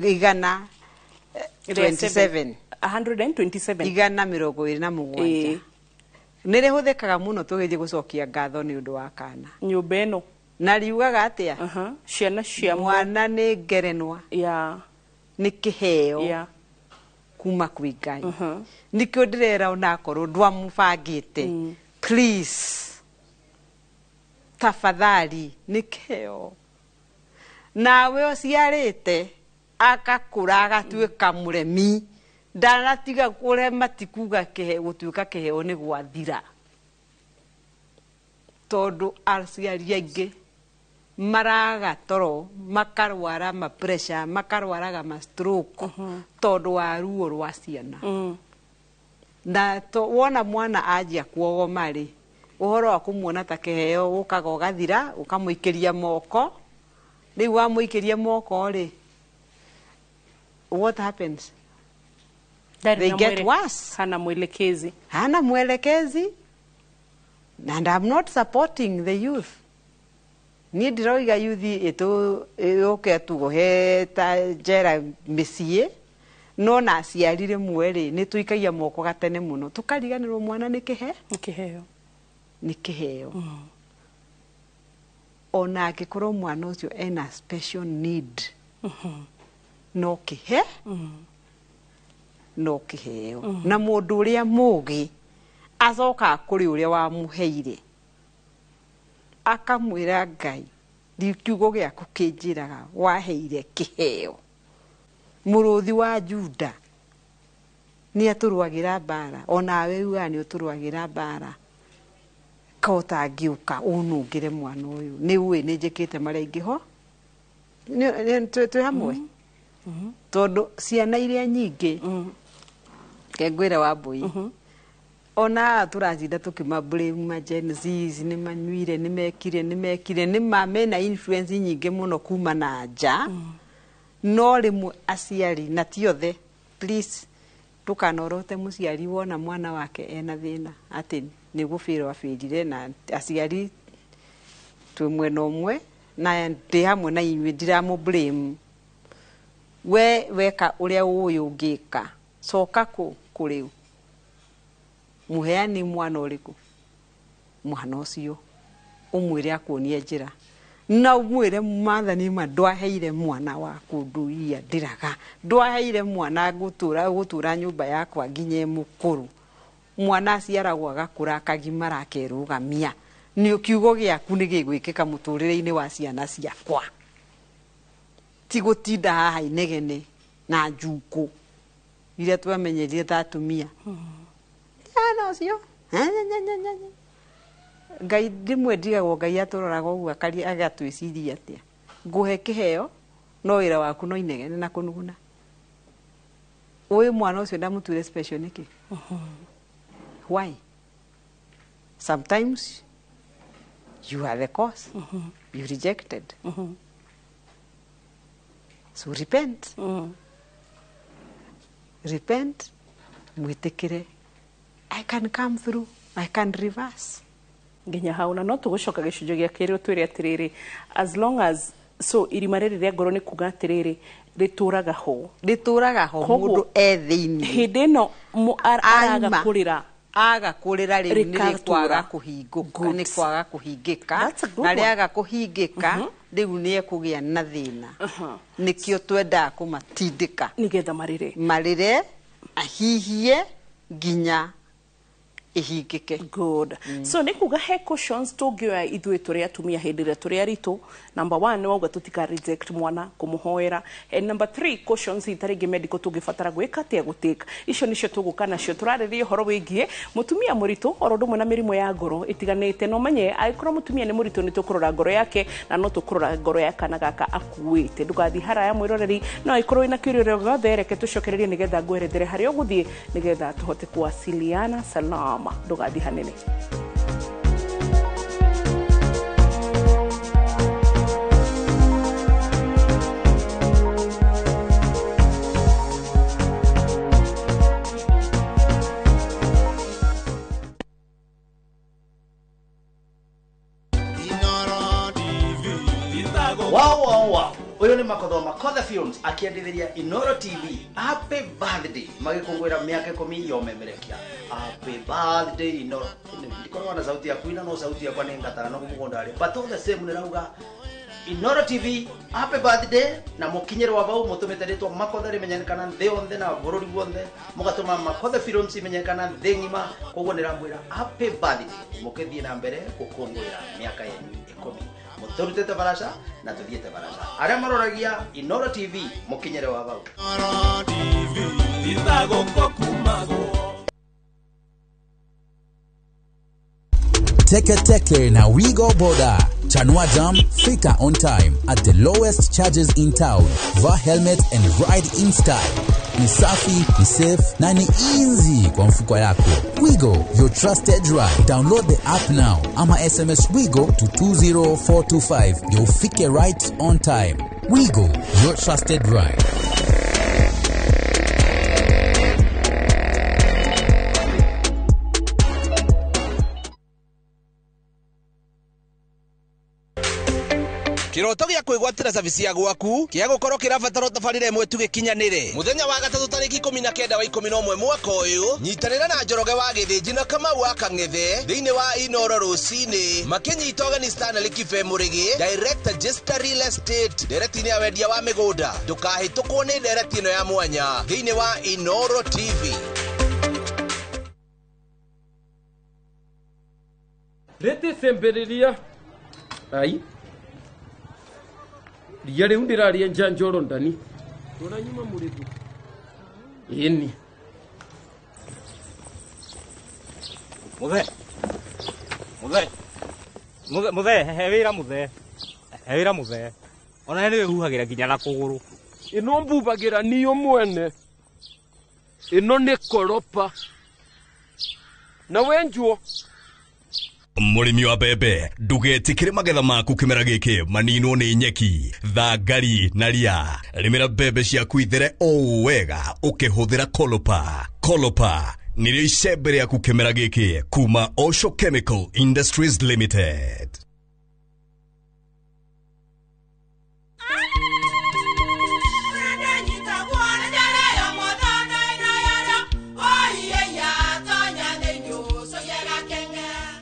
igana 27 127 igana mirongo iri na mugwanja nire huthikaga muno tugithie gucokia ngatho ni undu wa kana nyumba eno na riugaga atia ciana cia mwana ni ngerenwa ni kiheo kuma kwi Ngai nikio ndirera onakorwo ndwamubangite please tafadhali ni kiheo nawe ociarite akakura agatuika muremi ndanatiga kure matikuga kihe gutuika kiheo ni gwathira tondu aciari aingi maraga toro makarwara ma pressure makarwaraga ma stroke tondu wa ruo rwa ciana na to wona mwana ajia kuogoma ri uhoro wa kumuona ta kiheo ukaga ugathira ukamuikiria moko riu wa muikiria moko ri what happens they get worse hana mwelekezi and I'm not supporting the youth ni ndiroiga youth eto yoke tugohe ta jera micie no na aciarire mweri ni tuikagia moko gatene muno tukariganirwo mwana ni kiheo ona akikorwo mwana ucio ena special need no kiheo na mundu uria mugi acoka kuri uria wa muheire akamwira Ngai kiugo giaku kinjiraga waheire kiheo muruthi wa Juda ni aturwagira bara onawe uga ni uturwagira bara kota ngiuka unungire mwana uyu ni uwe ni njikite marengi ho ni tu hamwe tondu ciana iria nyingi kengwira wa mbui ona turacinda tukimablame Gen Z ni manyuire ni mekire ni mamena influence nyingi muno kuma na nja no rimwe aciari na tiothe please tukanorote muciari wona mwana wake ena thina ati ni gufira afirire na aciari twi mwena umwe na ndi hamwe na inywe ndiramu blame we weka uria uyu ngika coka kuriu muheani mwana uriku mwana ucio umwire akuonie njira na umwire mathani ma ndwaheire mwana waku nduia ndiraga ndwaheire mwana gutura nyumba yakwa nginye mukuru mwana aciaragwo agakura akagimara akerugamia ni kiugo giaku ni gigwikika muturire-ini wa ciana ciakwa ti gutinda haha inegene na njuku iria twamenyerire ta atumia ana cio Ngai ndimwe ndigagwo Ngai aturoraga uguo agatwiciria atia nguhe kiheo no wira waku no inegene na kunuguna uyu mwana ucio ndamuture special niki why sometimes you are the cause you rejected so repent mwitikire I can come through I can reverse nginya hau na no tugucoka gicunjo gia kiri utwire atiriri as long as so irima riri ria ngoro ni kuga atiriri rituraga ho mundu ethiini hindi no araga kurira riu ni kwaga kuhinguka ni kwaga kuhingika na riaga kuhingika riu ni ekugia na thina nikio twenda kumatindika nigetha marire ahihie nginya ihingike good so nikuga he cautions tugioya ithuĩ tũrĩ atumia hĩndĩ ĩrĩa tũrĩ aritũ number 1 nĩ wauga tũtika reject mwana kũmũhoera and number 3 cautions itarĩngĩ medical tũngĩbatara gwĩka atĩa gũtake icio nĩcio tũgũka nacio tũrarĩrĩria ũhoro wĩgiĩ mũtumia mũritũ oro ndũmwe na mĩrimũ ya ngoro ĩtiganĩte no menye angĩkorwo mũtumia nĩ mũritũ nĩ tũkũrora ngoro yake na no tũkũrora ngoro ya kana gaka akuĩte ndũgathiĩ haraya mwĩroreri no angĩkorwo ĩna kĩũrio gĩothe reke tũcokererie nĩgetha ngwerethere harĩa ũgũthiĩ nĩgetha tũhote kuwasiliana salama ndũgathiĩ hanene Wow. Uyu ni Makodho Makodha Films akiandithiria Inoro TV happy birthday magikungwira miaka 10 yomemerekia happy birthday Inoro ndikorwa na sauti ya kuina no sauti ya kwa nengata no kumugondari but all the same nirauga Inoro TV happy birthday na mukinyero wa bau mutumete ritwa Makothe menyekana nthi onthe na bururi guonthe mugatuma Makothe Films menyekana nthi ngima koguo niramwira happy birthday mukithie na mbere gukungwira miaka yenu 10 muturutete barasha na tuthiete barasha aria maroragia Inoro TV mukinyere wa bau Teke na We Go Boda. Chanua Jam, fika on time at the lowest charges in town. Vaa helmet and ride in style. Ni safi, ni safe, na ni easy kwa mfuko yako. Wigo, your trusted ride. Download the app now. Ama SMS Wigo to 20425. You'll fike right on time. Wigo, your trusted ride. Kiroto gya kwigwatira service ya gwaku kia gukorwo kirabatara tabarire imwe tu gikinyanire muthenya wa gatatu tariki 19 wa 11 mwaka uyu nyitanira na Njoroge wa Githinji na Kamau wa Kang'ethe thiini wa Inoro Rucini makinyita Afghanistan Likife Murigi director Jester Real Estate director ya wendia wa migunda ndukahitukwo ni director ino ya mwanya thiini wa Inoro TV. Rete semberiria ai Ria undiraria njanjoro ndani. Turanyuma muribu. Ini. Muthe, hewira muthe. Hewira muthe. Ona ni wehuhagira nginya na kuguru. Ino mbubagira niyo mwene. Ino ni koropa. Na wenjuo. Murimi wa bebe ndugetikire magetha maku kimera giki manino ni nyeki thangari na ria rimira bebe ciaku ithere o wega ukihuthira Kolopa nirio icembe riaku kimera giki kuma Osho Chemical Industries Limited.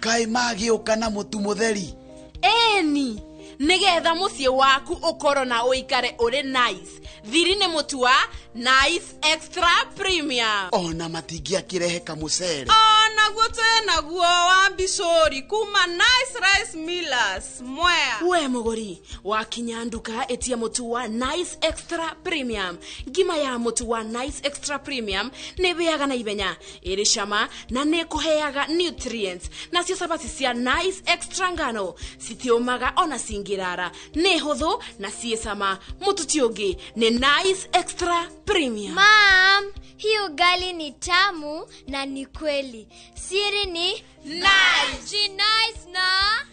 Kai magioka na mutu mutheri eni nigetha mucie waku ukoro na uikare uri nice thiri ni mutu wa Nice Extra Premium ona matingia kirehe kamucere ona gutena guo wa Bicori kuma Nice Rice Millers mwea we mugori wakinya nduka etia mutu wa Nice Extra Premium ngima ya mutu wa Nice Extra Premium ne beaga na ibenya iri shama na ne kuheaga nutrients na cio sabati cia Nice Extra ngano sitiomaga ona singirara ne hotho na ciesama mutu tiongi ne Nice Extra Premium. Mom, hii ugali ni tamu na ni kweli. Siri ni nice. Ji nice na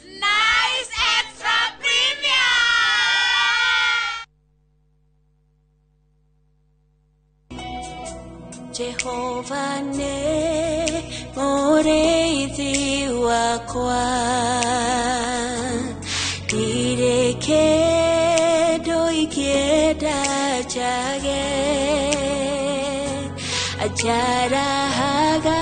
Nice Extra Premium. Jehova ne mureithi wakwa ireke doikieda chage ajara haga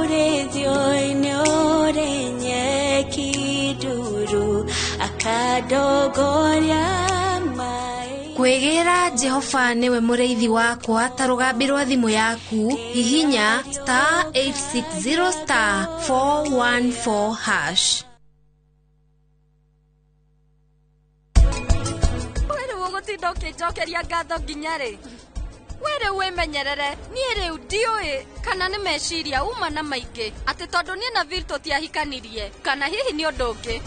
urethio inore nyeki duru akadogoria Kwegira Jehova niwe mureithi wakwa tarugambirwa thimu yaku hihinya *860 *414#. Were wogotinda ukijokeria ngatho nginya ri were wimenyerere nie riu ndiui kana ni meciria uma na maingi ati tondu nie na Virto tiahikanirie kana hihi ni undu ungi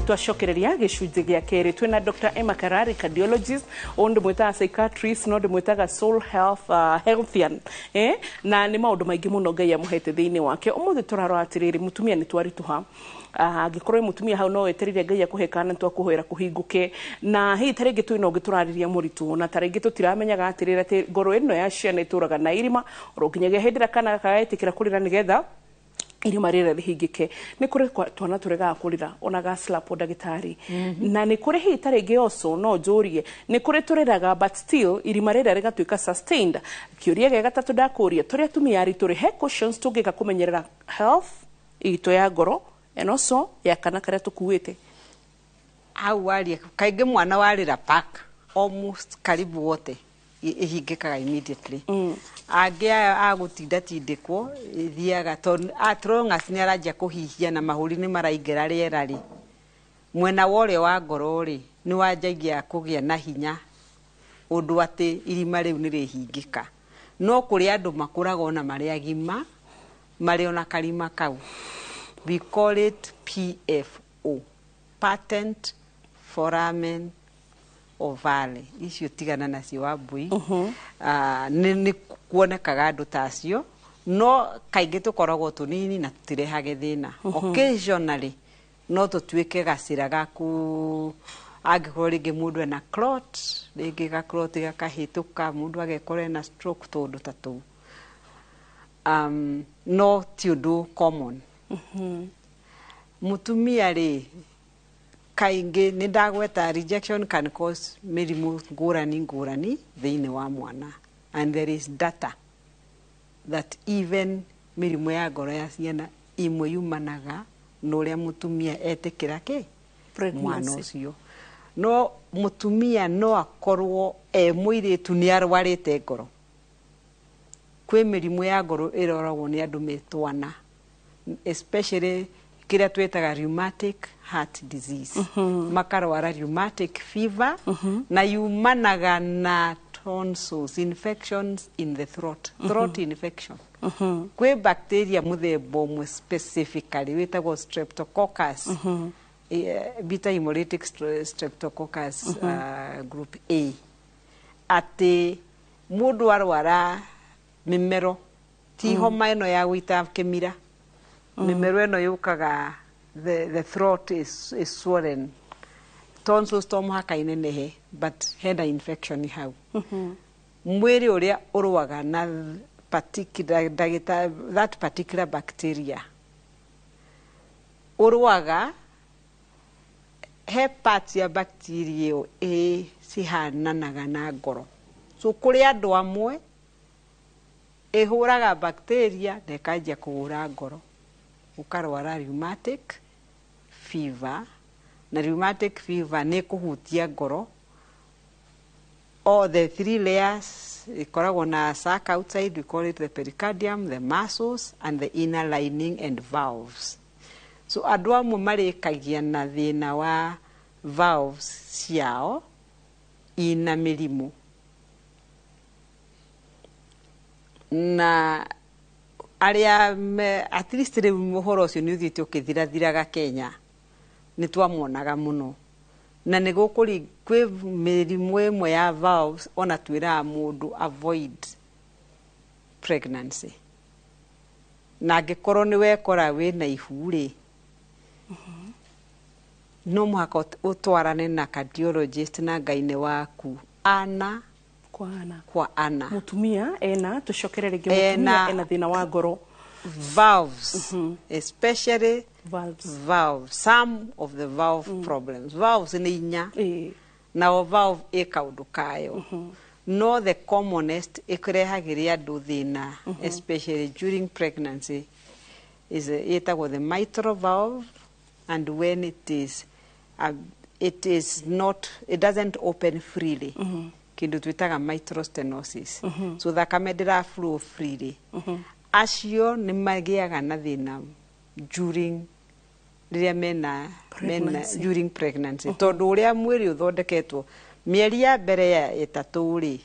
nitwacokereria gicunji gia keri twina Dr. Emma Karari, cardiologist, onde mwitaga psychiatrist, no de mwitaga soul health healthian na ni maundu maingi muno Ngai amuhete thiini wake. Umuthi turarora atiriri mutumia ni twarituha gikorwo mutumia hau no eterire Ngai akuhekana twakuhoera kuhinguke na hi taringi twina ungi turariria muritu na taringi tutiramenyaga atirira ati ngoro ino ya ciana ituraga na irima urokinyagia hindira kana kagaetikira kurira nigetha irima rira rihingike. Ni kuri twana turegaga kurira ona ga slap ndagitari na ni kuri hi taringi oso no njurie ni kuri turiraga but still irima rira rigatuika sustained. Kiuria gega gatatu ndakuria turi atumia ari turi he questions tungika kumenyerera health ito ya ngoro and also ya kana karia tukuite au wali kaige mwana warira pack almost karibu wote ihingikaga immediately agia agutinda tindikwo ithiaga ton atrongas ni arajia kuhihia na mahuri ni maraingera riera ri mwena wore wa ngoro ri ni wanjagia kugia na hinya undu ati irima riu ni rihingika no kuri andu makuraga ona mari agima mari ona karima kau. We call it PFO, patent foramen ovale. Icio tigana nacio wambui ni kuonekaga andu tacio no kaingi tukoragwo tunini na tutirehage thina. Occasionally no tutuike gacira gaku angikorwo ringi mundu ena clot ringi ga clot gakahituka mundu agekora na stroke tondu tatu no ti undu common. Mutumia ri kaingi ni ndagweta rejection can cause mirimu ngurani thiini wa mwana and there is data that even mirimu ya ngoro ya ciana imwe yumanaga no ria mutumia etikira ki mwana ucio no mutumia no akorwo muiritu ni arwarite ngoro kwi mirimu ya ngoro iroragwo ni andu metwana especially kiria twetaga rheumatic heart disease makarwara rheumatic fever na yumanaga na tonsils infections in the throat infection kwe bacteria muthemba umwe specifically wetagwo streptococcus beta hemolytic streptococcus group A ati mundu arwara mimero ti homa ino ya guita kemira mimero ino yukaga the throat is swollen tonsils to muhaka inenehe but hena infection hau mwiri uria urwaga na that particular bacteria urwaga he parts ya bacteria cihananaga na ngoro so kuri andu amwe ihuraga bacteria na ikanjia kuhura ngoro ukarwara rheumatic fever na rheumatic fever ni kuhutia ngoro all the three layers ikoragwo na sac outside we call it the pericardium the muscles and the inner lining and valves so andu amwe marikagia na thina wa valves ciao ina mirimu na aria at least riu muhoro ucio ni uthite ukithirathiraga Kenya ni twamonaga muno na ni gukuri kwi mirimu imwe ya valves ona twira mundu avoid pregnancy na ngikoro ni wekora wina ihuri no muhaka utwarane na cardiologist na ngaine waku ana kwa ana mutumia ena tucokerere mutumia ena thina wa ngoro valves especially valves some of the valve problems valves ni inya na valve ikaundu kayo no the commonest ikurehagiria andu thina especially during pregnancy is etagwo the mitral valve and when it is not it doesn't open freely kindu twitaga mitral stenosis so thakame ndira flow freely acio ni magiaga na thina during riria mena during pregnancy tondu uria mwiri uthondeketwo mieri ya mbere ya itatu ri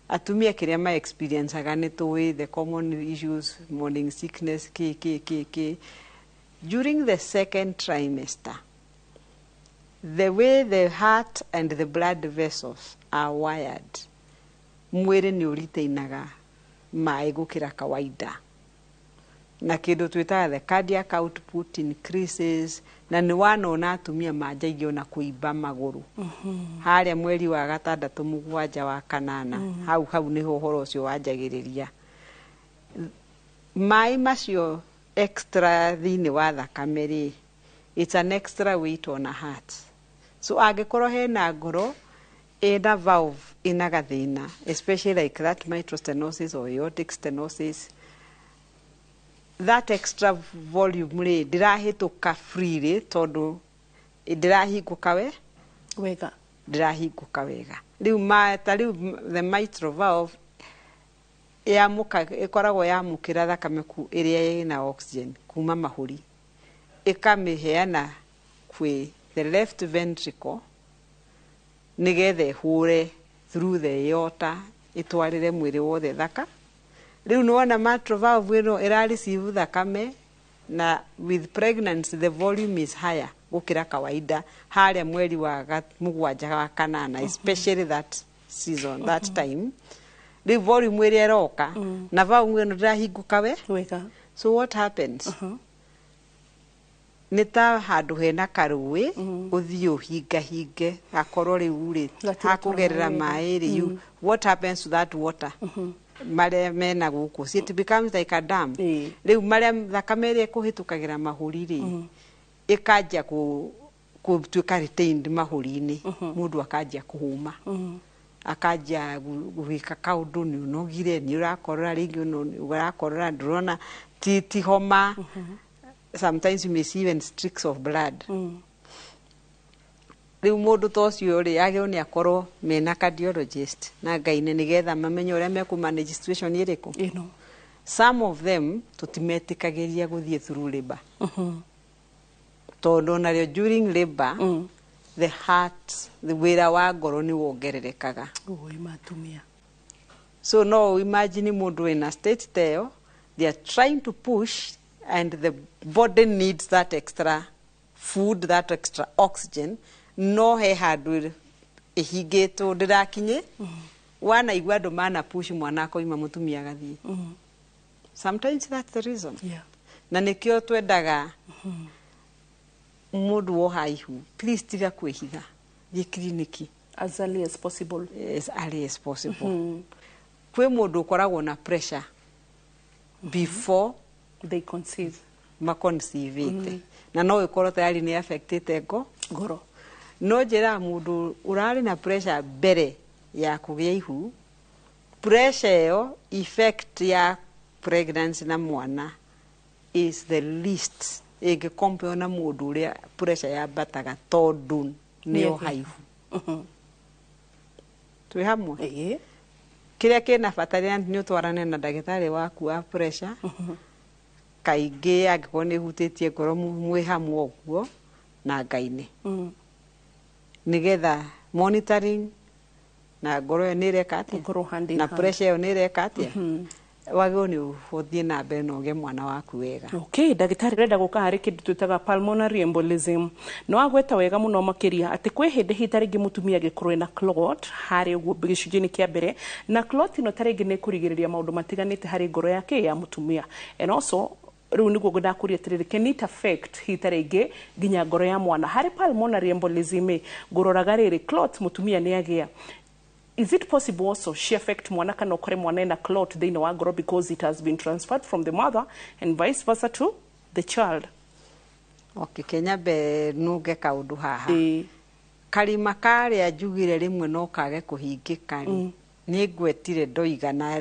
atumia kiria ma experience aga ni tuwi the common issues morning sickness during the second trimester the way the heart and the blood vessels are wired, mwĩrĩ nĩ ũritainaga maĩ gũkĩra kawaida. Na kĩndũ twĩtaga the cardiac output increases, na nĩ wanona atumia manjagia na kũimba magũrũ. Harĩa mweri wa 6 7 wa 8 hau nĩho ũhoro ũcio wanjagĩrĩria. Maĩ macio extra thĩinĩ wa thakame rĩ, it's an extra weight on a heart. So angĩkorwo hena ngoro ĩna valve ĩna gathĩna, especially like that mitral stenosis or aortic stenosis, that extra volume rĩ ndirahĩtũka freely tondũ ndirahingũka wega. Ndirahingũka wega. Rĩu the mitral valve ĩkoragwo yamũkĩra thakame ĩrĩa ĩna oxygen kuma mahũri, ĩkamĩheana kwĩ the left ventricle nĩgetha ĩhũre through the aorta ĩtwarĩre mwĩrĩ wothe thaka. Rĩu nĩwona mitral valve ĩno ĩra-receive thakame, na with pregnancy the volume is higher gũkĩra kawaida harĩa mweri wa 7 wa 8, especially that season, that time. Rĩu volume ĩrĩa ĩroka na valve ĩno ndĩrahingũka wega. So what happens? Nĩ ta handũ hena karũĩ ũthiĩ ũhingahinge gakorwo rĩu rĩ hakũgerera maĩ rĩ, what happens to that water? Marĩa mena gũkũ, it becomes like a dam. Rĩu marĩa thakame ĩrĩa ĩkũhĩtũkagĩra mahũri rĩ ĩkanjia gũtuĩka retained mahũri-inĩ, mũndũ akanjia kũhũma, akanjia gwĩka kaũndũ nĩ ũnogire, nĩ ũrakorora rĩngĩ ũrakorora ndũrona ti homa. Sometimes you may see even streaks of blood. Rĩu mũndũ ta ũcio rĩ agĩrĩirwo nĩ akorwo mena cardiologist na Ngai nĩgetha mamenye ũrĩa mekũmanage situation ĩrĩkũ. Some of them tũtimetĩkagĩria gũthiĩ through labor. Tondũ narĩo during labor the heart, the wĩra wa ngoro nĩ wongererekaga. So no imagine mũndũ in a state there, they are trying to push and the body needs that extra food, that extra oxygen. No he handũ ĩhingĩtwo ndĩrakinye, wanaigua andũ mana push mwana akoima mũtumia agathiĩ. Sometimes that's the reason. Na nĩkĩo twendaga mũndũ woha ihu, please tiga kwĩhitha, thiĩ kliniki as early as possible. As early as possible. Kwĩ mũndũ ũkoragwo na pressure before they conceive. Maconceive na no ĩkorwo tayari nĩ affectĩte ngoro. No njĩra mũndũ ũrarĩ na pressure mbere ya kũgĩa ihu, pressure ĩyo effect ya pregnancy na mwana is the least ĩngĩcompare na mũndũ ũrĩa pressure yambataga tondũ nĩyo haihu. Twĩ hamwe? Kĩrĩa kĩna bata nĩ ũtwarane na ndagĩtarĩ waku wa pressure. Kaingĩ angĩkorwo nĩ hutĩtie ngoro mwĩ hamwe ũguo na Ngai nĩgetha monitoring na ngoro ĩyo nĩ ĩreka atĩa na pressure ĩyo nĩ ĩreka atĩa, wagĩrĩirwo nĩ ũthiĩ na mbere na ũgĩe mwana waku wega. Ndagĩtarĩ renda gũka harĩ kĩndũ twĩtaga pulmonary embolism. No agweta wega mũno makĩria atĩ kwĩ hĩndĩ hita rĩngĩ mũtumia angĩkorwo ena clot harĩ ũguo gĩcunjĩ-inĩ kĩa mbere, na clot ĩno ta rĩngĩ nĩ kũrigĩrĩria maũndũ matiganĩte harĩ ngoro yake ya mũtumia. And also rĩu nĩguo ndakuria atĩrĩrĩ, can it affect hita rĩngĩ nginya ngoro ya mwana harĩ pulmonary embolism? Ngũroraga rĩrĩ clot mũtumia nĩ agĩa, is it possible also she affect mwana kana ukore mwana ena clot thĩinĩ wa ngoro because it has been transferred from the mother and vice versa to the child? Kenya be nuge kaũndũ haha. Karima karĩa njugire rĩmwe no kage kũhingĩka nĩ ngwetire ndoigana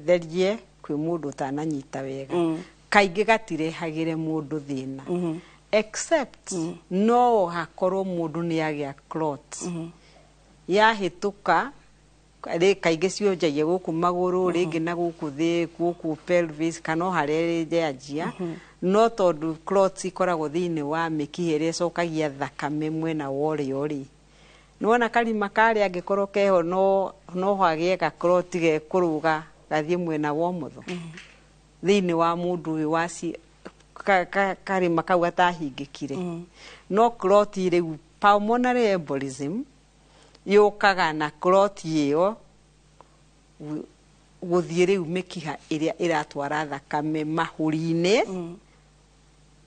therie kwĩ mũndũ ũtananyita wega. Kaingĩ gatirehagĩre mũndũ thĩna except no hakorwo mũndũ nĩ agĩa clot yahĩtũka kaingĩ cionjagia gũkũ magũrũ, rĩngĩ na gũkũ thĩ, gũkũ pelvis kana harĩa rĩanjia. No tondũ clots ikoragwo thĩinĩ wa mĩkiha ĩrĩa ĩcokagia thakame mwena worĩo rĩ, nĩwona karima karĩa angĩkorwo keho no hagĩe ga clot gekũrũga gathiĩ mwena wa ũmotho thĩinĩ wa mũndũ ũyũ karima kau atahingĩkire no clot rĩu pulmonary embolism yũkaga na clot ĩyo gũthiĩ rĩu mĩkiha ĩrĩa ĩratwara thakame mahũri-inĩ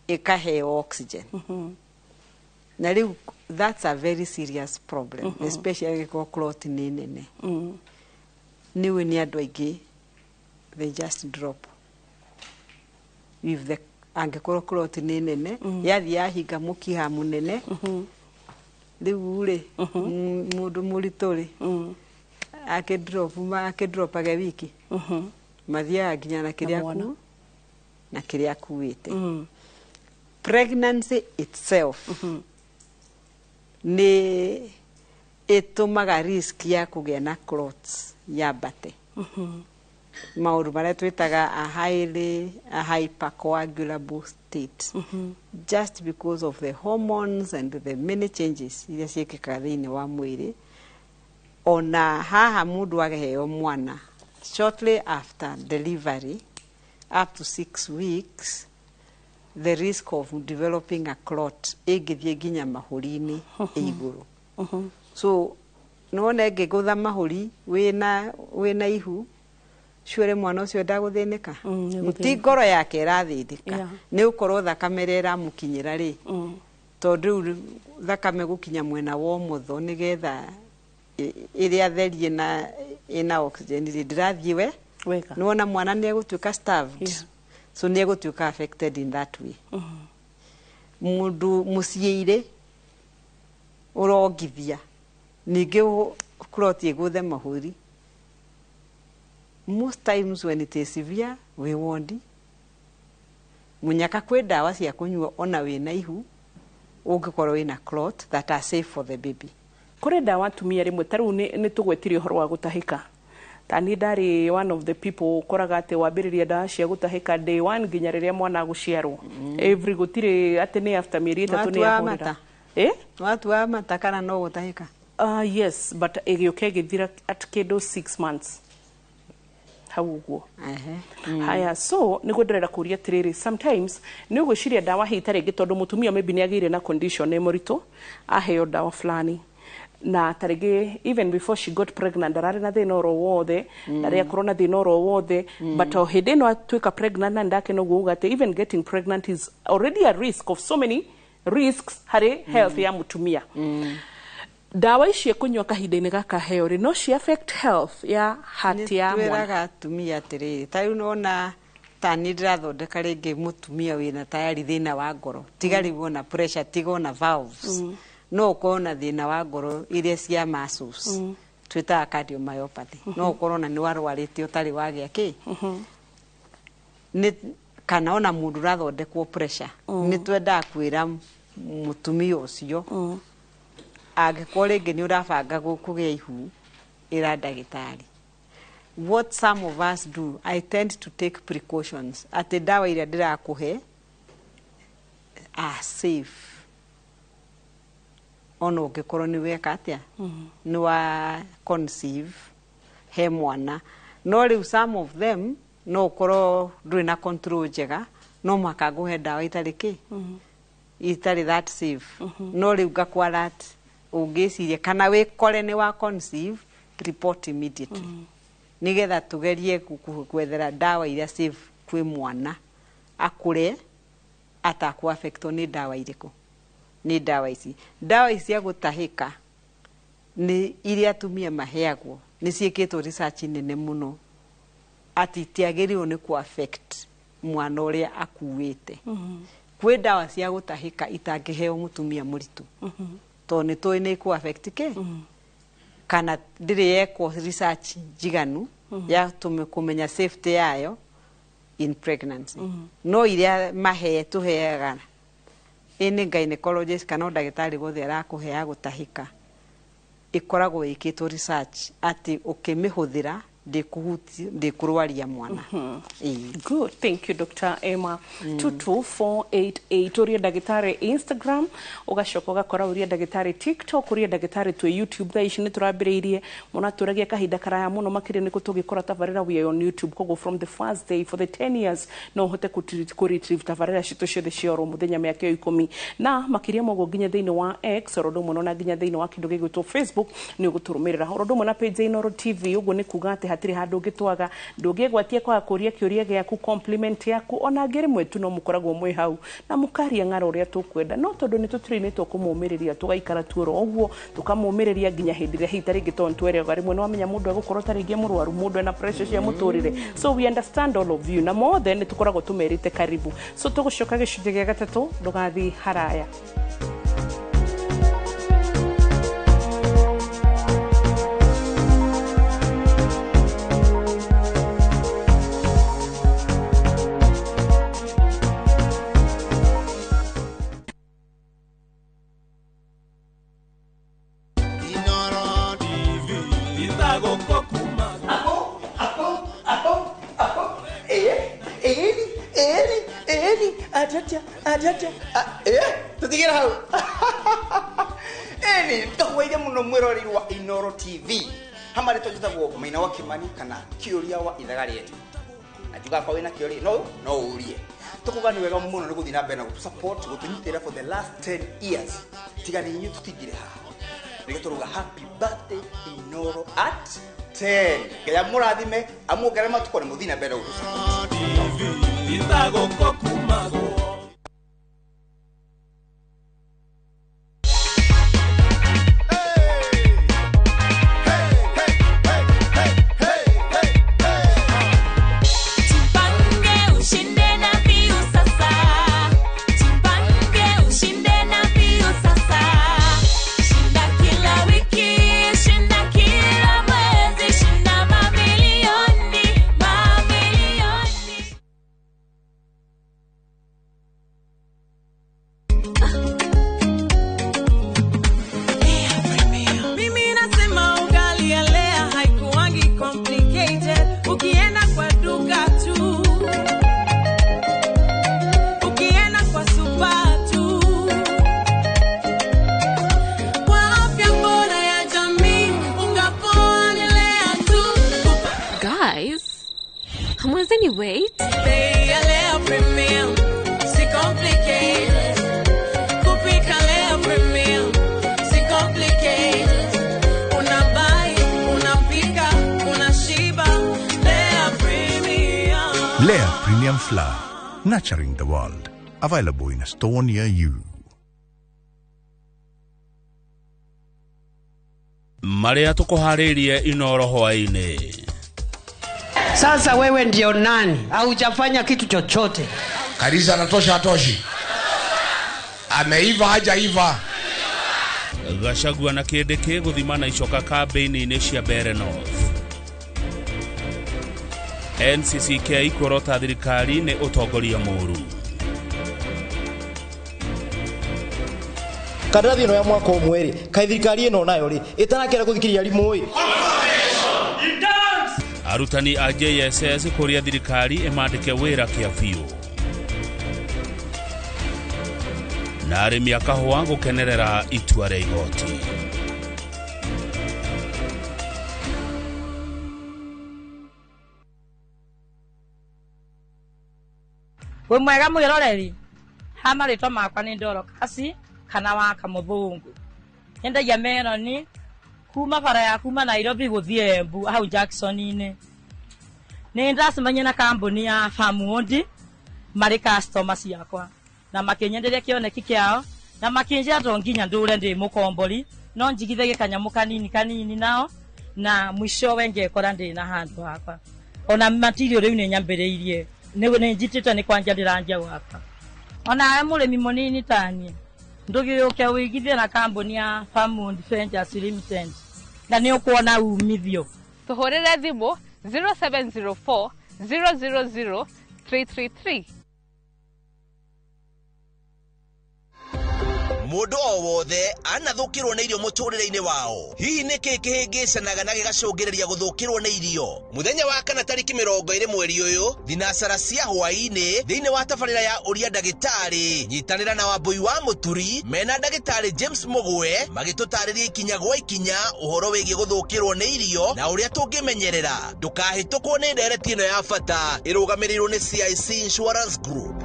ĩkaheo oxygen na rĩu that's a very serious problem especially gĩkorwo clot nĩ nene nĩwe nĩ andũ aingĩ they just drop if the angĩkorwo clot nĩ nene yathi yahinga mũkiha mũnene rĩu rĩ mũndũ mũritũ rĩ akĩdropage wiki mathiaga nginya na kĩrĩa aku na kĩrĩa akuĩte pregnancy itself nĩ ĩtũmaga risk ya kũgĩa na clots yambate maũndũ marĩa twĩtaga a hypercoagulable state just because of the hormones and the many changes iria ciĩkĩkaga thĩinĩ wa mwĩrĩ ona haha mũndũ ageheo mwana shortly after delivery up to 6 weeks the risk of developing a clot ĩngĩthiĩ nginya mahũri-inĩ igũrũ so nĩwona ĩngĩgũtha mahũri wĩna ihu cure mwana ũcio ndagũthĩnĩka ti ngoro yake ĩrathĩnĩka nĩ ũkorwo thakame ĩrĩa ĩramũkinyĩra rĩ tondũ rĩu thakame gũkinya mwena wa ũmotho nĩgetha ĩrĩa therie na ĩna oxygen rĩ ndĩrathiĩ wega nĩwona mwana nĩ egũtuĩka starved so nĩ egũtuĩka affected in that way mũndũ mũciĩ-irĩ ũrongithia ningĩ clot ĩgũthe mahũri most times when it is severe we wondi munyaka kwĩ ndawa cia kũnyua ona wĩna ihu ũngĩkorwo wĩna clot that are safe for the baby kũrĩ ndawa atumia rĩmwe ta rĩu nĩ tũgwetirie ũhoro wa gũtahĩka ta niĩ ndarĩ one of the people ũkoraga atĩ wambĩrĩria ndawa cia gũtahĩka day 1 nginya rĩrĩa mwana agũciarwo every gũtirĩ atĩ nĩ after mĩeri 3 nĩ ahũrĩra watua mata kana no gũtahĩka yes but ĩgĩũka ĩgĩthira at kĩndũ 6 months hau ũguo haya so nĩ ngwenderera kũria atĩrĩrĩ sometimes nĩ ũgwĩciria ndawa hĩ itarĩ ĩngĩ tondũ mũtumia maybe nĩ agĩire na condition nĩ mũritũ aheo ndawa fulani na tarĩngĩ even before she got pregnant ndararĩ na thĩna oro wothe ndarĩ akorwo na thĩna oro wothe but o hĩndĩ ĩno atuĩka pregnant na ndakena ũguo uga atĩ even getting pregnant is already a risk of so many risks harĩ health ya mũtumia ndawa icio kũnyua kahinda-inĩ gaka heo rĩ no ci affect health ya heart ya mwana twĩraga atumia atĩrĩrĩ ta rĩu nona ta niĩ ndĩrathondeka rĩngĩ mũtumia wĩna tayari thĩna wa ngoro tiga rĩu ona pressure tiga ona valves no ũkorwo na thĩna wa ngoro iria cia muscles twĩtaga cardiomyopathy no ũkorwo na nĩ warwarĩte ũtarĩ wagĩa kĩ kana ona mũndũ ũrathondekwo pressure nĩ twendaga kwĩra mũtumia ũcio angĩkorwo rĩngĩ nĩ ũrabanga kũgĩa ihu ĩra ndagĩtarĩ what some of us do I tend to take precautions atĩ ndawa iria ndĩrakũhe are safe ona ũngĩkorwo nĩ weka atĩa nĩ wa conceive he mwana no rĩu some of them no ũkorwo ndũrĩ na control njega no mũhaka ngũhe ndawa itarĩ kĩ itarĩ that safe no rĩu ngakwara ũngĩciria kana wĩkore nĩ wa conceive report immediately nĩgetha tũgerie gwethera ndawa iria safe kwĩ mwana akũre atakũ affectwo nĩ ndawa irĩkũ nĩ ndawa ici cia gũtahĩka nĩ iria atumia maheagwo nĩ ciĩkĩtwo research nene mũno atĩ itiagĩrĩirwo nĩ ku affect mwana ũrĩa akuĩte kwĩ ndawa cia gũtahĩka itangĩheo mũtumia mũritũ tondũ nĩ tũĩ nĩ ku affect kĩ kana ndĩrĩ yekwo research njiganu ya kũmenya safety yayo in pregnancy no iria tũheaga any gynecologist kana ndagĩtarĩ wothe arakũhea gũtahĩka ikoragwo ĩkĩtwo research atĩ ũkĩmĩhũthĩra ndikurwaria mwana. Good, thank you Dr. Emma. 22488 uria ndagitari Instagram, ugacoka ugakora uria ndagitari TikTok, uria ndagitari tu YouTube. Tha ici ni turambiriirie muna turagia kahinda karaya muno makire ni kutugikora tabarira we on YouTube kogo from the first day for the 10 years no hote ku retrieve tabarira citu ciothe cioro muthenya miaka 10 na makiria mogo nginya thiini wa X rodo muno na nginya thiini wa kindu gigwitwo Facebook ni uguturumirira rodo muno na page Inoro TV ugo ni kuga ati hatiri handu ngitwaga ndungigwatie kwa kuria kiuria giaku compliment yaku ona ngiri mwetu no mukoragwo mwe hau na mukaria ngara uria tukwenda no tondu ni tutrinitwo kumumiriria tugaikara tuoro oguo tukamumiriria nginya hindi ria hitari gitontu gari mwe no amenya mundu agukorwo taringi murwaru mundu na pressure cia muturire so we understand all of you na more than tukoragwo tumerite karibu so tugucoka gicunje gia gatatu ndugathi haraya. Tutigira hau. Twaire muno mwirori wa Inoro TV. Hamare tojitagwo Maina wa Kimani kana kiuria wa ithaga rietu. Ajuga kwa wina kiuria no urie. Tukuga ni wega muno niguthi na mbere na support gutunyitira for the last 10 years. Tigani nyu tutigire ha. Nigituruga happy birthday Inoro at 10. Kaya murathime amugere matukore muthi na mbere gusupport. Ithago kokumago. Lea Premium Flour, nurturing the world. Available in a store near you. Maria tukuharirie Inoro hwaini. Sasa wewe ndio nani? Haujafanya kitu chochote. Kanisa anatosha atoshi. Ameiva hajaiva. Gachagua na Kindiki guthimana icoka kambeni-ini cia Mbere North. NCCK kurota thirikari ni utongoria muru. Kandarathi ino ya mwaka umwe ri kai thirikari ino nayo ri itarakira guthikiria rimu ri. Arutani a JSS kuria thirikari imandike wira kia biu. Na arimi a kahua gukenerera itua ria igoti. We mwega mwiroreri hama ritwa makwa ni Ndoro Kasi kana wa Kamuthungu nyendagia meroni kuma bara ya kuma Nairobi guthie Embu hau Jackson-ini ni ndacemania na kambuni ya Farmwood mari customers yakwa na makinyenderia kioneki kiao na makinjira to nginya ndure ndi mukombori no njigithe gikanyamu kanini nao na mwisho wenge kora ndi na handu hakwa ona material riu ni nyambiriirie ni njitite ni kwanja ndiranja gwaka ona murimi munini tani ndugiyuke wigithie na kambuni ya Farmwood Ventures Limited na ni ukuona umithio tuhurire thimu 0704 000 333 mundu o wothe anathukirwo nĩ irio mũtũrĩre-inĩ wao. Hihi nĩkĩ kĩhĩngĩcanaga na gĩgacũngĩrĩria gũthũkĩrwo nĩ irio? Mũthenya wa kana tarĩki 20 mweri ũyũ, thinacara cia hwaĩ-inĩ thĩinĩ wa tabarĩra ya ũria ndagĩtarĩ, nyitanĩra na Wambui wa Mũturi mena ndagĩtarĩ James Mũgwe magĩtũtarĩria ikinya gwa ikinya ũhoro wĩgiĩ gũthũkĩrwo nĩ irio na ũrĩa tũngĩmenyerera ndũkahĩtũkwo nĩ ndereti ĩno ya bata ĩrũgamĩrĩirwo nĩ CIC Insurance Group.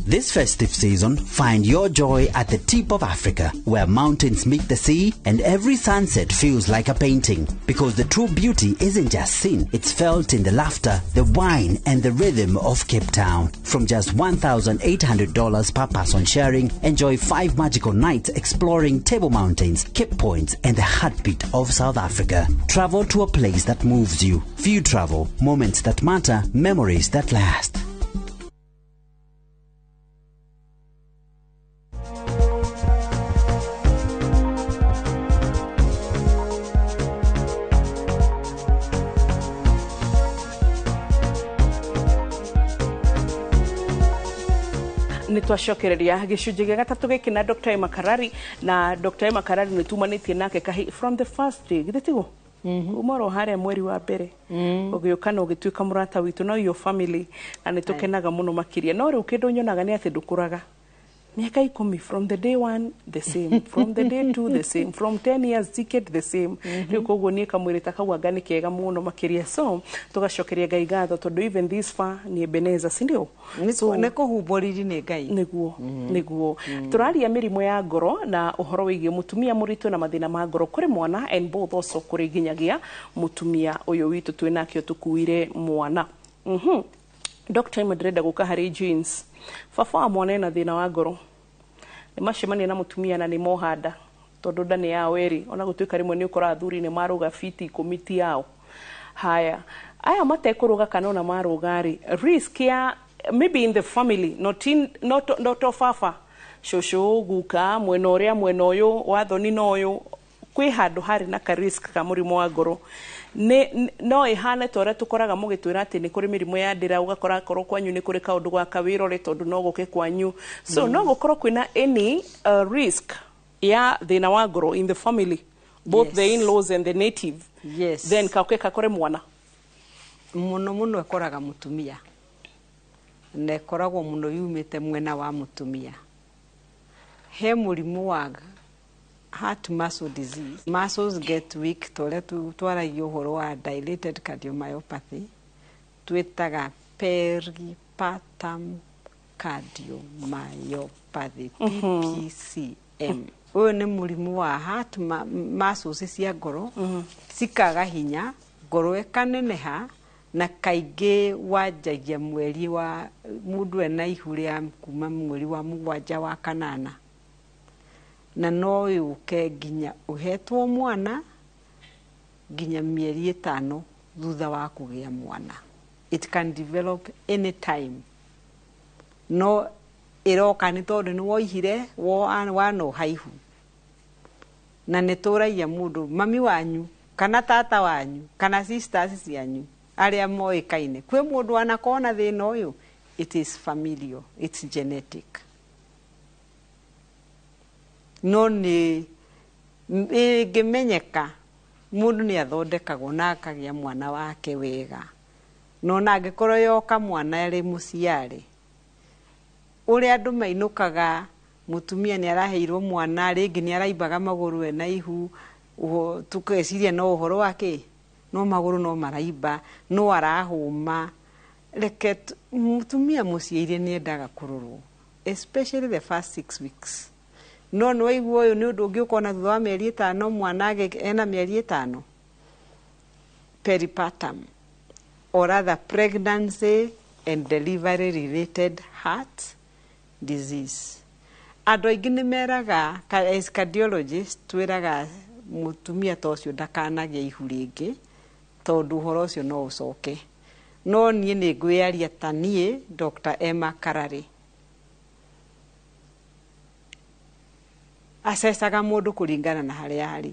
This festive season, find your joy at the tip of Africa, where mountains meet the sea and every sunset feels like a painting. Because the true beauty isn't just seen, it's felt in the laughter, the wine and the rhythm of Cape Town. From just $1,800 per person sharing, enjoy 5 magical nights exploring Table Mountains, Cape Points and the heartbeat of South Africa. Travel to a place that moves you. View travel, moments that matter, memories that last. Nitwacokereria gicunjĩ gĩa gatatũ gĩkĩ na Dr. Emma Karari, na Dr. Emma Karari nĩtumanĩtie nake kahi from the first day githĩtigo umoro harĩa mweri wa mbere ũgĩũka na ũgĩtuĩka mũrata witũ na your family, na nĩtũkenaga mũno makĩria. No rĩu kĩndũ nyonaga nĩ atĩ ndũkũraga miaka 10 from the day 1 the same, from the day 2 the same, from 10 years decade the same. Rĩu koguo niĩ kamwĩrĩ ta kau anga nĩ kega mũno makĩria, so tũgacokeria Ngai ngatho tondũ even this far nĩ Ebenezer, si ndio? Nĩ kũhumbũriri nĩ Ngai. Nĩguo tũraria mĩrimũ ya ngoro na ũhoro wĩgiĩ mũtumia mũritũ na mathĩna ma ngoro kũrĩ mwana, and both also kũrĩ nginyagia mũtumia ũyũ witũ twĩnakĩo tũkuire mwana. Dr. Emma ndĩrenda gũka harĩ genes. Baba wa mwana ena thĩna wa ngoro, nĩ macemania na mũtumia na nĩ mohanda tondũ nda nĩ yao erĩ, ona gũtuĩka rĩmwe nĩ ũkora athuri nĩ marũga fiti komiti yao. Haya, aya matekũrũga kana ona marũga rĩ, risk ya maybe in the family, not of baba, shosho, guka, mwena ũrĩa mwena ũyũ, wathoni na ũyũ, kwĩ handũ harĩ na ka risk ka mũrimũ wa ngoro. No ihane ta ũrĩa tũkoraga mũgĩtwĩra atĩ nĩ kũrĩ mĩrimũ ya ndĩra, ũgakora korwo kwanyu nĩ kũrĩ kaũndũ gwaka wĩrore tondũ no gũke kwanyu. So no gũkorwo kwĩna any risk ya thĩna wa ngoro in the family, both the in-laws and the native. Then kauke kakore mwana mũno ekoraga mũtumia, na ekoragwo mũno yumĩte mwena wa mũtumia. He mũrimũ wa heart muscle disease. Muscles get weak, twaragia ũhoro wa dilated cardiomyopathy, twĩtaga peripartum cardiomyopathy, PPCM. Ũyũ nĩ mũrimũ wa heart muscles cia ngoro cikaga hinya, ngoro ĩkaneneha, na kaingĩ wanjagia mweri wa mũndũ ena ihu rĩa kuma mweri wa 7 wa 8, na no yũke nginya ũhetwo mwana nginya mĩeri 5 thutha wa kũgĩa mwana. It can develop any time. No ĩroka nĩ tondũ nĩ woihire wana haihu, na nĩ tũraia mũndũ mami wanyu kana tata wanyu kana sisters cianyu arĩa moĩkaine. Kwĩ mũndũ anakona thĩna ũyũ, it is familial, it's genetic. No nĩ ĩngĩmenyeka mũndũ nĩ athondekagwo na akagĩa mwana wake wega. No na angĩkorwo yoka mwana arĩ mũciarĩ, ũrĩa andũ mainũkaga mũtumia nĩ araheirwo mwana, rĩngĩ nĩ araimbaga magũrũ ena ihu, tukeciria no ũhoro wake, no magũrũ no maraimba, no arahũma. Reke mũtumia mũciĩre nĩ endaga kũrorwo, especially the first 6 weeks. No nĩ waigua ũyũ nĩ ũndũ ũngĩ ũkona thutha wa mĩeri 5 mwana ena mĩeri 5. Peripartum, or rather pregnancy and delivery related heart disease. Andũ aingĩ nĩ meraga, as cardiologist, twĩraga mũtumia ta ũcio ndakanagĩa ihu rĩngĩ tondũ ũhoro ũcio no ũcoke. No niĩ nĩ ngwĩaria ta niĩ Dr. Emma Karari. Acecaga mũndũ kũringana na harĩa arĩ.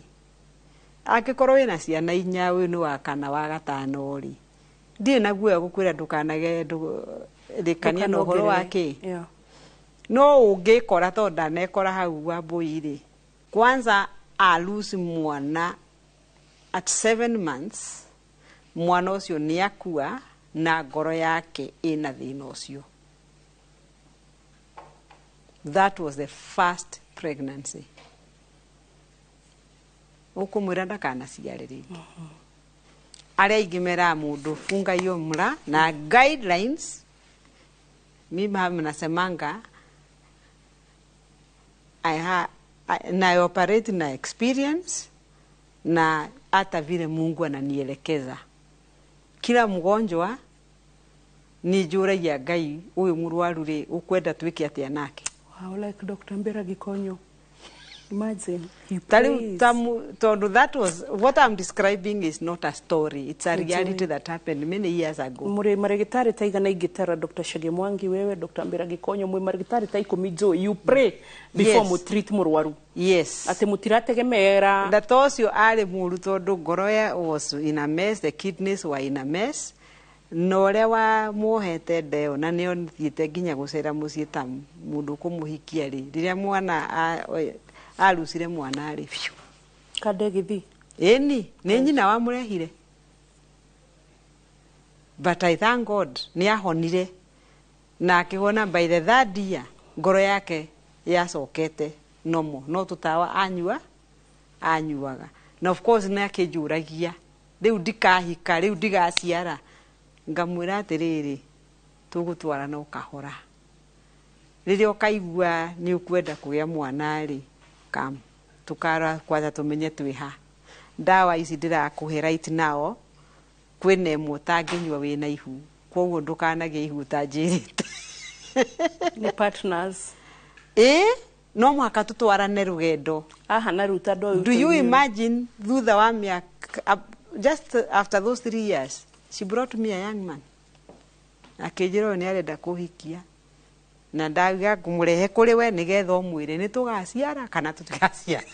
Angĩkorwo wĩna ciana 4, ũyũ nĩ wa 4 wa 5 rĩ, ndiye naguo gukwira ndukanage rikania no horo wake no ungikora to ndanekora hau wa Mbui kwanza lose mwana at 7 months mwana ucio ni akua na ngoro yake ina thina ucio. That was the first pregnancy. Ukumwira ndakana ciare ringi aria ingimera mundu funga hiyo mra na guidelines. Mimi nasemanga na operate na experience na hata vile Mungu ananielekeza. Kila mgonjwa ni juragia Ngai uyu murwaru ri ukwenda twike atia nake. Wow, like Dr. Mbera Gikonyo. Imagine. That was what I'm describing is not a story. It's a reality that happened many years ago. Muri marigitari taigana igitara Dr. Shage Mwangi wewe Dr. Mbera Gikonyo mwe marigitari taiko mijo you pray before mu treat murwaru. Yes. Ate mutirategemera. That also ari muru tondu ngoro was in a mess, the kidneys were in a mess. Nore wa muhete ndeo na nio thiete nginya gucera mucii ta mundu kumuhikia ri riria mwana arucire mwana ari biu kadegithi ni nyina wa murehire, but I thank God ni ahonire na akihona by the third year ngoro yake yacokete no tutawa anyuaga na of course na akijuragia riu ndikahika riu ndigaciara ngamwira atiriri tugutwara no kahora riria ukaigua ni ukwenda kugia mwana ri kam tukara kwaza tumenye twiha dawa ici ndirakuhe right now kwina imwe tanginywa wina ihu koguo ndukanagie ihu tanjirite ni partners no mwaka tutwarane rugendo aha na ruta do you imagine thutha wa miaka just after those 3 years she brought me a young man akijiro ni arenda kuhikia na ndaga kumurehe kuri we nigetha umwire ni tugaciara kana tutigaciara.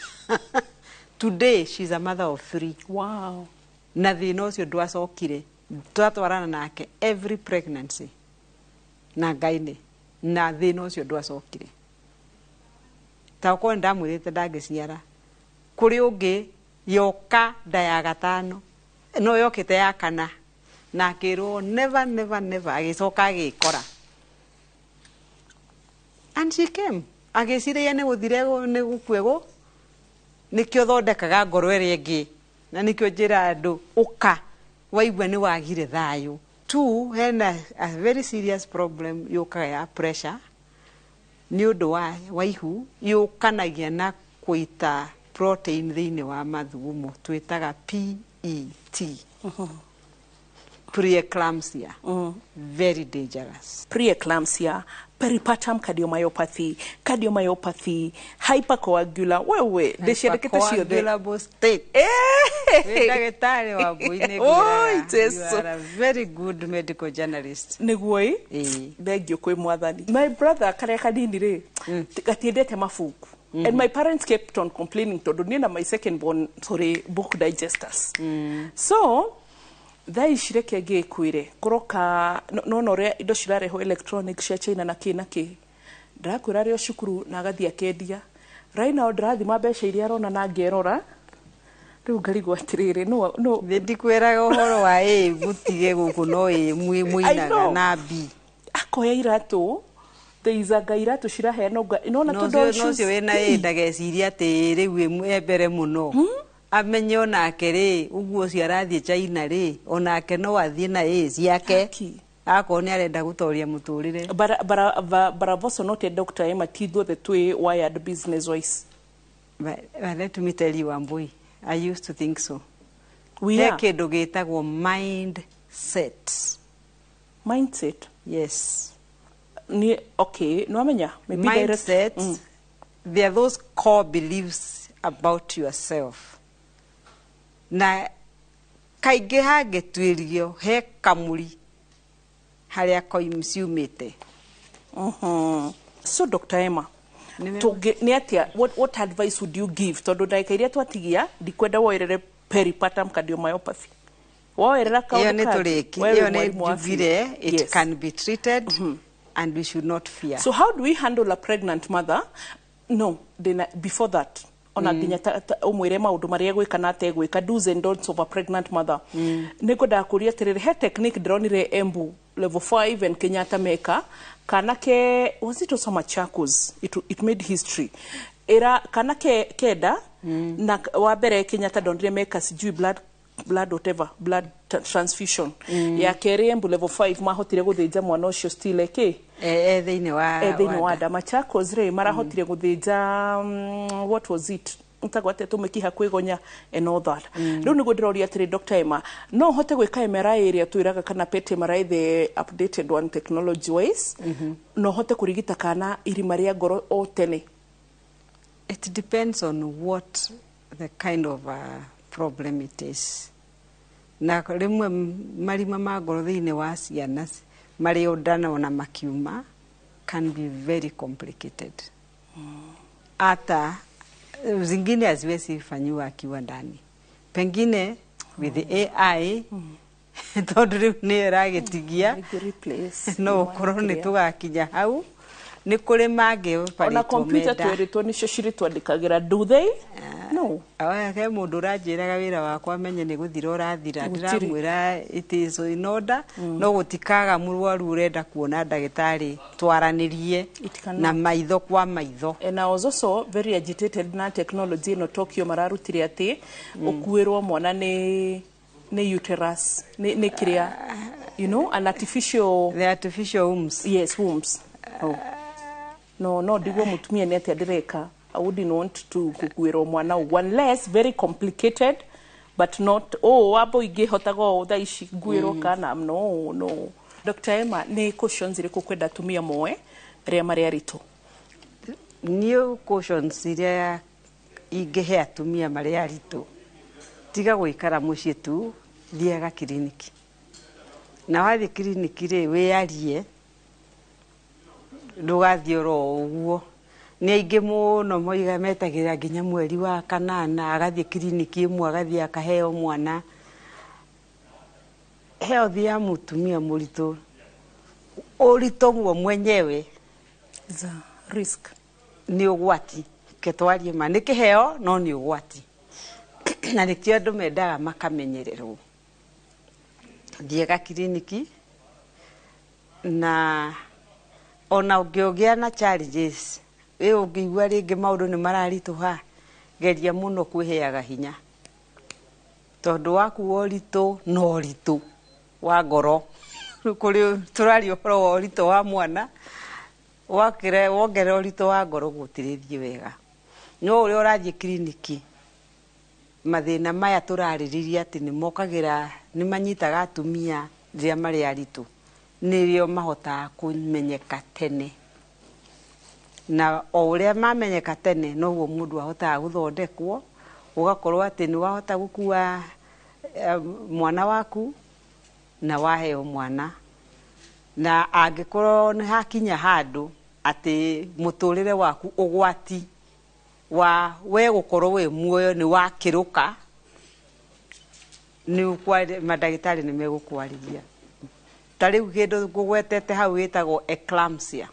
Today she's a mother of 3. Wow. Na thina ucio ndwacokire twatwarana nake every pregnancy na Ngai na thina ucio ndwacokire ta ko ndamwirite ndagiciara kuri ungi yoka ndaya gatano no yokite ya kana na kiro never agicoka agikora and she came agiciria ni guthire ni gukwego nikio thondekaga ngoro iri ingi na nikio njira andu uka waigua ni wagire thayo tu hena a very serious problem yukaga ya pressure ni undu wa ihu yukanagia na kuita protein thiini wa mathugumo twitaga PET. Preeclampsia. Very dangerous. Preeclampsia, peripartum cardiomyopathy, hypercoagular. Wewe, ndeciandikite ciothe. Hypercoagulable state. Ndagĩtarĩ wa Mbui nĩ you are a very good medical journalist. Nĩguo thengio kwĩ mwathani. My brother karĩa kanini rĩ gatiendete mabuku. And my parents kept on complaining to Donina, my second born, book digesters. So tha icireke ngĩkwĩre kũroka no ria indo cirareho electronic cia China na ki ndakwĩra rĩo cukuru na agathia kendia right now ndirathima mbeca iria arona na ngerora rĩu ngarigwo atirĩrĩ no ndikwĩraga ũhoro wa gutige gũkũ no muinaga na B akoya iratũ teizaga iratũ ciraheana inona no cio wĩna ndageciria atĩ rĩu mbere mũno amenye onake ri uguo cio arathie China ri onake no athie na ciake ako ni arenda gutoria muturire but I've also noted Dr. Emma Tidho the two wired business wise. But let me tell you, Mbui, I used to think so. We are kindu gitagwo mindset. Mindset? Yes. Okay, no amenya maybe mindset. There are those core beliefs about yourself. Na kaingĩ hangĩtuĩrio he kamuri harĩa koimciumĩte. So Dr. Emma, what advice would you give tondũ ndagĩka iria twatigia ndikwenda woerere peripartum cardiomyopathy? woerera iyo ni turiki iyo ni jugire it can be treated and we should not fear. So how do we handle a pregnant mother? No, before that ona nginya umwire maundu maria gwika na te gwika do's and don'ts of a pregnant mother. Niko da kuria tirire he technique dronire Embu level 5 and Kenyatta Meka kanake was it also Machakos, it made history era kanake keda na wabere Kenyatta dronire Meka sijui blood whatever blood transfusion ya kere Embu level 5 mahotire guthinja mwana ucio still eke thini wa da Machakos re marahotire guthinja what was it ntagwate tumekiha kwigonya and all that. Riu ni gudiroria tiri Dr. Emma no hote gwika MRI area tuiraga kana PET MRI the updated one technology wise no hote kurigita kana irima ria ngoro o tene. It depends on what the kind of problem it is. Na rimwe marima ma ngoro thini wa ciana mari odana ona makiuma can be very complicated. Ata zingine haziwezi fanyiwa akiwa ndani. Pengine with the AI tondũ nĩ ragetigia no korone tugakinya hau ni kuri mage ona computer tweritwo nicio ciritwandikagira do they no he mundu ranjiraga wira wakwa amenye ni guthira urathira ndiramwira it is in order no gutikaga murwaru urenda kuona ndagitari twaranirie na maitho kwa maitho. And I was also very agitated na technology no Tokyo mararutire ati ukuirwo mwana ni uterus ni kiria you know an artificial the artificial wombs. Yes, wombs. No digwo mutumia ni ati adireka. I wouldn't want to kukuira mwana one less very complicated but not abo igihotago tha ici nguiro kana no. Dr. Emma ni cautions iri kukwenda tumia moe ria maria rito. New cautions iria ingihe atumia maria rito tiga gwikara mucii tu thiaga kiriniki na wathi kiriniki ri wiarie ndugathioro uguo ni aingi muno moiga metagira nginya mweri wa kanana agathie kiriniki imwe agathie akaheo mwana. Health ya mutumia murito urito mwo mwenyewe is a risk ni ugwati ketwarie ma ni kiheo no ni ugwati na nikio andu mendaga makamenyererwo thiega kiriniki na ona ungiogia na challenges ungigua ringi maundu ni mararituha geria muno kwiheaga hinya tondu waku woritu no ritu wa ngoro kuri turari uhoro wa ritu wa mwana wakire wongere ritu wa ngoro gutirithie wega no uri urathie kiriniki mathina maya turaririria ati ni mokagira ni manyitaga atumia ria mari aritu nirio mahota kumenyeka tene na o uria mamenyeka tene noguo mundu ahota guthondekwo ugakorwo ati ni wahota gukua mwana waku na waheo mwana na angikorwo ni hakinya handu ati muturire waku ugwati wa we gukorwo we muoyo ni wakiruka ni kwa madagitari ni megukwariria tariu kindu gugwetete hau witagwo eclampsia.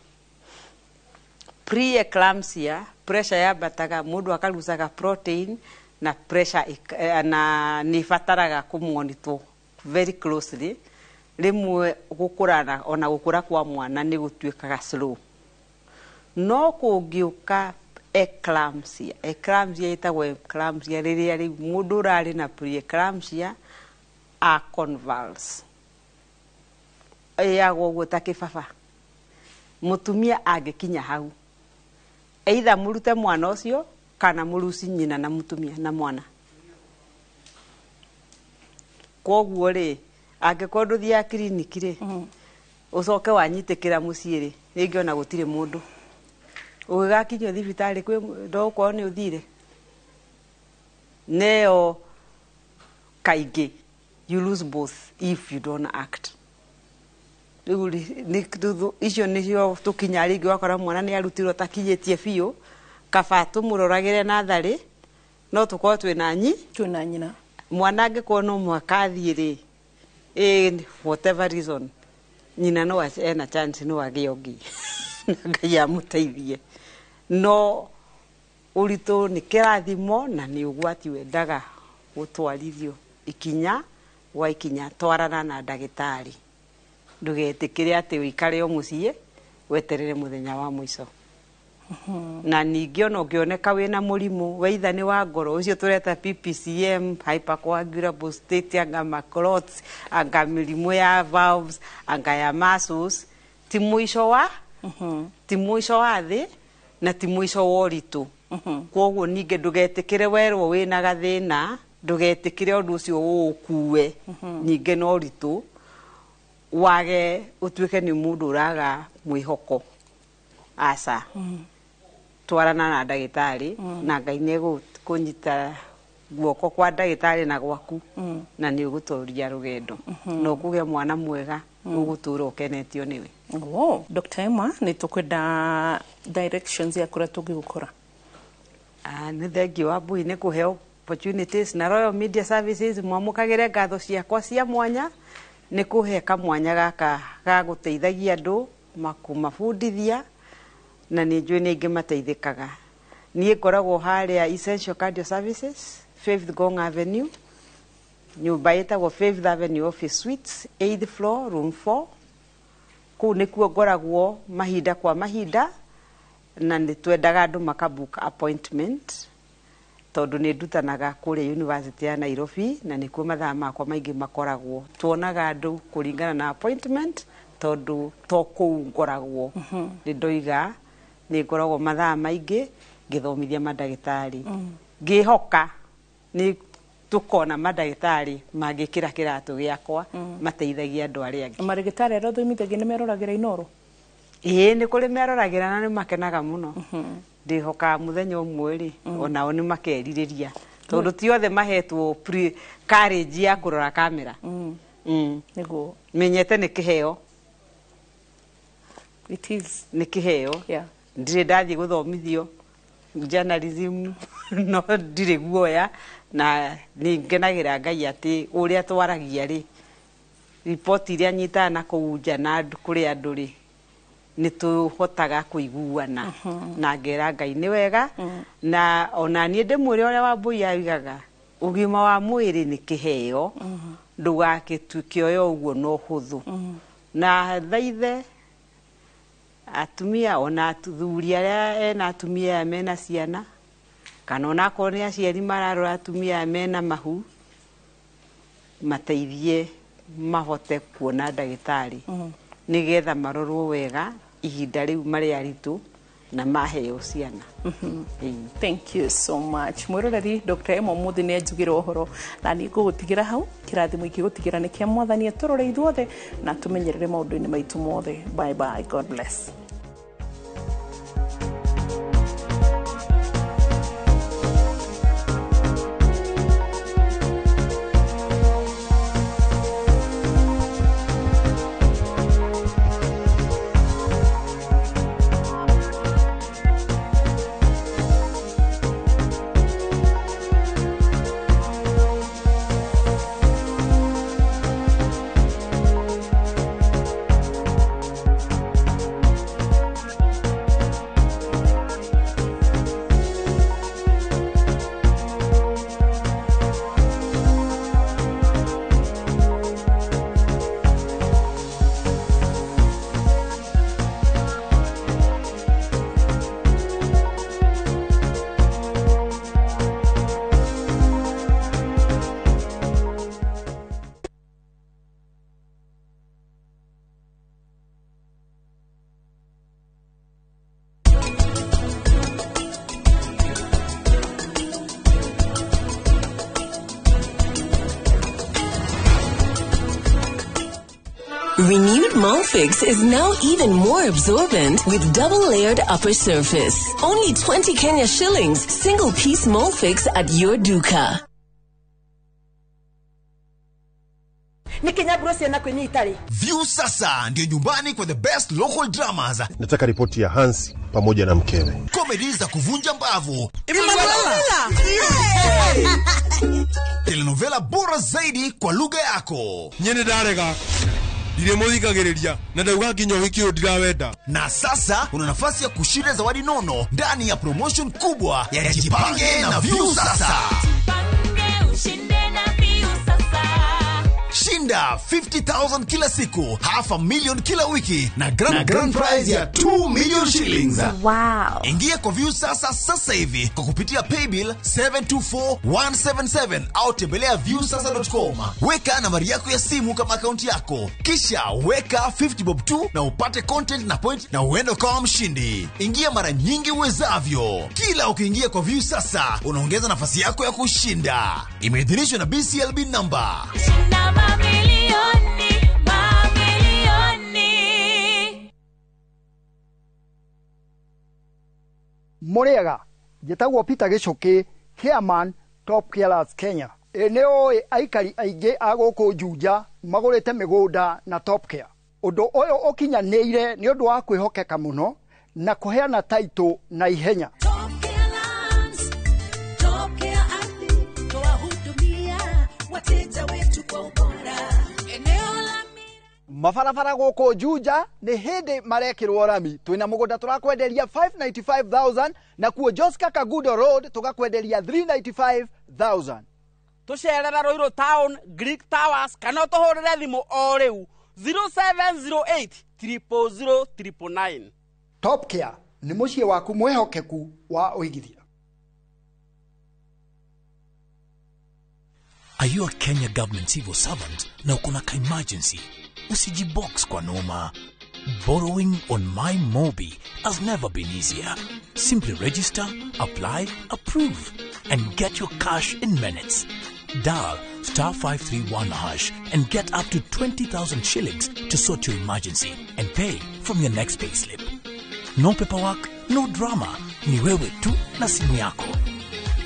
Pre-eclampsia pressure yambataga mundu akarusaga protein na pressure na ni fataraga kumonitwo very closely rimwe gukurana ona gukura kwa mwana ni gutuikaga slow no kungiuka eclampsia itagwo eclampsia riria ri mundu rari na pre-eclampsia a convulse yago gutakibaba mutumia angikinya hau either murute mwana ucio kana muruci nyina na mutumia na mwana koguo ri angikorwo nduthia kiriniki ri ucoke wanyitikira mucii ri ringi ona gutire mundu ugigakinyio thibitari kwi ndokorwo ni uthire neo kaingi you lose both if you don't act. Icio nicio tukinya ringi wakora mwana ni arutirwo takinyitie biu kaba tumuroragire na thari no tukorwo twina nyina nyina mwana angikorwo no mwaka athie ri whatever reason nyina no ena chance no agiongi ngai amuteithie no urito ni kirathimo na ni ugwati wendaga gutwarithio ikinya wa ikinya twarana na ndagitari ndugetikire ati uikare o mucie weterere muthenya wa mwiso na ningĩ ona ũngĩoneka wĩna mũrimũ weitha nĩ wa ngoro ũcio tũreta PPCM hypercoagulable state anga macrots anga mĩrimũ ya valves anga ya muscles ti mũico wa thĩ na ti mũico wa ũritũ kwoguo ningĩ ndũgetĩkĩre werwo wĩna gathĩna ndũgetĩkĩre ũndũ ũcio ũkue ningĩ na ũritũ wage ũtuĩke nĩ mũndũ ũraga mwĩhoko aca twarana na ndagitari na Ngai nĩ kunyita guoko kwa ndagitari na gwaku na nĩ ũgũtũria rũgendo na ũkũgĩa mwana mwega ũgũtũra ũkenetio nĩwe. Dr. Emma nĩ tũkwenda directions ya kũrĩa tũngĩgũkora. Nĩ thengiũ wa Mbui nĩ kũhe opportunities na Royal Media Services mwamũkagĩre ngatho ciakwa cia mwanya nĩ kũhe kamwanya gaka ga gũteithagia andũ makũmabundithia na nĩ njũĩ nĩ ingĩ mateithĩkaga. Niĩ ngoragwo harĩa Essential Cardio Services 5th Gong Avenue nyũmba ĩtagwo 5th Avenue Office Suites 8th floor room 4 kũu nĩkuo ngoragwo mahinda kwa mahinda na nĩ twendaga andũ makabook appointment tondũ nĩ ndutanaga kũrĩa University ya Nairobi na nĩkuo mathaa makwa maingĩ makoragwo tuonaga andũ kũringana na appointment tondũ to kũu ngoragwo nĩ ndoiga nĩ ngoragwo mathaa maingĩ ngĩthomithia mandagĩtarĩ ngĩhoka nĩ tukona mandagĩtarĩ mangĩkĩra kĩratũ gĩakwa mateithagia andũ arĩa angĩ. Mandagĩtarĩ arĩa thomithagia nĩ meroragĩra Inooro? Nĩ kũrĩ meroragĩra na nĩ makenaga mũno ndĩhoka mũthenya ũmwe rĩ onao nĩ makerirĩria tondũ ti othe mahetwo courage ya kũrora kamera nĩguo menyete nĩ kĩheo it is nĩ kĩheo ndirĩ ndathiĩ gũthomithio journalism no ndirĩ guoya na nĩ ngenagĩra Ngai atĩ ũrĩa twaragia rĩ ripoti iria nyitaga na kũu nja na kũrĩ andũ rĩ nĩ tũhotaga kũiguana na ngera Ngai nĩ wega na ona niĩ ndĩmwĩre ũrĩa Wambui aigaga ũgima wa mwĩrĩ nĩ kĩheo ndũgagĩtuĩke oyo ũguo no hũthũ na thaithe atumia ona athuri arĩa ena atumia mena ciana kana ona korwo nĩ aciari mararora atumia mena mahu mateithie mahote kuona ndagĩtarĩ nigetha marorwo wega ihinda rĩu marĩ aritũ na maheo ciana. Thank you so much. Mwĩroreri Dr. Emma mũthĩ nĩ anjugĩra ũhoro na nĩ ngũgũtigĩra hau kĩrathimo ingĩgũtigĩra nĩ kĩa Mwathani atũrore ithuothe na tũmenyerere maũndũ-inĩ maitũ mothe. Bye bye. God bless. Renewed Molfix is now even more absorbent with double-layered upper surface. Only 20 Kenya shillings, single-piece Molfix at your duka. nikinyaburo ciana kwinyitari. View sasa ndio nyumbani kwa the best local dramas. Nataka ripoti ya Hansi pamoja na mkewe. Comedy za kuvunja mbavu. Telenovela bora zaidi kwa lugha yako. Nyene darega. Diremodhikagereria na ndauga kinyo hikio dirawenda. Na sasa una nafasi ya kushinda zawadi nono ndani ya promotion kubwa ya Jipange na View sasa. Shinda 50,000 kila siku, $500,000 kila wiki na grand prize ya 2 million shillings. Wow. Ingia kwa View sasa hivi kwa kupitia paybill 724177 au tembelea viewsasa.com. Weka nambari yako ya simu kama akaunti yako, kisha weka 50 bob tu na upate content na point na uende kama mshindi. Ingia mara nyingi uwezavyo. Kila ukiingia kwa View sasa unaongeza nafasi yako ya kushinda. Imeidhinishwa na BCLB number. Moriega, jetagwo Peter Gichuki, Chairman, Top Carers Kenya. Eneo aikari aingĩ a gũkũ Juja magũrĩte mĩgũnda na Top Care. Ũndũ ũyũ ũkinyanĩire nĩ ũndũ wa kwĩhokeka mũno na kũheana taitũ na ihenya. Mabarabara gũkũ Juja nĩ hĩndĩ marekĩrwo rami. Twĩna mũgũnda tũrakwenderia 595,000 na kuo Joska Kagudo Road tũgakwenderia 395,000. Tũcerera Ruiru Town, Greek Towers kana tũhũrĩre thimũ o rĩu 0708 000 999. Top Care nĩ mũciĩ waku mwehokeku wa ũigithia. Are you a Kenya government civil servant na uko na emergency? Usijibox kwa noma. Borrowing on MyMobi has never been easier. Simply register, apply, approve, and get your cash in minutes. Dial *531# and get up to 20,000 shillings to sort your emergency and pay from your next payslip. No paperwork, no drama. Ni wewe tu na simu yako.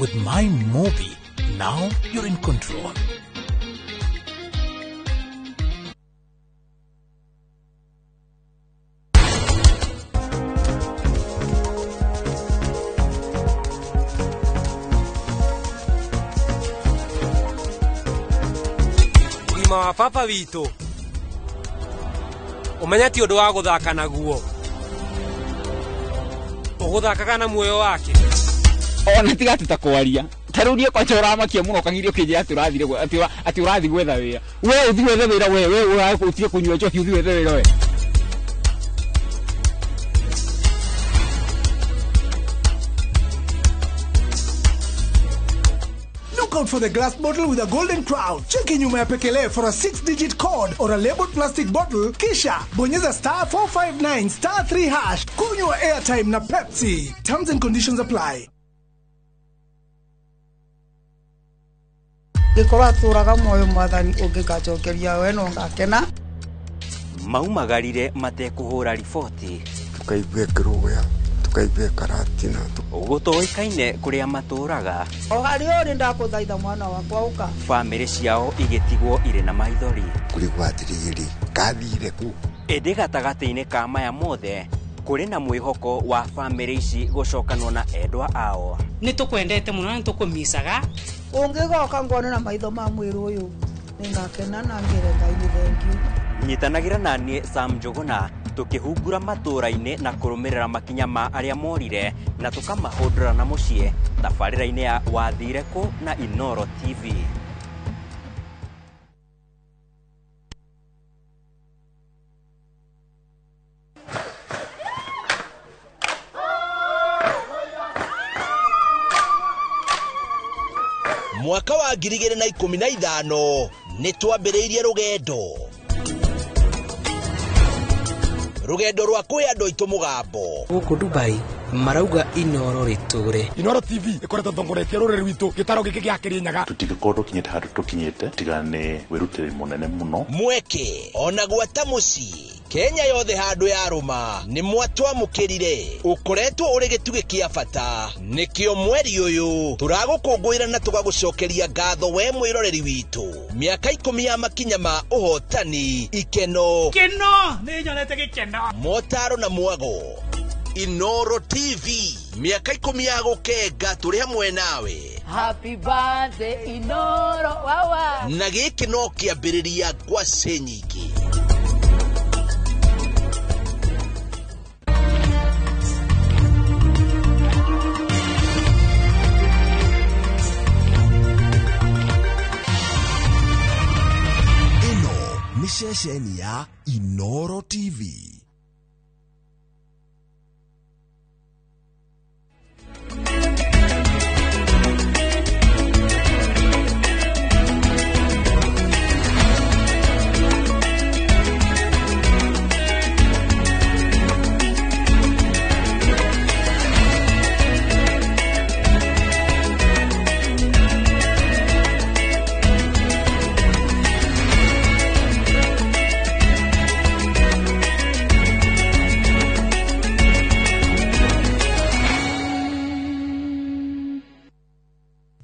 With MyMobi, now you're in control. Wa papa witũ ũmenya ti ũndũ wa gũthaka naguo ũgũthakaga na muoyo wake ona tiga tutakwaria tarurie kwa chora makia muno kangirio kije ati urathi gwetha wira we uthi wethe wira we utie kunywa choki uthi wethe wira we. Look out for the glass bottle with a golden crown. Check in nyuma ya pekele for a 6-digit code or a labeled plastic bottle. Kisha bonyeza *459 *3#. Kunywa airtime na Pepsi. Terms and conditions apply. Gikora turaga moyo mwathani ungikacokeria we no ngakena. Maumagarire matekuhura riboti. Tukaigue kiruya. Tukaigue karatina. Gutoikaine kuria maturaga. O hari ori ndakuthaitha mwana wakwa uka. Family ciao igetigwo ire na maithori. Kurigwa atiriri kathire ku. Ende gatagati-ini ka maya mothe kuri na mwihoko wa family ici gucokanwo na endwa ao. Ni tukwendete muno ni tukumisaga. Ungigoka ngone na maitho ma mwiru uyu ningakena na ngire Ngai ni thank you. Nyitanagira nanie Sam Njuguna tukihungura matura-ini na kurumirira makinya ma aria morire na tukamahundura na mucie tabarira-ini ya Wathire Ku na Inoro TV. Mwaka wa 2015 nĩ twambĩrĩirie rugendo rwa kwĩ andũ aitũ mũgambo gũkũ Dubai marauga Inoro riture. Inoro TV ikoreta thongoretie ruriri witu gitaro giki gia Kirinyaga. Tutigikorwo kinyete handu tukinyete tigane wirutire munene muno. Mweke ona gwata muci Kenya yothe handu ya ruma ni mwatwa mukirire ukoretwo uri gituge kia bata nikio mweri uyu turagukungwira na tugagucokeria ngatho we mwiroreri witu miaka 10 ya makinya ma uhotani ikeno ni nyonete gikeno motaro na mwago. Inoro TV miaka 10 ya gukenga turi hamwe nawe. Happy birthday Inoro wawa na giki no kiambiriria gwase nyingi. Mishesheni ya Inoro TV.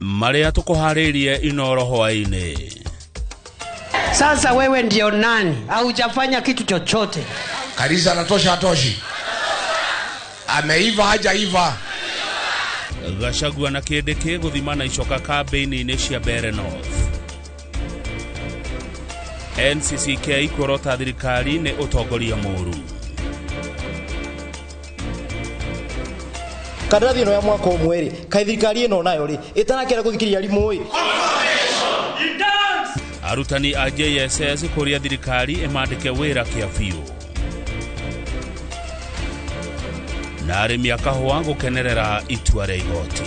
Maria tukuharirie Inoro hwaini. Sasa wewe ndio nani? Haujafanya kitu chochote. Karisa anatosha atoshi. Ameiva hajaiva. Gachagua na Kindiki guthimana icoka campaign-ini cia Mbere North. NCCK kurota thirikari ni utongoria muru. Kandarathi ino ya mwaka umwe kai thirikari ino nayo ri itanakira guthikiria rimui. Arutani a JSS kuria thirikari imandike wira kia biu. Na arimi a kahua gukenerera itua ria igoti.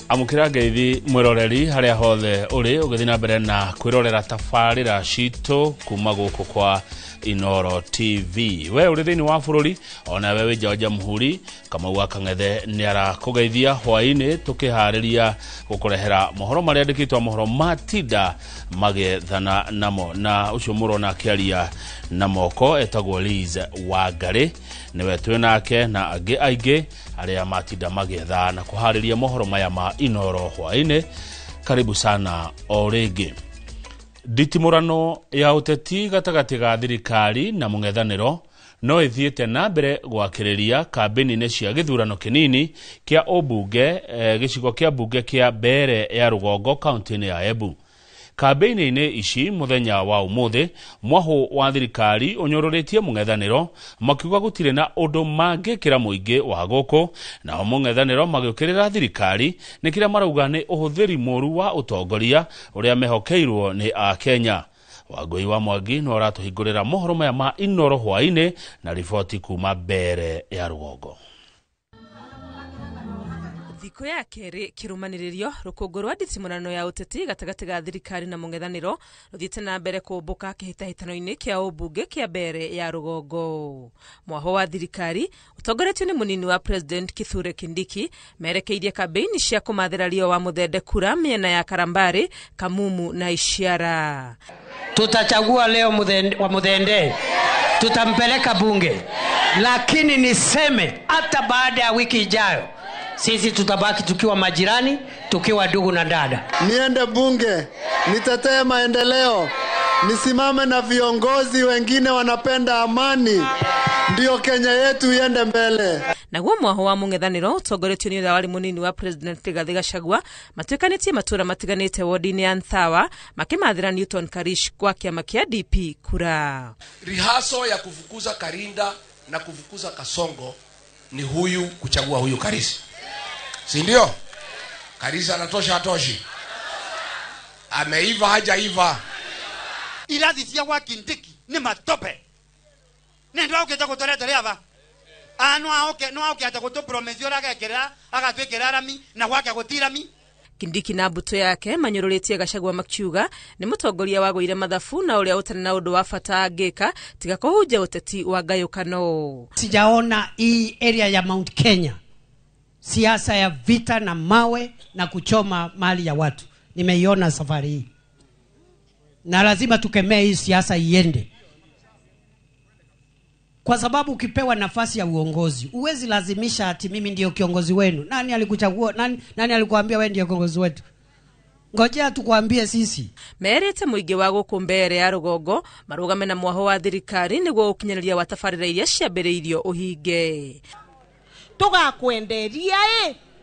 Amukira ngeithi mwiroreri haria hothe uri ugithina mbere na kwirorera tafarira cito kuma guku kwa Inoro TV. We uri thini wa bururi ona wewe Georgia Muhuri kama waka ngethe ni ara kugeithia hwaini tukihariria gukurehera mohoro maria ndikitwa mohoro matida magethana namo na ucio murona kiaria na moko etagwo Liz Wangari niwe twinake na angi aingi aria matida magetha na kuhariria mohoro maya ma Inoro hwaini. Karibu sana origi. Ditimurano ya uteti gatagati ga thirikari na mung'ethaniro no ithiete na mbere gwakiriria kambeni-ini cia githurano kinini kia obunge gicigo kia bunge kia Mbere ya Rugongo kaunti-ini ya Embu. Kambeni-ini ici muthenya wa umuthi mwaho wa thirikari unyororetie mung'ethaniro makiuga gutire na undu mangikira muingi wa guku na mung'ethaniro magiukirira thirikari nikira marauga ni uhuthiri moru wa utongoria uria mehokeirwo ni a Kenya. Wangui wa Mwangi no ratuhingurira mohoro maya ma Inoro hwaini na riboti kuma Mbere ya Rugongo. Thiko ya keri kirumaniririo rukungu rwa nditimurano ya uteti gatagati ga thirikari na mung'ethaniro ruthiite na mbere kumbuka kihitahitano-ini kia ubunge kia Mbere ya Rugongo. Mwaho wa thirikari utongoretio ni munini wa President Kithure Kindiki merekeirie kambeini cia kumathira Rio wa Muthende kura miena ya Karambari, Kamumu na Ishiara. Tutachagua leo wa Muthende, tutampeleka bunge, lakini niseme hata baada ya wiki ijayo sisi tutabaki tukiwa majirani, tukiwa ndugu na dada. Niende bunge, nitetee maendeleo, nisimame na viongozi wengine wanapenda amani, ndio Kenya yetu iende mbele. Naguo mwaho wa mung'ethaniro utongoretio ni wari munini wa President Rigathi Gachagua matwikanitie matura matiganite wodi-ini ya Nthawa makimathira Newton Karish kwa kiama kia DP kura. Rihaso ya kufukuza Karinda na kufukuza Kasongo ni huyu kuchagua huyu Karish. Si ndio? Karisa anatosha atoshi. Ameiva hajaiva. irathi cia gwa Kindiki ni matope nendo ukita gutoretera aba no auke ata gutupromesio agekera agatwekera arami na gwake gutirami. Kindiki na mbuto yake manyurulitie Gachagua makiuga ni mutongoria wa guire mathafu na uria utari na undu wa bata angika tiga kuhunja uteti wa ngayukano. Sijaona hii area ya Mount Kenya siasa ya vita na mawe na kuchoma mali ya watu. Nimeiona safari hii. Na lazima tukemee hii siasa iende. Kwa sababu ukipewa nafasi ya uongozi, uwezi lazimisha ati mimi ndio kiongozi wenu. Nani alikuchagua? Nani alikuambia wewe ndio kiongozi wetu? Ngojea tukwambie sisi. Merete muingi wa guku mbere ya rugongo marugame na mwaho wa thirikari niguo ukinyaniria wa tafarira iria ciambiriirio uhinge. Tugakwenderia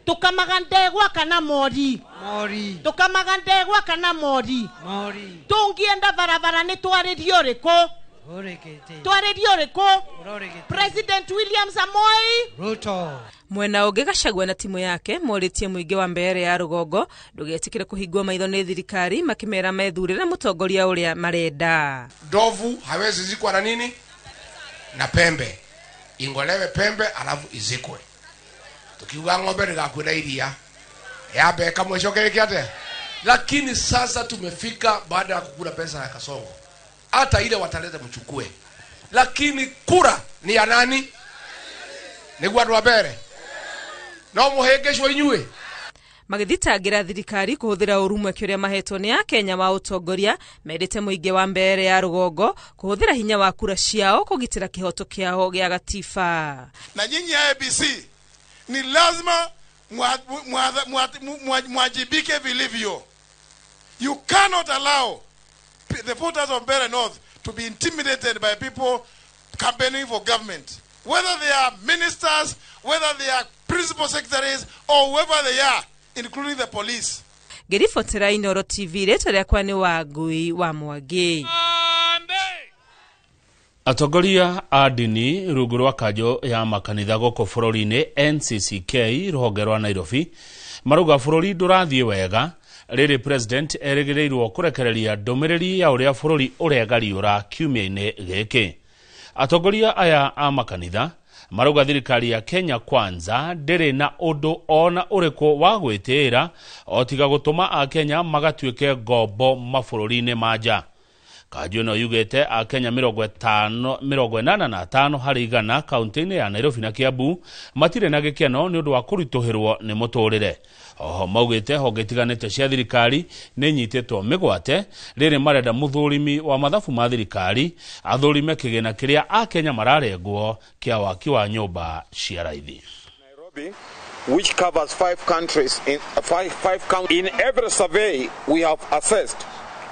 tukamagandegwa kana mori tukamagandegwa kana mori tungienda barabara ni twaririo riko President William Samoei Ruto. Mwena ungi Gachagua na timu yake moritie muingi wa mbere ya rugongo ndugetikire kuhingwa maitho ni thirikari makimera methurira mutongoria uria marenda. Ndovu hawezi zikwa na nini? Na pembe. Ingolewe pembe alafu izikwe. Tukiuga ng'ombe ngakwenda iria. Yabe kama shoke kiate. Lakini sasa tumefika baada ya kukula pesa ya Kasongo. Hata ile wataleta mchukue. Lakini kura ni ya nani? Ni gwa ndwabere. No muhengeshwo inyue. Magithitangira thirikari kuhuthira urumwe kiuria mahetwo ni Akenya wa utongoria merite muingi wa mbere ya rugongo kuhuthira hinya wa kura ciao kugitira kihoto kiao gia gatiba. Na nyinyi ya ABC ni lazima mwajibike vilivyo. You cannot allow the voters of Mbeere North to be intimidated by people campaigning for government. Whether they are ministers, whether they are principal secretaries, or whoever they are, including the police. Gerifotera Inoro TV leto lya ni Wangui wa Mwangi. Atongoria a dini rungu rwa kanjo ya makanitha goko bururi-ini NCCK ruhonge rwa Nairobi maruga bururi ndurathie wega riri president erigireirwo kurekereria ndumiriri ya uria bururi uregariura kiumia-ini giki. Atongoria aya a makanitha maruga thirikari ya Kenya Kwanza ndiri na undu ona uriko wa gwitira otiga gutuma a Kenya magatuike ngombo mabururi-ini manja. Kanjo no yugete a Kenya 85 hari igana kaunti-ini ya Nairobi na Kiambu matire na gikeno ni undu wa kurituhirwo ni muturire. Oho maugite hogetiganete cia thirikari ni nyitetwo migwate riri marenda muthurimi wa mathafu ma thirikari athurime kigena kiria a Kenya mararengwo kia waki wa nyumba cia raithi. Nairobi, which covers 5 countries in 5 counties. In every survey we have assessed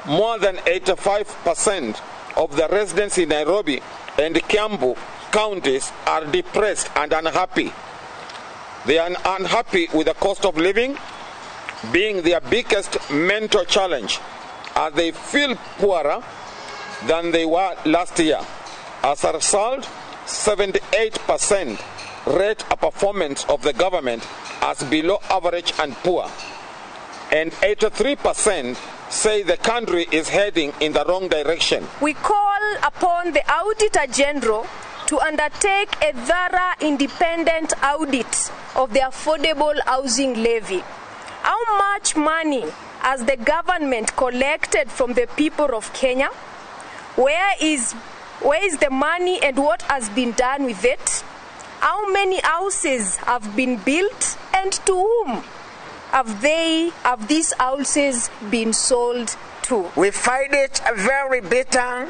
more than 85% of the residents in Nairobi and Kiambu counties are depressed and unhappy. They are unhappy with the cost of living being their biggest mental challenge, as they feel poorer than they were last year. As a result, 78% rate a performance of the government as below average and poor, and 83% say the country is heading in the wrong direction. We call upon the Auditor General to undertake a thorough independent audit of the affordable housing levy. How much money has the government collected from the people of Kenya? Where is the money and what has been done with it? How many houses have been built and to whom have these houses been sold to? We find it very bitter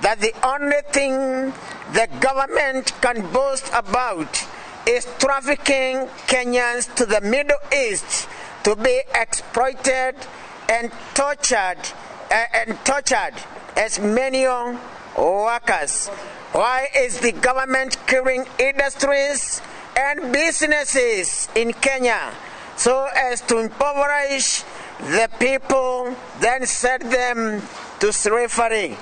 that the only thing the government can boast about is trafficking Kenyans to the Middle East to be exploited and tortured as many workers. Why is the government killing industries and businesses in Kenya so as to impoverish the people, then set them to slavery?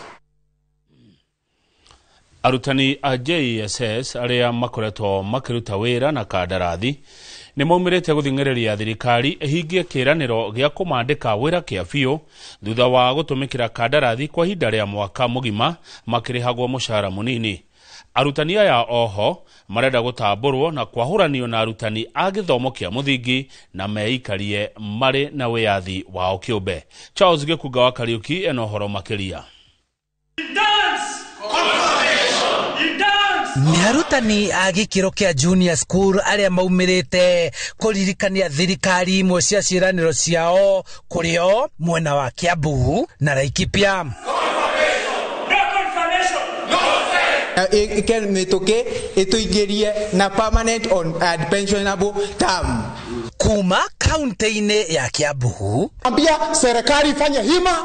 Arutani a JSS aria makoretwo makiruta wira na kandarathi nĩ maumirĩte gũthing'ĩrĩria thirikari ĩhingie kĩĩranĩro gĩa kũmandĩka wĩra kĩa biũ thutha wa gũtũmĩkĩra kandarathi kwa ihinda rĩa mwaka mũgima makĩrĩhagwo mũcara mũnini. Arutani aya oho marenda gũtambũrwo na kwahũranio na arutani a gĩthomo kĩa mũthingi na meikarie marĩ na wĩyathi wao kĩũmbe. Charles Gĩkunga wa Kariuki ena ũhoro makĩria. Nĩ arutani a gĩkĩro kĩa junior school arĩa maumirĩte kũririkania thirikari imwe cia ciĩranĩro ciao kũrĩo mwena wa Kiambu na Laikipia. Mĩtũkĩ ĩtũingĩrie na permanent on pensionable term. Kuma kaunti-inĩ ya Kiambu, ambia serikali ifanye hima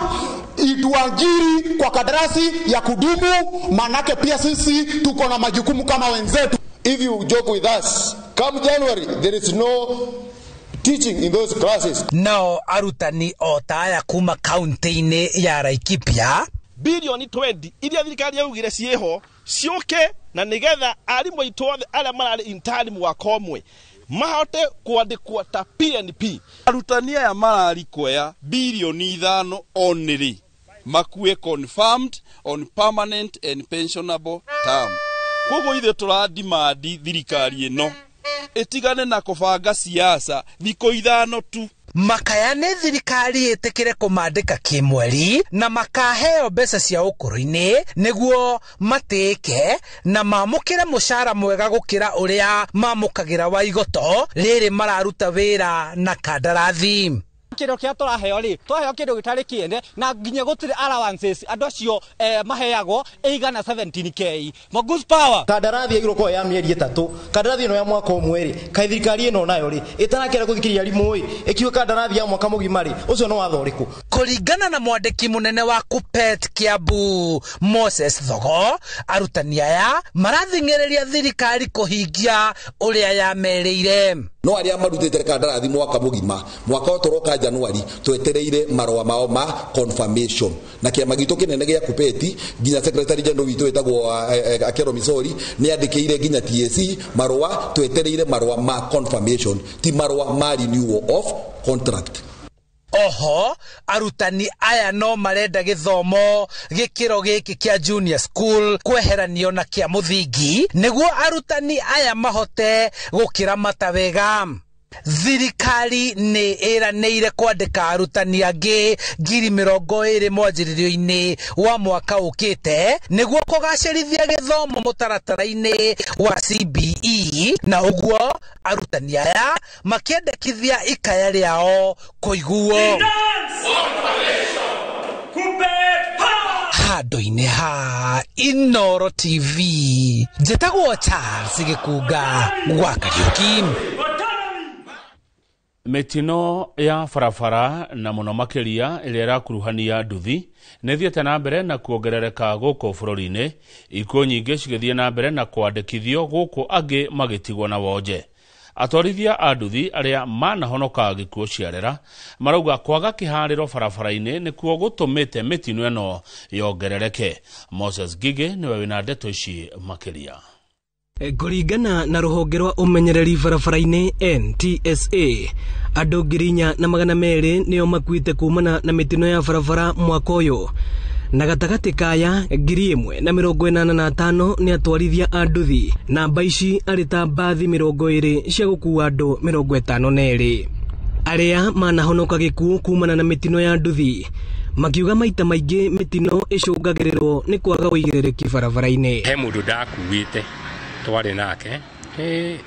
ituajiri kwa kadarasi ya kudumu, manake pia sisi tuko na majukumu kama wenzetu. If you joke with us, come January there is no teaching in those classes. No arutani otaya kuma kaunti-inĩ ya Laikipia bilioni 20 iria thirikari yaugire cieho cioke na nigetha arimũ aitũ othe arĩa mararĩ intern mwaka ũmwe mahote kwandĩkwo ta PNP. Arutani aya marari kuoya bilioni 5 only makue confirmed on permanent and pensionable term. Koguo ithe tũradimandi thirikari ĩno ĩtigane na kũbanga siasa thikũ 5 tu. Makayane thirikari ĩtĩkĩre kũmandĩka kĩmweri na makaheo mbeca cia ũkũrũ-inĩ nĩguo matĩke na mamũkĩre mũcara mwega gũkĩra ũrĩa mamũkagĩra wa igoto rĩrĩ mararuta wĩra na kandarathi. Kĩndũ kĩa tũraheo rĩ twaheo kĩndũ gĩtarĩ kĩene na nginya gũtirĩ allowances andũ acio maheagwo ĩigana 17k. Mogus Power kandarathi ĩgĩrwo kwa ya mĩeri 3 kandarathi ĩno ya mwaka ũmwe rĩ kaĩ thirikari ĩno nayo rĩ ĩtanakĩra gũthikĩrĩria arimũ ĩ ĩkiuga kandarathi ya mwaka mũgima rĩ ũcio no watho ũrĩkũ? Kũringana na mwandĩki mũnene wa KUPPET Kiambu Moses Thogo, arutani aya marathing'ĩrĩria thirikari kũhingia ũrĩa yamerĩire. No arĩa marutĩte kandarathi mwaka mũgima mwaka ũtoroka January twetereire marũa mao ma confirmation na kĩama gitũ kĩnene gĩa KUPPET nginya secretary general witũ wĩtagwo Akero Misori nĩ andĩkĩire nginya TSC marũa twetereire marũa ma confirmation ti marũa ma renewal of contract. Oho arutani aya no marenda gĩthomo gĩkĩro gĩkĩ kĩa junior school kweheranio na kĩa mũthingi nĩguo arutani aya mahote gũkĩramata wega. Thirikari nĩ ĩranĩire kwandĩka arutani angĩ 20,000 mwanjĩrĩrio-inĩ wa mwaka ũkĩte nĩguo kũgacĩrithia gĩthomo mũtaratara-inĩ wa CBE na ũguo arutani aya makĩendekithia ikaya rĩao kũiguo handũ-inĩ ha Inooro TV. Njĩtagwo Charles Gĩkunga gwa Kariuki. Mitino ya barabara na mũno makĩria ĩrĩa ĩrakuruhania nduthi nĩ thiĩte na mbere na kuongerereka gũkũ bũrũri-inĩ, ikuũ nyingĩ cigĩthiĩ na mbere na kwandĩkithio gũkũ angĩ magĩtigwo na wonje. Atwarithia a nduthi arĩa manahonoka gĩkuũ ciarera marauga kwaga kĩharĩro barabara-inĩ nĩkuo gũtũmĩte mĩtino ĩno yongerereke. Moses Gige nĩwe wĩna ndeto ici makĩria. Kũringana na rũhonge rwa ũmenyereri barabara-inĩ NTSA, andũ 4,200 nĩo makuĩte kumana na mĩtino ya barabara mwaka ũyũ, na gatagatĩ kaya 1,085 nĩ atwarithia a nduthi, namba ici arĩ ta mbathi 20 cia gũkua andũ 52. Arĩa manahonoka gĩkuũ kumana na mĩtino ya nduthi makiuga maita maingĩ mĩtino ĩcũngagĩrĩrwo nĩ kwaga ũigĩrĩrĩki barabara-inĩ. He mũndũ ndakuĩte twarĩ nake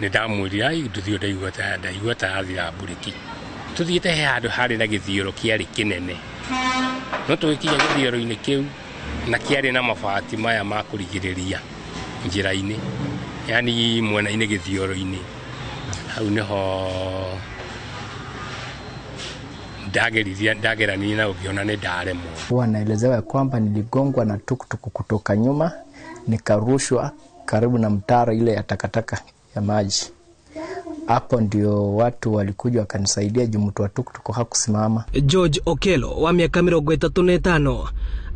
nĩ ndamwĩrira nduthi ndaigua ta yathira mburĩki. Tũthiĩte he handũ harĩ na gĩthiũrũ kĩarĩ kĩnene, no tũgĩkinya gĩthiũrũ-inĩ kĩu na kĩarĩ na mabati maya ma kũrigĩrĩria njĩra-inĩ, yani mwena-inĩ gĩthiũrũ-inĩ. Hau nĩho ndagerania na ũngĩona nĩ ndaremwo. Huwa naelezewa kwamba niligongwa na tukutuku kutoka nyuma nikarushwa karibu na mtaro ile ya takataka ya maji. Hapo ndio watu walikuja wakanisaidia juu mtu wa tukutuku hakusimama. George Okelo wa miaka 35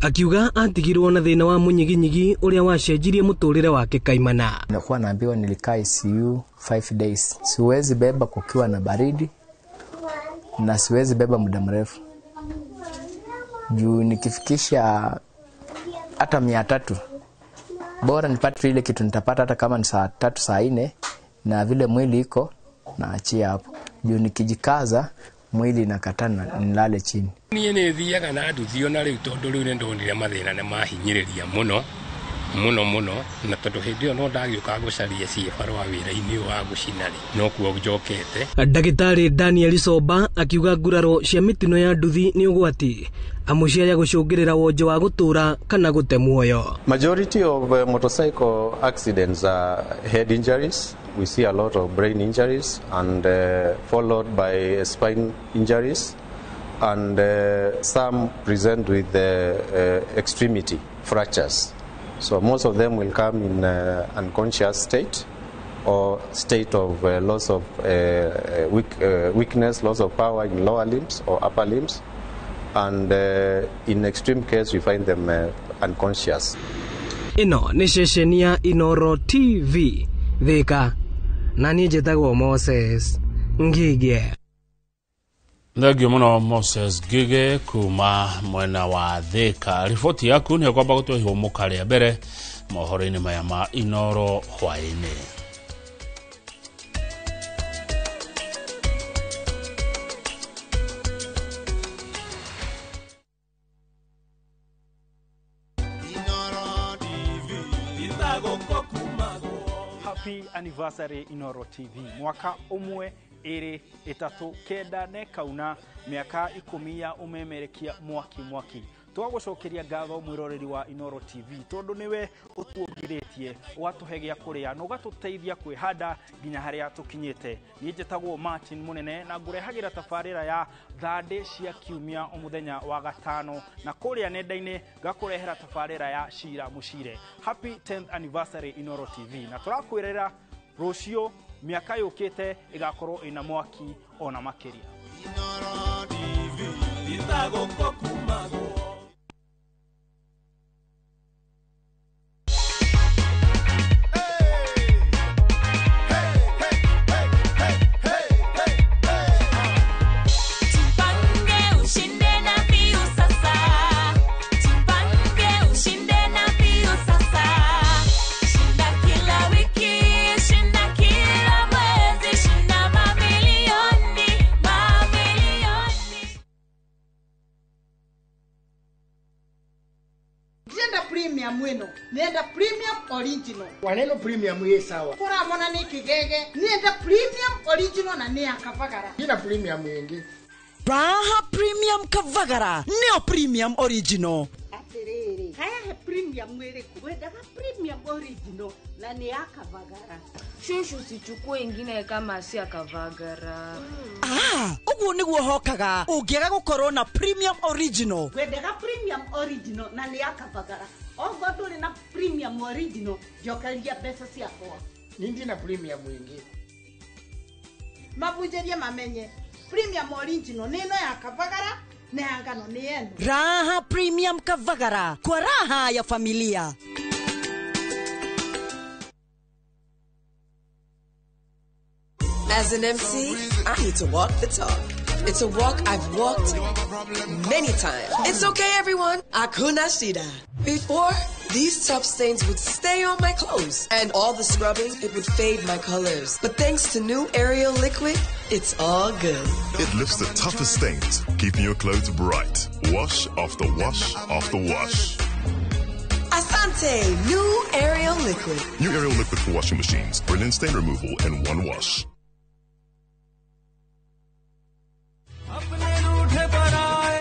akiuga atigirwo na thina wa munyiginyigi uria wacenjirie muturire wake kaimana. Nakuwa naambiwa nilikaa ICU 5 days. Siwezi beba kukiwa na baridi na siwezi beba muda mrefu. Juu nikifikisha hata 300 bora nipate ile kitu nitapata, hata kama ni saa 3 saa 4, na vile mwili iko naachia hapo. Juu nikijikaza mwili nakatana nilale chini. Niĩ nĩ thiaga na nduthi ona rĩu tondũ rĩu nĩ ndonire mathĩna nĩ mahinyĩrĩria mũno na tondũ hĩndĩ ĩyo no ndagĩũka gũcaria ciĩba wa wĩra-inĩ wa gũcina rĩ no kuo njokete. Ndagĩtarĩ Daniel Somba akiuga nguraro cia mitino ya nduthi nĩ ũgwati amuciaya gũcũngĩrĩra wonje wa gũtũra kana gũte muoyo. Majority of motorcycle accidents are head injuries. We see a lot of brain injuries and followed by spine injuries, and some present with extremity fractures. So most of them will come in unconscious state or state of loss of weakness, loss of power in lower limbs or upper limbs, and in extreme case we find them unconscious. Ino ni ceceni ya Inoro TV Thika na niĩ njĩtagwo Moses Ngige. Thengio mũno Moses Ngige kuma mwena wa Thika. Riboti yaku nĩ kwamba gũtũhe mũka rĩa mbere mohoro-inĩ maya ma Inoro hwaĩ-inĩ. Happy anniversary Inoro TV. Mwaka umwe iri itatu kenda ne kauna miaka 10 ya umemerekia mwaki twagucokeria ngatho mwiroreri wa Inoro TV tondu niwe utuongeretie watuhegia kuria no gatuteithia kwihanda ginya haria tukinyite. Ni njitagwo Martin Munene na ngurehagira tafarira ya thande cia kiumia umuthenya wa gatano na kuria nenda-ini gakurehera tafarira ya Shira Mushire. Happy 10th anniversary Inoro TV na turakwirera rucio miaka yukite igakorwo ina mwaki ona makiria. Inoro TV itagoko kumago. Mweno nenda premium original waneno premium ye sawa kora mona ni kigege nenda premium original na ni akavagara ina premium yengi Raha premium kavagara neo premium original atiriri haya he premium mwele kuweda premium original na ni akavagara shushu sichukue ingine kama si akavagara uguo niguo hokaga ungiega gukorwo na premium original weda premium original na ni akavagara ogo nduri na premium original jokaria pesa ciakwa nindi na premium wingi mabunjerie mamenye premium original nino ya kavagara na yangano ni yenu. Raha premium kavagara kwa raha ya familia. As an MC, I need to walk the talk. It's a walk I've walked many times. It's okay, everyone. Hakuna shida. Before, these top stains would stay on my clothes, and all the scrubbing, it would fade my colors. But thanks to new Ariel Liquid, it's all good. It lifts the toughest stains, keeping your clothes bright. Wash after wash after wash. Asante, new Ariel Liquid. New Ariel Liquid for washing machines. Brilliant stain removal in one wash.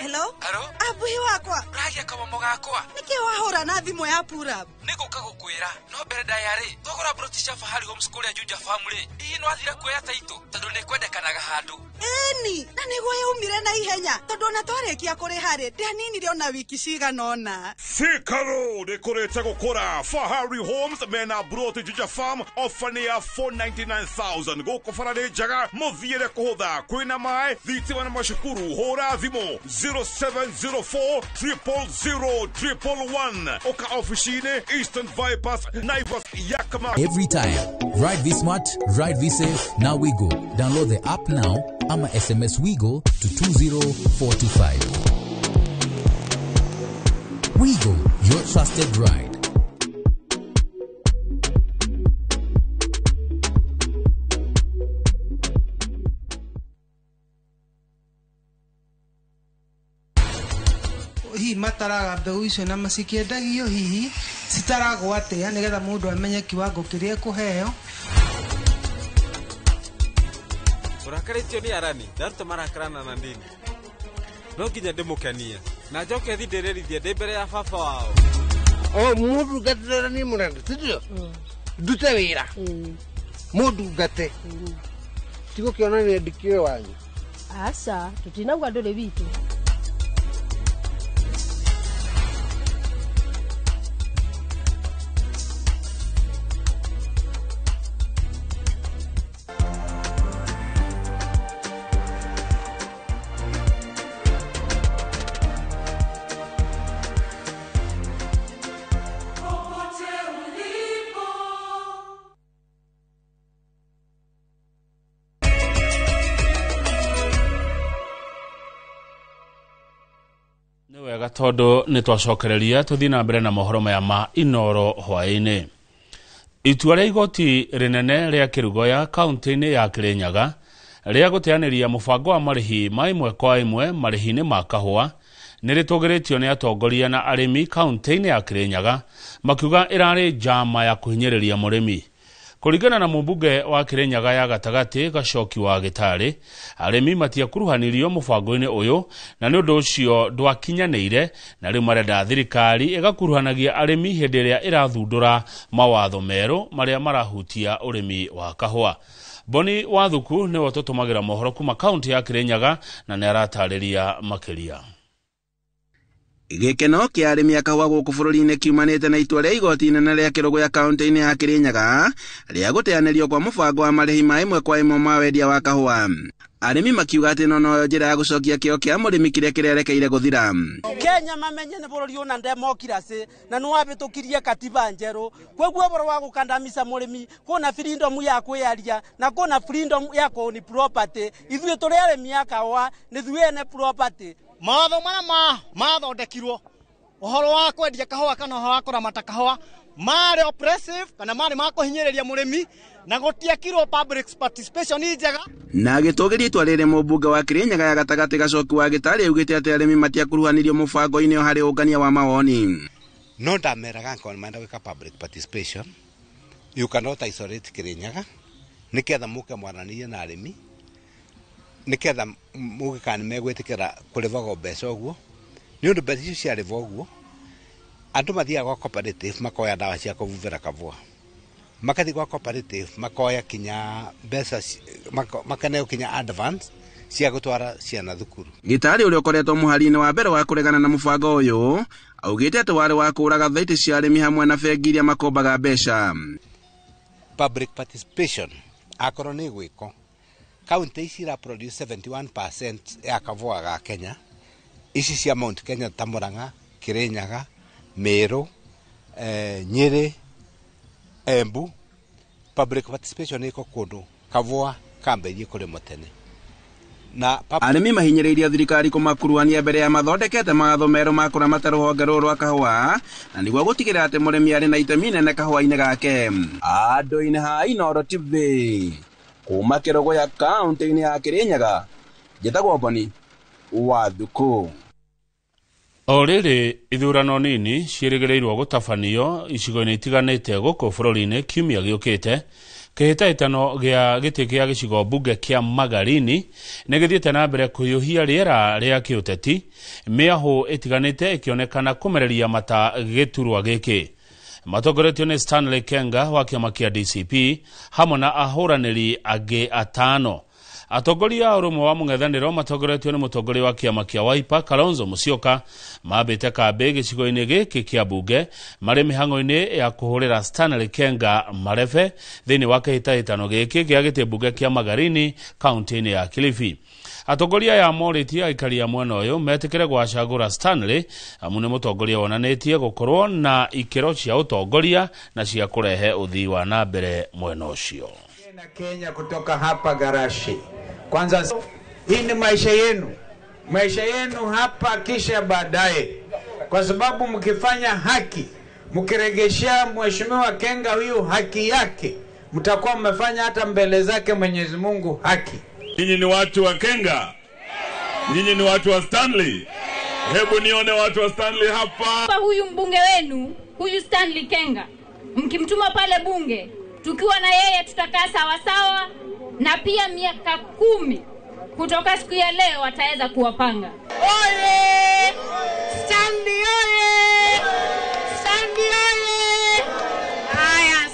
Hello? Hello? Abuhi wakwa. Ragia kamomo gakwa. Niki wahora na thimu ya pura. Niguka gukwira. No mbere ndayari. Thogora brotisha fahari homeschool ya Juja family. Ii no athira kuoya taito. Tondu ni kwendekanaga handu. Eni, na niguo yaumire na ihenya. Tondu na twarikia kuri hari. Ndianini riona wiki cigana ona. Fikaro dekorete gukora. Fahari Homes mena broti Juja farm ofania 499,000. Goko farade jaga muthiire kuhutha. Kwina mai thitima na mashukuru. Hora thimo 0704 00011. Oka officine Eastern Vipers Naivas Yakama. Every time. Ride V Smart, ride V Safe, now we go. Download the app now. I'm a SMS we go to 20425. We go, your trusted ride. Hi mataraga mbegu icio na macikiendagio hihi citaragwo atia nigetha mundu amenye kiwango kiria kuheo. Urakaritio ni arani ndaruta marakarana na ndini no nginya ndimukenia na njoke thi ndirerithie ndi mbere ya baba wao. Mundu gatera ni mundu tidio ndute wira mundu gate tigo kiona ni ndikio wanyu asa tutinagwa ndore bitu. Wega tondu ni twacokereria tuthi na mbere na mohoro maya ma Inoro hwaini. Itua ria igoti rinene ria Kirugoya kaunti-ini ya Kirinyaga ria guteaniria mubango wa marihi ma imwe kwa imwe marihi-ini ma kahua ni ritugiritio ni atongoria na arimi kaunti-ini ya Kirinyaga makiuga irari njama ya kuhinyiriria murimi. Kuringana na mubunge wa Kirinyaga ya gatagati Gacoki wa Gitari, arimi matiakuruhanirio mubango-ini uyu na ni undu ucio ndwakinyanire na riu marenda thirikari igakuruhanagia arimi hindi iria irathundura mawatho meru maria marahutia urimi wa kahua. Boni Wathuku ni watutumagira mohoro kuma kaunti ya Kirinyaga na ni aratariria makiria. Gikeno kia arimi a kahua guku bururi-ini kiumanite na itua ria igoti inene ria Kirugoya kaunti-ini ya Kirinyaga ria guteanirio kwa mubango wa marihi ma imwe kwa imwe ma wendia wa kahua. Arimi makiuga ati no njira ya gucokia kio kia murimi kiria kirerekeire guthira. Kenya mamenye ni bururi una democracy na no abitukirie katiba njeru kweguo boro wa gukandamisa murimi kuna freedom ya kwiaria na kuna freedom ya kuoni property ithuĩ tũrĩ arĩmi a kahũa nĩ ithuĩ ene property. Mawatho marĩa mathondekirwo ũhoro wa kwendia kahũa kana ũhoro wa kũramata kahũa marĩ oppressive kana marĩ ma kũhinyĩrĩria mũrĩmi na gũtiekirwo public participation njega. Na gĩtũgĩria itua rĩrĩ mũmbunge wa Kirinyaga ya gatagati Gacoki wa Gitari augĩte atĩ arĩmi matiakuruhanirio mũbango-inĩ harĩ ũngania wa mawoni. No ndameraga nkona menda gwĩka public participation you cannot isolate Kirinyaga nĩketha mũke mwaranĩrie na arĩmi nĩketha mũgĩkani megwĩtĩkĩra kũrĩvaga mbeca ũguo nĩ ũndũ mbeca icio ciarĩva ũguo andũ mathiaga gwa cooperative makoya ndawa cia kũvuvĩra kavua makathi gwa cooperative makoya kinya mbeca makaneo kinya advance cia gũtwara ciana thukuru. Gitari ũrĩa ũkoretwo mũhari-inĩ wa mbere wa kũregana na mũbango ũyũ augĩte atĩ warĩ wa kũraga thaiti cia arĩmi hamwe na bengi iria makombaga mbeca. Public participation akorwo nĩ gwĩko kaunti ici ira produce 71% ya kavua ga Kenya ici cia Mount Kenya ta Murang'a, Kirinyaga, Meru, Nyeri, Embu. Public participation iko kundu kavua kamberie kuri motene na arĩmi mahinyĩrĩirie thirikari kũmakuruhania mbere ya mathondekete mawatho merũ ma kũramata rũhonge rũrũ rwa kahũa na nĩguo gũtigĩrĩra atĩ mũrĩmi arĩ na itemi nene kahũa-inĩ gake. Andũ-inĩ ha Inoro TV kuma Kirugoya kaunti-inĩ ya Kirinyaga njĩtagwo Boni Wathuku. O rĩrĩ ithurano nini ciĩrĩgĩrĩirwo gũtabanio icigo-inĩ itiganĩte gũkũ bũrũri-inĩ kiumia gĩũkĩte. Kĩhĩtahĩtano gĩa gĩtĩ kĩa gĩcigo mbunge kĩa Magarini nĩ gĩthiĩte na mbere kũhiũhia rĩera rĩa kĩũteti, mĩahũ ĩtiganĩte ĩkĩonekana kũmereria mata gĩturwa gĩkĩ. Matongoretio nĩ Stanley Kenga wa kĩama kĩa DCP hamwe na ahũranĩri angĩ atano. Atongoria ũrũmwe wa mũng'ethanĩro matongoretio nĩ mũtongoria wa kĩama kĩa Wiper Kalonzo Musyoka mambĩte kambĩ gĩcigo-inĩ gĩkĩ kĩa mbunge marĩ mĩhang'o-inĩ ya kũhũrĩra Stanley Kenga marebe thĩinĩ wa kĩhĩtahĩtano gĩkĩ gĩa gĩtĩ mbunge kĩa Magarini kaunti-inĩ ya Kilifi. Atongoria ya morĩtie aikari a mwena ũyũ metikire gwacagũra Stanley amu nĩ mũtongoria wonanĩtie gũkorwo na ikero cia ũtongoria na cia kũrehe ũthii wa na mbere mwena ũcio. Na Kenya kutoka hapa Garashi. Kwanza hii ni maisha yenu hapa kisha baadaye, kwa sababu mkifanya haki, mkiregeshea mheshimiwa Kenga huyu haki yake, mtakuwa mmefanya hata mbele zake Mwenyezi Mungu haki. Nyinyi ni watu wa Kenga, nyinyi ni watu wa Stanley. Hebu nione watu wa Stanley hapa. Huyu mbunge wenu, huyu Stanley Kenga, mkimtuma pale bunge, tukiwa na yeye tutakaa sawa sawa, na pia miaka 10 kutoka siku ya leo ataweza kuwapanga. Oye! Stanley oye! Stanley oye! Haya.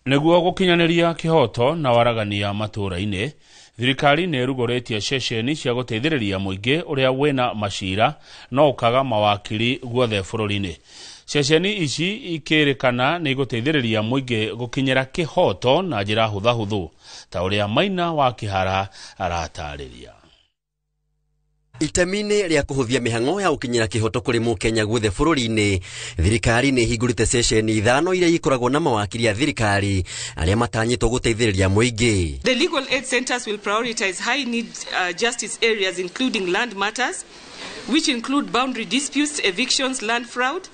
Nĩguo gũkinyanĩria kĩhoto na waragania matũũra-inĩ, thirikari nĩ ĩrugũrĩtie ceceni cia gũteithĩrĩria mũingĩ ũrĩa wĩna macira no ũkaga mawakiri guothe bũrũri-inĩ. Ceceni ici ikĩrĩkana nĩ igũteithĩrĩria mũingĩ gũkinyĩra kĩhoto na njĩra hũthahũthũ ta ũrĩa Maina wa Kĩhara aratarĩria. Itemi-inĩ rĩa kũhũthia mĩhang'o ya gũkinyĩra kĩhoto kũrĩ mũkenya guothe bũrũri-inĩ, thirikari nĩ ihingũrĩte ceceni 5 iria ikoragwo na mawakiri a thirikari arĩa matanyĩtwo gũteithĩrĩria mũingĩ. The legal aid centers will prioritize high need justice areas including land matters, which include boundary disputes, evictions, land fraud,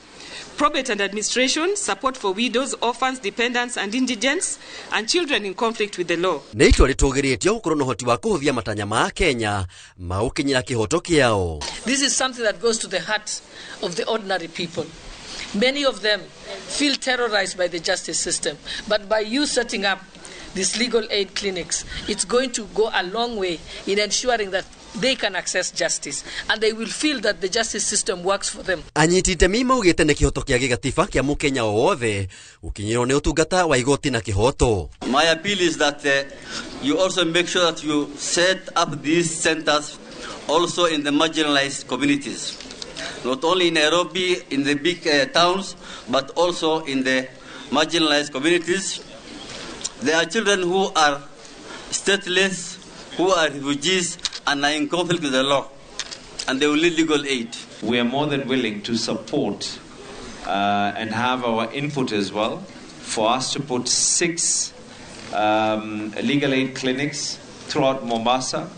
probate and administration, support for widows, orphans, dependents and indigents, and children in conflict with the law. Nĩ itua rĩtũgĩrĩtio gũkorwo na ũhoti wa kũhũthia matanya ma Kenya ma gũkinyĩra kĩhoto kĩao. This is something that goes to the heart of the ordinary people. Many of them feel terrorized by the justice system, but by you setting up these legal aid clinics, it's going to go a long way in ensuring that they can access justice and they will feel that the justice system works for them. Anyiti itemi maugĩte nĩ kĩhoto kĩa gĩgatiba kĩa mũkenya o wothe gũkinyĩrwo nĩ ũtungata wa igoti na kĩhoto. My appeal is that you also make sure that you set up these centers also in the marginalized communities, not only in Nairobi, in the big towns, but also in the marginalized communities. There are children who are stateless, who are refugees, and are in conflict with the law, and they will need legal aid. We are more than willing to support and have our input as well for us to put 6 legal aid clinics throughout Mombasa,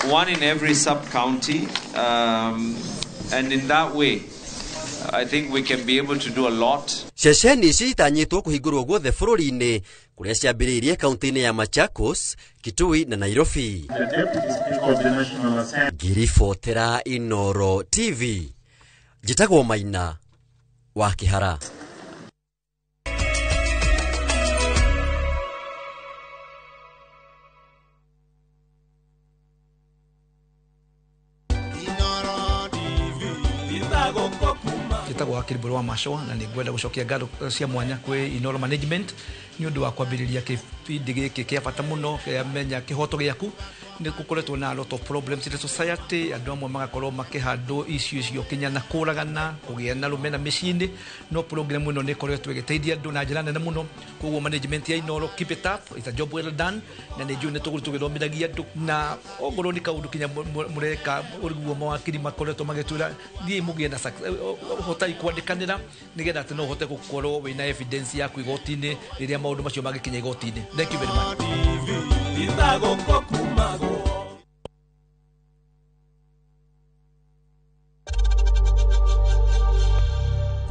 1 in every sub-county, and in that way, I think we can be able to do a lot. Ceceni ici itanyĩtwo kũhingũrwo guothe bũrũri-inĩ kũrĩa ciambĩrĩirie kaunti-inĩ ya Machakos, Kitui na Nairobi. Ngiribotera Inoro TV. Njĩtagwo Maina wa Kĩhara. Gitagwo wakiri Mbũrũ wa Macoa na nĩ ngwenda gũcokia ngatho cia mwanya kwĩ Inoro Management nĩ ũndũ wa kwambĩrĩria kĩbindi gĩkĩ kĩa bata mũno kĩa menya kĩhoto gĩaku. Nĩ gũkoretwo na a lot of problems in the society, andũ amwe magakorwo makĩhandwo issue icio kinya na kũragana, kũgĩa na rũmena mĩciĩ-inĩ, no program ĩno nĩ ĩkoretwo ĩgĩteithia andũ na njĩra nene mũno. Koguo management ya Inoro, keep it up, it's a job well done, na nĩ njũĩ nĩ tũgĩthomithagia andũ na ongorwo nĩ kaũndũ kinya mũreka ũriguo mawakiri makoretwo magĩtwĩra thiĩ mũgĩe na hotai kwandĩkanĩra nĩgetha atĩ no ũhote gũkorwo wĩna evidence yaku igoti-inĩ rĩrĩa maũndũ macio magĩkinya igoti-inĩ. Thank you very much.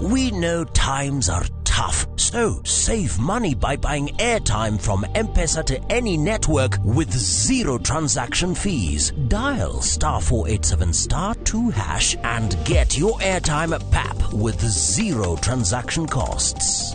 We know times are tough, so save money by buying airtime from M-Pesa to any network with 0 transaction fees. Dial *487*2# and get your airtime PAP with 0 transaction costs.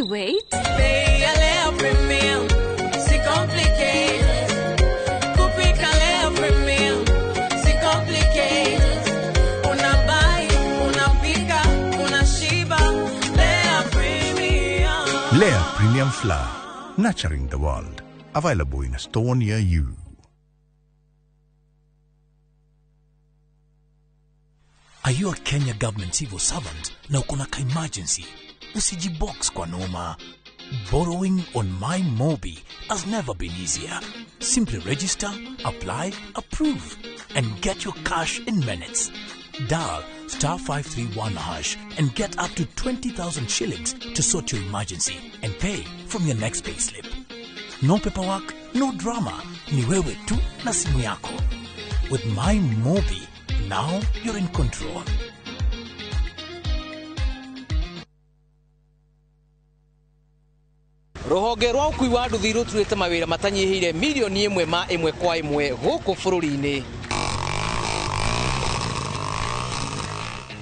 Wait. Premium, si complicated. Premium Flour, nurturing the world. Available in a store near you. Are you a Kenya government civil servant na uko na emergency? Usijibox kwa noma. Borrowing on MyMobi has never been easier. Simply register, apply, approve, and get your cash in minutes. Dial *531# and get up to 20,000 shillings to sort your emergency and pay from your next payslip. No paperwork, no drama. Ni wewe tu na simu yako. With MyMobi, now you're in control. Ruhonge rwa ukui wa nduthi ruturite mawira matanyihire milioni 1 kwa 1 guku bururi-ini.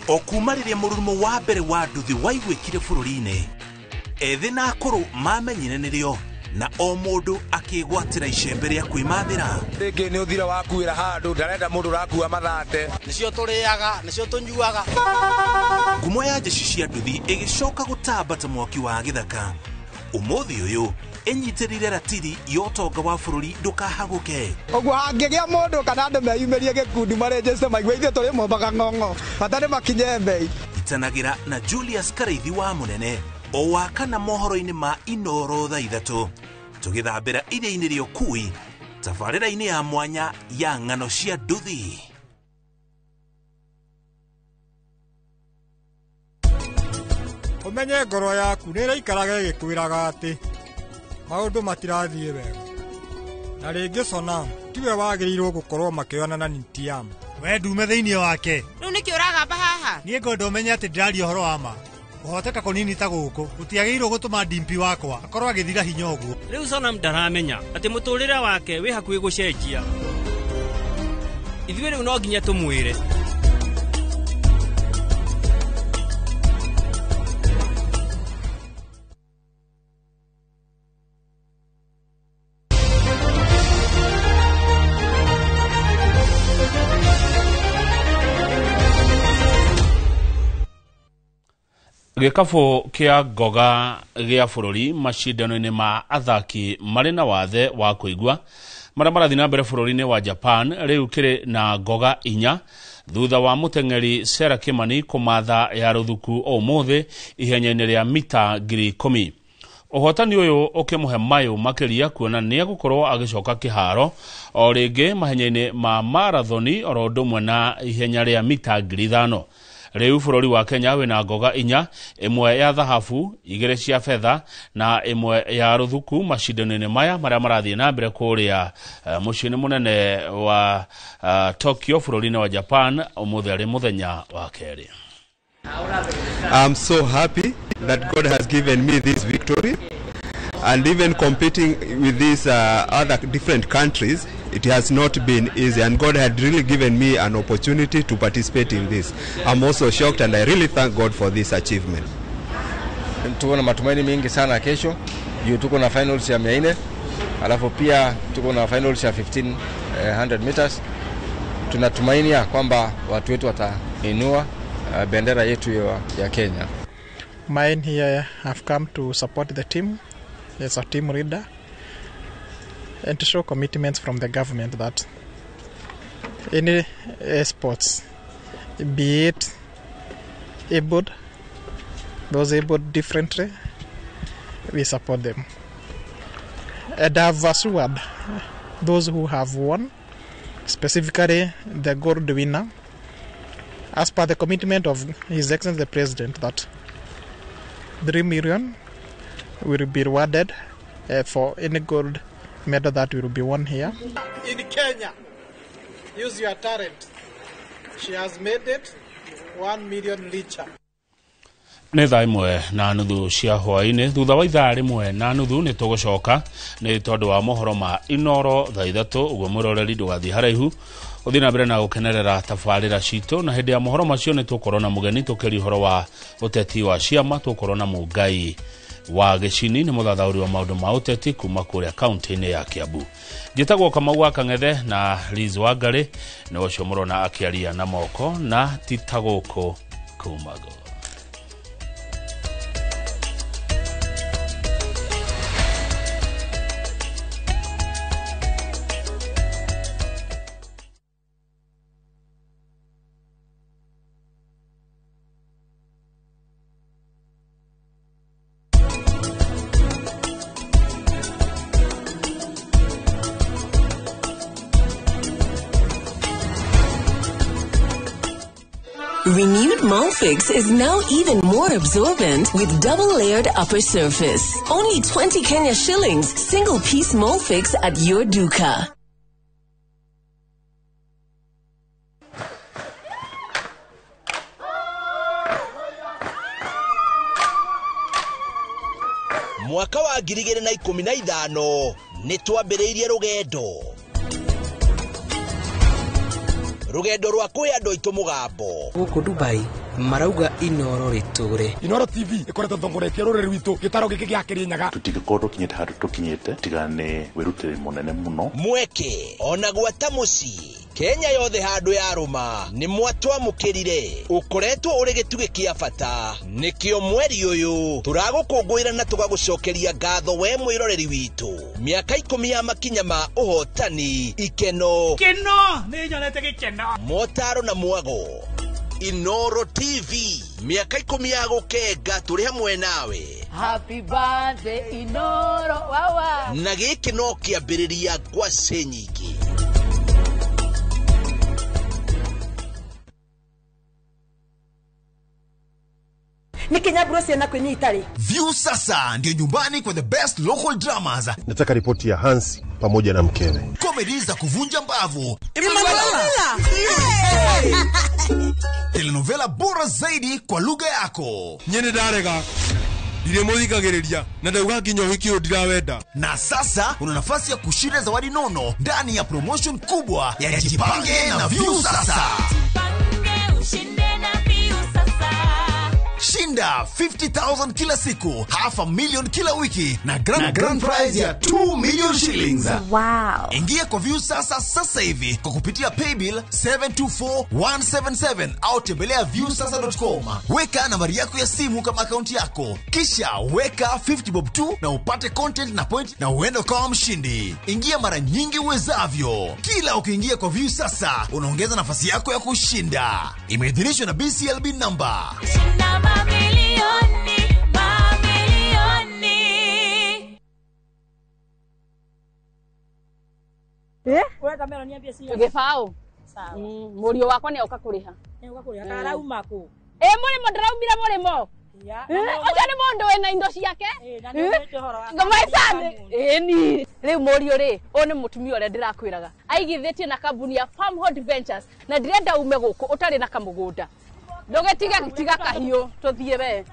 Okumariria murumo wa mbere wa nduthi waigwikire bururi-ini. Ethi na akuru mamenyire nirio na o mundu akigwatira icembe ria kwimathira. Ringi ni uthira wakuira handu ndarenda mundu rakua mathate. Nicio turiaga, nicio tunyuaga. Ngumo ya jeshi cia nduthi igicoka gutambata mwaki wa githaka. Umuthi uyu enyitirire ratiri yotonga wa bururi ndukahaguke. Ogwo hangigia mundu kana andu meyumirie gikundi marejeste maigwe ithe turi mombaga ng'ong'o batari makinye mbei. Itanagira na Julius Karaithi wa munene o wakana mohoro-ini ma Inoro thaa 3 tugithambira iria-ini ria ukui tabarĩra-ini ya mwanya ya ng'ano cia nduthi. Umenye ngoro yaku nĩ ĩikaraga ĩgĩkwĩraga atĩ maũndũ matirathie wega. Na rĩngĩ Sonam tiwe wagĩrĩirwo gũkorwo makĩona na Nitiam. We ndume thĩinĩ wake. Rĩu nĩkĩ ũragamba haha? Niĩ ngwenda ũmenye atĩ ndĩraria ũhoro wa ma. Ũhoteka kũnini ta gũkũ gũtiagĩrĩirwo gũtũma ndimpi wakwa akorwo agĩthira hinya ũguo. Rĩu Sonam ndaramenya atĩ mũtũrĩre wake wĩ hakuhĩ gũcenjia. Ithuĩ rĩu no nginya tũmwĩre. Gikabu kia ngoga gia bururi mashindano-ini ma athaki mari na wathe wa kuigwa maria marathi na mbere bururi-ini wa Japan riu kiri na ngoga 4 thutha wa muteng'eri Sarah Kimani kumatha ya ruthuku umuthi ihenya-ini ria mita 10,000. Uhotani uyu ukimuhe mayo makiria kuona ni agukorwo agicoka kiharo o ringi mahenya-ini ma marathoni oro ndumwe na ihenya ria mita 5,000. Riu bururi wa Kenya wina ngoga 4, imwe ya thahabu, 2 cia fedha na imwe ya ruthuku mashindano-ini maya maria marathie na mbere kuria muciini munene wa Tokyo bururi-ini wa Japan umuthi ari muthenya wa keri. I'm so happy that God has given me this victory, and even competing with these other different countries, it has not been easy, and God had really given me an opportunity to participate in this. I'm also shocked, and I really thank God for this achievement. Tuko na matumaini mingi sana kesho. Tuko na finals ya 400, alafu pia tuko na finals ya 1500 meters. Tunatumaini ya kwamba watu wetu watainua bendera yetu ya Kenya. Mine here have come to support the team as a team leader and to show commitments from the government that any sports, be it abled, those abled differently, we support them. And I've assured those who have won, specifically the gold winner, as per the commitment of His Excellency the President, that 3 million will be rewarded for any gold medal that will be won here. In Kenya, use your talent. She has made it 1 million richer. Nĩ thaa imwe na nuthu cia hwaĩ-inĩ thutha wa ithaa rĩmwe na nuthu nĩ tũgũcoka nĩ tondũ wa mohoro ma Inoro thaa 3 ũguo mũroreri ndũgathiĩ haraihu uthi na mbere na gukenerera tabarĩra citũ na hĩndĩ ya mohoro macio nĩ tũkorwo na mũgeni tũkĩria ũhoro wa ũteti wa ciama tũkorwo na mũngai wa Gĩcini nĩ mũthathaũri wa maũndũ ma ũteti kuma kũrĩa kaunti-inĩ ya Kiambu. Njĩtagwo Kamau wa Kang'ethe na Liz Wangarĩ nĩ ũcio mũrona akĩaria na moko na titagũkũ kumago. Renewed Molfix is now even more absorbent with double-layered upper surface. Only 20 Kenya shillings, single-piece Molfix at your duka. Mwaka wa 2015 nitwambiriirie rugendo rwa kuya ndo itu mugambo guku Dubai marauga Inoro riture. Inoro TV ikorete thongoretie ruriri rwitu gitaro giki gia Kirinyaga tutigikorwo kinyete handu tukinyete tigane wirutire munene muno mweke ona gwata muci Kenya yothe handu ya ruma ni mwatwamukirire ukoretwo uri gituge kia bata nikio mweri uyu turagukungwira na tugagucokeria ngatho we mwiroreri witu miaka 10 ya makinya ma uhotani ikeno ni nyonete gikeno motaro na mwago Inoro TV miaka 10 ya gukenga turi hamwe nawe. Happy birthday Inoro wawa na giki no kiambiriria ngwaci nyingi. ni Kenya Bros na kwenye Itali. View sasa ndio nyumbani kwa the best local dramas. Nataka ripoti ya Hansi pamoja na mkewe. Comedy za kuvunja mbavu. Telenovela bora zaidi kwa lugha yako. Nyene darega. Ndire muthikagiriria na ndauga kinyo hikio ndirawenda. Na sasa una nafasi ya kushinda zawadi nono ndani ya promotion kubwa ya Jipange na View sasa. Shinda 50,000 kila siku, $500,000 kila wiki na grand prize ya 2 million shillings. Wow. Ingia kwa View sasa hivi kwa kupitia paybill 724177 au tembelea viewsasa.com. Weka nambari yako ya simu kama akaunti yako. Kisha weka 50 bob tu na upate content na point na uende kama mshindi. Ingia mara nyingi uwezavyo. Kila ukiingia kwa View sasa unaongeza nafasi yako ya kushinda. Imeidhinishwa na BCLB number. Wewe kamera niambie si. Tugefao. Sawa. Murio wakwa ni auka kuriha. Ni auka kuriha karauma ku. Muri modraumira murimo. Oja ni mundu wena indo ciake. Na ni wete horo wa. Ngamaisane. Ni. Riu murio ri, one mutumia ore ndirakwiraga. Aigithitie na kambuni ya Farmhold Ventures na ndirenda ume guku utari na kamugunda. Ndogetiga kahiu tuthie we.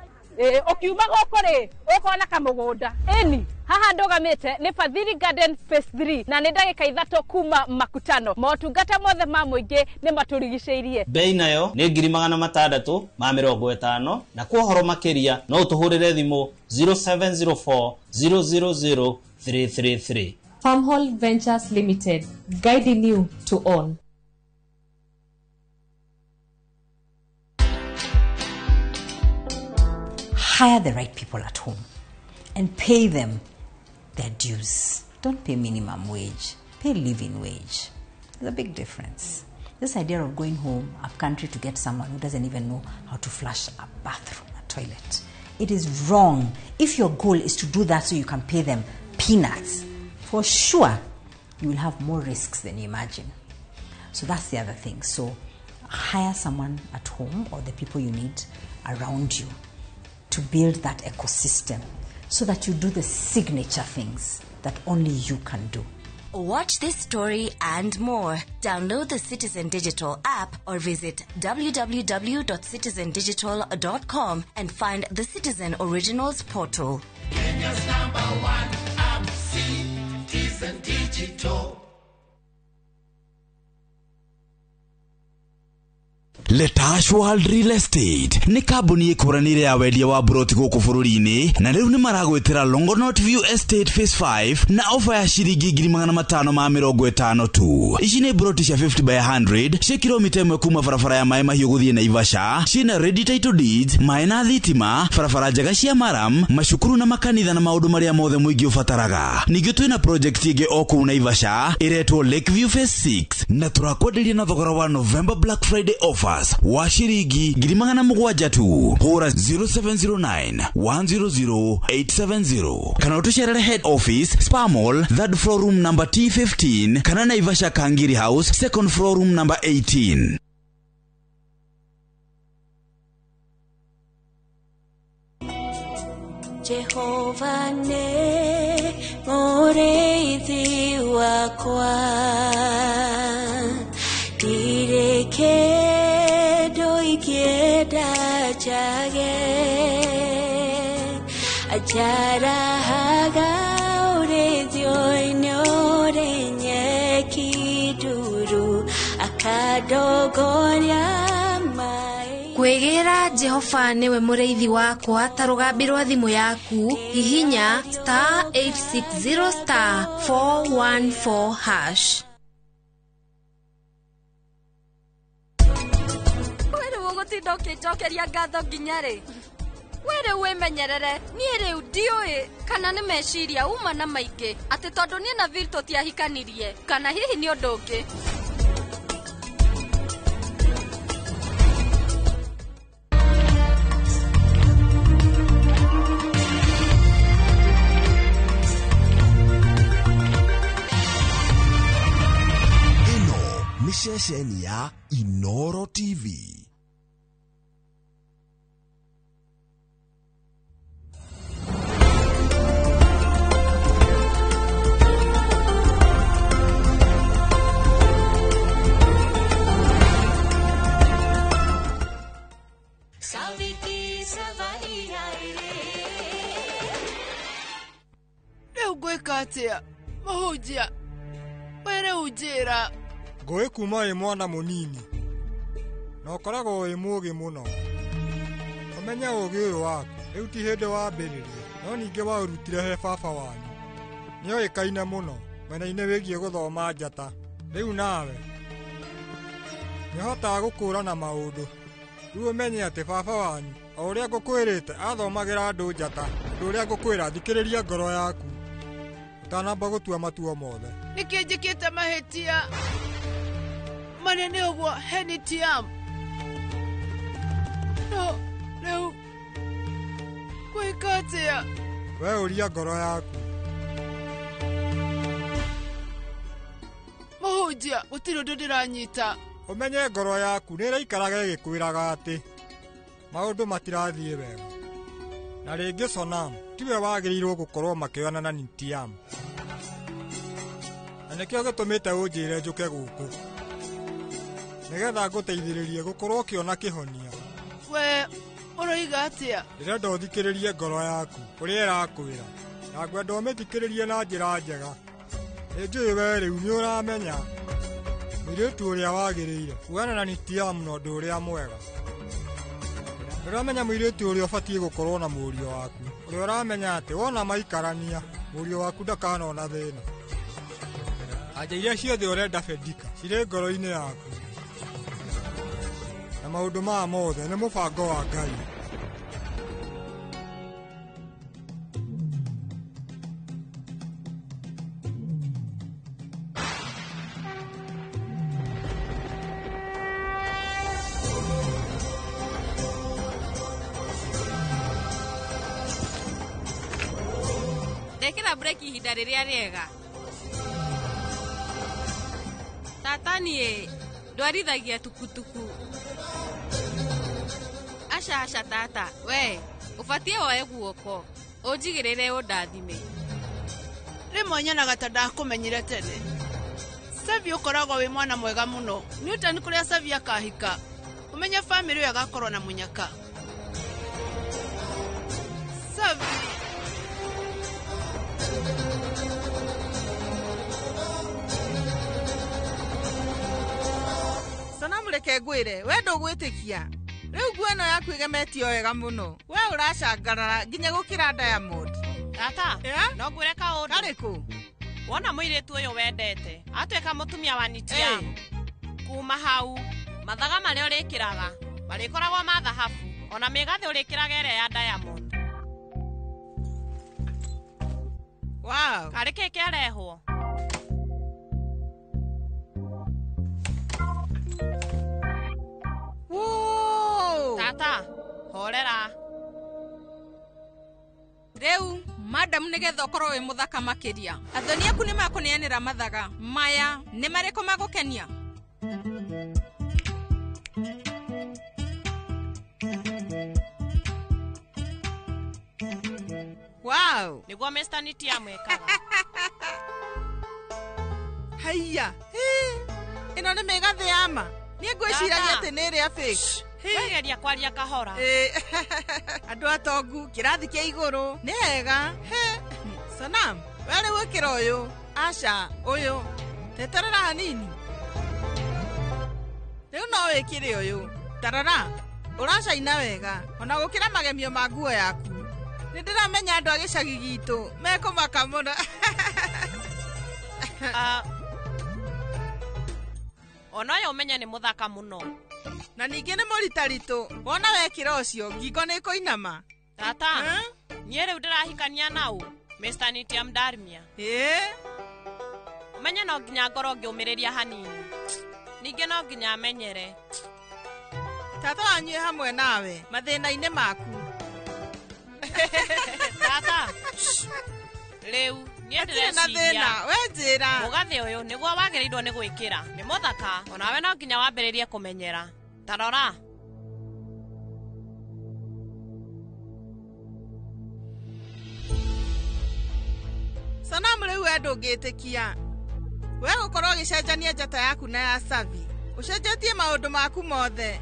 Okiuma goko ri, ukona kamugunda. Eni. Haha ndogamite ni Fadhili Garden Phase 3 na ni ndagika 3 kuma Makutano. Motungata mothe ma muingi ni maturigiceirie. Bei nayo ni 650 na kuhoro makiria no tuhurire thimu 0704 000 333. Farmhold Ventures Limited, guiding you to own. Hire the right people at home and pay them their dues. Don't pay minimum wage, pay living wage. There's a big difference. This idea of going home up country to get someone who doesn't even know how to flush a bathroom, a toilet, it is wrong. If your goal is to do that so you can pay them peanuts, for sure you will have more risks than you imagine. So that's the other thing. So hire someone at home or the people you need around you to build that ecosystem so that you do the signature things that only you can do. Watch this story and more. Download the Citizen Digital app or visit www.citizendigital.com and find the Citizen Originals portal. Kenya's #1 app, Citizen Digital. Letash World Real Estate ni kambuni ikuranire ya wendia wa broti guku bururi-ini na riu ni maragwitira Longonot View Estate Phase 5 na ofa ya shiringi 550 tu. Ici ni broti cia 50 by 100 cia kilomita 1 kuma barabara ya Mai Mahiu guthie Naivasha, cina ready title deeds, mai na thitima, barabara njega cia maram, macukuru na makanitha na maundu maria mothe muingi ubataraga. Ningi twina project ingi o kuu Naivasha iretwo Lakeview Phase 6 na turakwenderia na thogora wa November Black Friday offer wa shiringi 700 tu. Hora 0709 100 870 kana utusherere head office Spa Mall, third floor room number T15 kana Naivasha Kangiri House, second floor room number 18. Jehova ne mũrĩithi wakwa ndirĩ kĩndũ ingĩenda njage ajarahaga ũrĩithio-inĩ ũrĩ nyeki nduru akadogoria kwĩgĩra Jehova niwe mũrĩithi wakwa ta rũgambi rwa thimũ yaku hihinya *860*414#. Wĩrĩ ũgũtinda ũkĩnjokeria ngatho nginya rĩ? Wĩrĩ wĩmenyerere, niĩ rĩu ndiũĩ kana nĩ meciria uma na maingĩ atĩ tondũ niĩ na Vili tũtiahikanirie kana hihi nĩ ũndũ ũngĩ. Ni ceceni ya Inoro TV. Rĩu ngwĩka atĩa? Mũhunjia, wĩrĩ unjĩra. Ngũĩ kuma wĩ mwana mũnini na ũkoragwo wĩ mũũgĩ mũno. Ũmenye ũũgĩ ũyũ waku rĩu ti hĩndĩ wambĩrĩria, no ningĩ waũrutire he baba wanyu. Nĩoĩkaine mũno mwena-inĩ wĩgiĩ gũthoma njata. Rĩu nawe nĩũhotaga gũkũũrana maũndũ. Rĩu ũmenye atĩ baba wanyu o ũrĩa ngũkwĩrĩte athomagĩra andũ njata. Ũndũ ũrĩa ngũkwĩra thikĩrĩria ngoro yaku ũtanamba gũtua matua mothe. Nĩkĩ njĩkĩte mahĩtia manene ũguo henitiam? No, rĩu gwĩka atĩa? We ũria ngoro yaku. Mũhunjia, gũtirĩ ũndũ ndĩranyita. Ũmenye ngoro yaku nĩĩraikaraga ĩgĩkwĩraga atĩ maũndũ matirathiĩ wega. Na rĩngĩ Sonam tiwe wagĩrĩirwo gũkorwo makĩoana na Nitiam. Na nĩkĩo gĩtũmĩte ũnjĩre njũke gũkũ nĩgetha ngũteithĩrĩrie gũkorwo ũkĩona kĩhonia. We ũroiga atĩa? Ndĩrenda ũthikĩrĩrie ngoro yaku ũrĩa ĩrakwĩra, na ngwenda ũmĩthikĩrĩrie na njĩra njega. Nĩnjũĩ we rĩu nĩũramenya mũirĩtu ũrĩa wagĩrĩire kuoana na Nitiam na ũndũ ũrĩa mwega. Nĩũramenya mũirĩtu ũrĩa ũbatiĩ gũkorwo na mũriũ waku, ũrĩa ũramenya atĩ wona maikarania mũriũ waku ndakanona thĩna. Anja iria ciothe ũrenda Fedika cirĩ ngoro-inĩ yaku, na maũndũ maya mothe nĩ mũbango wa Ngai. Ndekĩra breki ihinda rĩrĩa rĩega. Tata niĩ ndwarithagia tukutuku. Aca tata, we ũbatiĩ woe guoko ũnjigĩrĩre ũndathime. Rĩmwe nyonaga ta ndakũmenyire tene. Savi ũkoragwo wĩ mwana mwega mũno. Nĩ ũtani kũrĩa Savi akahika ũmenye famĩlĩ ĩyo agakorwo na mũnyaka. Savi Sonamu reke ngwĩre, we ndũgwĩtĩkia. Rĩu nguo ĩno yaku ĩgemetio wega mũno. We ũracangarara nginya gũkĩra Diamond. Tata, no ngwĩre kaũndũ. Karĩkũ? Wona mũirĩtu ũyũ wendete atuĩka mũtumia wa Nitiam, kuma hau mathaga marĩa ũrĩkĩraga marĩkoragwo ma thahabu, ona mĩgathĩ ũrĩkĩraga ĩrĩa ya Diamond. Wow. Karĩ kĩ kĩarehwo? Woo! Tata, horera. Rĩu madam nĩgetha ũkorwo wĩ mũthaka makĩria, athoni aku nĩ makũneanĩra mathaga maya nĩ marĩkũ magũkenia? hau niguo Mr. Niti amwekaga. Haiya. Ino nĩ mĩgathĩ yama. Niĩ ngwĩciragia atĩ nĩ ĩrĩa fake. Wegeria kwaria kahora. Andũ atongu kĩrathi kĩa igũrũ. Nĩ wega. Sonam, we rĩu wĩkĩra ũyũ. Aca, ũyũ. Teterera hanini. Rĩu no wĩkĩre ũyũ. Tarara, ũracaina wega. Ona gũkĩra magemio ma nguo yaku. Nĩ ndĩramenya andũ a gĩcagi gitũ mekũmaka mũno. Ona ũyũ ũmenye nĩ mũthaka mũno. Na ningĩ nĩ mũritaritũ. Wona wekĩra ũcio, ngingo nĩ kũinama. Tata, niĩ rĩu ndĩrahikania naũ. Mr. Niti amdarmia. Ũmenye no nginya ngoro ngĩũmĩrĩria hanini. Ningĩ no nginya amenyere. Tata wanyu hamwe nawe mathĩna-inĩ maku. Tata. Rĩu niĩ ndĩreciria we njĩra. Mũgathĩ ũyũ nĩguo wagĩrĩirwo nĩ gwĩkĩra. Nĩ mũthaka, onawe no nginya wambĩrĩrie kũmenyera. Tarora. Sonam rĩu we ndũngĩtĩkia. We gũkorwo ũgĩcenjania njata yaku na ya Savi. Ũcenjetie maũndũ maku mothe.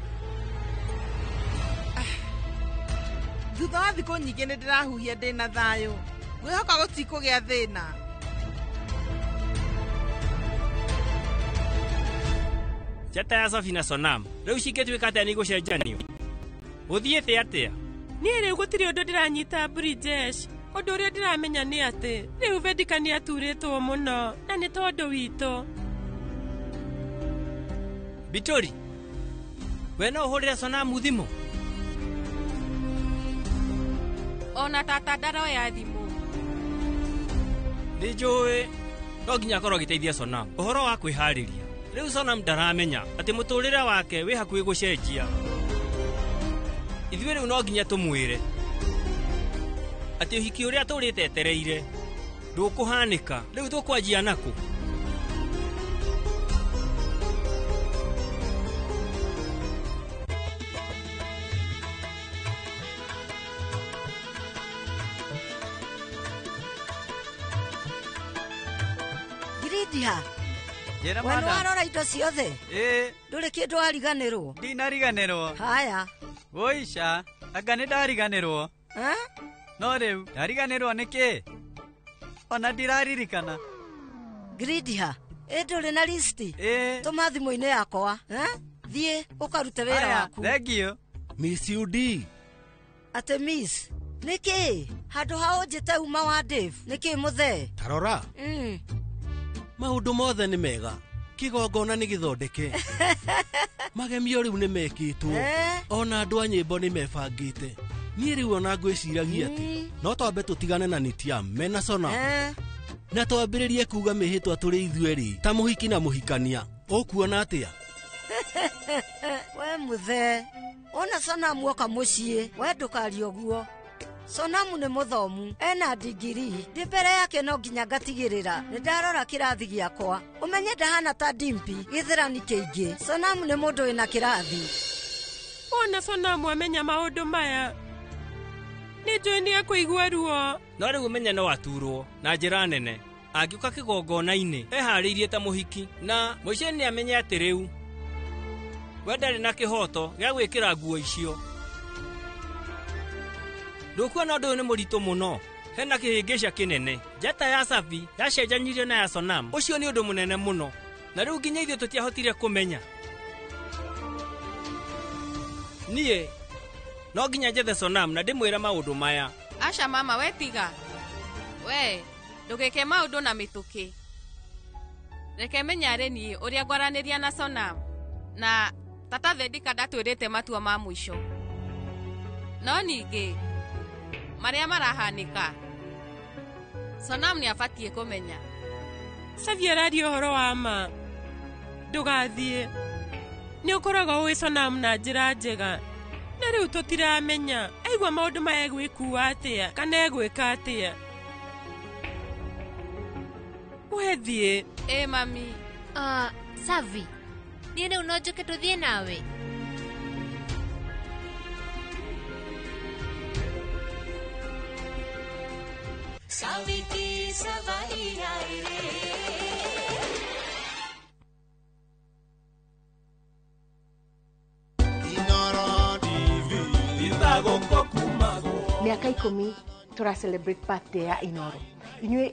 Thutha wa thikũ nyingĩ nĩ ndĩrahuhia ndĩna thayũ. Ngwĩhoka gũtikũgĩa thĩna. Njata ya Savi na Sonam rĩu cingĩtuĩka atĩa nĩ gũcenjanio? Gũthiĩte atĩa? Niĩ rĩu gũtirĩ ũndũ ndĩranyita Bridges. Ũndũ ũrĩa ndĩramenya nĩ atĩ rĩu Vedika nĩ aturĩtwo mũno na nĩ tondũ witũ. Bitori, we no ũhũrĩre Sonam thimũ? Ona tata ndaroya thimũ. Nĩ njũĩ no nginya akorwo agĩteithia Sonam. Ũhoro wa kwĩharĩria. Rĩu Sonam ndaramenya atĩ mũtũrĩre wake wĩ hakuhĩ gũcenjia. Ithuĩ rĩu no nginya tũmwĩre atĩ ũhiki ũrĩa tũrĩte etereire ndũkũhanĩka. Rĩu tũkwanjia nakũ? Giridia, Jera we nĩwarora indo ciothe? Ndũrĩ kĩndũ wariganĩrwo? Ndinariganĩrwo. Haya. Woica, anga nĩ ndariganĩrwo. No rĩu ndariganĩrwo nĩkĩ? Ona ndiraririkana. Giridia, ndũrĩ na listi? Tũma thimũ-inĩ yakwa. Thiĩ ũkarute wĩra waku. Thengiũ. Miss UD. Ate Miss, nĩkĩ? Handũ ha ũnjĩte uma wa Dave, nĩkĩ mũthee? Tarora. Maũndũ mothe nĩ mega. Kĩgongona nĩ gĩthondeke. Magemio rĩu nĩ mekĩtwo. Ona andũ a nyĩmbo nĩ mebangĩte. Niĩ rĩu ona ngwĩciragia atĩ no twambe tũtigane na Nitiam mena Sonam. Na twambĩrĩrie kuuga mĩhĩtwa tũrĩ ithuerĩ ta mũhiki na mũhikania. Ũkuona atĩa? We mũthee, ona Sonam oka mũciĩ, we ndũkarie ũguo. Sonam nĩ mũthomu, ena digiri. Ndĩ mbere yake no nginya ngatigĩrĩra nĩ ndarora kĩrathi gĩakwa. Ũmenye ndahana ta Dimpi gĩthĩrani kĩingĩ. Sonam nĩ mũndũ wĩna kĩrathi. Ona Sonam amenya maũndũ maya. Nĩ njũĩ nĩ ekũigua ruo. No rĩu ũmenye no aturwo na njĩra nene. Angĩũka kĩgongona-inĩ eharĩirie ta mũhiki, na mũico nĩ amenye atĩ rĩu we ndarĩ na kĩhoto gĩa gwĩkĩra nguo icio. Ndũkuona ũndũ ũyũ nĩ mũritũ mũno. Hena kĩhĩngĩca kĩnene. Njata ya Savi yacenjanyirio na ya Sonam. Ũcio nĩ ũndũ mũnene mũno. Na rĩu nginya ithuĩ tũtiahotire kũmenya. Niĩ no nginya njethe Sonam na ndĩmwĩre maũndũ maya. Aca mama, we tiga. We ndũgĩke maũndũ na mĩtũkĩ. Reke menyare niĩ ũrĩa ngwaranĩria na Sonam. Na tata Vedika ndatwĩrĩte matua ma mũico. No ningĩ marĩa marahanĩka Sonam nĩ abatiĩ kũmenya. Savi araria ũhoro wa ma. Ndũgathiĩ. Nĩ ũkoragwo ũĩ Sonam na njĩra njega. Na rĩu tũtiramenya aigua maũndũ maya egwĩkua atĩa kana egwĩka atĩa. We thiĩ. Mami. Savi, niĩ rĩu no njoke tũthiĩ nawe? Saviti Savaiya miaka 10 tura celebrate birthday ya Inoro.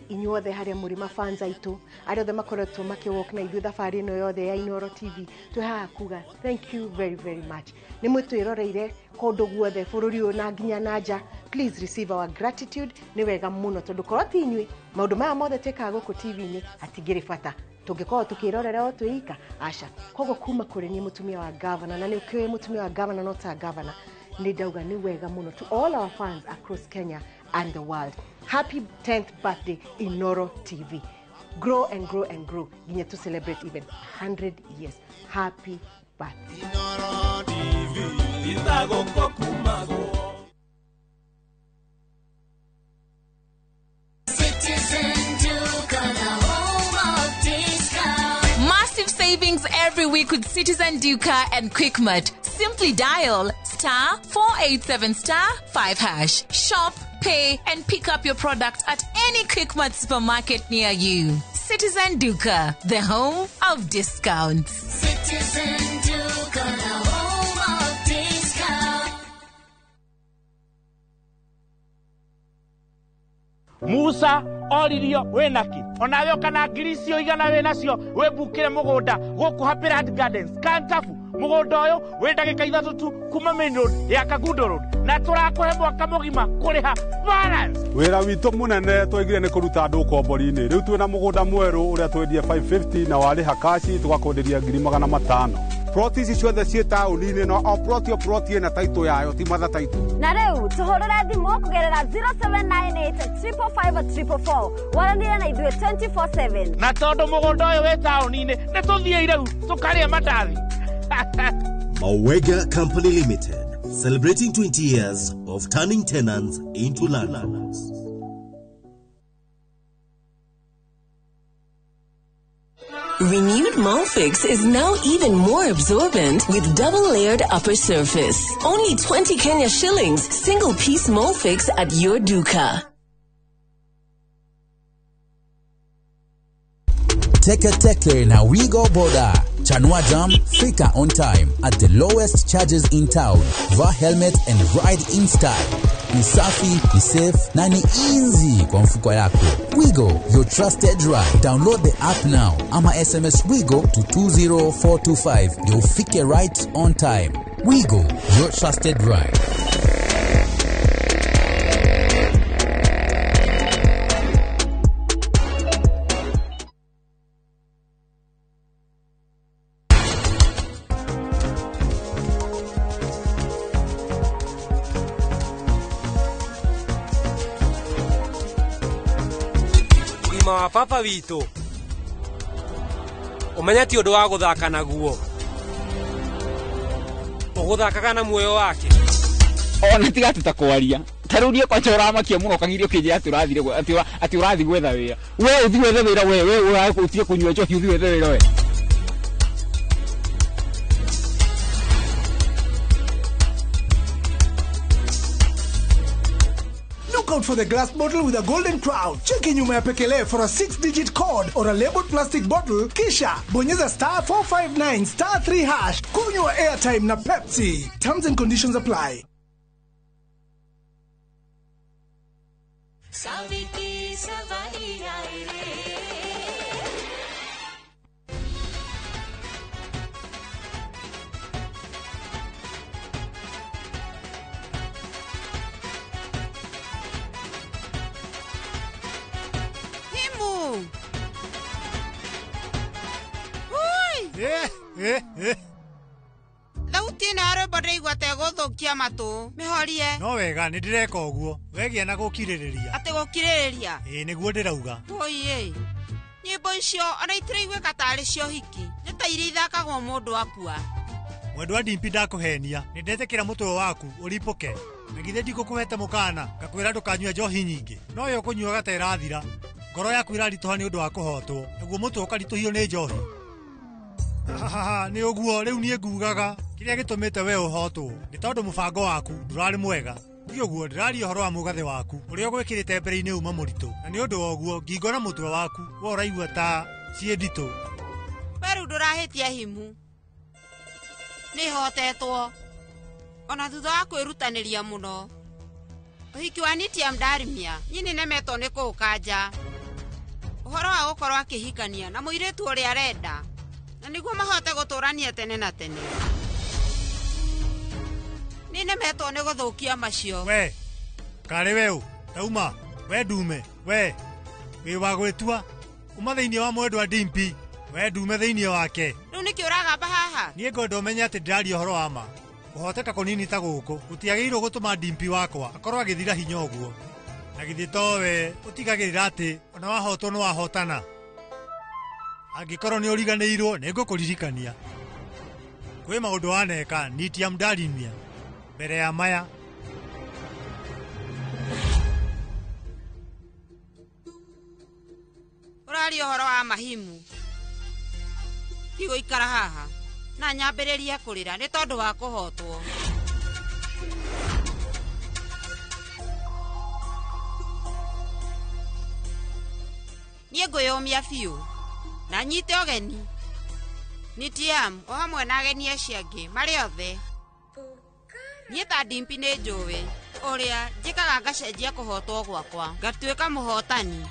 Inyuothe haria muri mafans aitu aria othe makoretwo makiwalk na ithuĩ thabari ĩno yothe ya Inoro TV twihaha kuga thank you very very much. Nĩ mwĩtwĩroreire kũndũ guothe bũrũri ũyũ na nginya nanja. Please receive our gratitude. Nĩ wega mũno tondũ korwo ti inyuĩ maũndũ maya mothe twĩkaga gũkũ TV-inĩ hatingĩrĩ bata. Tungĩkorwo tukĩrorera o twĩika aca. Koguo kuma kũrĩ niĩ mũtumia wa governor na nĩ ũkĩoĩ mũtumia wa governor no ta governor. Nidauga ni wega muno to all our fans across Kenya and the world. Happy 10th birthday Inoro TV. Grow and grow and grow. Ginya to celebrate even 100 years. Happy birthday. Inoro TV. Massive savings every week with Citizen Duca and Quickmart. Simply dial *487*5#. Shop, pay, and pick up your product at any Quickmart supermarket near you. Citizen Duca, the home of discounts. Citizen Duca, the home of discounts. Musa oririo wenaki onawe okana ngiricio igana we nacio webukire mugunda guku Happy Land Gardens Kantafu mugunda uyu we ndagika 3 tu kuma main road ya Kagundo road na turakuhe mwaka mugima kuriha balance wira witu munene twigire ni kuruta andu kombori-ini riu twina mugunda mweru uria twendie 550 na wari hakashi tugakonderia 500. Proti ici ciothe ciĩ taũni-inĩ no o proti na taito yayo ti matha taito. Na rĩu tũhũrĩre thimũ kũgerera 0798-555-444 waranĩre na ithuĩ 24/7. Na tondũ mũgũnda ũyũ wĩ taũni-inĩ nĩ tũthiĩ rĩu tũkarĩe mandathi. Mawega Company Limited, celebrating 20 years of turning tenants into landlords. Renewed Molfix is now even more absorbent with double-layered upper surface. Only 20 Kenya shillings, single-piece Molfix at your Duka. Teke na Wigo Boda. Chanua Jam, fika on time at the lowest charges in town. Vaa helmet and ride in style. Ni safi, ni safe, na ni easy kwa mfuko yako. Wigo, your trusted ride. Download the app now. Ama SMS Wigo to 20425. You'll fike right on time. Wigo, your trusted ride. wa papa witũ umenya ti ũndũ wa gũthaka naguo ũgũthakaga na muoyo wake ona tiga tutakwaria tarurie kwa chora makia muno kangirio kije ati urathi gwetha wira we uthi wethe wira we utie kunywa choki uthi wethe wira we. Look out for the glass bottle with a golden crown. Check in nyuma ya pekele for a 6-digit code or a labeled plastic bottle. Kisha bonyeza *459*3#. Kunywa airtime na Pepsi. Terms and conditions apply. Saviti Savaiya Thauti na arembo ndaigua ta gũthũkia matũ mĩhorie no wega nĩ ndireka ũguo wegia na gũkirĩrĩria atĩ gũkirĩrĩria nĩguo ndĩrauga oye nyĩmbo icio ona itiraiguĩka tarĩ cio hiki nĩ ta iria ithakagwo mũndũ akua mwendwa ndimpi ndakũhenia nĩ ndetĩkĩra mũtwe waku ũripũke na githĩ ndikũkũhete mũkana ngakwĩra ndũkanyua njohi nyingĩ no yo kũnyuaga ta ĩrathira ngoro yaku ĩraritũha nĩ ũndũ wa kũhotwo naguo mũtwe ũkaritũhio nĩ njohi nĩ ũguo rĩu niĩ ngugaga kĩrĩa gĩtũmĩte we ũhotwo nĩ tondũ mũbango waku ndũrarĩ mwega ti ũguo ndĩraria ũhoro wa mũgathe waku ũrĩa ũgwĩkĩrĩte mbere-inĩ uma mũritũ na nĩ ũndũ wa ũguo ngingona mũtwe waku wa ũraigua ta ciĩ nditũ. We rĩu ndũrahĩtia himu nĩ hotetwo ona thutha wa kwĩrutanĩria mũno. Ũhiki wa Nitiam Ndarimia niĩ nĩ nemetwo nĩ kũũkanja ũhoro wa gũkorwo akĩhikania na mũirĩtu ũrĩa arenda na nĩguo mahote gũtũrania tene na tene. Nĩ nemetwo nĩ gũthũkia macio. We karĩ we tauma we ndume we wĩ wa gwĩtua uma thĩinĩ wa mwendwa Dimpi we ndume thĩinĩ wake. Rĩu nĩkĩ ũragamba haha? Niĩ ngwenda ũmenye atĩ ndĩraria ũhoro wa ma. Kũhoteka kũnini ta gũkũ gũtiagĩrĩirwo gũtũma Dimpi wakwa akorwo agĩthira hinya ũguo. Na githĩ towe ũtigagĩrĩra atĩ ona wahotwo nĩ wahotana. Angĩkorwo nĩ ũriganĩirwo nĩ ngũkũririkania. Kwĩ maũndũ waneka Nitiam Ndarimia mbere ya maya. Ũraria ũhoro wa mahimu. Ti gũikara haha na nyambĩrĩrie kũrĩra nĩ tondũ wa kũhotwo. Niĩ ngwĩyũmia biũ na nyite ũgeni. Nitiam o hamwe na ageni acio angĩ marĩ othe. Niĩ ta Dimpi nĩ njũĩ ũrĩa njĩkaga ngacenjia kũhotwo gwakwa ngatuĩka mũhotani.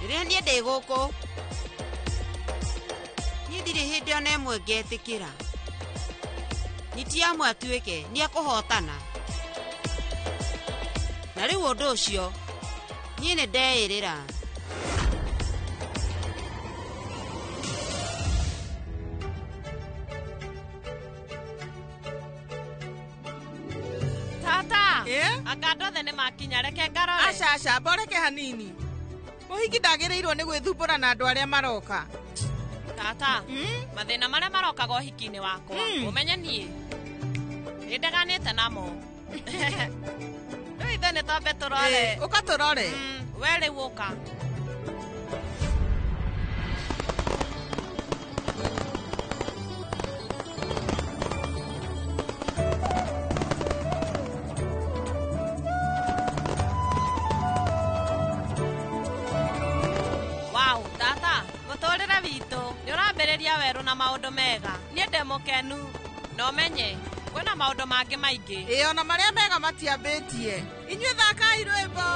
Rĩrĩa niĩ ndĩ gũkũ niĩ ndirĩ hĩndĩ ona ĩmwe ngetĩkĩra Nitiam atuĩke nĩ ekũhotana. Na rĩu ũndũ ũcio niĩ nĩ ndeĩrĩra. Tata, anga andũ othe nĩ makinya, reke ngarore. Aca mboreke hanini. Mũhiki ndagĩrĩirwo nĩ gwĩthumbũra na andũ arĩa maroka. Tata, mathĩna marĩa marokaga ũhiki-inĩ wakwa ũmenye niĩ nĩndeganĩte namo. Rĩu ithe nĩ twambe tũrore. Ũka tũrore. We rĩu ũka. Nĩũrambĩrĩria werũ na maũndũ mega. Niĩ ndĩ mũkenu na ũmenye kwĩna maũndũ mangĩ maingĩ. Ona marĩa mega matiambĩtie. Inyuĩ thakai rwĩmbo.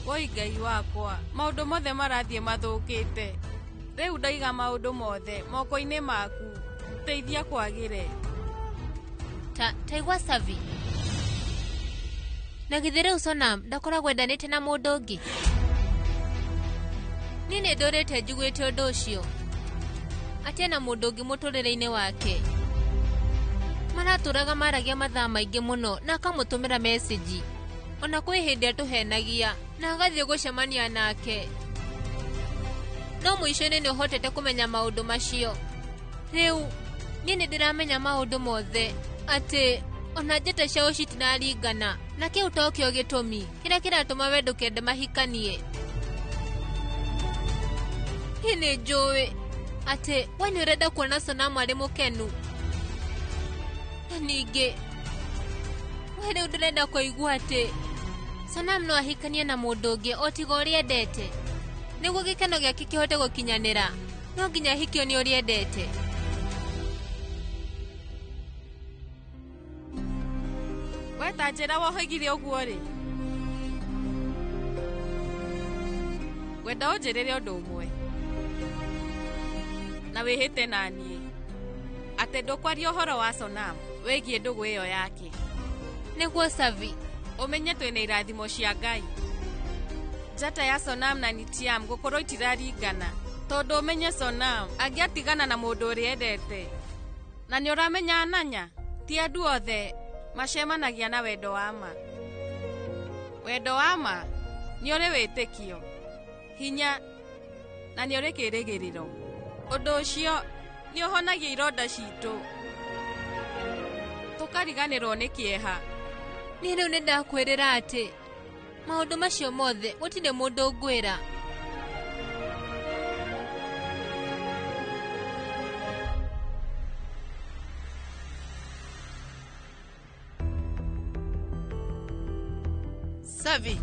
Woi Ngai wakwa, maũndũ mothe marathiĩ mathũkĩte. Rĩu ndaiga maũndũ mothe moko-inĩ maku. Teithia kwagĩre. Taigua Savi. Na githĩ rĩu Sonam ndakoragwo endanĩte na mũndũ ũngĩ? Niĩ nĩ ndũrĩte njiguĩte ũndũ ũcio. Atĩ ena mũndũ ũngĩ mũtũrĩre-inĩ wake. Maratũraga maragia mathaa maingĩ mũno na akamũtũmĩra message. Ona kwĩ hĩndĩ atũhenagia na agathiĩ gũcemania nake. No mũico-inĩ nĩ ũhotete kũmenya maũndũ macio. Rĩu niĩ nĩ ndĩramenya maũndũ mothe atĩ ona njata ciao citinaringana na kĩu tokĩo gĩtũmi kĩrĩa kĩratũma wendo kende mahikanie. Niĩ nĩ njũĩ atĩ we nĩ ũrenda kuona Sonam arĩ mũkenu. Na ningĩ we rĩu ndĩrenda kũigua atĩ Sonam no ahikanie na mũndũ ũngĩ o tiga ũrĩa endete. Nĩguo gĩkeno gĩake kĩhote gũkinyanĩra no nginya ahikio nĩ ũrĩa endete. We ta njĩra wohĩgire ũguo rĩ. Wenda ũnjĩrĩre ũndũ ũmwe na wĩhĩte na niĩ atĩ ndũkwaria ũhoro wa Sonam wĩgiĩ ndũgũ ĩyo yake. Nĩguo Savi, ũmenye twĩna irathimo cia Ngai. Njata ya Sonam na Nitiam gũkorwo itiraringana tondũ ũmenye Sonam angĩatigana na mũndũ ũrĩa endete. Na nĩ ũramenya Ananya ti andũ othe macemanagia na wendo wa ma. Wendo wa ma nĩ ũrĩ wĩtĩkio, hinya na nĩ ũrĩ kĩĩrĩgĩrĩro. Ũndũ ũcio nĩ ũhonagia ironda citũ. ukariganirwo nĩ kĩeha. Niĩ rĩu nĩ ndakwĩrĩra atĩ maũndũ macio mothe gũtirĩ mũndũ ngwĩra. Savi.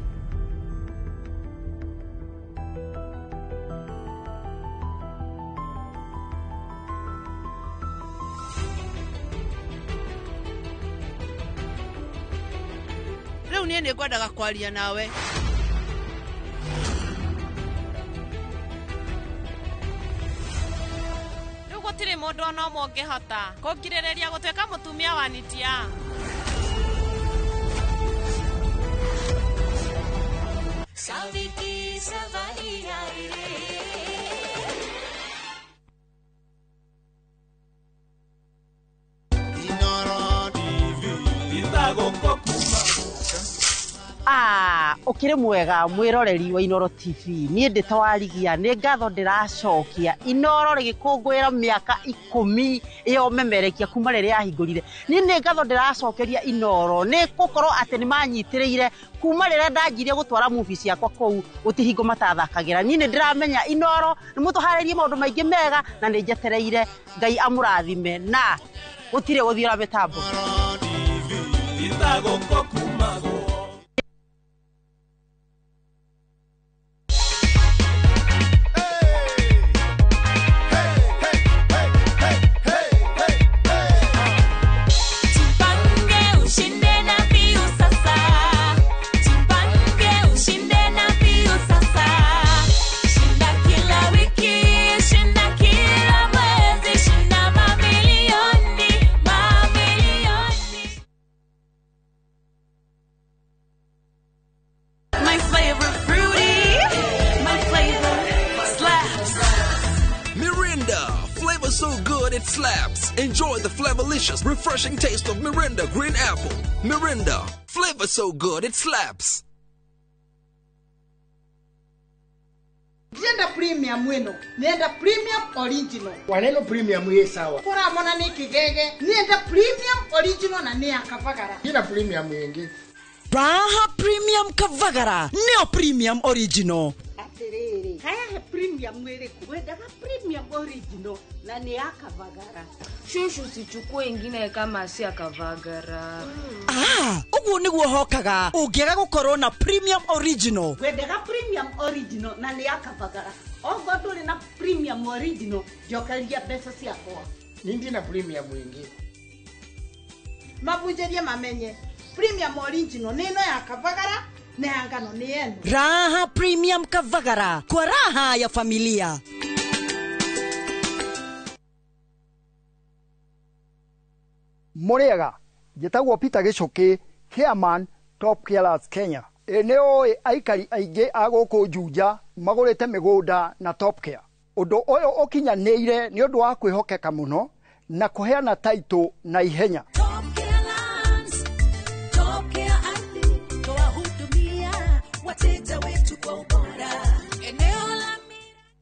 Rĩu niĩ nĩ ngwendaga kwaria nawe. Rĩu gũtirĩ mũndũ ona ũmwe ũngĩhota kũngirĩrĩria gũtuĩka mũtumia wa Nitia. Savi ki savaiya ukire mwega mwiroreri wa Inoro TV nie nditawarigia ni ngatho ndiracokia Inoro rigikungwira miaka 10 iyo memerekia kuma riri yahingurire nie ni ngatho ndiracokeria Inoro ni gukorwo ati ni manyitiriire kuma riri ndanjirie gutwara movie ciakwa kou utihingo matathakagira nie ni ndiramenya Inoro ni mutuharirie maundu maingi mega na ni njetereire Ngai amurathime na gutire guthiora mitambo Enjoy the flavorlicious, refreshing taste of Mirinda Green Apple. Mirinda, flavor so good it slaps. Nienda premium weno, nienda premium original. Waneno premium ye sawa. Kura mona ni kigege, nienda premium original na ni akavagara. Ina premium yengi. Raha premium kavagara, neo premium original. Aterere, haya he premium mwere kuweda premium original na ni akavagara. Shushu sichukue ingine kama si akavagara. Ugu niguo hokaga. Ungiaga gukorwo na premium original. Wedega premium original na ni akavagara. Ogodole na premium original jokalia pesa ciakwa. Nindi na premium wingi. Mabunjeria mamenye. Premium original neno ya kavagara na yangano ni yenu. Raha premium kavagara kwa raha ya familia. Muriega, jetagwo Peter Gichuki, Chairman Top Carers Kenya. Eneo aikari aige agoku Juja magurite migunda na Top Care. Undu uyu ukinyaneire ni undu wa kwihokeka muno na kuheana title na ihenya.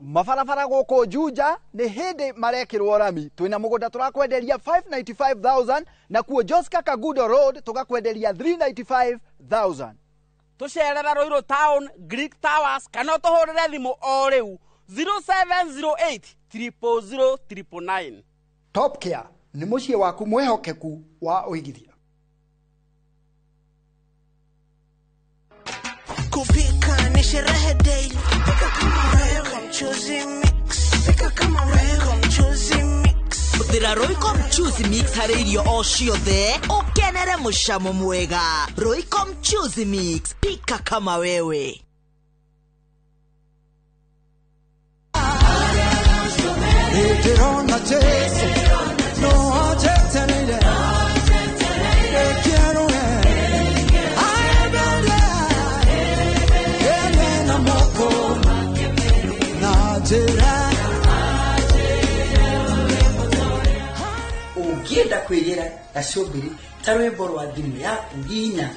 Mafarafara goko Juja ni hindi marekirwo rami twina mugunda turakwenderia 595,000 na kuo Joska Kagudo Road tugakwenderia 395,000. Tucerera Roiro Town Greek Towers kana tuhurire thimu o riu 0708 000 999. Top Care ni mucie waku mwehokeku wa uigithia. Kupika ni sherehe daily. Pika kama wewe mchuzi mix. Pika kama wewe mchuzi mix. Uthira Royco mchuzi mix hari irio o ciothe ukenere mucamo mwega. Royco mchuzi mix, pika kama wewe. Ukienda kwegera gacũmbĩrĩ ta rwĩmbo rwa thimũ yaku hihinya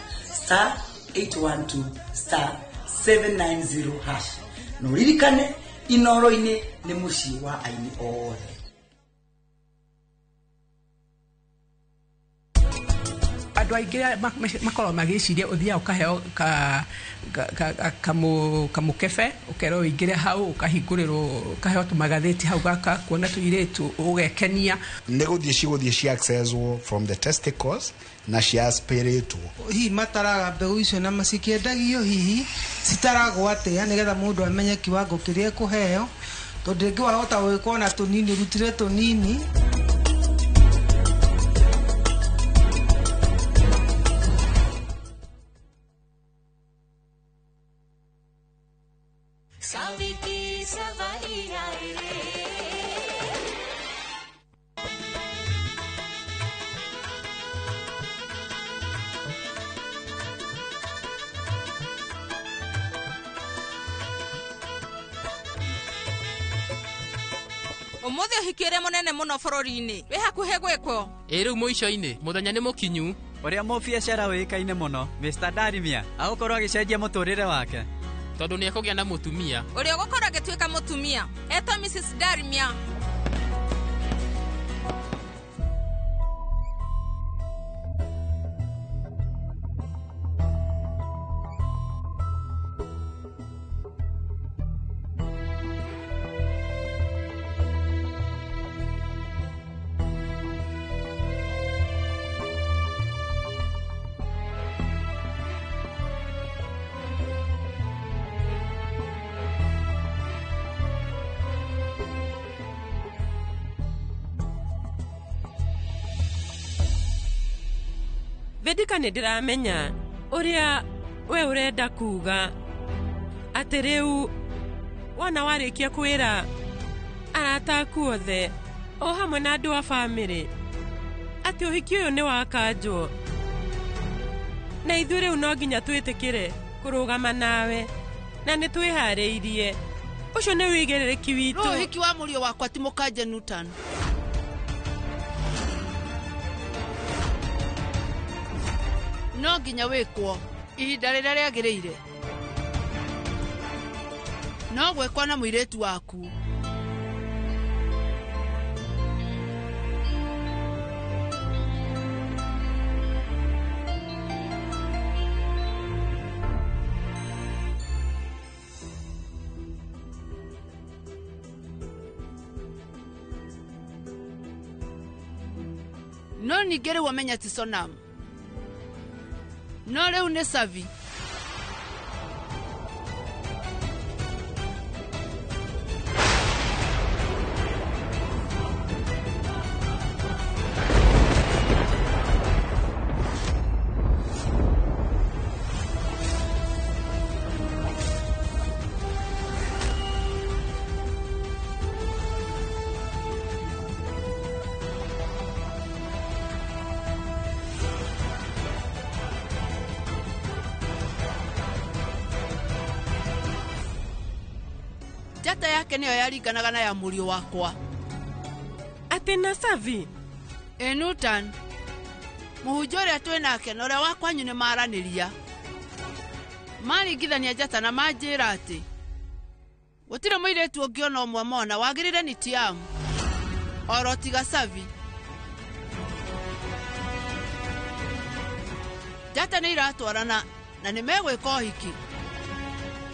*812*790# na ũririkane Inoro-inĩ nĩ mũciĩ wa aini othe. andå aingä makorwo magäciria å thiaga å kaheo kamå kebe å kerwo å ingä re hau å kahingå rä rwo å kaheo tå magathäti hau gaka kuona tå irä tu å gekenia nä gå thiä cigå thiä cia from the testicles na cia spiritwo hihi mataraga mbegå icio na macikiendagio hihi citaragwo atä nä getha må ndå amenye kiwango kä rä a ekå heo tondå ngä wahota gå gä korwo na tå nini rutire tå nini Saviki Savaria Umuthi uhikire munene muno bururi-ini wi hakuhe gwikwo riu muico-ini muthenya ni mukinyu uria mubiacara wikaine muno Mr. Darimia agukorwo agicenjia muturire wake tondu ni ekugia na mutumia uria ugukorwo agituika mutumia etwa Mrs. Darimia Vedika nä ndä ramenya å rä a we å renda kuga atä rä u wona warä kia kwä ra arata aku othe o hamwe na andå a bamĩrĩ atä å hiki å yå nä wakanjwo na ithuĩ rĩu no nginya twä tä kä re kå rå gama nawe na nä twä harä irie å cio nä wä igä rä rä ki witå rå hiki wa må rio wakwa ti må kanje Newton no nginya wikwo ihinda rĩrĩa rĩagĩrĩire no gwekwa na mũirĩtu waku no ningĩ rĩu amenya ti Sonam no rĩu nĩ Savi njata yake nĩyo yaringanaga na ya mũriũ wakwa atĩ na Savi Newton mũhunjia ũrĩa twĩ nake na ũrĩa wakwanyu nĩ maranĩria maringithania njata na manjĩra atĩ gũtirĩ mũirĩtu ũngĩ ona ũmwe mona wagĩrĩire nĩ Tiamu oro tiga Savi njata nĩ iratwarana na nĩ megwĩka ũhiki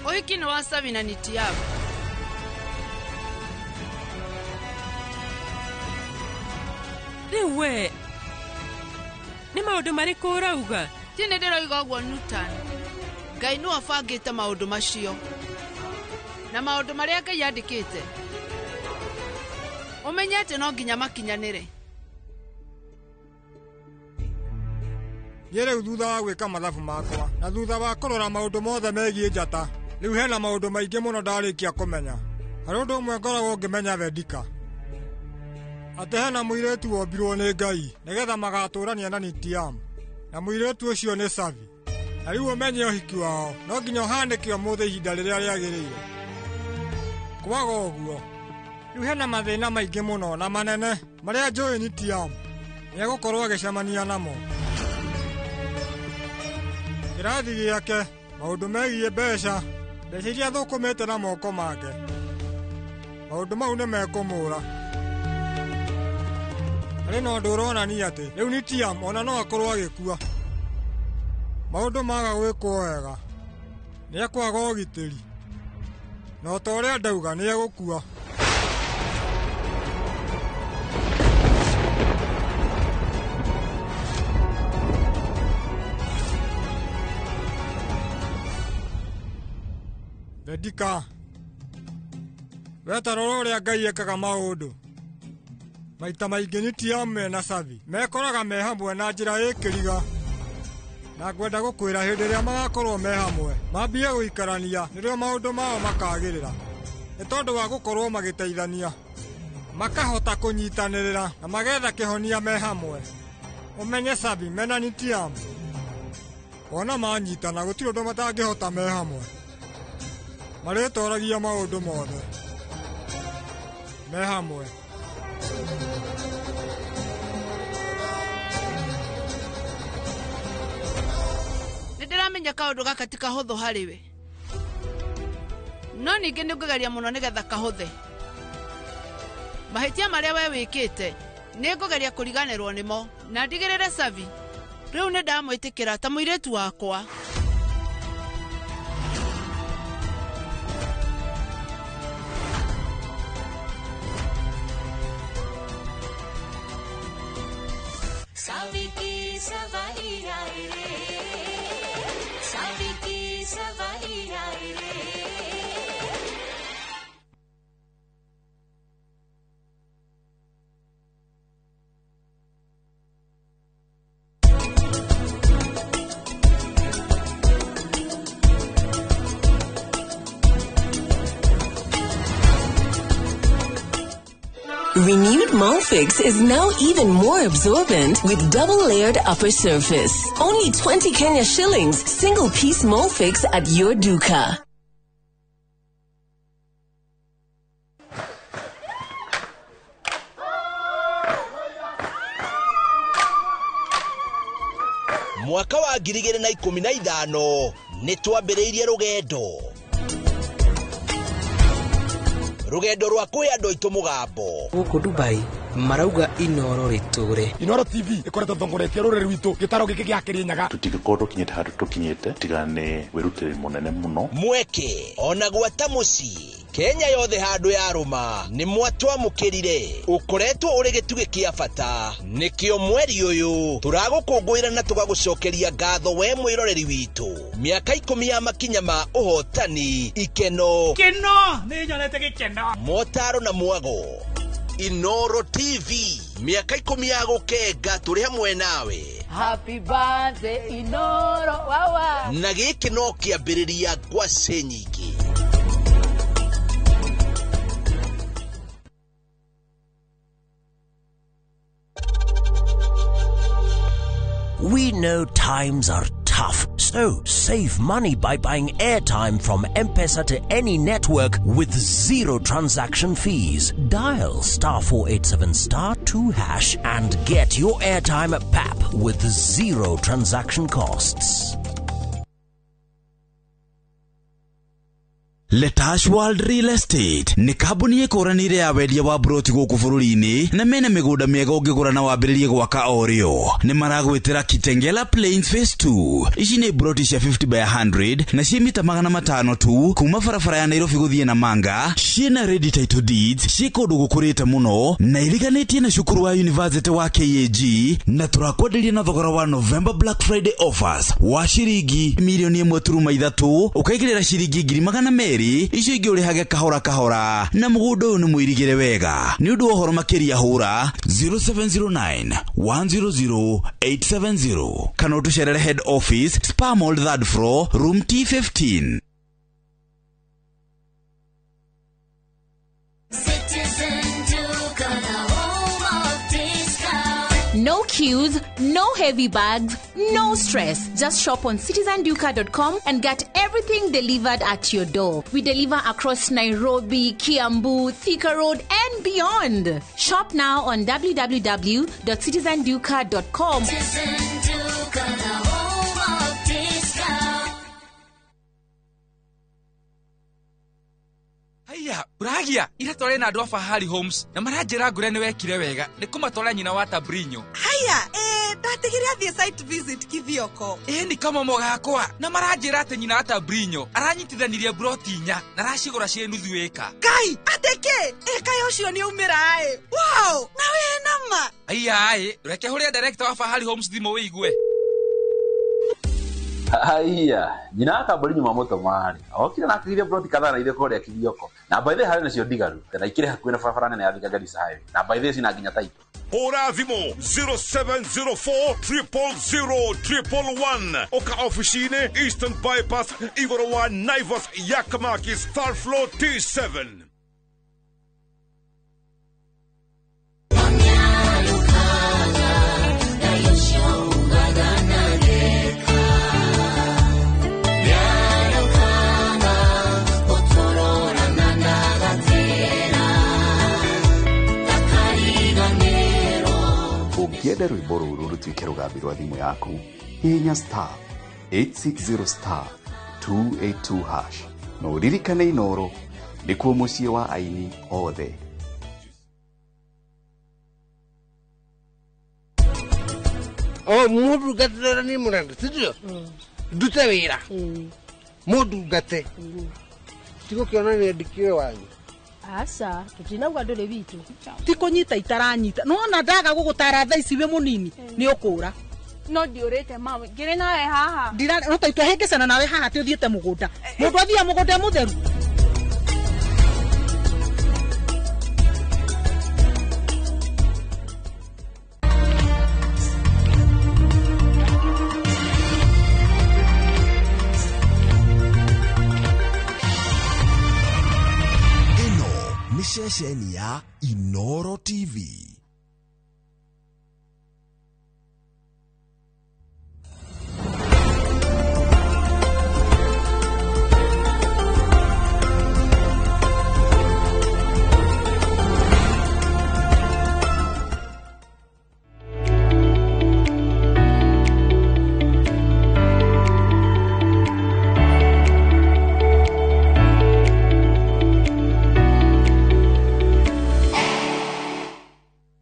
ũhiki nĩ wa Savi na nĩ Tiamu rĩu we nĩ maũndũ marĩkũ ũrauga ti nĩ ndĩroiga ũguo Newton Ngai nĩwe abangĩte maũndũ macio na maũndũ marĩa Ngai andĩkĩte ũmenye atĩ no nginya makinyanĩre niĩ rĩu thutha wa gwĩka mathabu makwa na thutha wa kũrora maũndũ mothe megiĩ njata rĩu hena maũndũ maingĩ mũno ndarĩkia kũmenya harĩ ũndũ ũmwe ngoragwo ngĩmenya Vedika atĩ hena mũirĩtu wombirwo nĩ Ngai nĩgetha magatũrania na Nitiamu na mũirĩtu ũcio nĩ Savi na rĩu ũmenye ũhiki wao no nginya ũhanĩke ũmũthĩ ihinda rĩrĩa rĩagĩrĩire kwaga ũguo rĩu hena mathĩna maingĩ mũno na manene marĩa njũĩ Nitiamu nĩegũkorwo agĩcemania namo kĩrathi gĩake maũndũ megiĩ mbeca iria thũkũmĩte na moko make maũndũ mau nĩ mekũmũra arĩ na ũndũ ũronania atĩ rĩu Nitiamu ona no akorwo agĩkua maundu maga gwikwo wega ni akwaga ũgitĩri na ta ũrĩa ndauga nĩ egũkua. Bedika wetarora ũrĩa Ngai ekaga maũndũ maita maingĩ nĩ ti amwe na cabi mekoraga me hamwe na njĩra ĩkĩriga na ngwenda gũkwĩra hĩndĩ ĩrĩa magakorwo me hamwe mambie gũikarania nĩrĩo maũndũ mao makagĩrĩra nĩ tondũ wa gũkorwo magĩteithania makahota kũnyitanĩrĩra na magetha kĩhonia me hamwe. Ũmenye cabi mena nĩ ti amwe ona manyitana gũtirĩ ũndũ matangĩhota me hamwe marĩtoragia maũndũ mothe me hamwe. Nĩndĩramenya kaũndũ gaka ti kahũthũ harĩ we no ningĩ nĩngũgeria mũno nĩgetha kahũthe. Mahĩtia marĩa we wĩkĩte nĩngũgeria kũriganĩrwo nĩmo na ndigĩrĩre cabi rĩu nĩndamwĩtĩkĩra ta mũirĩtu wakwa. Saviki Savarira Saviki Savarira Renewed Molfix is now even more absorbent with double-layered upper surface. Only 20 Kenya shillings, single-piece Molfix at your duka. Mwaka wa 2015 nĩtwambĩrĩirie rugendo rwa kuya ndo itu mugambo guku Dubai marauga Inoro riture. Inoro TV ikoretwo thongoretie rureri witu gitaro giki gia Kirinyaga tutigikorwo kinyete handu tukinyete tigane wirutire munene muno mweke ona gwata muci Kenya yothe handu ya ruma ni mwatwamukirire ukoretwo uri gituge kia bata nikio mweri uyu turagukungwira na tugagucokeria ngatho we mwiroreri witu miaka 10 ya makinya ma uhotani ikeno ni nyonete gikeno motaro na mwago. Inoro TV miaka 10 ya gukenga turi hamwe nawe. Happy birthday Inoro wawa na giki no kiambiriria ngwacĩ nyingĩ. We know times are tough, so save money by buying airtime from M-Pesa to any network with zero transaction fees. Dial *487*2# and get your airtime PAP with zero transaction costs. Letash World Real Estate ni kambuni ikoranire ya wendia wa broti guku bururi-ini na mena migunda miega ungigura na wambiririe gwaka orio. Ni maragwitira Kitengela Plains Phase 2. Ici ni broti cia 50 by 100 na cia mita 500 tu kuma barabara ya Nairobi guthie Namanga. Ciina ready title deeds, ci kundu gukurite muno na iriganitie na cukuru wa University wa KAG na turakwenderia na thogora wa November Black Friday offers wa ciringi milioni 1.3 ukaigirira ciringi 200 icio ingĩ ũrĩhage kahora na mũgũnda ũyũ nĩ mũirigĩre wega. Nĩ ũndũ ũhoro makĩria hũra 0709-100-870 kana ũtũcerere head office Spar Mall 3rd floor room T15. No queues, no heavy bags, no stress. Just shop on citizenduka.com and get everything delivered at your door. We deliver across Nairobi, Kiambu, Thika Road and beyond. Shop now on www.citizenduka.com. Haya, uragia ira tore na andu a Fahari Homes na maranjira ngure ni wekire wega ni kumatwara nyina wa Tabrinyo. Haya, that mwetigire athie site visit Kithioko. Ni kama mogakwa na maranjira ati nyina ata Brinyo aranyitithanirie broti nya na racigura cie nuthu eka. Kai ateke eka yocio ni umirae. Wow, na we nama. Ai reke huria director wa Fahari Homes thimo wigwe. Aiya, nyina akambori nyuma moto mari. Okire na akire broti kadhaa na ile kore ya Kithioko. Na by the hari nacio digaru. Na ikire hakuina barabara nene ya Thika Garissa Highway. Na by the sina nginya taito. Ora thimo 0704 000 Oka officine Eastern Bypass Igorowa Naivas Yakamakis Third Floor T7. Ukienda rwimbo ruru rutuike rugambi rwa thimu yaku hihinya star 860 star 282 hash no ririkane inoro nikuo muciĩ wa aini othe. Mundu gatera ni murenda sio dute wira mundu gate tiko kiona ni ndikiwe wanyu asa tutinauga ndore bitu tikunyita itaranyita nona ndaga gugutara tha ici we munini ni ukura no ndiurite mama ngire nawe haha ndira no taitwa hengesana nawe haha ti uthiete mugunda mundu athia mugunda mutheru Shesheni ya Inoro TV.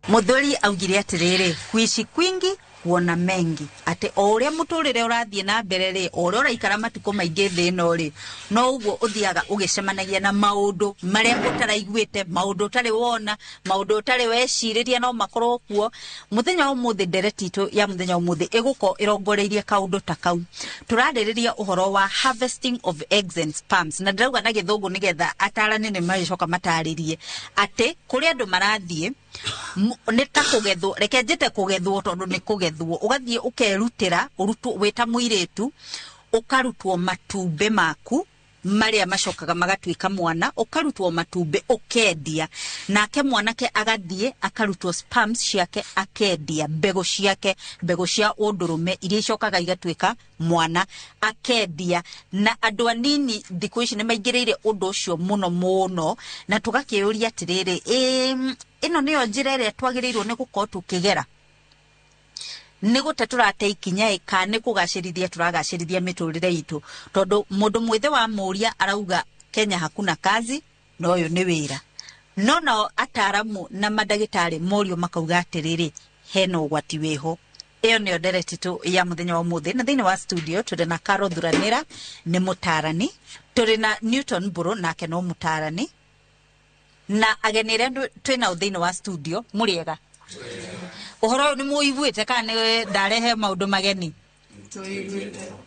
Muthuri augire atiriri kuishi kwingi kuona mengi ate oria muturire urathie na mbere ri oria uraikara matuko maingi thino ri no uguo uthiaga ugicemanagia na maundu maria utaraiguite maundu utari wona maundu utari weciriria no makorwo kuo muthenya umuthi nderetito ya muthenya umuthi iguko irongoreirie kaundu ta kau turaririria uhoro wa harvesting of eggs and sperms na ndirauga na githungu nigetha atarani ni maricoka mataririe ate kuri andu marathie nita kugethwo reke njite kugethwo tondu ni kugethwo ugathie ukerutira urutu weta muiretu ukarutwo matumbe maku maria macokaga magatuika mwana ukarutwo matumbe ukendia nake mwanake agathie akarutwo sperms ciake akendia mbego ciake mbego cia undurume iria icokaga igatuika mwana akendia na andu anini thiku ici ni maingiriire undu ucio muno na tugakiuria atiriri ino niyo njira iria twagirirwo ni gukorwo tukigera nigute turate ikinya ika ni kugacirithia turagacirithia miturire itu tondu mundu mwithe wa muria arauga Kenya hakuna kazi no yo ni wira no ataramu na madagitari morio makauga atiriri heno gwati weho iyo niyo nderetito ya muthenya wa muthi na thini wa studio turi na Carol Thuranira ni mutarani turi na Newton Buru nake no mutarani na agenire twina thini wa studio muriega uhoro ni muiguite kana ndarehe maundu mageni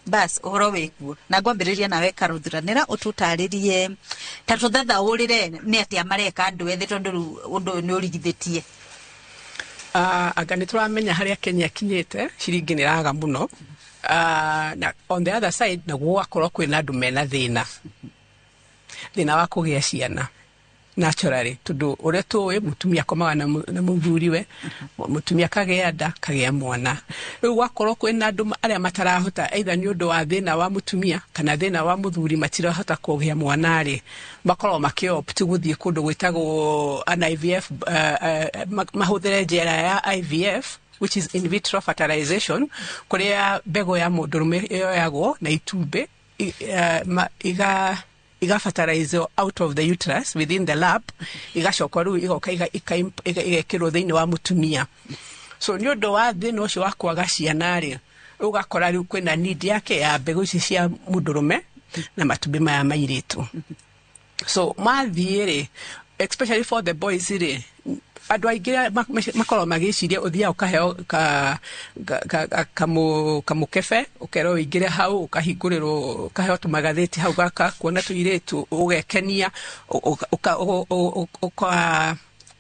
bas uhoro wekuo na ngwambiriria nawe Carol Thuranira ututaririe tatu thatha urire ni atia mareka andu ethi tondu undu ni urigithitie anga ni turamenya haria Kenya kinyite ciringi ni raga muno na on the other side na gwakorwo kwina andu mena thina wa kugia ciana naturally tundu uria tuwe mutumia komaga na muthuriwe mutumia kagea nda kagea mwana riu gwakorwo kwina andu aria matarahota either ni undu wa thina wa mutumia kana thina wa muthuri matirahota kugea mwana ri makorwo makiopt guthie kundu gwitagwo an IVF mahuthire njira ya IVF which is in vitro fertilization kuria mbego ya mundurume yoyagwo na itumbe iga fertilize out of the uterus within the lab igacoka riu igoka igekirwo thiini wa mutumia so nĩ ũndũ wa thĩna ũcio wa kwaga ciana rĩ ũgakora rĩu kwĩna need yake ya mbegũ ici cia mũndũrũme na matumbĩ maya mairĩtu. So mathiĩ rĩ, especially for the boys rĩ, andũ aingĩ makorwo magĩciria ũthiaga ũkaheo kamũkebe ũkerwo ũingĩre hau ũkahingũrĩrwo ũkaheo tũmagathĩti hau gaka kuona tũirĩtu ũgekenia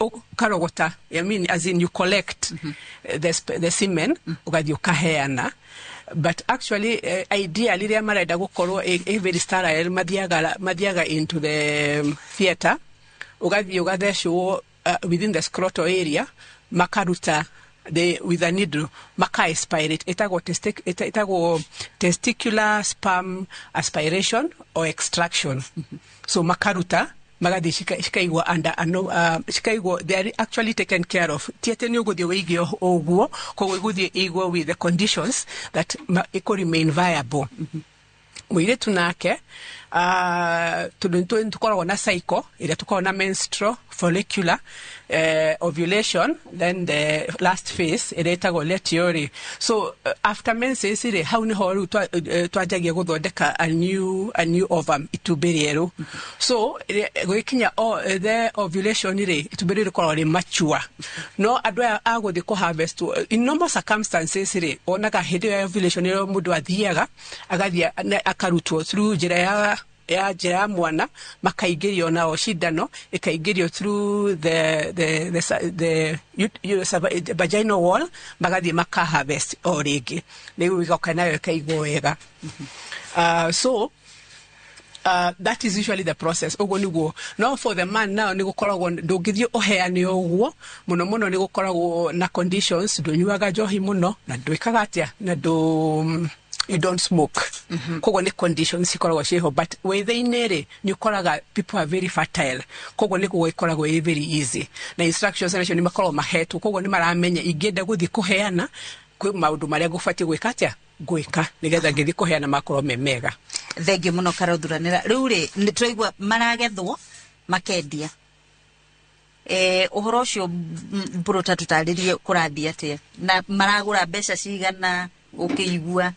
ukarogota. I mean, as in you collect the semen ugathiĩ ũkaheana. But actually, ideally, rĩrĩa marenda gũkorwo very sterile mathiaga into the theatre ugathiĩ ũgathecwo within the scrotal area makaruta with a needle maka-aspirate. Itago testicular sperm aspiration or extraction. So makaruta magathi shikaigwa under shikaigwa, they are actually taken care of. Tiete ni uguthi wigio oguo ko uguthi igwo with the conditions that it could remain viable. Mwire tunake tukoragwo na cycle ila tukoragwo na menstrual follicular ovulation, then the last phase ila itagwo luteal. So after menses ire hau ni ho twajagia guthondeka a new ovum itumbĩ rĩerũ. So gwikinya the ovulation ire itumbĩ rĩrĩ rĩkoragwo rĩ mature. No andũ aya agũthi ku harvest in normal circumstances ire onaga hĩndĩ ya ovulation ĩyo mũndũ athiaga agathia akarutwo through njĩra ya mwana makaingĩrio nao cindano ikaingĩrio through the vaginal wall magathie maka harvest o rĩngĩ nĩguo igoka nayo ikaigwo wega. So that is usually the process. Ogo niguo. Now for the man now nigukoragwo ndũngĩthie ũheane ũguo mũno mũno nigukoragwo na conditions ndũnyuaga njohi mũno na ndwĩkaga atĩa na you don't smoke. Kogo ni conditions ikoragwo ciho, but within it nyukoraga people are very fertile. Kogo ni ikoragwo very easy. Na instructions nacio ni makoragwo mahetwo, kogo ni maramenya ingĩenda gũthie kũheana kwĩ maũndũ marĩa ngũbatie gwĩka atĩa gwĩka nigetha ngĩthie kũheana makorwo mega. Thengiũ mũno Karothuranĩra. Rĩu rĩ nĩtũraigua maragethwo makendia. Ũhoro ũcio mbũrũta tũtarĩrie kũrathiĩ atĩa na maragũra mbeca cigana ũkĩigua?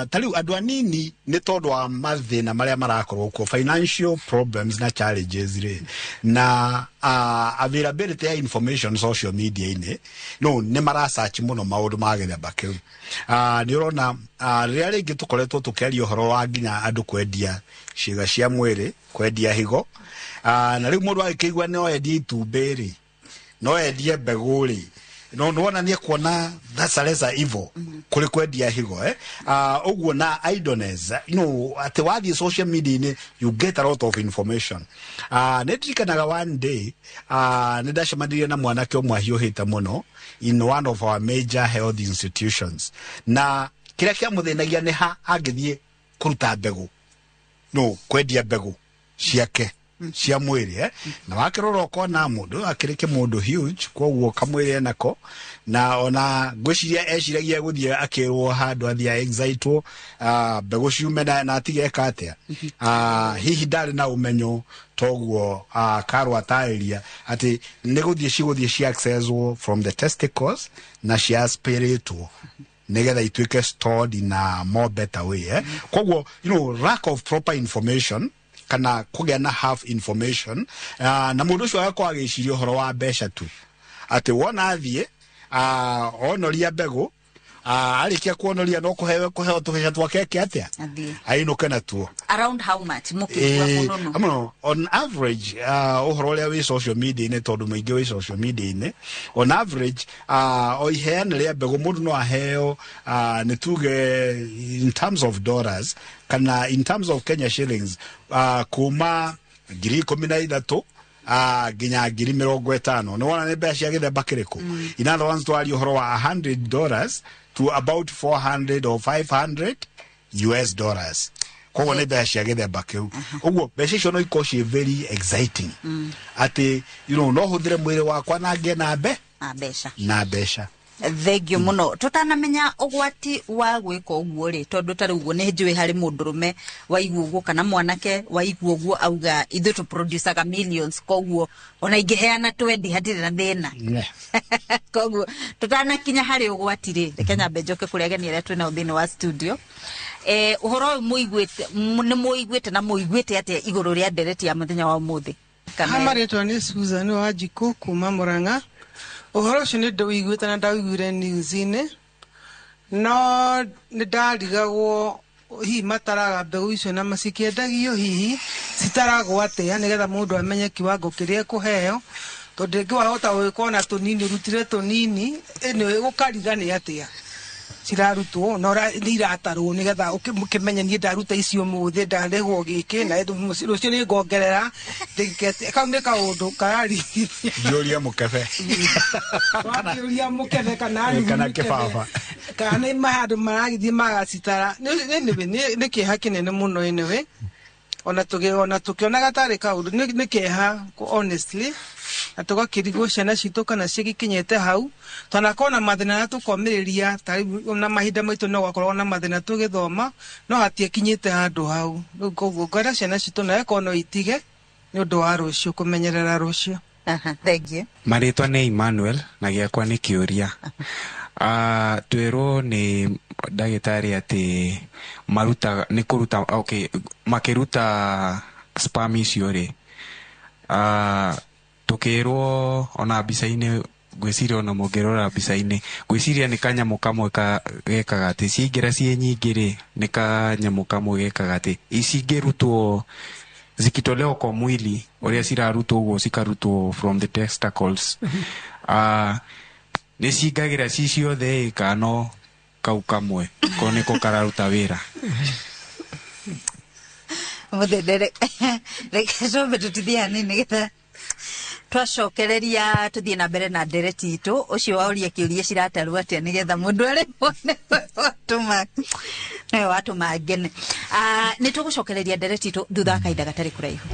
Tariu andũ anini nĩ tondũ wa mathĩna marĩa marakorwo kuo, financial problems na challenges rĩ na availability ya information social media inĩ no nĩ marasearch mũno maũndũ ma gĩthemba kĩu. Nĩ ũrona rĩrĩa rĩngĩ tũkoretwo tũkĩaria ũhoro wa nginya andũ kwendia ciĩga cia mwĩrĩ, kwendia higo, na rĩu mũndũ agĩkĩigua no endie itumbĩ rĩ, no endie mbegũ rĩ, no wona ni kuona that's a lesser evil kuri kwendia higo ogwo na idleness, at wathi social media you get a lot of information. Netikanaga one day nedashamadia na mwanake omwe hiuhita muno in one of our major health institutions, na kila kia muthinagia ni ha agithie kuruta mbegu kwendia mbegu ciake cia mwĩrĩ na wakĩrora ũkona mũndũ akĩrĩke mũndũ huge koguo kamwĩrĩ nako na ona ngwĩciria eciragia gũthiĩ akĩrwo handũ athia excitwo mbegũ ciume na atigeka atĩa. Hihi ndarĩ na ũmenyo toguo Karo atairia atĩ nĩgũthiĩ ci accesswo from the testicles na ci aspiratwo nigetha ituĩke stored in a more better way. Koguo lack of proper information kana kugĩa na half information na mũndũ ũcio agakorwo agĩciria ũhoro wa mbeca tu atĩ wona athiĩ onoria mbegũ arĩkia kuonoria no kũheo tũbeca twake atĩa ainũke natuo. Around how much mũkĩigua mũno? On average ũhoro ũrĩa wĩ social media inĩ tondũ mũingĩ wĩ social media inĩ on average o iheana rĩa mbegũ mũndũ no aheo nĩ tuge in terms of dollars kana in terms of Kenya shillings kuma 13,000 nginya 50,000. Nĩ wona nĩ mbeca cia gĩthemba kĩrĩkũ? In other words twari ũhoro wa $100 to about 400 or 500 US dollars. Koguo nĩ mbeca cia gĩthemba kĩu. Ũguo mbeca icio no ikorwo ciĩ very exciting atĩ no hũthĩre mwĩrĩ wakwa na ngĩe na mbeca. thengio muno tutanamenya ogwati wa gwika uguo ri tondu tari uguo ni njui hari mundurume waigua uguo kana mwanake waigua uguo auga ithu tu producer ga millions koguo ona ingiheana 20 hatire na thina koguo tutanakinya hari ogwati ri Kenya Benjoke kuri ageni aria twina thini wa studio uhoro muigwite ni muigwite na muigwite atia iguru ria ndereti ya muthenya wa umuthi Hamaretwa ni Susan Wanjiku kuma Murang'a. Uhoro ucio ni ndawiguite na ndawiguire news-ini no ni ndarigagwo hihi mataraga mbegu icio na macikiendagio hihi citaragwo atia nigetha mundu amenye kiwango kiria kuheo tondu ngiwahota gwikona tunini rutire tunini ene gukariga ni atia cirarutwo no ni iratarwo nigetha ukimenya ni ndaruta icio muthi ndarehwo giki na rucio ni ngongerera kaunde kaundu karari Julia Mukebe Julia Mukebe kana kibaba kana mahandu maragithie magacitara ni kiha kinene muno enewe ona tukiona gatari kaundu ni kiha honestly atugakirigwo ciana citu kana cigikinyete hau tanakona mathina na tukomiriria tari na mahinda maitu no gakorwo na mathina tugithoma no hatie kinyete handu hau koguo ngara ciana citu na ekono itige ni undu wa rucio kumenyerera rucio thank you Maritwa ni Emmanuel na giakwa ni kiuria twero ni dagitari ati maruta ni kuruta makiruta spam icio ri tukirwo ona mbica-ini gwiciria ona mungerora mbica-ini gwiciria ni kanyamu kamwe gekaga ati ciingira cie nyingi ri ni kanyamu kamwe gekaga ati icingirutwo zikitolewa kwa mwili uria cirarutwo uguo cikarutwo from the testicles ni cingagira ci ciothe kano kau kamwe ko niko kararuta wira muthedere reke cobe tutithia nini getha twacokereria tuthie na mbere na ndereti itu ucio wauria kiuria cirataru atia nigetha mundu ari one watuma ngene ni tugucokereria ndereti itu thutha kaida gatari kuraihu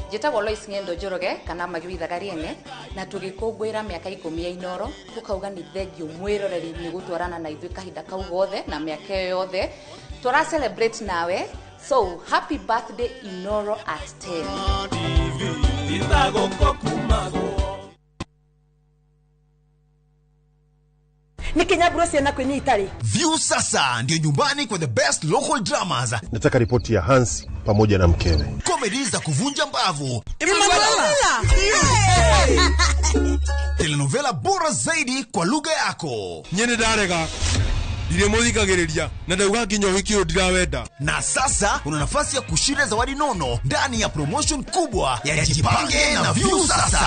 Njĩtagwo Lois Ng'endo Njoroge kana Magi Thagariene na tugikũngũĩra mĩaka 10 ya Inoro tukauga ni thengio mwĩroreri nĩ gũtwarana na ithuĩ kahinda kau gothe na mĩaka yothe tura celebrate nawe so happy birthday Inoro at 10 ni Kenya Bruce na kwenye Itali. View sasa ndio nyumbani kwa the best local dramas. Nataka ripoti ya Hansi pamoja na mkewe. Comedy za kuvunja mbavu. Telenovela bora zaidi kwa lugha yako. Nyene darega. Dire muthikagiriria na ndauga nginya wikio ndirawenda. Na sasa una nafasi ya kushinda zawadi nono ndani ya promotion kubwa ya Jipange na View sasa.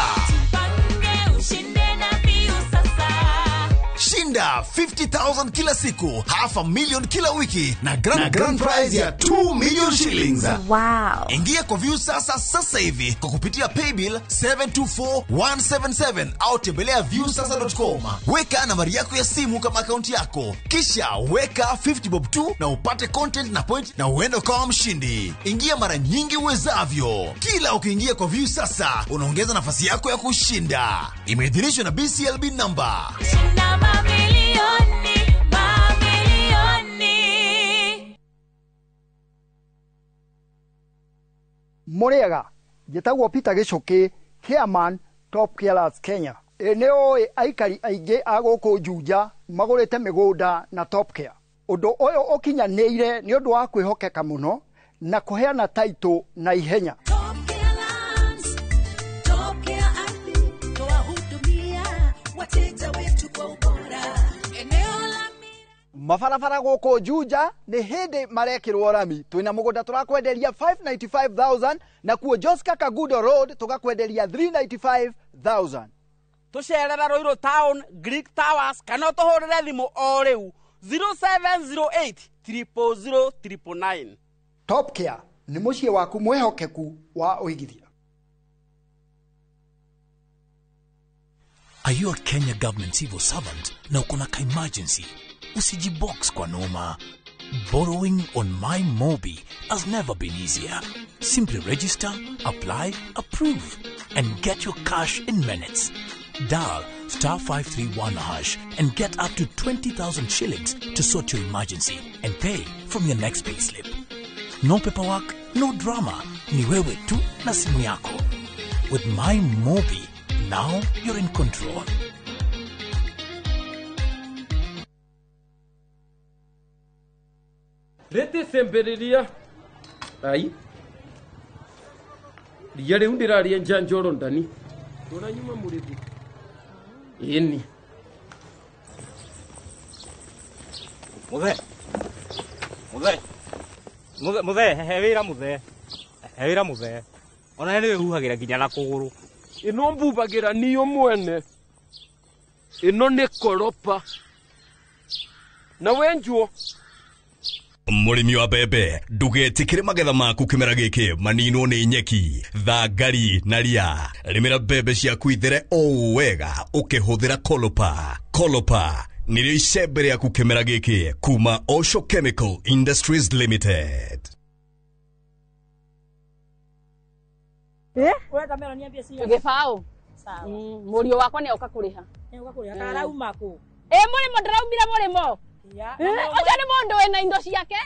Shinda 50,000 kila siku, $500,000 kila wiki na grand prize ya 2 million shillings. Wow. Ingia kwa View sasa hivi kwa kupitia paybill 724177 au tembelea viewsasa.com. Weka nambari yako ya simu kama akaunti yako. Kisha weka 50 bob tu na upate content na point na uende kama mshindi. Ingia mara nyingi uwezavyo. Kila ukiingia kwa View sasa unaongeza nafasi yako ya kushinda. Imeidhinishwa na BCLB number. Muriega, njĩtagwo Peter Gicuki, Chairman Top Carers Kenya. Nĩ aikari aingĩ a gũkũ Juja magũrĩte mĩgũnda na Top Care. Ũndũ ũyũ ũkinyanĩire nĩ ũndũ wa kwĩhokeka mũno na kũheana taitũ na ihenya. Mabarabara gũkũ Juja nĩ hĩndĩ marekĩrwo rami. Twĩna mũgũnda tũrakwenderia 595,000 na kuo Joska Kagudo Road tũgakwenderia 395,000. Tũcerera Ruiru Town, Greek Towers kana tũhũrĩre thimũ o rĩu 0708 000 999. Top Care nĩ mũciĩ waku mwĩhokeku wa ũigithia. Are you a Kenya government civil servant na uko na emergency? Usijibox kwa noma. Borrowing on MyMobi has never been easier. Simply register, apply, approve, and get your cash in minutes. Dial *531# and get up to 20,000 shillings to sort your emergency and pay from your next pay slip. No paperwork, no drama. Ni wewe tu na simu yako. With MyMobi, now you're in control. Rete semberiria. Ai. Ria riu ndiraria njanjoro ndani. Tora nyuma murithi. Ini. Muthe, hewira muthe. Ona niwe huhagira nginya na kuguru. Ino mbubagira niyo mwene. Ino ni koropa. Na wenjuo. Murimi wa bebe ndugetikire magetha maku kimera giki manino ni nyeki thangari na ria rimira bebe ciaku ithere o wega ukihuthira Kolopa nirio icembe riaku kimera giki kuma Osho Chemical Industries Limited. Weka mero niambie si gifao sawa murio wakwa ni ukakuriha karauma ku murimo ndaraumira murimo oja ni mundu wena indo ciake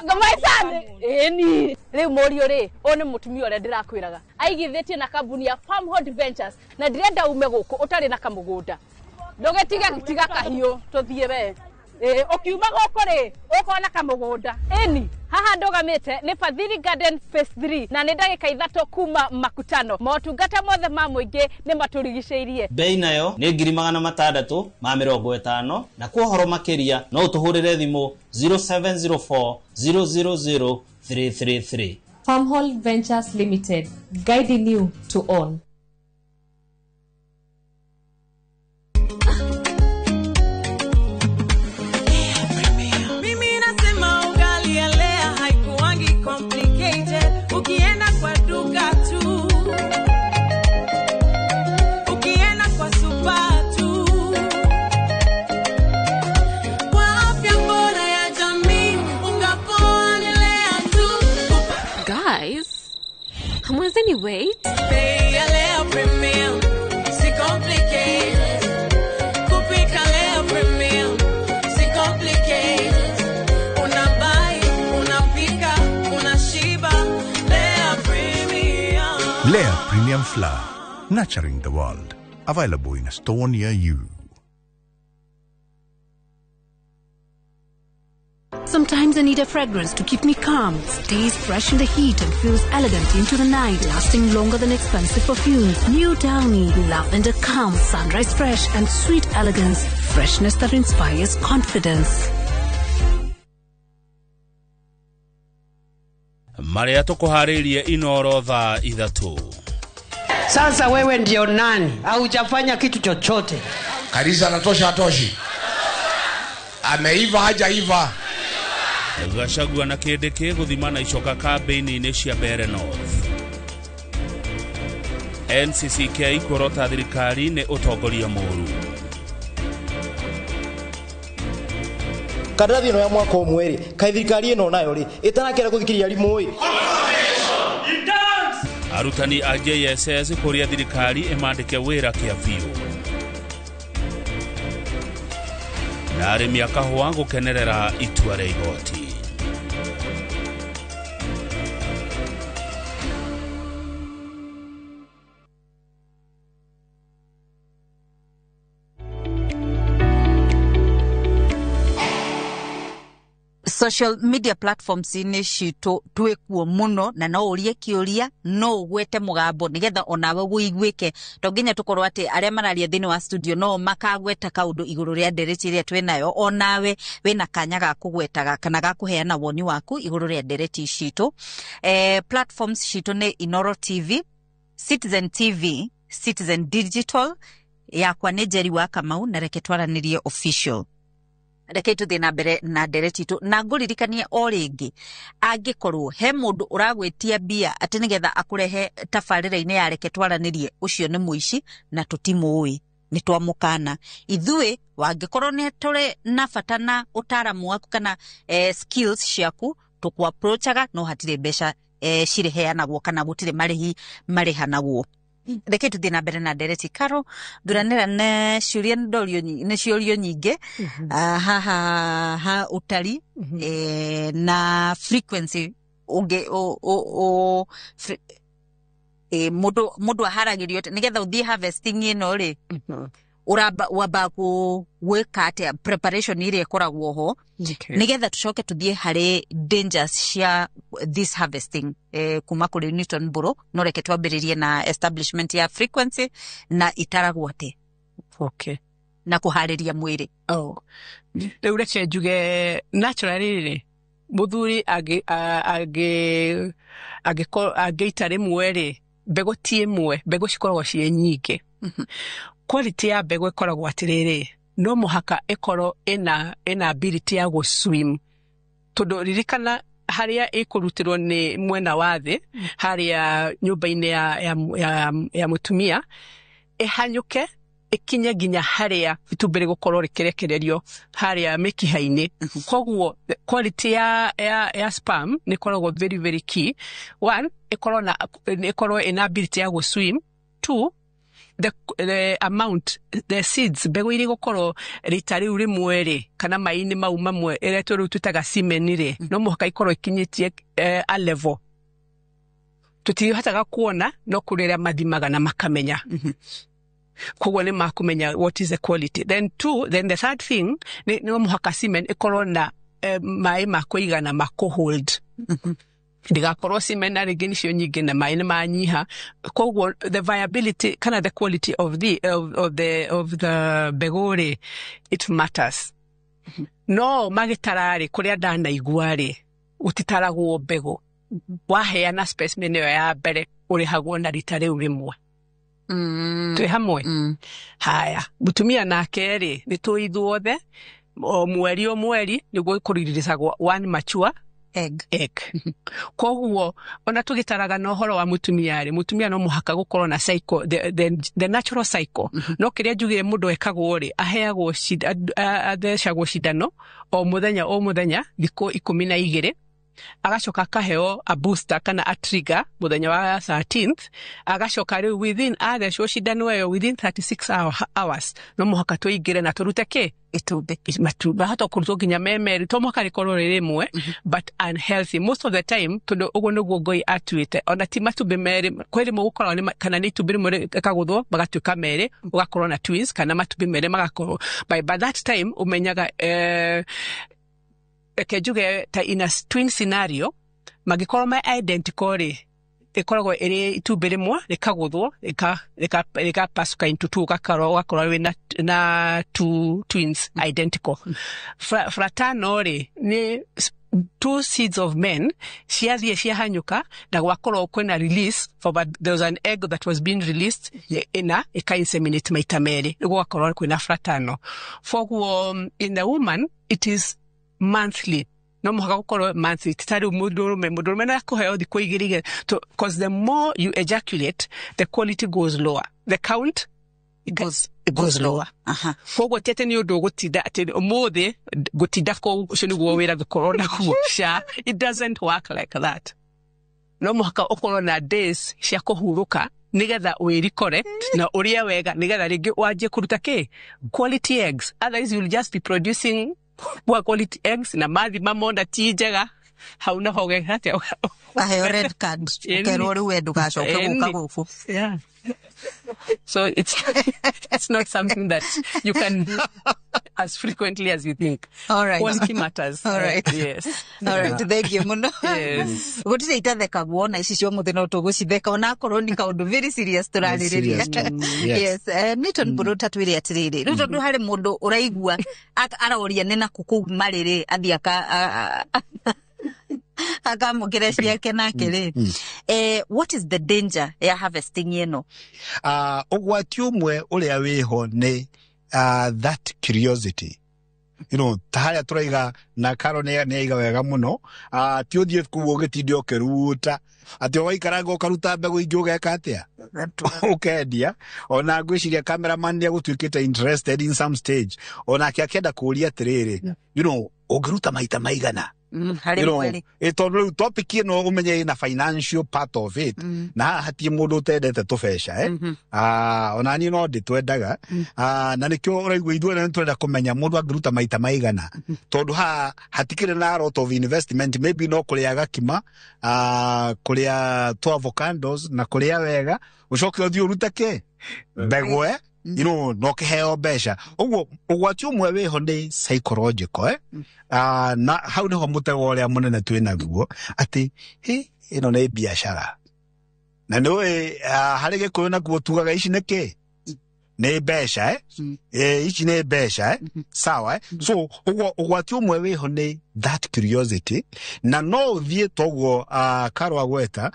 ngamaicane ni riu murio ri o ni mutumia ore ndirakwiraga aigithitie na kambuni ya Farmhold Ventures na ndirenda ume guku utari na kamugunda ndugetiga kahiu tuthie we ukiuma guku ri ukona kamugunda ni haha ndogamite ni Fadhili Garden Phase 3 na ni ndagika 3 kuma Makutano motungata mothe ma muingi ni maturigiceirie bei nayo ni 650 na kuhoro makiria no utuhurire thimu 0704 000 333. Farmhold Ventures Limited, guiding you to all. Hamwezeni wait? Lea Premium Flour, nurturing the world. Available in a store near you. Sometimes I need a fragrance to keep me calm, stays fresh in the heat and feels elegant into the night, lasting longer than expensive perfumes. New Downy, lavender calm, sunrise fresh and sweet elegance, freshness that inspires confidence. Maria tukuharirie inoro thaa 3. Sasa wewe ndio nani? Haujafanya kitu chochote. Kanisa natosha atoshi. Ameiva hajaiva. Gachagua na Kindiki guthimana icoka kambeni-ini cia Mbere North. NCCK kurota thirikari ni utongoria muru. Kadathi ino ya mwaka umwe ri kai thirikari ino nayo ri itanakera guthikiria rimu ri arutani a JSS kuria thirikari imandike wira kia biu. Na arimi a kahua gukenerera itua ria igoti. Social media platforms ini cito twekuo muno na no urie kiuria no gwete mugambo nigetha onawe guigwike to nginya tukorwo ati aria mararia thini wa studio no makagweta kaundu iguru ria ndereti ria twenayo onawe wina kanya ga kugwetaga kana ga kuheana woni waku iguru ria ndereti cito. Platforms cito ni Inoro TV, Citizen TV, Citizen Digital, yakwa ni Njeri wa Kamau na reke twaranirie official. Reke tuthie na mbere na ndereti tu na nguririkanie o ringi angikorwo he mundu uragwetia bia ati nigetha akurehe tafarira-ini ya reke twaranirie ucio ni muici na tutimui ni twamukana ithui wangikorwo ne tore na fatana utaramu waku kana skills ciaku tukwa approachaga no hatire besha cireheanagwo kana gutire marehanagwo reke tuthie na mbere na ndereti Karo thuranira ne ciuria ne ciurio nyinge ha utari na frequency mundu aharagirio nigetha uthie harvesting ino ri wamba gwika atia preparation iria ikoragwo ho nigetha tucoke tuthie hari dangers cia this harvesting kuma kuri Newton Boro no reke twambiririe na establishment ya frequency na itaragwo ate na kuhariria mwiri riu reke njuge naturally muthuri ageita rimwe ri mbegu ti imwe mbegu cikoragwo cie nyingi quality ya mbegu ikoragwo atiriri no muhaka ikorwo ina ability ya go swim todo ririkana haria ikurutirwo ni mwena wa thi haria nyumba-ini ya mutumia ihanyuke ikinye ginya haria itumbere gukorwo rikirekererio haria mikiha-ini koguo quality ya sperm ni koragwo very very key. One, ikorwo ina ability ya go swim. Two, the amount, the seeds mbegu iri gukorwo ritari uri mwere kana maini mau mamwe ereto ru tutaga semen ri no muhaka ikorwo ikinyitie a level tutihataga kuona no kurera mathimaga na makamenya koguo ni makumenya what is the quality. Then the third thing no muhaka semen ikorwo na mai makuigana makuhold ndigakorwo semen ari ginisho nyingi na mai ni manyiha koguo the viability kana the quality of the begore it matters. No magitarari kuria ndana iguari utitaragwo mbegu waheana specimen ya mbere uri hagwo na ritare urimwe twi hamwe haya mutumia nake ri ni tuithuothe o mweri niguo kuririsagwo one mature egg koguo ona tugitaraga no horo wa mutumia no muhaka gukorwo na cycle the natural cycle no kiria njugire mundu ekagwo ri aheagwo athecagwo cindano o muthenya thikũ 12 agacoka kaheo a booster kana a trigger muthenya wa 13th agacoka riu within athecwo cindano eyo within 36 hours no muhaka tuingire na turute ki itumbi matuba hata kuruto ginya memeri to muhaka rikorwo rimwe but unhealthy most of the time tundu ugo niguo ngoi atuite ona ti matumbi meri kweri mugukorwo ni kana ni itumbi rimwe kaguthwo magatuika meri ugakorwo na twins kana matumbi meri magakorwo by that time umenyaga kejuge ta in a twin scenario magikorwo my identical ri ikoragwo iri itumbi rimwe rikaguthwo rika pasuka into two gakorwo na two twins identical fratano ri ni two seeds of men ciathie ciahanyuka na gwakorwo kwena release there was an egg that was being released ika inseminate maita meri gwakorwo kwena fratano for in the woman it is monthly no muhaka gukorwo monthly titari mudurume na kuheo thikũ 2 because the more you ejaculate the quality goes lower, the count it goes lower. Koguo tete ni undu gutinda ati umuthi gutinda ko ucio niguo wira gukorwo na kuosha. It doesn't work like that. No muhaka ukorwo na days cia kuhuruka nigetha wiri correct na uria wega nigetha ringi wanjie kuruta ki quality eggs, otherwise you will just be producing poor quality eggs na mathi mamonda ti njega hauna hoge hata aheo red card kerwo riu wendu gacoke guka guku. Yeah. So it's not something that you can as frequently as you think. All right. Quality matters. All right. Yes. All right. Thank you muno. Yes. Gutire itatheka guona ici cio muthi no tugucitheka ona korwo ni kaundu very serious turaririria. Yes. Newton Boro tatwire atiriri. Riu tondu hari mundu uraigua araoria nena kuku mariri athiaka akamukirecia yake nake ri what is the danger ya harvesting ino? Ugwati umwe uria wiho ni that curiosity taharia turaiga na Karo ne aiga wega muno ti uthie kuo gitinde okeruta ati waikaranga ukaruta mbegu ingi ugeka atia ukendia ona ngwiciria cameraman ni agutwikite interested in some stage ona akienda kuria atiriri ungiruta maita maigana tondu topic ino umenye na financial part of it na hatie mundu utendete tubesha ona ni no nditwendaga na nikio uraigwa ithuĩ na nitwenda kumenya mundu angiruta maita maigana tondu hatikire na lot of investment maybe no kuria gakima kuria to avocados na kuria wega ucoke uthie urute ke mbegu no kiheo besha uguo ugwati umwe wiho ni psychological na hau niho mutego uria munene twina guo ati ino ni biashara na niwe hari gikuyu na guo tugaga ici niki ni besha ici ni besha sawa so ugwati umwe wiho ni that curiosity na no uthie toguo Karo agweta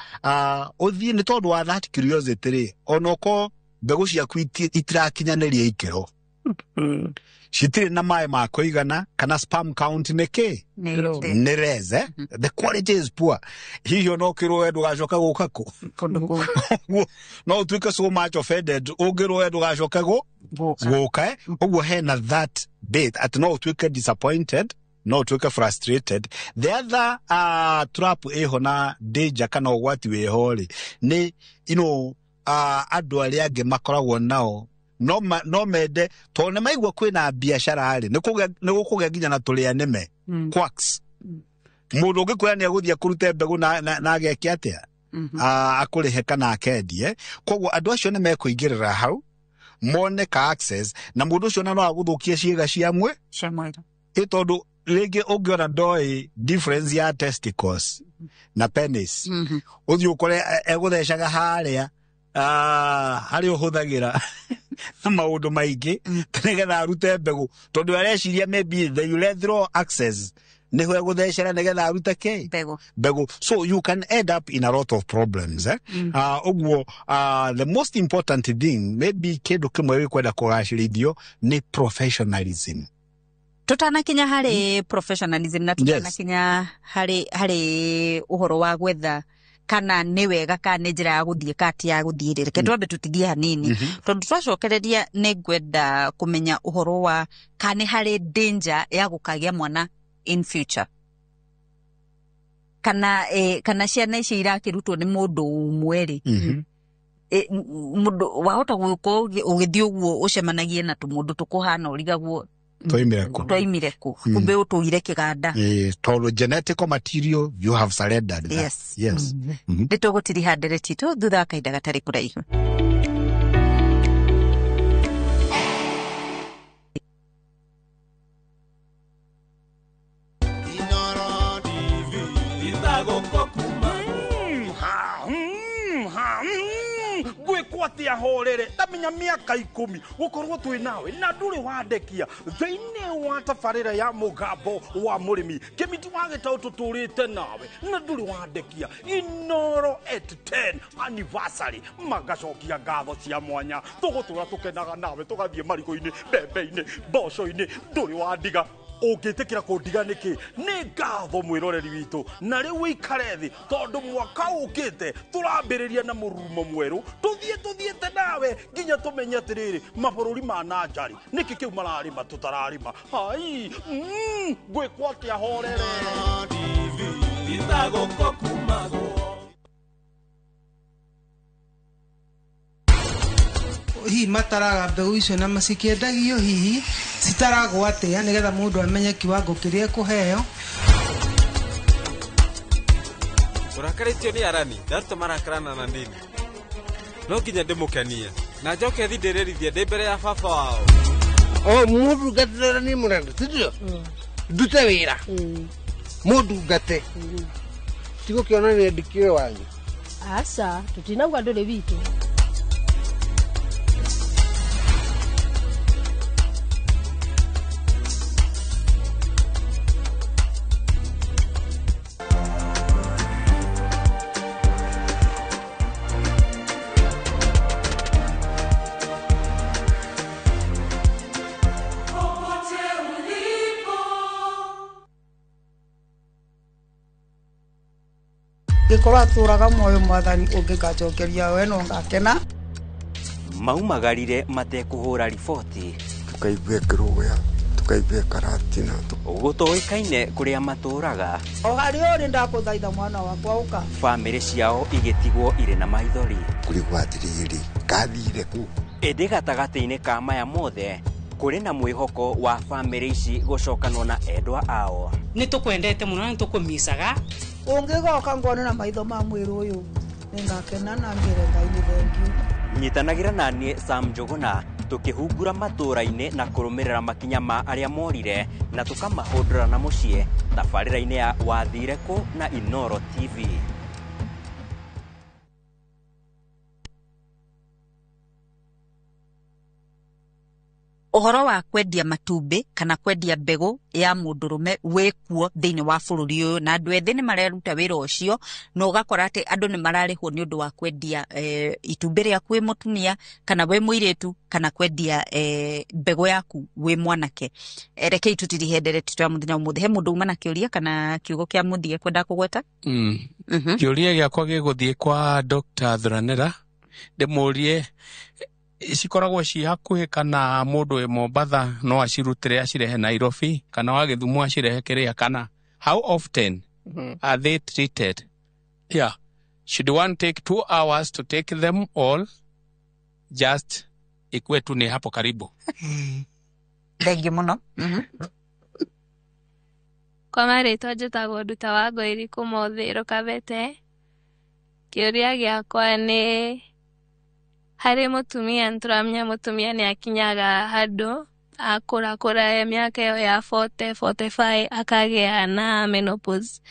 uthie ni tondu wa that curiosity ri onoko mbegu ciaku itirakinyaniria ikero citire na mai ma kuigana kana sperm count niki ni reze the quality is poor hiyo no kiro edu gacoka gukako no tuike so much offended ugiro edu gacoka guka uguo hena that bit at no tuike disappointed no tuike frustrated the other trap eho na danger kana ugwati wehori ni andu aria angi makoragwo nao no mende tone maigwa kwina biashara ari nigukugia nginya na tulia neme quacks mundu ngikwira ni aguthia kurute mbegu na ageki atia akurihe kana akendie koguo andu acio ni mekuingirira hau mone ka access na mundu ucio no aguthukie ciiga ciamwe tondu rĩngĩ ũngĩona ndoi difference ya testicles na penis uthio ukore eguthecaga haria hari uhuthagira maundu maingi nigetha arute mbegu tondu areciria maybe the urethral access niho eguthecera nigetha arute ke mbegu so you can end up in a lot of problems uguo the most important thing maybe kindu kimwe gikwenda kugacirithio ni professionalism tutanakinya hari professionalism na tutanakinya hari uhoro wa gwetha kana ni wega kana ni njira ya guthie kati ya guthie reke twambe tutithie hanini tondu twacokereria ni gwenda kumenya uhoro wa kana hari danger ya gukagia mwana in future kana ciana ici irakirutwo ni mundu umwe mundu wahota guko ugithie uguo ucemanagie na tumundu tukuhana urigagwo twaimire ku kumbe utuire kiganda tondu genetical material you have surrendered yes nditugutiri handere titu thutha kaida gatari kuraihu Gwikwatia horere tamenya miaka 10 gukorwo twi nawe na nduri wandekia thiini wa tafarira ya mugambo wa murimi kimiti wagitau tuturite nawe na nduri wandekia Inoro at 10 anniversary magacokia ngatho cia mwanya tugutura tukenaga nawe tugathie mariko-ini mbembe-ini mboco-ini nduri wandiga ugitikira kundiga niki ni ngatho mwiroreri witu na riu wikare thi tondu mwaka ukite turambiriria na murumo mweru tuthiete nawe nginya tumenye atiriri mabururi ma nanjari niki kiu mararima tutararima hai gwikwatia horere itago kokumago hi mataraga mbegu icio na macikiendagio hihi citaragwo atia nigetha mundu amenye kiwango kiria kuheo urakaritio ni arani ndaruta marakarana na nini no kinya ndimukenia na njoke thi ndirerithia ndi mbere ya baba wao mundu gatirera ni murenda tidio ndute wira mundu gate tigo kiona ni ndikire wanyu asa tutinagwa ndore bitu Popote ulipo gikorwo aturaga moyo mwathani ungikacokeria we no ngakena maumagarire matekuhura riboti tukaigue kiruya tukaigue karatina gutoikaine kuria maturaga o hari uri ndakuthaitha mwana wakwa uka family ciao igitigwo ire na maithori kurigwa atiriri kathire ku indi gatagati-ini ka maya mothe kuri na mwihoko wa family ici gucokanwo na endwa ao ni tukwendete muno ni tukumisaga ungigoka ngone na maitho ma mwiru uyu ningakena na ngire Ngai ni thank you nyitanagira nanie Sam Njuguna tukihungura matura-ini na kurumirira makinya ma aria morire na tukamahundura na mucie tabarira-ini ya wathire ku na Inoro TV. Uhoro wa kwendia matumbi kana kwendia mbegu ya mundurume wekuo thiini wa bururi uyu na andu ethini mareruta wira ucio no ugakora ati andu ni mararihwo ni undu wa kwendia itumbi riaku wi mutumia kana we muiritu kana kwendia mbegu yaku wi mwanake reke tutirihendere tutwa muthenya umuthi he mundu uma na kiuria kana kiugo kia muthie kwenda kugweta kiuria giakwa giguthie kwa Dr. Thuranera ndimurie isikoragwo ci hakuhi kana mundu we Mombatha no acirutire acirehe Nairobi kana wa Githumo acirehe Kiria kana how often are they treated? Should one take 2 hours to take them all? Just ikwetu ni hapo karibu. Thengi muno. Kwa marĩtwa njĩtagwo Nduta wa Ngoiri kuma Ũthĩĩro Kabete. Kĩũria gĩakwa nĩ harĩ mũtumia nĩtũramenya mũtumia nĩ akinyaga handũ akũra mĩaka ĩyo ya 40, 45 akagĩa na menopause.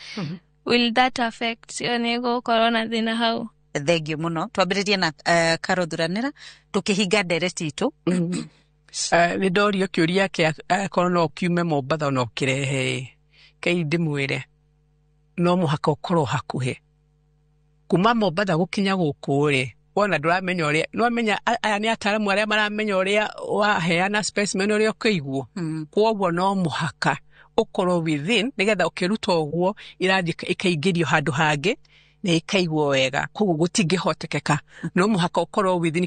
Will that affect yo nĩ gũkorwo na thĩna hau? Thengiũ muno. Twambĩrĩrie na Carol Thuranĩra tukihinga ndereti itu. Nĩ ndorio kĩũria kĩa korwo no kiume Mombatha no kirehe kei ndĩmwĩre no mũhaka ũkorwo hakuhĩ kuma Mombatha gũkinya gũkũ rĩ wona ndũramenya ũrĩa no menya aya nĩ ataramu arĩa maramenya ũrĩa waheana specimen ũrĩa ũkĩiguo kwoguo no mũhaka ũkorwo within nigetha ũkĩruta ũguo irathi ikaingĩrio handũ hangĩ na ikaigwo wega kwoguo gũtingĩhotekeka no mũhaka ũkorwo within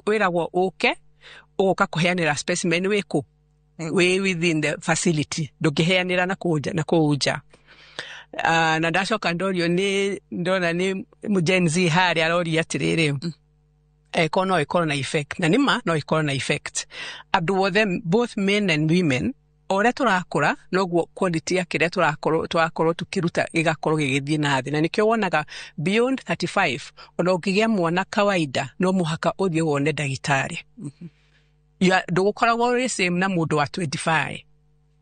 wĩragwo ũke ũgoka kũheanĩra specimen wĩkũ we within the facility ndũngĩheanĩra na kũnja. Na ndacoka ndorio ni ndona ni mujenzi hari aroria atiriri no ikorwo na effect na nima no ikorwo na effect andu othe both men and women ore turakura noguo quality ya kire turakorwo tukiruta igakorwo gigithie na thina nikyo wonaga beyond 35 ona ukigia mwana kawaida no muhaka uthie wone ndagitari ya ndugukoragwo ri same na mundu wa 25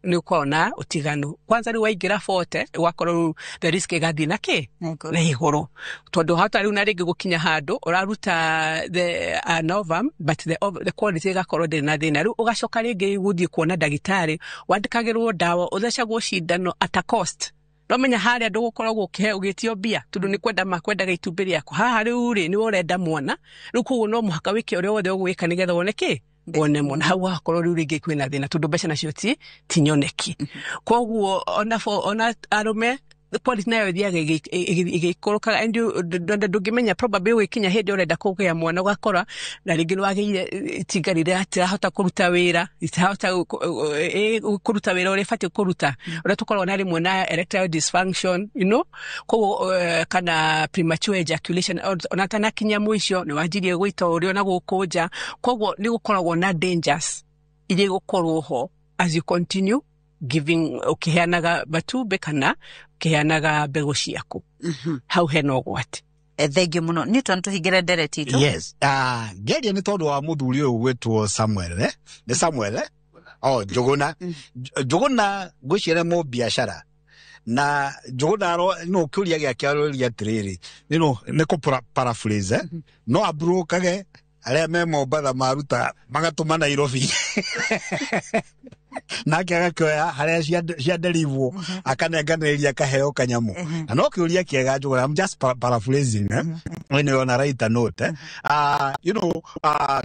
ni ukona utiganu kwanza ri waingira 40 wakorwo the risk igathi na ki na iguru tondu hata ri una ringi gukinya handu uraruta the novum but the quality igakorwo ndi na thina ri ugacoka ringi guthie kuona ndagitari wandikagirwo dawa uthecagwo cindano at a cost no menya hari andu gukoragwo ugitio bia tondu ni kwenda makwenda gaitumbi riako haha riu ri ni urenda mwana riu kuguo no muhaka wike uria wothe ugwika nigetha wone ki wone mwana hau akorwo riu ringi kwina thina tondu mbeca nacio ti nyoneki kwoguo ona arume quality nayo thiaga igikoroka and ndungimenya probably wikinya hindi urenda kugea mwana ugakora na ringi wagire tigarire atirahota kuruta wira itahota kuruta wira uri fati kuruta ura tukorwo na rimwe na erectile dysfunction kwoguo kana premature ejaculation ona kana kinya mwisho ni wajirie gwita uri ona gukunja kwoguo ni gukoragwo na dangers iri gukorwo ho as you continue giving ukiheanaga matumbi kana ukiheanaga mbegu ciaku hau hena ũgwati. Thengiũ muno ni tondu hingire ndereti itu. Yes geria ni tondu wa muthuri uyu gwetwo Samuel ni Samuel Njuguna gwicire mu biashara na Njuguna no kiuria giake aroria atiriri ni ko paraphrase no abrokage aria me Mombatha maruta magatuma Nairobi nake agakioya haria cia delivo akanenganĩria kaheo kanyamu na no kiuria kiega Njuguna I'm just paraphrasing when you on a write a note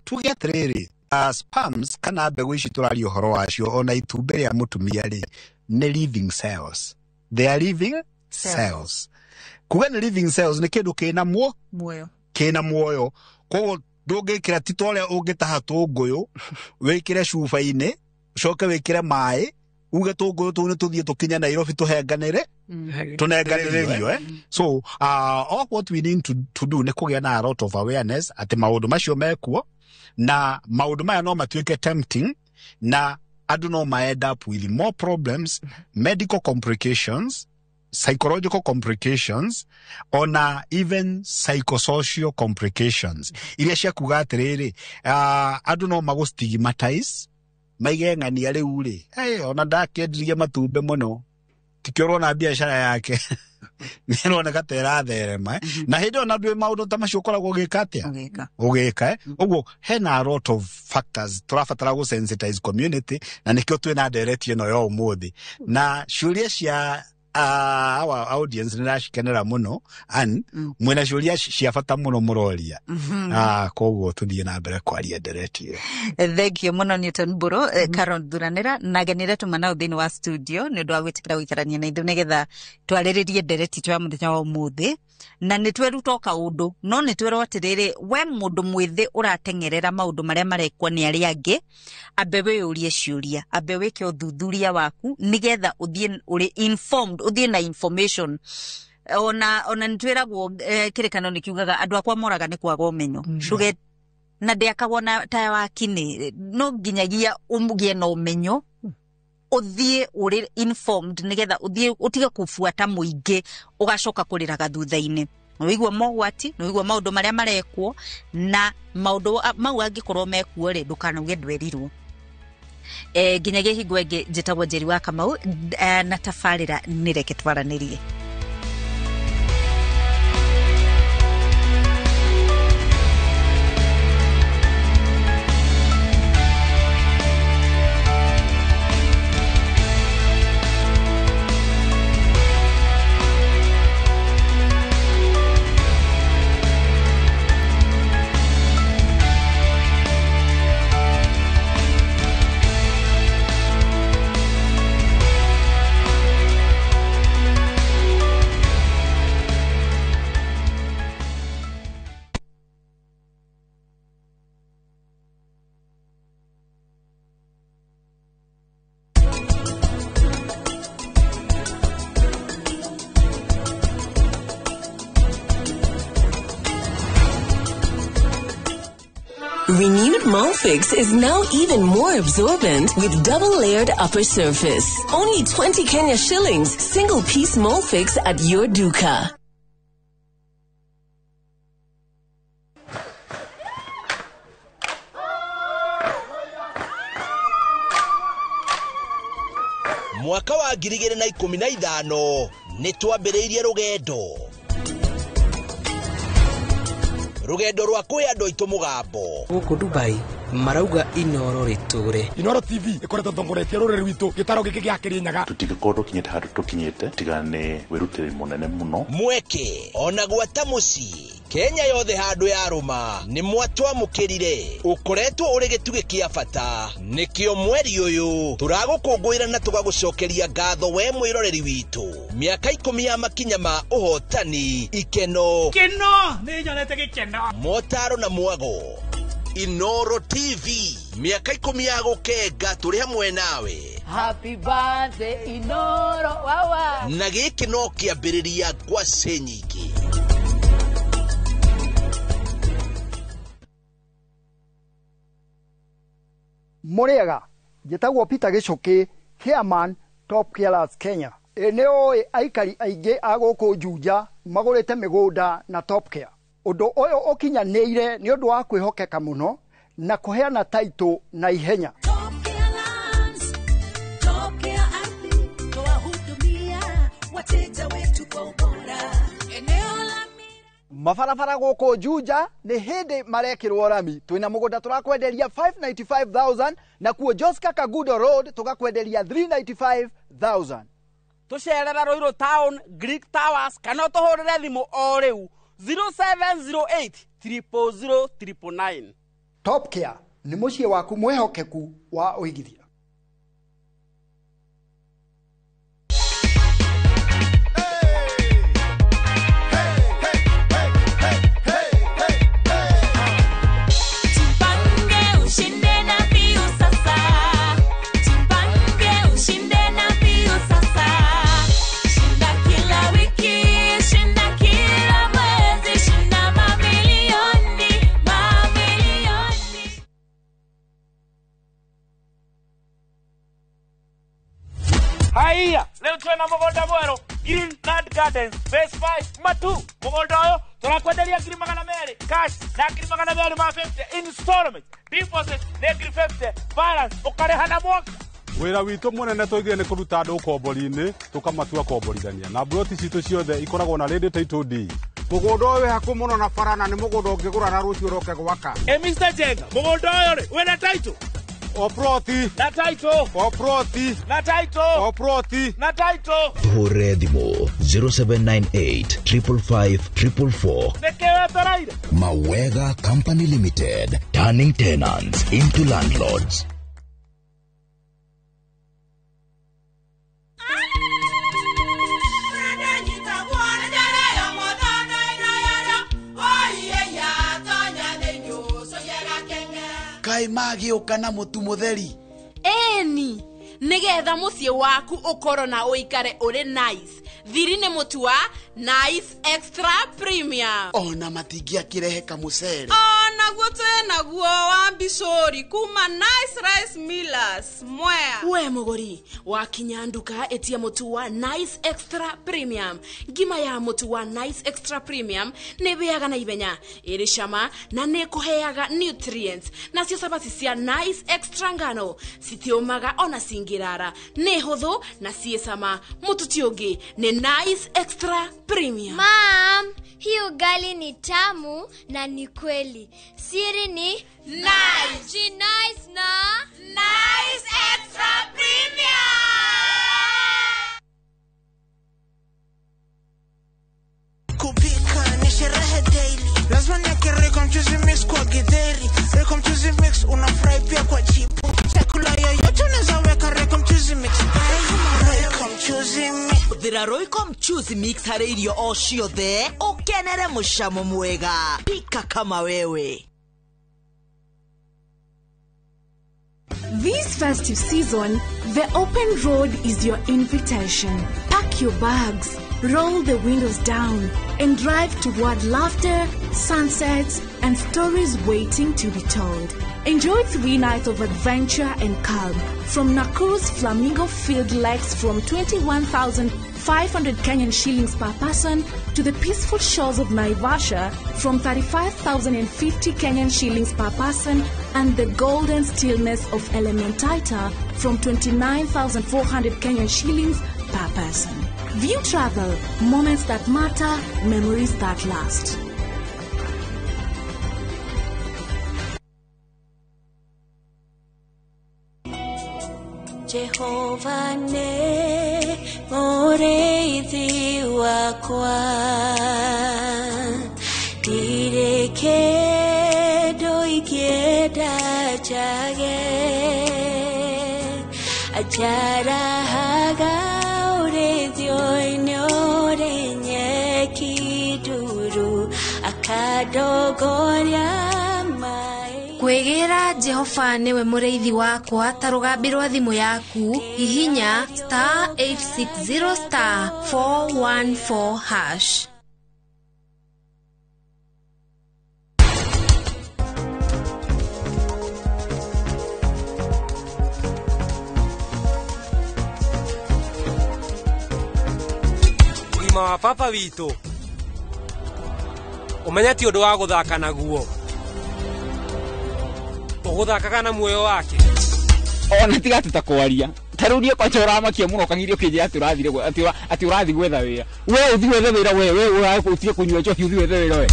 to get really sperms kana mbegu ici tũraria ũhoro wacio ona itumbĩ rĩa mũtumia rĩ nĩ living cells, they are living cells kuga ni living cells ni kindu kina muoyo koguo ndungikira titole ungitaha tunguyu wikire cuba-ini ucoke wikire mai uge tunguyu tu ni tuthie tukinya Nairobi tuhenganire tunenganirio so all what we need to do ni kugia na a lot of awareness ati maundu macio mekuo na maundu maya no matuike tempting na andu no ma end up with more problems, medical complications, psychological complications, or even psychosocial complications. Iria cia kuga atiriri andu no mago stigmatize maigeng'ania riu ri ona ndakendirie matumbe muno tikirwo na biashara yake nirona tera therema na hindi ona ndwe maundu ta macio koragwo gikatia ugika uguo hena a lot of factors turafatara go sensitize community na nikio twina direct no yo umuthi na shuria cia our audience nirashikenera muno and mwena shuria cia bata muno muroria koguo tuthie na mbere kwaria direct thank you muno Newton Buru Carol Thuranira nagenire tumana uthini wa studio ni ndu agwitikira guikarania na ithu nigetha twariririe direct twa muthenya wa umuthi na ni tweruta kaundu no ni twero atiriri we mundu mwithi uratengerera maundu maria marekwo ni ari angi ambe we urie ciuria ambe wike uthuthuria waku nigetha uthie uri informed uthie na information ona nitwiragwo kirikano nikiugaga andu akwa moraga ni kwaga umenyo shuge na ndiakagona ta wakini no nginyagia umugie na umenyo uthie uri informed nigetha uthie utiga kufuata muingi ugacoka kuriraga thutha-ini wigwa mogwati no wigwa maundu maria marekwo na maundu mau angikorwo mekuo ri ndukanoge ndwerirwo nginyagia hingo ingi njitagwo Njeri wa Kamau na tafarira nireke twaranirie. Renewed Molfix is now even more absorbent with double-layered upper surface. Only 20 Kenya shillings, single-piece Molfix at your duka. Mwaka wa 2015 nitwambiriirie rugendo rwa kuya andu aitu mugambo guku Dubai marauga Inoro riture. Inoro TV ikorete thongoretie ruriri witu gitaro giki gia Kirinyaga tutigikorwo kinyete handu tukinyete tigane wirutire munene muno mweke ona gwata muci Kenya yothe handu ya ruma ni mwatwamukirire ukoretwo uri gituge kia bata nikio mweri uyu turagukungwira na tugagucokeria ngatho we mwiroreri witu miaka 10 ya makinya ma uhotani ikeno ni nyonete gikeno motaro na mwago Inoro TV miaka 10 ya gukenga turi hamwe nawe. Happy birthday Inoro wawa na giki no kiambiriria gwase nyingi. Muriega njitagwo Peter Gicuki chairman Top Carers Kenya. Eneo aikari aingi aguku Juja magurite migunda na Top Care. Undu uyu ukinyanire ni undu wa kwihokeka muno na kuheana title na ihenya. Mafarafara guku Juja ni hindi marekirwo rami twina mugunda turakwenderia 595,000 na kuo Joska Kagudo Road tugakwenderia 395,000. Tucerera Ruiru Town Greek Towers kana tuhurire thimu o riu 0708 000 999. Top Care ni mucie waku mwehokeku wa uigithia. twena mugonda mwero Greenland Gardens Phase 5 Matu mugonda oyo turakwenderia ngiri magana meri cash na ngiri magana meri ma 50 installment deposit na ngiri 50 balance ukarehana mwaka wira witu munene twithie ni kuruta andu ukombori-ini tukamatua komborithania na broti citu ciothe ikoragwo na ready title deed mugunda uyu haku muno na farana ni mugunda ungigura na rucio roke gwaka Mr. Jenga mugunda uyu ri wina title oproti na title oproti na title oproti na title Hore Dimo 0798 555 444 nekewe taraire Mawega Company Limited, turning tenants into landlords. Kai magi ukana mutu mutheri eni nigetha mucie waku ukoro na uikare uri nice thiri ni mutu wa Nice Extra Premium ona matingia kirehe kamucere ona gutwe naguo wa Bishori kuma Nice Rice Millers mwea we mugori wakinya nduka etia mutu wa Nice Extra Premium ngima ya mutu wa Nice Extra Premium ne beaga na ibenya iri shama na ne kuheaga nutrients na cio sabati cia Nice Extra ngano sitiomaga ona singirara ne hotho na ciesama mutu tiongi ne Nice Extra Premium. Mom, hii ugali ni tamu na ni kweli. Siri ni nice. Ji nice na Nice Extra Premium. Kupika ni sherehe daily. Lazima niweke Raycom Juicy Mix kwa githeri. Raycom Juicy Mix unafurahi pia kwa chipu. Chakula yoyote unaweza weka Raycom Juicy Mix. Raycom Juicy Mix. Thira Raycom Juicy Mix hari irio o ciothe ukenere mucamo mwega. Pika kama wewe. This festive season, the open road is your invitation. Pack your bags, roll the windows down, and drive toward laughter, sunsets, and stories waiting to be told. Enjoy 3 nights of adventure and calm from Nakuru's Flamingo Field Lakes from 21,500 Kenyan shillings per person to the peaceful shores of Naivasha from 35,050 Kenyan shillings per person and the golden stillness of Elementaita from 29,400 Kenyan shillings per person. View travel, moments that matter, memories that last. Jehovah ne moreithi wakwa direke doikieda jage ajara haga urethio inore nyeki duru akadogoria Kwegera Jehova niwe mureithi wakwa tarugambirwa thimu yaku hihinya *860 *414#. Wima wa papa wito umenya ti undu wa guthaka naguo uguthakaga na muoyo wake ona tiga tutakwaria tarurie kwa chora makia muno kangirio kije ati urathi gwetha wira we uthi wethe wira we urakutie kunywa choki uthi wethe wira we.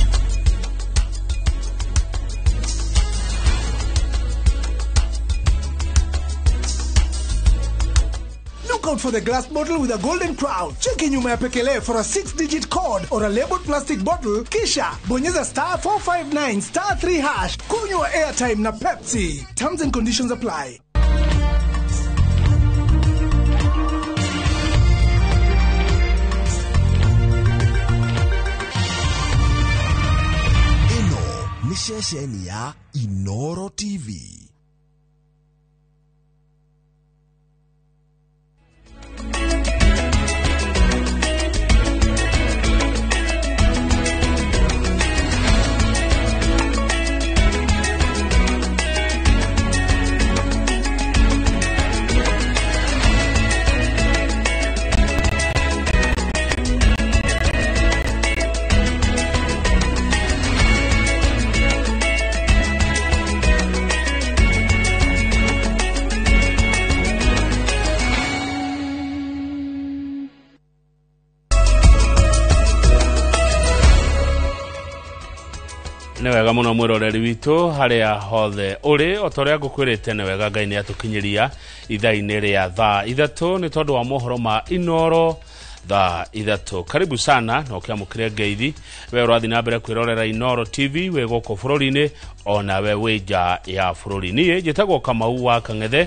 Look out for the glass bottle with a golden crown. Check in nyuma ya pekele for a 6-digit code or a labeled plastic bottle. Kisha bonyeza *459 *3#. Kunywa airtime na Pepsi. Terms and conditions apply. Ino ni shesheni ya Inoro TV. Nĩ wega mũno mwĩroreri witũ harĩa hothe ũrĩ otoria ngũkwĩrĩte nĩ wega Ngai nĩ atũkinyiria ithaa-inĩ rĩa thaa ithatũ nĩ tondũ wa mohoro ma Inoro thaa ithatũ. Karibu sana na ũkĩamũkĩre ngeithi we ũrathi na mbere kwĩrorera Inoro TV we gũkũ bũrũri-inĩ ona we wĩ nja ya bũrũri. Niĩ njĩtagwo Kamau wa Kang'ethe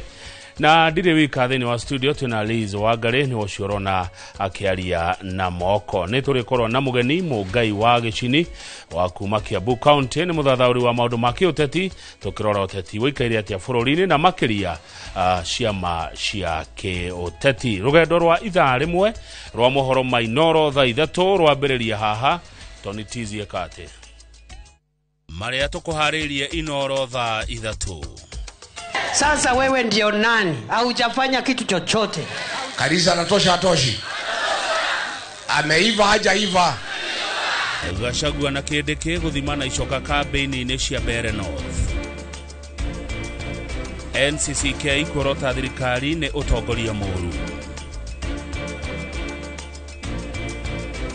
na ndirĩ wika thĩinĩ wa studio twĩna Liz Wangari nĩ ũcio ũrona akĩaria na moko. Nĩ tũrĩkorwo na mũgeni Mũngai wa Gĩcini wa kuma Kiambu County nĩ mũthathaũri wa maũndũ ma kĩũteti tũkĩrora ũteti wĩikaire atĩa bũrũri-inĩ na makĩria ciama cia kĩũteti. Rũgendo rwa ithaa rĩmwe rwa mohoro ma Inoro thaa ithatũ rwambĩrĩria haha Tony Tizi ekate marĩa tũkũharĩirie Inoro thaa ithatũ. Sasa wewe ndio nani? Haujafanya kitu chochote. Karisa anatosha atoshi. Ameiva hajaiva. Gachagua na Kindiki guthimana icoka campaign-inĩ cia Mbeere North. NCCK kurota thirikari nĩ ũtongoria mũru.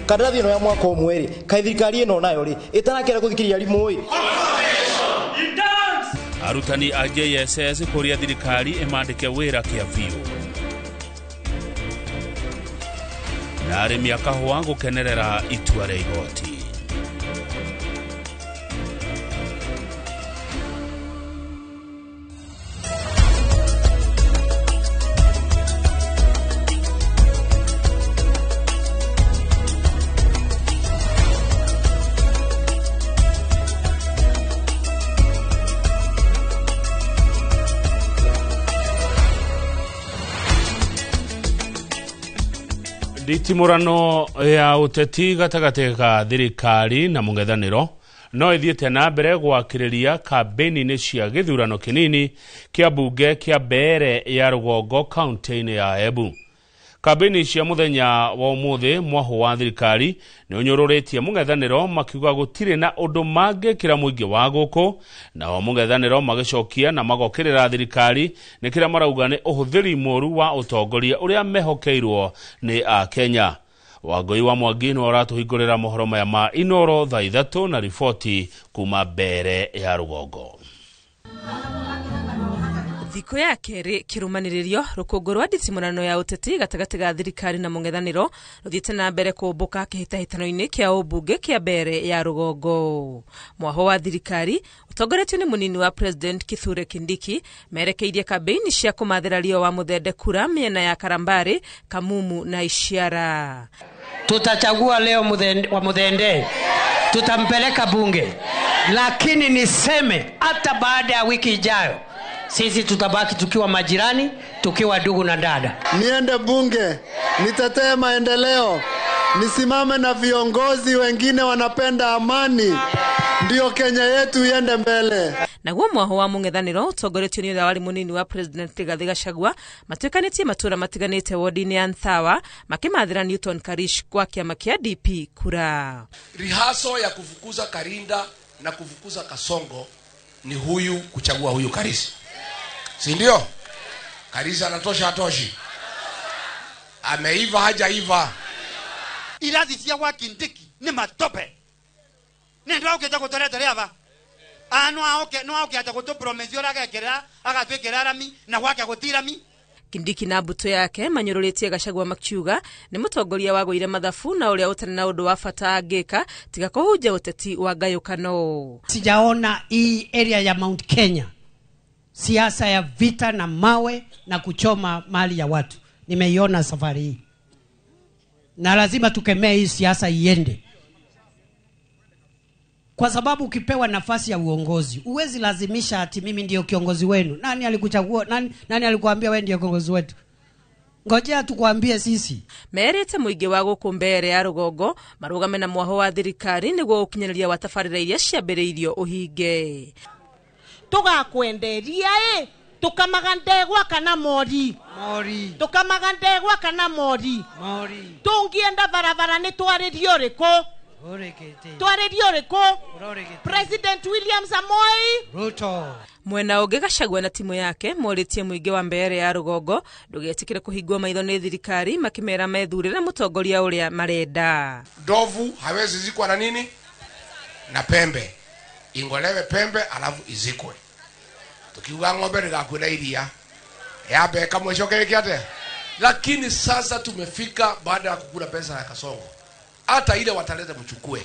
Kandarathi ĩno ya mwaka ũmwe rĩ, kaĩ thirikari ĩno nayo rĩ, ĩtanakĩra gũthikĩrĩria arimũ ĩ. Arutani a JSS kũria thirikari ĩmandĩke wĩra kĩabiũ. Na arĩmi a kahũa gũkenerera itua rĩa igoti. Nditimurano ya uteti gatagate ka thirikari na mũng'ethanĩro no ithiĩte na mbere gwakĩrĩria kambĩini-inĩ cia gĩthurano kĩnini kĩa mbunge kĩa Mbeere ya Rũgongo kaunti-inĩ ya Embu. Kambĩini cia mũthenya wa ũmũthĩ mwahũ wa thirikari nĩ ũnyũrũrĩtie mũng'ethanĩro makiuga gũtirĩ na ũndũ mangĩkĩra mũingĩ wa gũkũ na o mũng'ethanĩro magĩcokia na magokĩrĩra thirikari nĩ kĩrĩa marauga nĩ ũhũthĩri mũru wa ũtongoria ũrĩa mehokeirwo nĩ a Kenya. Wangui wa Mwangi nĩ ũratũhingũrĩra mohoro maya ma Inoro thaa ithatũ na riboti kuma Mbeere ya Rũgongo. Thiko ya kerĩ kĩrũmanĩrĩrio rũkũngũ rwa nditimũrano ya ũteti gatagatĩ ga thirikari na mũng'ethanĩro rũthiĩte na mbere kũmbũka kĩhĩtahĩtano-inĩ kĩa ũmbunge kĩa Mbeere ya Rũgongo. Mwaho wa thirikari ũtongoretio nĩ mũnini wa President Kithure Kindiki merekeirie kambĩini cia kũmathĩra Rio wa Mũthende kura mĩena ya Karambari, Kamumu na Isiara. Tutachagua leo wa Mũthende, tutampeleka bunge, lakini niseme hata baada ya wiki ijayo sisi tutabaki tukiwa majirani, tukiwa ndugu na dada. Niende bunge, nitetee maendeleo, nisimame na viongozi wengine wanapenda amani, ndio Kenya yetu iende mbele. Naguo mwaho wa mũng'ethanĩro ũtongoretio nĩ ũrĩa warĩ mũnini wa President Rigathi Gachagua matuĩkanĩtie matũra matiganĩte wodi-inĩ ya Nthawa makĩmathĩra Newton Karish kwa kĩama kĩa DP kura. Rihaso ya kufukuza Karinda na kufukuza Kasongo ni huyu kuchagua huyu Karish. Si ndio? Karisa anatosha atoshi. Ameiva hajaiva. Irathi cia gwa Kindiki ni matope. Nendo ukija kutoretera aba. No aja gutu promise ora gakera agatwekera arami na gwake gutirami. Kindiki na mbuto yake manyũrũrĩtie Gachagua makiuga nĩ mũtongoria wa gũire mathabu na ũrĩa ũtarĩ na ũndũ wa bata angĩka tiga kũhunjia ũteti wa ngayũkano. Sijaona hii area ya Mount Kenya siasa ya vita na mawe na kuchoma mali ya watu. Nimeiona safari hii. Na lazima tukemee hii siasa iende. Kwa sababu ukipewa nafasi ya uongozi, uwezi lazimisha ati mimi ndio kiongozi wenu. Nani alikuchagua? Nani alikuambia wewe ndio kiongozi wetu? Ngojea tukwambie sisi. Merete mũingĩ wa gũkũ Mbeere ya Rũgongo marũgame na mwaho wa thirikari nĩguo ũkinyanĩria wa tabarĩra iria ciambĩrĩirio ũhinge. Tugakwenderia tukamaga ndegwa kana mori tukamaga ndegwa kana mori tungienda barabara ni twaririo riko President William Samoei Ruto. Mwena ũngĩ Gachagua na timu yake morĩtie mũingĩ wa Mbeere ya Rũgongo ndũgetĩkĩre kũhingwo maitho nĩ thirikari makĩmera methurĩre mũtongoria ũrĩa marenda. Ndovu hawezi zikwa na nini? Na pembe. ingolewe pembe alafu izikwe. Tukiuga ng'ombe nikakwenda iria ya beka mwisho kiate. Lakini sasa tumefika baada ya kukula pesa ya Kasongo, hata ile wataleta mchukue,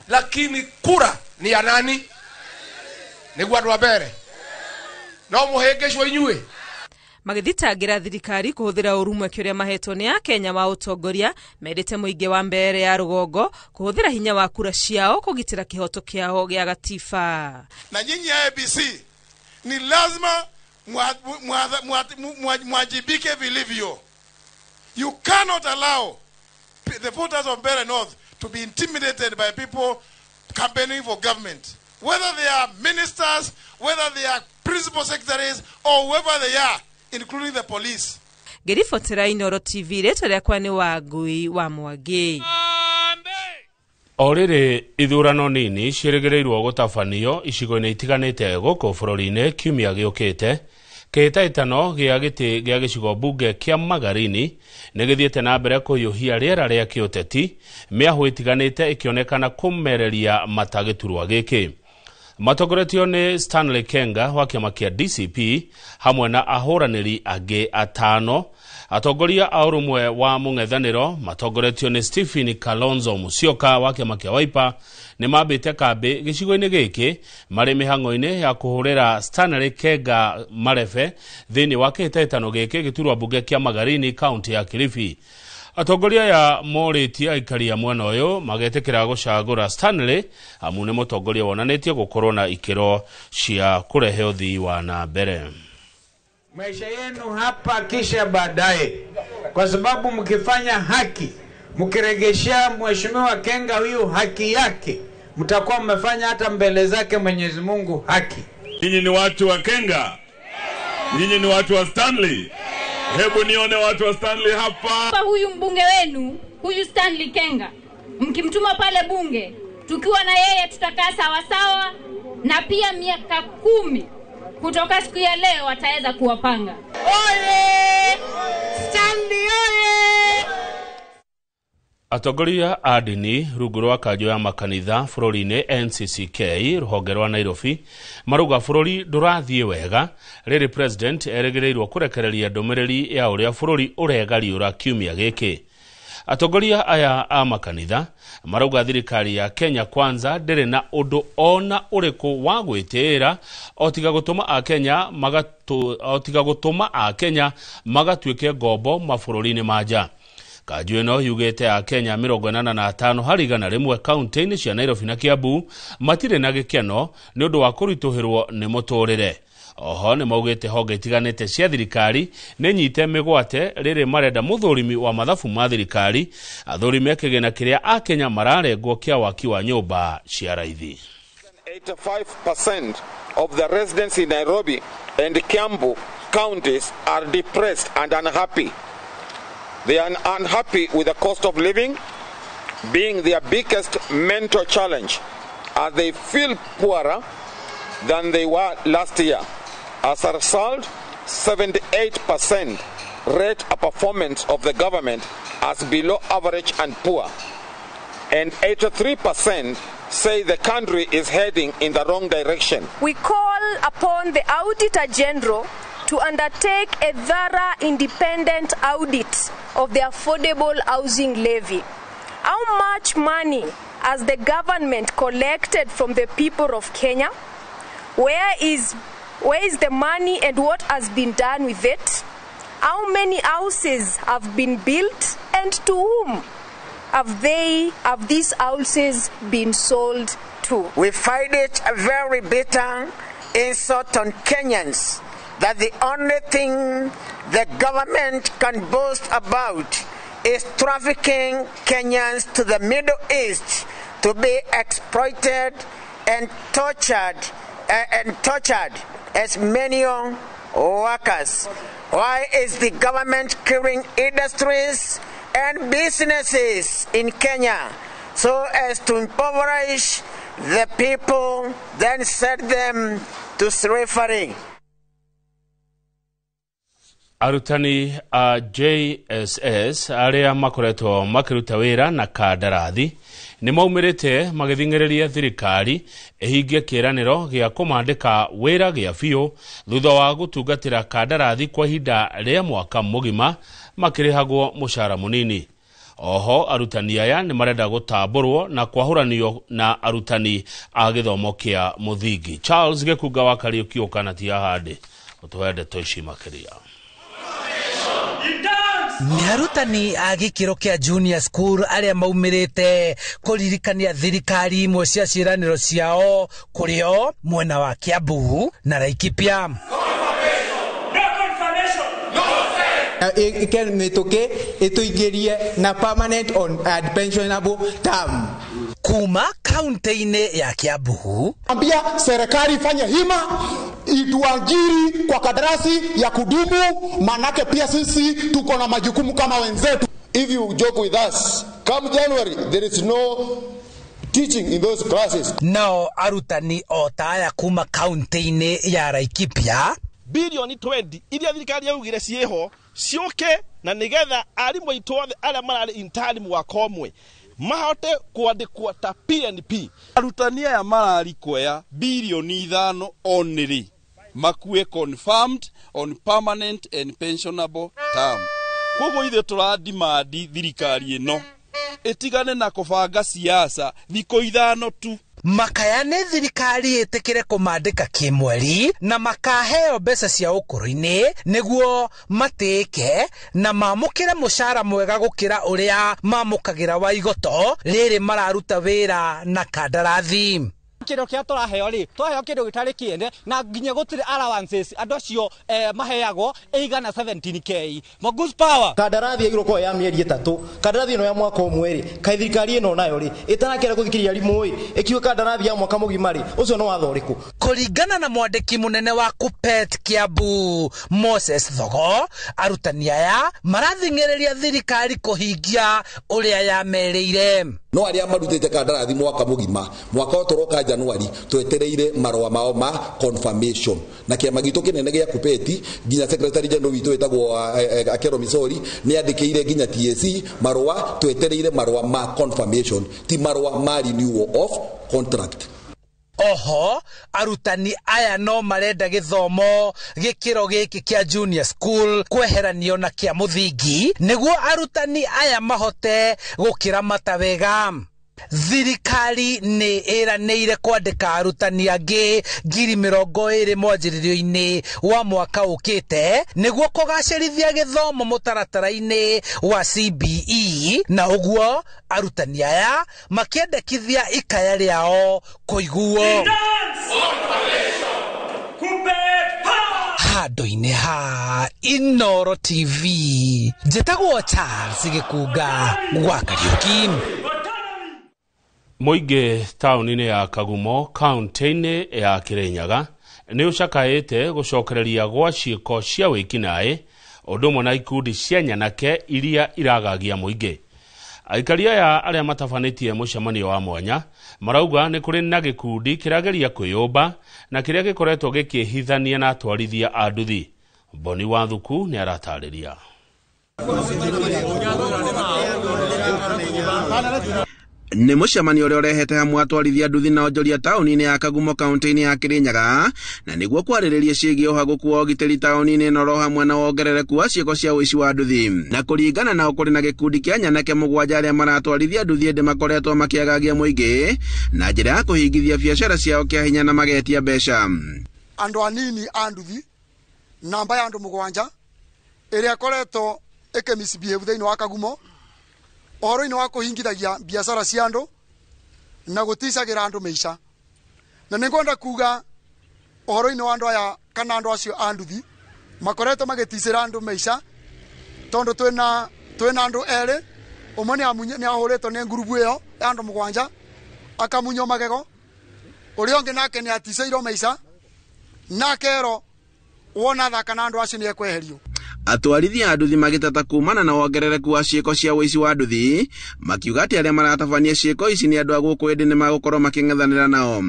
lakini kura ni ya nani? Ni gwa Dwabere no muhengeshwe inyue magithitangira thirikari kuhuthira urumwe kiuria mahetwo ni Akenya wa utongoria merite muingi wa mbere ya rugongo kuhuthira hinya wa kura ciao kugitira kihoto kiao gia gatiba. Na nyinyi ya ABC ni lazima mwajibike vilivyo. You cannot allow the voters of Mbeere North to be intimidated by people campaigning for government, whether they are ministers, whether they are principal secretaries, or whoever they are, including the police. Gerifotera Inoro TV reto rĩakwa nĩ Wangui wa Mwangi. Orere ithurano nini ciregereirwo gutafanio icigo-inĩ itiganĩte gũkũ bũrũri-inĩ kiumia gĩũkĩte. Kĩhĩtahĩtano gĩa gĩtĩ gĩa gĩcigo mbunge kĩa Magarini nĩgĩthiĩte na mbere kũhiũhia rĩera rĩa kĩũteti, mĩahũ ĩtiganĩte ĩkĩonekana kũmereria matagĩturwa gĩkĩ. Matongoretio nĩ Stanley Kenga wa kĩama kĩa DCP hamwe na ahũranĩri angĩ atano. Atongoria a ũrũmwe wa mũng'ethanĩro matongoretio nĩ Stephen Kalonzo Musyoka wa kĩama kĩa Wiper nĩ mambĩte kambĩ gĩcigo-inĩ gĩkĩ marĩ mĩhang'o-inĩ ya kũhũrĩra Stanley Kenga marebe thĩinĩ wa kĩhĩtahĩtano gĩkĩ gĩturwa mbunge kĩa Magarini kaunti ya Kilifi. Atongoria ya morĩtie aikari a mwena ũyũ magetĩkĩra gũcagũra Stanley amu nĩ mũtongoria wonanĩtie gũkorwo na ikĩro cia kũrehe ũthii wa na mbere maisha yenu hapa kisha baadaye, kwa sababu mkifanya haki, mkiregeshia mheshimiwa Kenga huyu haki yake, mtakuwa mmefanya hata mbele zake Mwenyezi Mungu haki. Nyinyi ni watu wa Kenga, nyinyi ni watu wa Stanley. Hebu nione watu wa Stanley hapa. Huyu mbunge wenu, huyu Stanley Kenga, mkimtuma pale bunge, tukiwa na yeye tutakaa sawa sawa, na pia miaka 10 kutoka siku ya leo wataweza kuwapanga. Oye! Stanley oye! Atongoria a ndini rungu rwa kanjo ya makanitha bũrũri-inĩ NCCK rũhonge rwa Nairobi maruga bũrũri ndũrathiĩ wega rĩrĩ president erĩgĩrĩirwo kũrekereria ndũmĩrĩri ya ũrĩa bũrũri ũregariũra kiumia gĩkĩ. Atongoria aya a makanitha marauga thirikari ya Kenya Kwanza ndĩrĩ na ũndũ ona ũrĩkũ wa gwĩtĩĩra otiga gũtũma Akenya magatuĩke ngombo mabũrũri-inĩ manja. Kanjũ ĩno yugĩte Akenya 85 harĩ igana rĩmwe kaunti-inĩ cia Nairobi na Kiambu matirĩ na gĩkeno nĩ ũndũ wa kũritũhĩrwo nĩ mũtũrĩre. Oho nĩ maugĩte honge itiganĩte cia thirikari nĩ nyite mĩgwate rĩrĩ marenda mũthũrimi wa mathabu ma thirikari athũrime kĩgĩna kĩrĩa Akenya mararengwo kĩa waki wa nyũmba cia raithi. 85% of the residents in Nairobi and Kiambu counties are depressed and unhappy. They are unhappy with the cost of living being their biggest mental challenge, as they feel poorer than they were last year. As a result, 78% rate a performance of the government as below average and poor, and 83% say the country is heading in the wrong direction. We call upon the Auditor General to undertake a thorough independent audit of the affordable housing levy. How much money has the government collected from the people of Kenya? Where is the money and what has been done with it? How many houses have been built and to whom have these houses been sold to? We find it a very bitter insult on Kenyans that the only thing the government can boast about is trafficking Kenyans to the Middle East to be exploited and tortured as manual workers. Why is the government killing industries and businesses in Kenya so as to impoverish the people, then set them to slavery? Arutani a JSS arĩa makoretwo makiruta wĩra na kandarathi nĩ maumĩrĩte magĩthing'ĩrĩria thirikari ĩhingie kĩĩranĩro gĩa kũmandĩka wĩra gĩa biũ thutha wa gũtungatĩra kandarathi kwa ihinda rĩa mwaka mũgima makĩrĩhagwo mũcara mũnini. Oho arutani aya nĩ marenda gũtambũrwo na kwahũranio na arutani a gĩthomo kĩa mũthingi. Charles Gĩkunga wa Kariũki ũkanati ahande ũtwende toici makĩria. Nĩ arutani a gĩkĩro kĩa junior school arĩa maumĩrĩte kũririkania thirikari imwe cia ciĩranĩro ciao kũrĩo mwena wa Kiambu na Laikipia. Mĩtũkĩ ĩtũingĩrie na permanent on pensionable term. Kuma kaunti-inĩ ya Kiambu ambia serikali ifanye hima ituajiri kwa kadarasi ya kudumu, manake pia sisi tuko na majukumu kama wenzetu. If you joke with us, come January there is no teaching in those classes. Nao arutani otaya kuma kaunti-inĩ ya Laikipia bilioni 20 iria thirikari yaugire ciĩho cioke na nigetha arimũ aitũ othe arĩa mararĩ intern mwaka ũmwe mahote kwandĩkwo ta PNP. Arutani aya mararikoya bilioni 5 only makue confirmed on permanent and pensionable term. Koguo ithe tũradimandi thirikari ĩno ĩtigane na kũbanga siasa thikũ 5 tu. Makayane thirikari ĩtĩkĩre kũmandĩka kĩmweri na makaheo mbeca cia ũkũrũ-inĩ nĩguo matĩke na mamũkĩre mũcara mwega gũkĩra ũrĩa mamũkagĩra wa igoto rĩrĩ mararuta wĩra na kandarathi. Kĩndũ kĩa tũraheo rĩ twaheo kĩndũ gĩtarĩ kĩende na nginya gũtirĩ allowances andũ acio maheagwo ĩigana 17k. Mogus Power kandarathi ya igũrũ ya mĩeri 3 kandarathi ĩno ya mwaka ũmwe rĩ kaĩ thirikari ĩno nayo rĩ ĩtarakĩra gũthikĩrĩria arimũ rĩ ĩkiuga kandarathi ya mwaka mũgima rĩ ũcio no watho ũrĩkũ? Kũringana na mwandĩki mũnene wa KUPPET Kiambu Moses Thogo, arutani aya marathing'ĩrĩria thirikari kũhingia ũrĩa yamerĩire. No arĩa marutĩte kandarathi mwaka mũgima mwaka ũtũroka January twetereire marũa mao ma confirmation na kĩama gitũ kĩnene gĩa KUPPET nginya secretary general witũ wĩtagwo Akero Misori nĩ andĩkĩire nginya TSC marũa twetereire marũa ma confirmation ti marũa ma renewal of contract. Oho arutani aya no marenda gĩthomo gĩkĩro gĩkĩ kĩa junior school kweheranio na kĩa mũthingi nĩguo arutani aya mahote gũkĩra matawega. Thirikari nĩ ĩranĩire kwandĩka arutani angĩ 20,000 mwanjĩrĩrio-inĩ wa mwaka ũkĩte nĩguo kũgacĩrithia gĩthomo mũtaratara-inĩ wa CBE na ũguo arutani aya makĩendekithia ikaya rĩao kũiguo. Handũ-inĩ ha Inoro TV njĩtagwo Charles Gĩkunga gwa Kariũki. Mũingĩ taũni-inĩ ya Kagumo kaunti-inĩ ya Kirinyaga nĩ ũcakaĩte gũcokereria gwa ciĩko cia wĩkinaĩ ũndũ ũmwe na ikundi cia nyanake iria iragagia mũingĩ. Aikari aya arĩa matabanĩtie mũcemanio wa mwanya marauga nĩ kũrĩ na gĩkundi kĩrageria kwĩyũmba na kĩrĩa gĩkoretwo gĩkĩhithania na atwarithia a nduthi. Boni Wathuku nĩ aratarĩria. Nĩ mũcemanio ũrĩa ũrehete hamwe atwarithia nduthi na onjoria taũni-inĩ ya Kagumo kaunti-inĩ ya Kirinyaga na nĩguo kwarĩrĩria ciĩgiĩ ũhagũku wa ũgitĩri taũni-inĩ ĩno oro hamwe na wongerereku wa ciĩko cia ũici wa nduthi. Na kũringana nao kũrĩ na gĩkundi kĩa nyanake 7 arĩa maratwarithia nduthi ĩndĩ makoretwo makĩagagia mũingĩ na njĩra ya kũhingithia biacara ciao kĩa hinya na magetia mbeca. Andũ anini a nduthi namba ya andũ 7 ĩrĩa koretwo ĩkĩmisbehave thĩinĩ wa Kagumo ohoro-inĩ wa kũhingithagia biacara cia andũ na gũticagĩra andũ mĩica. Na nĩngwenda kuga ohoro-inĩ wa andũ aya kana andũ acio a nduthi makoretwo magĩticĩra andũ mĩica tondũ twĩna andũ erĩ, ũmwe nĩ ahũrĩtwo nĩ ngurubu ĩyo ya andũ 7 akamunywo magego, ũrĩa ũngĩ nake nĩ aticĩirwo mĩica na kero wona thaka na andũ acio nĩ ekweherio. Atwarithia a nduthi magĩtata kumana na wongerereku wa ciĩko cia ũici wa nduthi makiuga atĩ arĩa maratabania ciĩko ici nĩ andũ a gũkũ ĩndĩ nĩ magũkorwo makĩng'ethanĩra nao.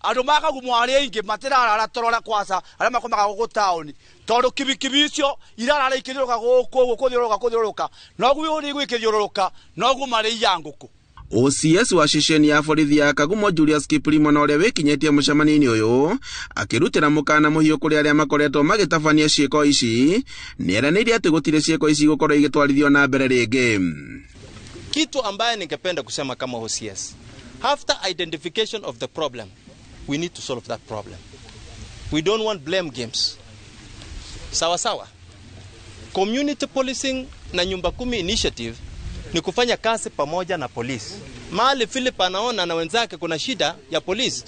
Andũ ma Kagumo arĩa aingĩ matirarara torora kwasa arĩa makomaga gũkũ taũni tondũ kibikibi icio irarara ikĩthiũrũrũka gũkũ kũthiũrũrũka noguo ũrĩ gwĩkĩthiũrũrũka noguo marĩ ya ngũkũ. OCS wa ceceni ya borithi ya Kagumo Julius Kiplimo na ũrĩa wĩkinyĩtie mũcemanio-inĩ ũyũ akĩrutĩra mũkana mũhiũ kũrĩ arĩa makoretwo magĩtabania ciĩko ici, nĩeranĩire atĩ gũtirĩ ciĩko ici gũkorwo igĩtwarithio na mbere rĩngĩ. Kitu ambaye ningependa kusema kama OCS, after identification of the problem, we need to solve that problem. We don't want blame games. Sawa sawa. Community policing na nyumba 10 initiative ni kufanya kazi pamoja na polisi. Mahali Philip anaona na wenzake kuna shida ya polisi,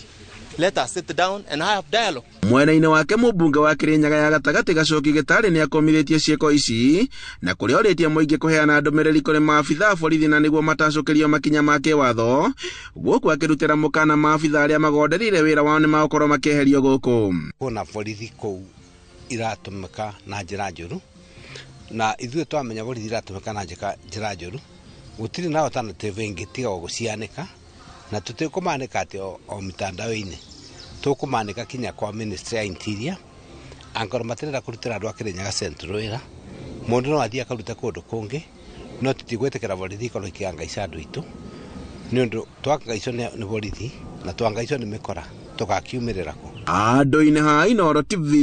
let us sit down and have dialogue. Mwena-inĩ wake mũmbunge wa Kirinyaga ya gatagatĩ Gacoki Gĩtarĩ nĩ akomithĩtie ciĩko ici na kũrĩa orĩtie mũingĩ kũheana ndũmĩrĩri kũrĩ maabitha a borithi na nĩguo matacũkĩrio makinya ma kĩwatho, gũkũ akĩrutĩra mũkana maabitha arĩa magonderire wĩra wao nĩ magũkorwo makĩeherio gũkũ. Kuna borithi kũu iratũmĩka na njĩra njũru, na ithuĩ twamenya borithi iratũmĩka na njĩra njũru, gũtirĩ na alternative ĩngĩ tiga gũcianĩka, na tũtikũmanĩka atĩ o mitandao-inĩ, tũkũmanĩka kinya kwa Ministry ya Interior, angorwo matirenda kũrutĩra andũ a Kirinyaga Central wĩra, mũndũ no athiĩ akarute kũndũ kũngĩ, no tũtigwĩtĩkĩra borithi ikorwo ikĩangaica andũ aitũ, nĩ ũndũ twangaicwo nĩ borithi na twangaicwo nĩ mĩkora tũgakiumĩrĩra kũ. Andũ-inĩ ha Inooro TV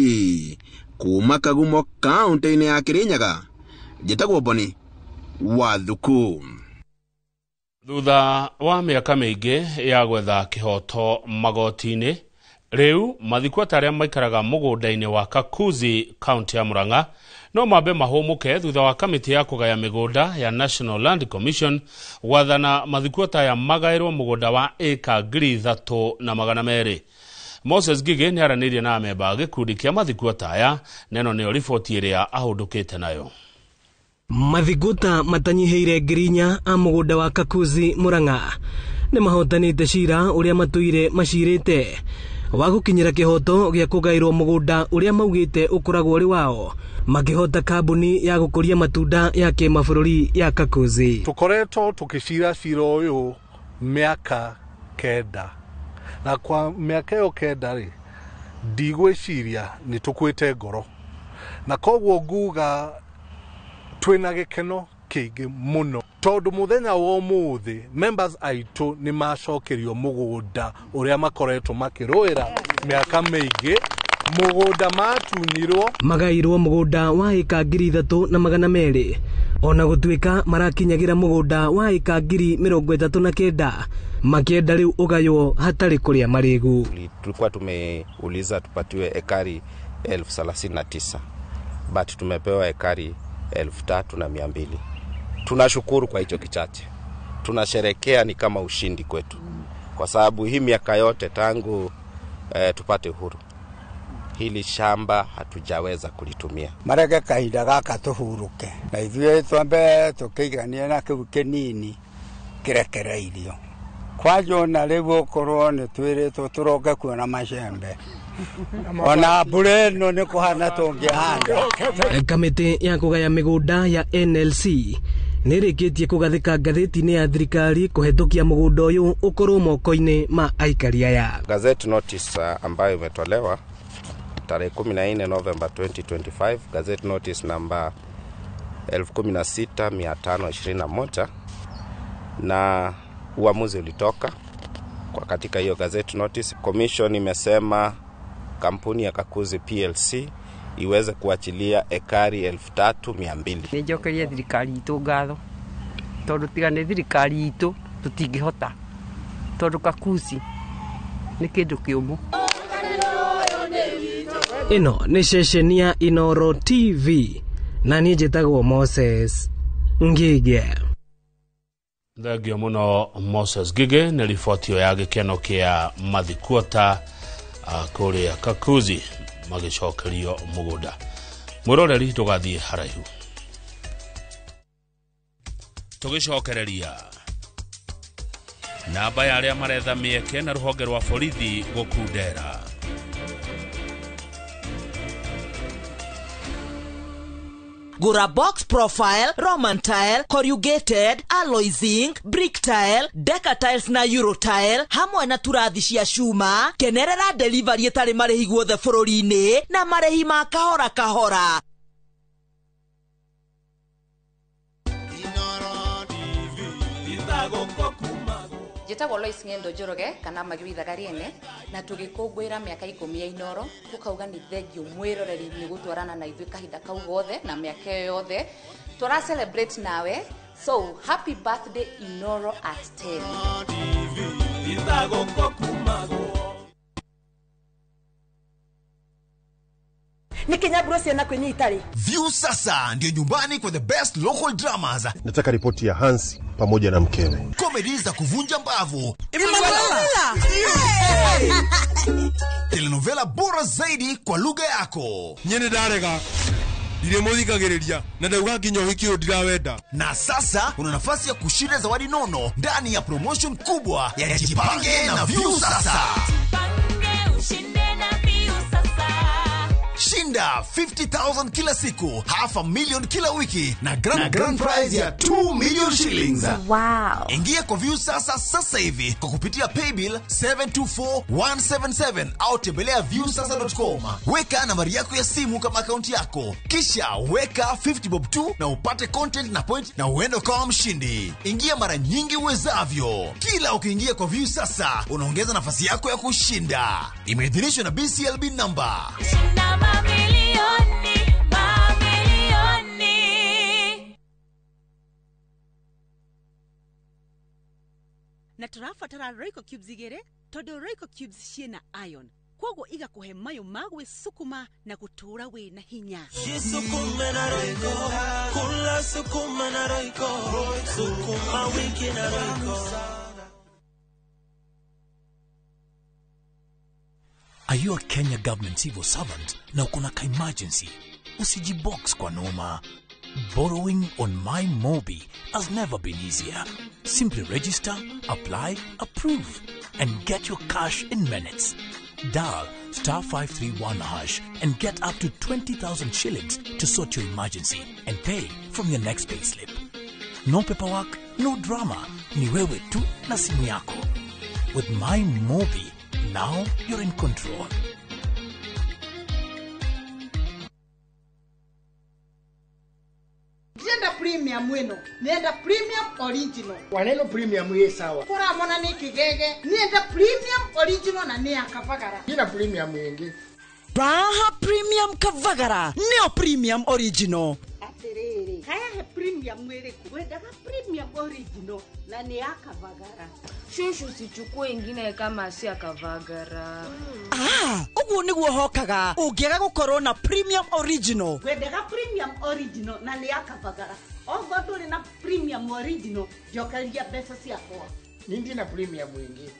kuma Kagumo kaunti-inĩ ya Kirinyaga, njĩtagwo Boni Wathuku. Thutha wa mĩaka mĩingĩ ya gwetha kĩhoto magoti-inĩ, rĩu mathikũ arĩa maikaraga mũgũnda-inĩ wa Kakuzi kaunti ya Murang'a no mambe mahũmũke thutha wa kamĩtĩ ya kũgaya mĩgũnda ya National Land Commission gwathana mathikũ aya magaĩrwo mũgũnda wa ĩka 3,200. Moses Gige nĩ aranĩirie na amemba gĩkundi kĩa mathikũ aya, neno nĩyo riboti ĩrĩa ahũndũkĩte nayo. Mathiguta matanyiheire ngirinya a mũgũnda wa Kakuzi Murang'a nĩ mahotanĩte cira ũrĩa matũire macirĩte wa gũkinyĩra kĩhoto gĩa kũgaĩrwo mũgũnda ũrĩa maugĩte ũkoragwo ũrĩ wao, makĩhota kambuni ya gũkũria matunda ya kĩmabũrũri ya Kakuzi. Tukoretwo tukicira cira ũyũ mĩaka 9, na kwa mĩaka ĩyo 9 ndigwĩciria nĩ tũkwĩte ngoro, na koguo nguga twina gĩkeno kĩingĩ mũno tondũ mũthenya wa ũmũthĩ members aitũ nĩ macokerio mũgũnda ũrĩa makoretwo makĩrũĩra mĩaka mĩingĩ, mũgũnda matunyirwo magaĩrwo mũgũnda wa ĩka 3,200, ona gũtuĩka marakinyagĩra mũgũnda wa ĩka 39,000 makĩenda rĩu ũgaywo hatarĩ kũrĩa marĩgu. Tulikuwa tumeuliza tupatiwe ekari 39,000 but tumepewa ekari 3,200. Tunashukuru kwa hicho kichache, tunasherekea, ni kama ushindi kwetu, kwa sababu hii miaka yote tangu tupate uhuru hili shamba hatujaweza kulitumia. Marege kahinda gaka tuhuruke na ithuĩ twambe tukĩigania na kĩu kĩnini kĩrekereirio kwajona rĩu ũkorwo nĩ twĩrĩtwo tũroke kuona macembe ona mbura ĩno nĩ kũhana tũngĩhanda. Kamĩtĩ ya kũgaya mĩgũnda ya NLC nĩrĩkĩtie kũgathĩka ngathĩti-inĩ ya thirikari kũhetũkia mũgũnda ũyũ ũkorwo moko-inĩ ma aikari aya. Gazette notice ambayo imetolewa tarehe 14 November 2025, gazette notice namba 16521, na uamuzi ulitoka kwa katika hiyo gazette notice. Commission imesema kampuni ya Kakuzi PLC iweze kuachilia ekari 3,200. Nĩnjokerie thirikari itũ ngatho tondũ tiga nĩ thirikari itũ tũtingĩhota tondũ Kakuzi nĩ kĩndũ kĩũmũ. Ĩno nĩ ceceni ya Inooro TV na niĩ njĩtagwo Moses Ngige. Thengio mũno Moses Gige nĩ riboti ya gĩkeno kĩa mathikuota kũrĩa Kakuzi magĩcokerio mũgũnda. Mũroreri tũgathiĩ haraihu. Tũgĩcokereria namba ya arĩa maretha mĩeke na rũhonge rwa borithi gũkundera. Gura box profile, Roman tile, corrugated, alloy zinc, brick tile, Deca tiles na Euro tile, hamwe na turathi cia cuma. Kenerera delivery itarĩ marĩhi guothe bũrũri-inĩ na marĩhi ma kahora kahora. Inooro TV, itagũkũ kuma Njĩtagwo Lois Ng'endo Njoroge kana Magithi Thagariene na tũgĩkũngũĩra mĩaka 10 ya Inoro tukauga nĩ thengio mwĩroreri nĩ gũtwarana na ithuĩ kahinda kau gothe na mĩaka ĩyo yothe tũra celebrate nawe. So happy birthday Inoro at 10. View sasa ndio nyumbani kwa the best local dramas. Nataka ripoti ya Hansi pamoja na mkewe. Comedy za kuvunja mbavu. Telenovela bora zaidi kwa lugha yako. Nyene darega. Ndiremuthikagiriria na ndauga nginya hikio ndirawenda. Na sasa una nafasi ya kushinda zawadi nono ndani ya promotion kubwa ya Jipange na View sasa. Shinda 50,000 kila siku, $500,000 kila wiki na grand prize ya 2 million shillings. Wow. Ingia kwa View sasa hivi kwa kupitia paybill 724177 au tembelea viewsasa.com. Weka nambari yako ya simu kama akaunti yako, kisha weka 50 bob tu na upate content na point na uende kama mshindi. Ingia mara nyingi uwezavyo. Kila ukiingia kwa View sasa unaongeza nafasi yako ya kushinda. Imeidhinishwa na BCLB number. Na turafatara Royco Cubes igere todo Royco Cubes ciena iron kwogo iga kuhe mayo magwe sukuma na gutura we na hinya sukuma na Royco kula sukuma na Royco sukuma wiki na Royco. Are you a Kenya government civil servant na uko na emergency? Usijibox kwa noma. Borrowing on MyMobi has never been easier. Simply register, apply, approve, and get your cash in minutes. Dial *531# and get up to 20,000 shillings to sort your emergency and pay from your next payslip. No paperwork, no drama. Ni wewe tu na simu yako. With MyMobi, now you're in control. Nenda premium weno, nenda premium original. Waneno premium ye sawa. Kora mona ni kigege, nenda premium original na ni akavagara. Nina premium yengi. Raha premium kavagara, neo premium original. Aterere, kaya he premium mwere kuweda premium original na ni akavagara. Shushu sichukue ingine kama si akavagara. Ugu niguo hokaga. Ungiega gukorwo na premium original. Wendega premium original na ni akavagara. Ogo nduri na premium original, jokaria pesa ciakwa. Nindi na premium wingi.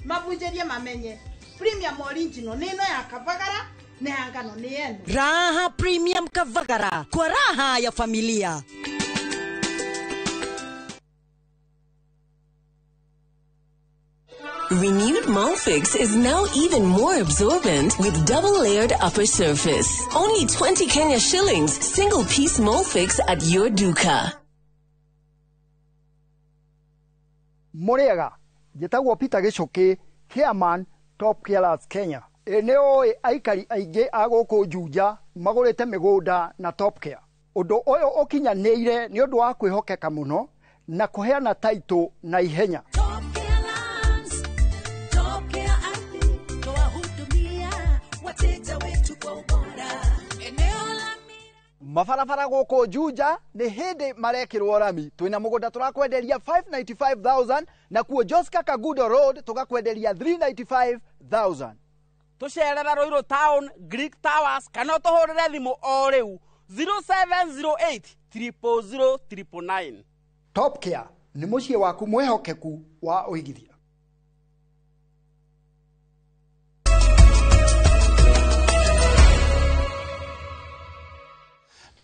Mabunjerie mamenye. Premium original nino ya kavagara na yangano ni yenu. Raha premium kavagara kwa raha ya familia. Renewed Molfix is now even more absorbent with double-layered upper surface. Only 20 Kenya shillings, single-piece Molfix at your duka. Moriaga, jetagwo Peter Gichuki, Chairman, Top Carers Kenya. Eneo aikari aige agoko Juja, magorete migunda na Top Care. Undu oyo okinyanĩire ni undu wa kwĩhokeka muno na kuheana title na ihenya. Mafarafara goko Juja ni hindi marekirwo rami. Twina mugunda turakwenderia 595,000 na kuo Joska Kagudo Road tugakwenderia 395,000. Tucerera Roiro Town, Greek Towers, kana tuhurire thimu o riu 0708 000 999. Top Care ni mucie waku mwehokeku wa uigithia.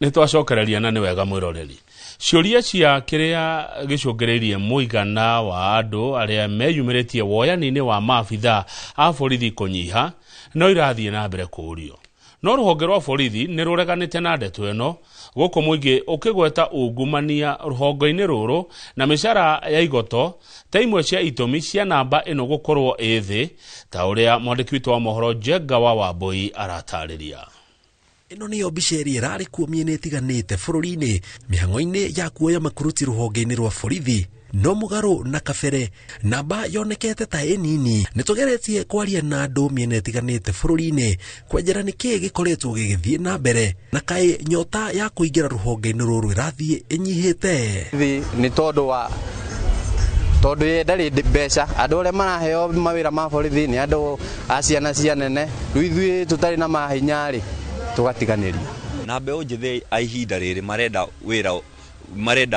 Nĩ twacokereria na nĩ wega mwĩroreri. Ciũria cia kĩrĩa gĩcũngĩrĩirie mũigana wa andũ arĩa meyumĩrĩtie woyani-inĩ wa maabitha a borithi kũnyiha no irathiĩ na mbere kũũrio. No rũhonge rwa borithi nĩ rũreganĩte na ndeto ĩno, gũkũ mũingĩ ũkĩgweta ungumania rũhonge-inĩ rũrũ na mĩcara ya igoto ta imwe cia itũmi cia namba ĩno gũkorwo ĩ thĩ, ta ũrĩa mwandĩki witũ wa mohoro Njenga wa Wambui aratarĩria. Ino niyo mbica ĩrĩa ĩrarĩ kuo mĩena ĩtiganĩte bũrũri-inĩ mĩhang'o-inĩ ya kuoya makuruti rũhonge-inĩ rwa borithi no mugaro na kabere namba yonekete ta enini nitugeretie kwaria na andu miena itiganite bururi-ini kwenjera niki gikoretwo gigithie na mbere na kai nyota ya kuingira ruhonge-ini ruru irathie inyihite ni tondu wa tondu ndari mbeca andu aria maraheo mawira ma borithi ni andu aciana cia nene ithui tutari na mahinya ri tugatiganiria na mbeu njithi aihinda riri marenda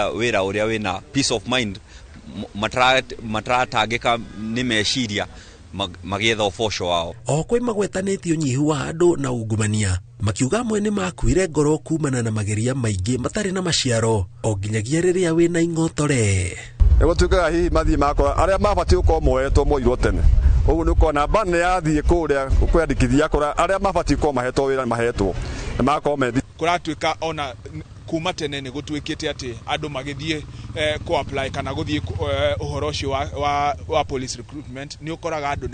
wira uria wina peace of mind mataratangika ni meciria magietha uboco wao o kwi magwetanitio nyihu wa andu na ungumania makiuga mwene makuire ngoro kumana na mageria maingi matari na maciaro o nginyagia riria wina ingotore ego tukaga hihi mathii makora aria mabati uko moetwo moirwo tene ugu nukona bane yathie kuria kwandikithia kora aria mabati uko mahetwo wira mahetwo makoro methi kuratuika ona kuma tene ni gutwikite ati andu magithie ko apply kana guthie uhoro ucio wa police recruitment ni ukoraga andu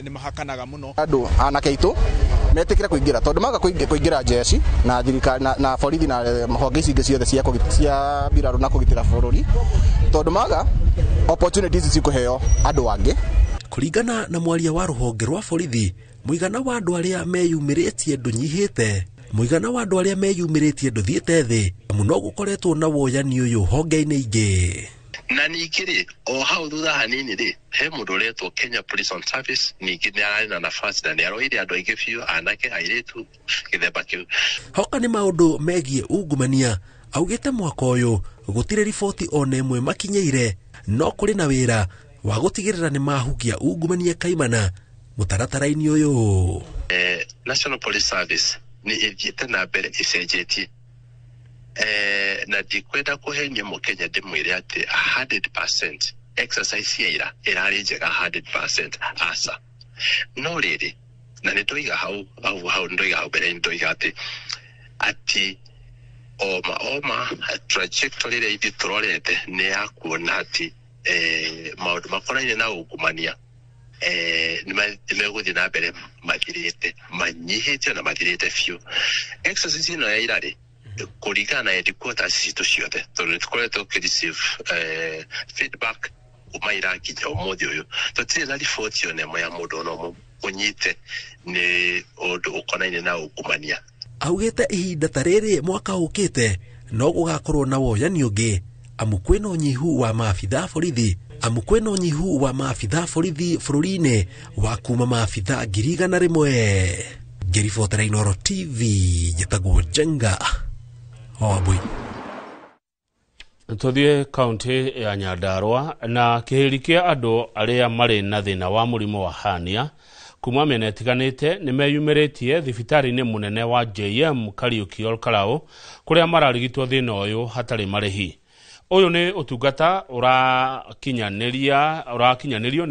ni mahakanaga muno andu anakeitu metikira kuingira tondu maga kuingira jeshi na thirikari na borithi na honge ici ciothe cia biraru na kugitira bururi tondu maga opportunities cikuheo andu angi kuringana na mwaria wa ruhonge rwa borithi muigana wa andu aria meyumiritie ndunyihite muigana wa andu aria meyumiritie nduthiite thi muno gukoretwo na woyani uyu honge-ini ingi na ningiri o hau thutha hanini ri he mundu uretwo Kenya Police on Service ningi ni arari na nafasi na ni aroire andu aingi biu anake airetu githemba kiu hoka ni maundu megie ungumania augite mwaka uyu gutire riboti ona imwe makinyeire no kuri na wira wa gutigirira ni mahugia ungumania kaimana mutaratara-ini uyu National Police Service ni ithiete na mbere icenjetie na ndikwenda kuhenia mukenya ndimwire ati 100% exercise ira irari njega 100% asa no riri na nitoiga hau ndoiga hau mbere ndoiga ati oma trajectory ira ithi turorete ni ya kuona ati maundu makoraine na ungumania nimeguthi na mbere mathirite manyihite na mathirite few exercise ino ya irari kuringana na headquarters citu ciothe tondu tukoretwo tukireceive feedback umaira nginya umuthi uyu tutire na riboti ona imwe ya mundu ona unyite ni undu ukonaine na ungumania augite ihinda ta riri mwaka ukite no gugakorwo na woyani ungi amu kwina unyihu wa maabitha borithi bururi-ini wa kuma maabitha 100,000 ngiribotera Inooro TV njitagwo Jenga Wambui tuthie kaunti ya Nyandarua na kihiri kia andu aria mari na thina wa murimo wa hernia kuma miena itiganite ni meyumiritie thibitari-ini munene wa JM Kariuki Olkarau kuria mararigitwo thina uyu hatari marihi uyu ni utungata urakinyanirio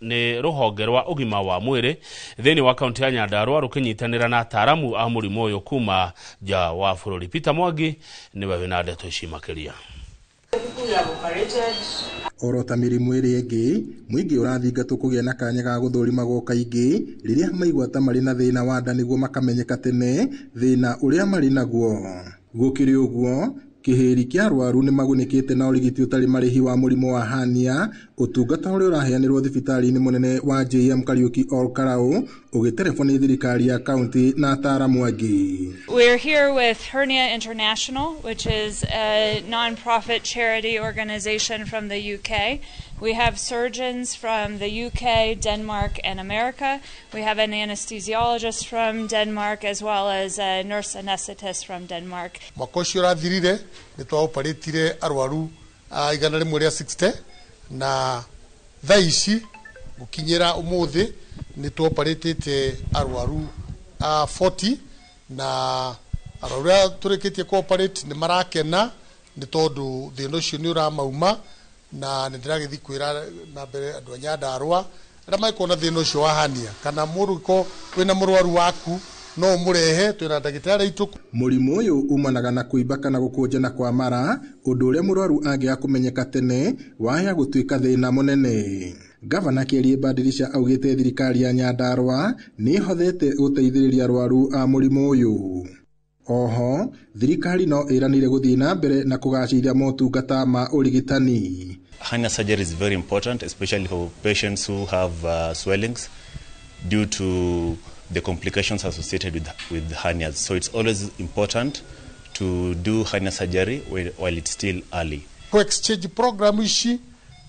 ni ruhonge rwa ugima wa mwiri thini wa kaunti ya Nyandarua rukinyitanira na ataramu a murimo uyu kuma ja wa bururi. Peter Mwangi niwe wina ndeto ici makiria. Orota mirimu iri ingi mwingi urathingatwo kugia na kanya ga guthũrimagwo kaingi riria maigwata mari na thina wa nda niguo makamenyeka tene thina uria mari naguo. Gukiri uguo kihiri kia arwaru ni magunikite na urigiti utari marihi wa murimo wa hernia utungata uria uraheanirwo thibitari-ini munene wa JM Kariuki Olkarau ugitelefoni thirikari ya county na ataramu angi. We're here with Hernia International, which is a non-profit charity organization from the UK. We have surgeons from the UK, Denmark, and America. We have an anesthesiologist from Denmark, as well as a nurse anesthetist from Denmark. Mwaka ucio urathirire ni twaoparetire arwaru igana rimwe ria 60 na thaa ici gukinyira umuthi ni twaoparetete arwaru 40 na arwaru turikitie kuoperate ni marakena ni tondu thina ucio ni uramauma na ndiragithi kwira na mbere andu a Nyandarua aria maikona thina ucio wa hernia kana muruko wina murwaru waku no murehe twina ndagitari itu. Murimu uyu umanaga na kuimba kana gukunjana kwa mara undu uria murwaru angia kumenyeka tene waya gutuika thina munene. Gavana Kerie Badirisha augite thirikari ya Nyandarua ni hothete guteithiriria arwaru a murimu uyu. Oho thirikari no iranire guthii na mbere na kugacirithia motungata ma urigitani. hernia surgery is very important, especially for patients who have swellings due to the complications associated with hernias. So it's always important to do hernia surgery while it's still early. Kwa exchange program ici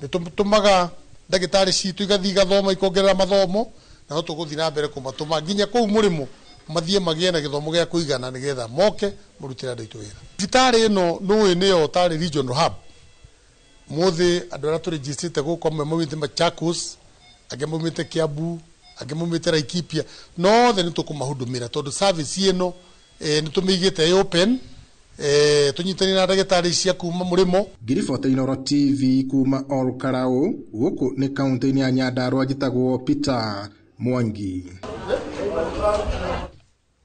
nitumaga ndagitari citu igathi gathoma ikongerera mathomo na tuguthi na mbere kumatuma nginya kuu murimo mathie magie na githomo gia kuigana nigetha moke murutira ndaitu wira. Thibitari ino no niyo tari regional hub muthi andu ara tu registrate guko mumite Machakos age mumite Kiambu age mumite Laikipia no the nitukumahudumira tondu service ino nitumigite open tunyitani na ndagitari cia kuma murimo. Ngiribota Inooro TV kuma Olkarau guku ni kaunti ya Nyandarua njitagwo Peter Mwangi.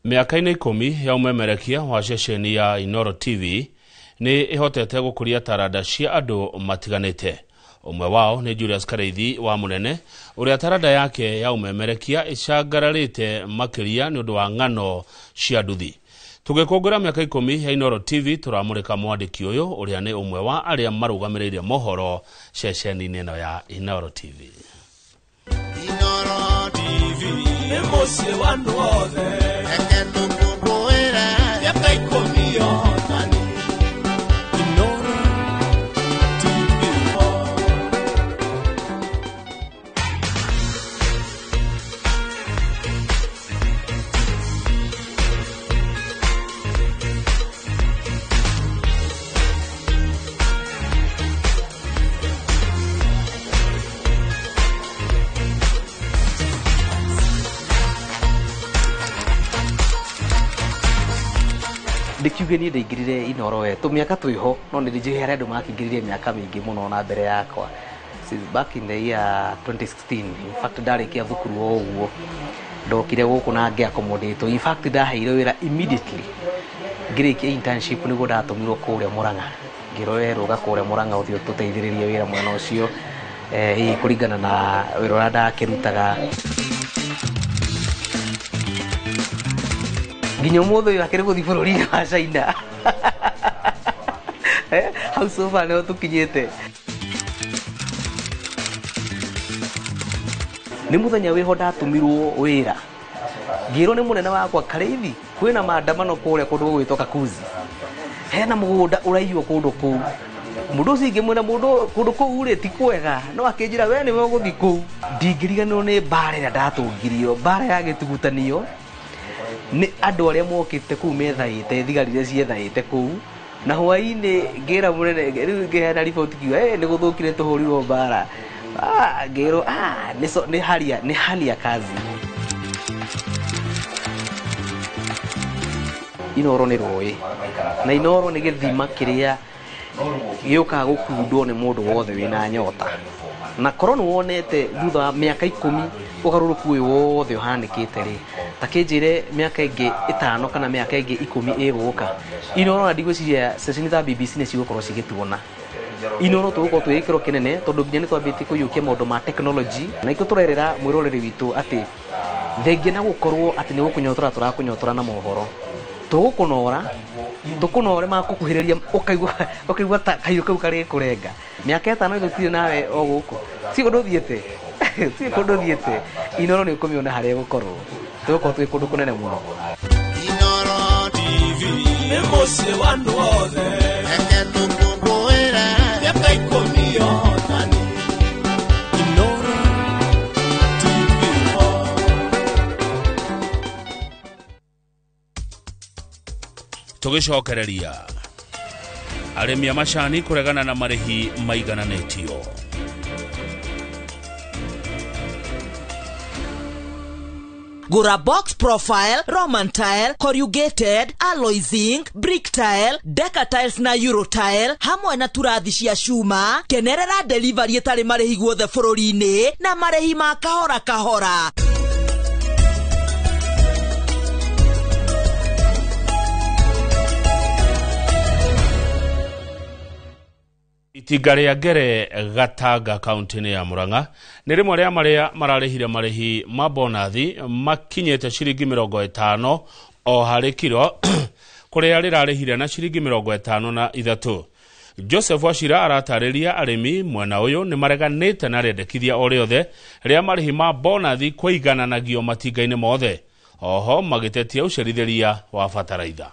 Miaka-inĩ 10 ya umemerekia wa ceceni ya Inooro TV ni ihotete gukuria taranda cia andu matiganite. Umwe wao ni Julius Kareithi wa Munene uria taranda yake ya umemerekia icangararite makiria ni undu wa ng'ano cia nduthi. Tugikongora miaka 10 ya Inooro TV turamurika mwandiki uyu uria ni umwe wa aria marugamiririre mohoro ceceni ino ya Inooro TV. Inooro TV emosie wandu othe ekendo kuboera miaka 10 yotani. Inooro TV ndikiuge ni ndaingirire Inooro we tu miaka twiho no ndije hari andu makingirire miaka mingi muno na mbere yakwa since back in the year 2016. In fact ndarikia thukuru o uguo ndokire guku na nge accommodate. In fact ndaheire wira immediately ngirikia internship nigo ndatumirwo kuria Murang'a ngirorerwo gakuria Murang'a uthio tuteithiririe wira mwena ucio kuringana na wira ura ndakirutaga. Nginya motho yakire guthi bururi wa China hau sofa no tukinyete ni muthenya wiho ndatumirwo wira ngiro ni munene wakwa Kareithi kwina maandamano kuria kundu gwitoka Kuzi hena mugunda uraiywo kundu kuu mundu ucingi mwena mundu kundu kuu ri ti kwega no akinjira we ni we guthi kuu ndingiriganirwo ni mbara ria ndatungirio mbara ya gitugutanio ni andu aria mokite ku methaite thigarire ciethaite ku na hwaini ngira munene riu ngihena report kiwa ni guthukire tuhurirwo mbara ngiro ni hali ya kazi. Inooro ni roi na Inooro ni githima kiria giuka gukundwo ni mundu wothe wina nyota na korona wonete thutha miaka 10 ugaruruku uyu wothe uhanikite ri takinjire miaka ingi 5 kana miaka ingi 10 iguka Inooro na ndigwiciria session za BBC ni cigukorwo cigituona. Inooro tugukorwo twikiro kinene tondu nginya ni twambite kuyukia maundu ma technology na ikio turerera mwiroreri witu ati thengia na gukorwo ati ni gukunyotora turakunyotora na mohoro tukunore makukuhiriria ukaigwa ta kairo kau kari kurenga miaka 5 gutire nawe o guku si kundu thiete si kundu thiete Inooro ni kumiona hari gukorwo tugukorwo twi kundu kunene muno. Inooro TV emosie wandu othe ekendo kuboera miaka 10 yotani. Inooro TV tugicokereria arimi a macani kuregana na marihi maigananitio. Gura box profile, Roman tile, corrugated, alloy zinc, brick tile, Deca tiles na Euro tile, hamwe na turathi cia cuma. Kenerera delivery etari marihi guothe bururi-ini na marihi ma kahora kahora. Itinga ria Ngere Gatanga kaunti-ini ya Murang'a ni rimwe ria maria mararihire marihi ma bonathi makinyete ciringi 50 o hari kilo kuria rirarihire na ciringi 53. Joseph Wachira aratarĩria arĩmi mwena ũyũ nĩ mareganĩte na rĩendekithia o rĩothe rĩa marĩhi ma bonathi kwĩigananagio matinga-inĩ mothe. Oho magĩtetia ũcerithĩria wa bataraitha.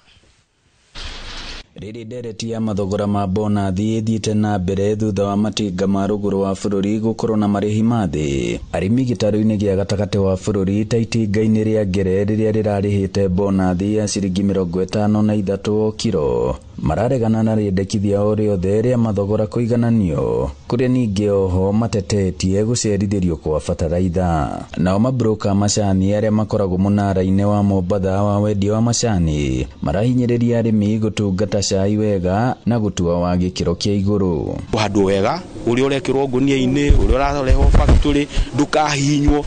Rĩrĩ ndereti ya mathogora ma bonathi ĩthiĩte na mbere thutha wa matinga ma rũgũrũ wa bũrũri gũkorwo na marĩhi ma thĩ. Arĩmi gĩtarũ-inĩ gĩa gatagatĩ wa bũrũri ta itinga-inĩ rĩa Ngere rĩrĩa rĩrarĩhĩte bonathi ya ciringi 53 o kiro mararegana na rĩendekithia o rĩothe rĩa mathogora kũigananio, kũrĩa ningĩ oho matetetie gũcerithĩrio kwa bataraitha. Nao mabroka macani arĩa makoragwo mũnara-inĩ wa Mombatha wa wendia wa macani marahinyĩrĩria arĩmi gũtungata cai wega na gũtua wa gĩkĩro kĩa igũrũ. Ũhandwo wega ũrĩa ũrekĩrwo ngũnia-inĩ, ũrĩa ũrarehwo factory, ndũkahinywo.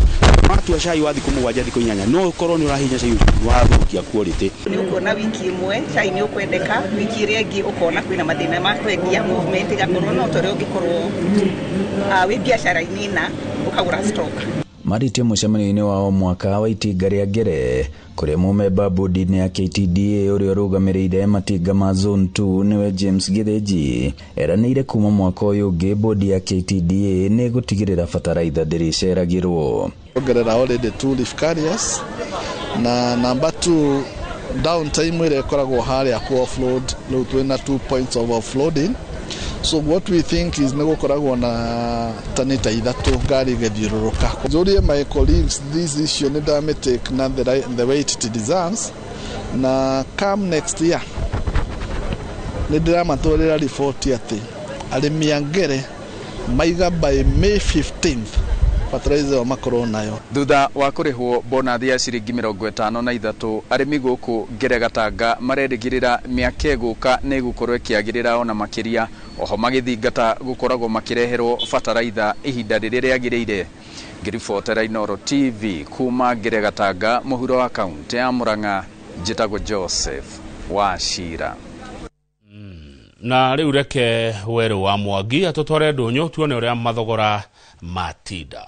Matua cai wa thikũ 7 thikũ 8 no ũkorwo nĩ ũrahinya cai wathũkia quality. Nĩ ũkuona wiki ĩmwe cai nĩ ũkwendeka, wiki ĩrĩa ĩngĩ ũkona kwĩna mathĩna ma kwendia, movement ĩgakorwo no torĩa ũngĩkorwo wĩ biacara-inĩ na ũkagũra stock. Marĩtio mũcemanio-inĩ wa o mwaka wa itinga rĩa Ngere kũrĩa mũmemba bodi-inĩ ya KTDA ũrĩa ũrũgamĩrĩire matinga ma zone 2 nĩwe James Githinji eranĩire kuma mwaka ũyũ ũngĩ bodi ya KTDA nĩ gũtigĩrĩra bataraitha ndĩrĩceragĩrwo. Ongerera already 2 leaf carriers na number 2 downtime ĩrĩa ĩkoragwo harĩa ku offload rĩu twĩna 2 points of offloading. So what we think is nĩ gũkoragwo na tanita 3 ngari gĩthiũrũrũka. Njorie my colleagues this issue nĩ ndamĩtake na the weight it deserves, na come next year nĩ ndĩramatwarĩra report atĩ arĩmi a Ngere maiga by May 15th fertilizer wa makorwo nayo. Thutha wa kũrĩhwo bonathi ya ciringi 53 arĩmi gũkũ Ngere Gatanga marerĩgĩrĩra mĩaka ĩgũka nĩ ĩgũkorwo ĩkĩagĩrĩra ona makĩria. Oho magĩthingata gũkoragwo makĩreherwo bataraitha ihinda rĩrĩa rĩagĩrĩire. Ngĩribotera Inooro TV kuma Ngere Gatanga mũhuro wa kaunti ya Murang'a, njĩtagwo Joseph Wachira. Na rĩu reke Werũ wa Mwangi atũtware ndũnyũ tuone ũrĩa mathogora matinda.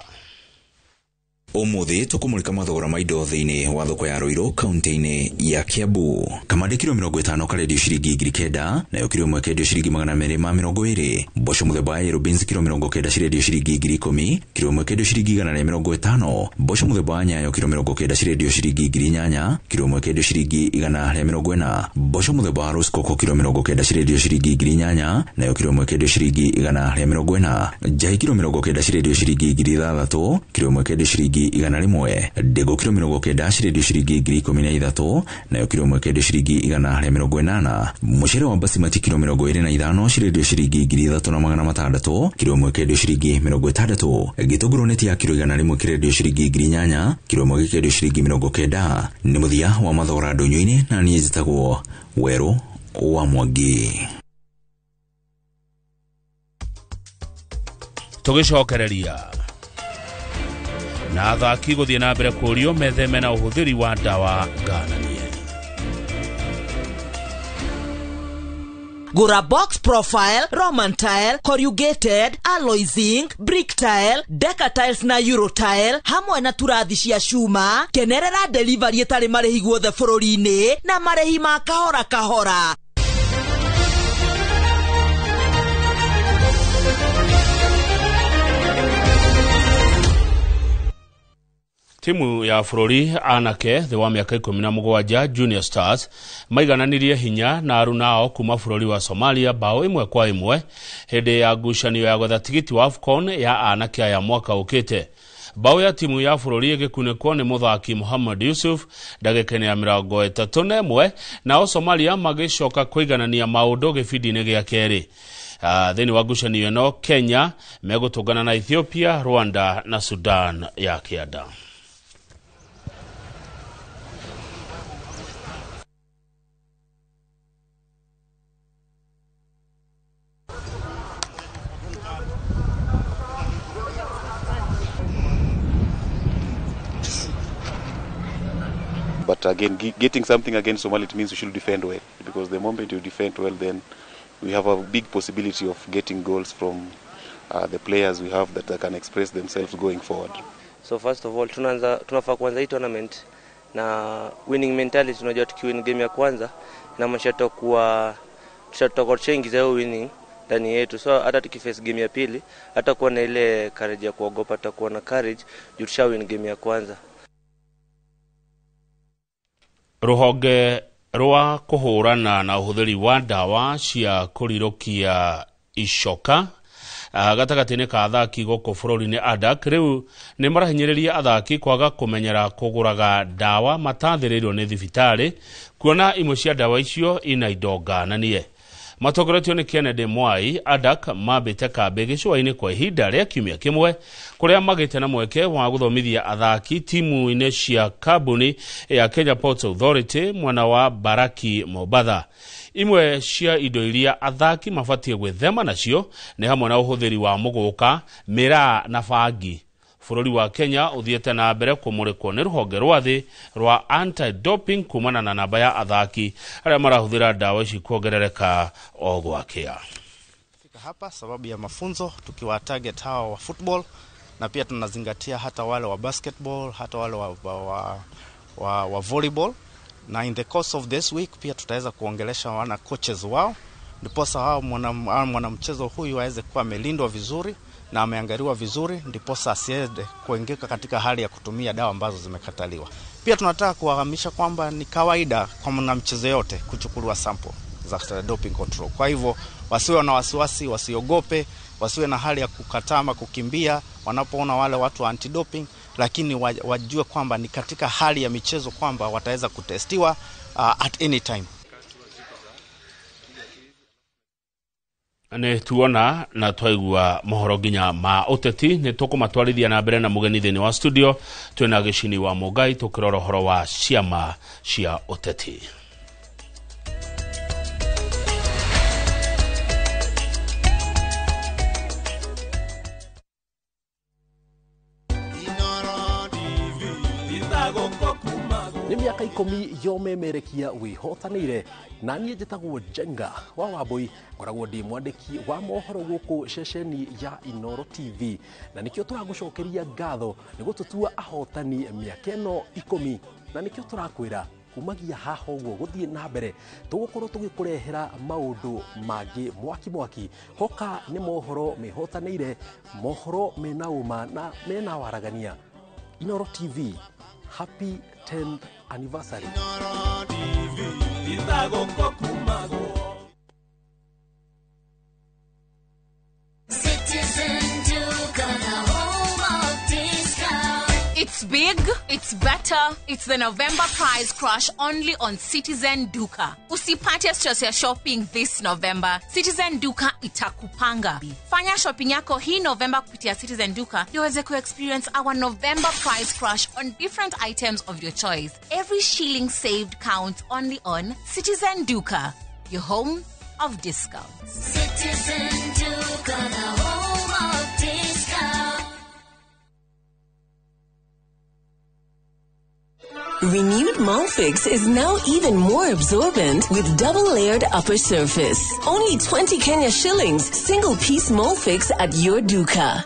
Ũmũthĩ tũkũmũrĩka mathogora ma indo thĩinĩ wa thoko ya Ruiru kaunti-inĩ ya Kiambu. Kamande kilo 50 karendio ciringi 9,000, nayo kilo 1 kendio ciringi 220. Mboco mũthemba wa Yellow beans kilo 90 cirendio ciringi 10,000, kilo 1 kendio ciringi 150. Mboco mũthemba wa Nyayo kilo 90 cirendio ciringi 8,000, kilo 1 kendio ciringi 140. Mboco mũthemba wa Rose Coco kilo 90 cirendio ciringi 8,000, nayo kilo 1 kendio ciringi 140. Njahĩ kilo 90 cirendio ciringi 6,000, kilo 1 kendio ciringi 100. Ndengũ kilo 90 cirendio ciringi 13,000, nayo kilo 1 kendio ciringi 180. Mũcere wa Basmati kilo 25 cirendio ciringi 3,600, kilo 1 kendio ciringi 60. Gĩtũngũrũ neti ya kilo 100 kirendio ciringi 8,000, kilo 1 kendio ciringi 90. Nĩ mũthia wa mathogora ndũnyũ-inĩ na niĩ njĩtagwo Werũ wa Mwangi. Tũgĩcokereria na athaki gũthiĩ na mbere kũũrio metheme na ũhũthĩri wa ndawa ngananie. Gura box profile, Roman tile, corrugated, alloy zinc, brick tile, Deca tiles na Euro tile hamwe na turathi cia cuma. Kenerera delivery ĩtarĩ marĩhi guothe bũrũri-inĩ na marĩhi ma kahora kahora. Timu ya bũrũri anake thĩ wa mĩaka 17 Junior Stars maigananirie hinya na aruna ao kuma bũrũri wa Somalia bao 1-1 hĩndĩ ya ngucanio ya gwetha tigiti wa AFCON ya anake aya mwaka ũkĩte. Bao ya timu ya bũrũri ĩgĩkunĩkwo nĩ mũthaki Muhammad Yusuf ndagĩka-inĩ ya 31 nao Somalia magĩcoka kũiganania maũndũ gĩbindi-inĩ gĩa kerĩ. Thĩinĩ wa ngucanio ĩno Kenya megũtũngana na Ethiopia, Rwanda na Sudan ya Kĩanda. But again, getting something against Somalia, it means we should defend well. Because the moment you defend well, then we have a big possibility of getting goals from the players we have that can express themselves going forward. So first of all, tunafaa kuanza hii tournament na winning mentality. Tunajua tukiwin game ya kwanza inamaanisha tutakuwa tushaingiza hiyo winning ndani yetu. So hata tukiface game ya pili hata kuwa na ile courage ya kuogopa, tutakuwa na courage juu tushawin game ya kwanza. Ruhonge rwa kuhurana na uhuthiri wa dawa cia kurirokia icoka gatagati-inĩ ka athaki gũkũ bũrũri-inĩ ADAK rĩu nĩ marahinyĩrĩria athaki kwaga kũmenyera kũgũraga dawa matathĩrĩirwo nĩ thibitarĩ, kuona imwe cia dawa icio ina indo ngananie. Matongoretio nĩ Kennedy Mwai, ADAK mambĩte kambĩ gĩcũa-inĩ kwa ihinda rĩa kiumia kĩmwe, kũrĩa magĩte na mweke wa gũthomithia athaki timu-inĩ cia kambuni ya Kenya Ports Authority mwena wa Baraki Mobatha. Imwe cia indo iria athaki mabatie gwĩthema nacio nĩ hamwe na ũhũthĩri wa mũgũka, mĩraa na bangi. Bũrũri wa Kenya ũthiĩte na mbere kũmũrĩkwo nĩ rũhonge rwa thĩ rwa anti-doping kumana na namba ya athaki arĩa marahũthĩra dawa ici kuongerereka o gwakĩa. Fika hapa sababu ya mafunzo tukiwa target hawa wa football, na pia tunazingatia hata wale wa basketball, hata wale wa volleyball, na in the course of this week pia tutaweza kuongelesha wana coaches wao, ndiposa hao mwanamchezo huyu aweze kuwa amelindwa vizuri na ameangaliwa vizuri, ndiposa asiende kuingia katika hali ya kutumia dawa ambazo zimekataliwa. Pia tunataka kuwahamisha kwamba ni kawaida kwa mwanamchezo yote kuchukuliwa sample za doping control. Kwa hivyo wasiwe na wasiwasi, wasiogope, wasiwe na hali ya kukatama kukimbia wanapoona wale watu wa anti-doping, lakini wajue kwamba ni katika hali ya michezo kwamba wataweza kutestiwa at any time. Nĩ tuona na twaigua mohoro nginya ma ũteti, nĩ tũkũmatwarithia na mbere na mũgeni thĩinĩ wa studio twĩna Gĩcini wa Mũngai tũkĩrora ũhoro wa ciama cia ũteti. Nĩ mĩaka 10 yomemerekia wihotanĩire, na niĩ njĩtagwo Jenga wa Wambui, ngoragwo ndĩ mwandĩki wa mohoro gũkũ ceceni ya Inooro TV, na nĩkĩo tũragũcokeria ngatho nĩ gũtũtua ahotani mĩaka ĩno 10, na nĩkĩo tũrakwĩra kumagia haha ũguo gũthiĩ na mbere tũgũkorwo tũgĩkũrehera maũndũ mangĩ mwaki hoka nĩ mohoro mehotanĩire, mohoro mena uma na mena waragania. Inooro TV, happy 10th anniversary. It's big, it's better, it's the November prize crush only on Citizen Duka. Usipate stress ya shopping this November. Citizen Duka itakupanga. Fanya shopping yako hii November kupitia Citizen Duka ndio uweze ku-experience our November prize crush on different items of your choice. Every shilling saved counts only on Citizen Duka, your home of discounts. Citizen Duka, the home of discounts. Renewed Molfix is now even more absorbent with double-layered upper surface. Only 20 Kenya shillings, single-piece Molfix at your Duka.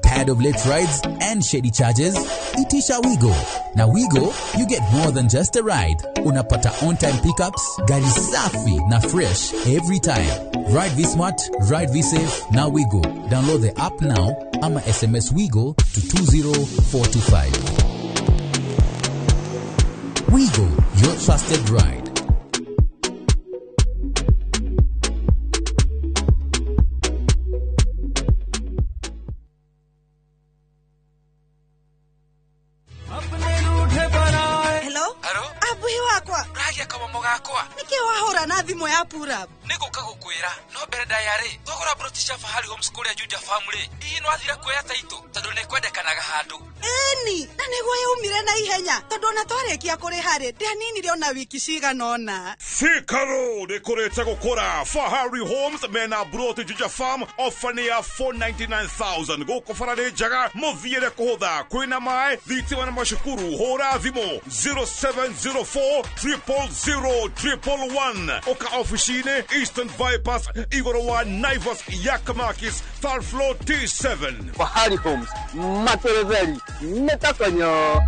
Tired of late rides and shady charges? Itisha Wigo. Now Wigo, you get more than just a ride. Unapata on-time pickups, gari safi na fresh every time. Ride V-Smart, ride V-Safe, now Wigo. Download the app now, ama SMS Wigo to 20425. Wigo, your trusted ride. Na thimo ya pura niguka gukwira no mbere ndayari thogora brotisha fahari homeschool ya Juja family ii no athira kuoya taito tondu ne kwendekanaga handu eni na niguo yaumire na ihenya tondu na twarikia kuri hari ndanini riona wiki ciganona Sikaro nikurite gukura Fahari Homes mena broti Juja farm offer ya 499,000 guko farade jaga muthiire kuhutha kwina mai thitima na mashukuru hora thimo 0704 000 oka officine Eastern Bypass igoro wa Naivas Yakamakis third floor T7 Fahari Homes Matereveli Metakanyo.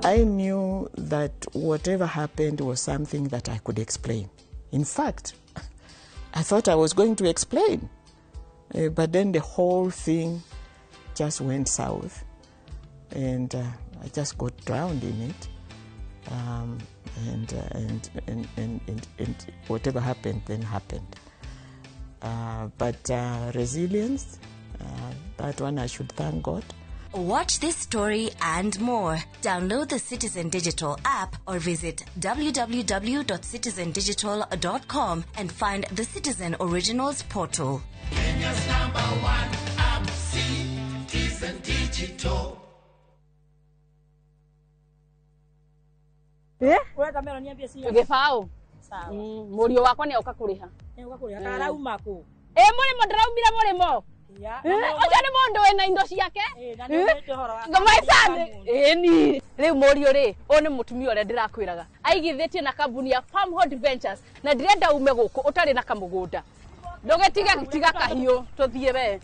I knew that whatever happened was something that I could explain. In fact, I thought I was going to explain, but then the whole thing just went south, and I just got drowned in it. And whatever happened then happened. But resilience, that one I should thank God. Watch this story and more. Download the Citizen Digital app or visit www.citizendigital.com and find the Citizen Originals portal. Kenya's #1 app, Citizen Digital. Wega mero niambie sio. Gifao. Sawa. Murio wakwa ni ukakuriha. Ni ukakuriha. Karauma ku. Murimo ndaraumira murimo. Oja ni mundu wena indo ciake. Ngamaisane. Ni. Riu murio ri, one mutumia ore ndirakwiraga. Aigithitie na kambuni ya Farmhold Ventures na ndirenda ume guku utari na kamugunda. Ndogetiga kahiu tuthie we.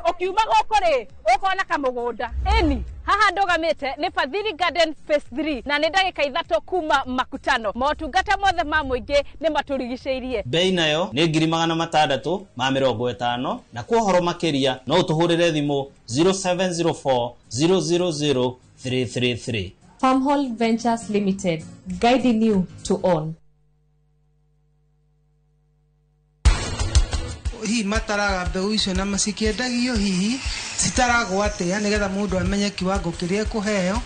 Okiuma guku ri, ukona kamugunda. Eni. Haha ndogamite ni Fadhili Garden Phase 3 na ni ndagika 3 kuma makutano. Motungata mothe ma muingi ni maturigiceirie. Bei nayo ni 650 na kwa horo makiria no utuhurire thimu 0704 000 333. Farmhold Ventures Limited, guiding you to own. Hi mataraga mbegu icio na macikiendagio hihi citaragwo atia nigetha mundu amenye kiwango kiria kuheo.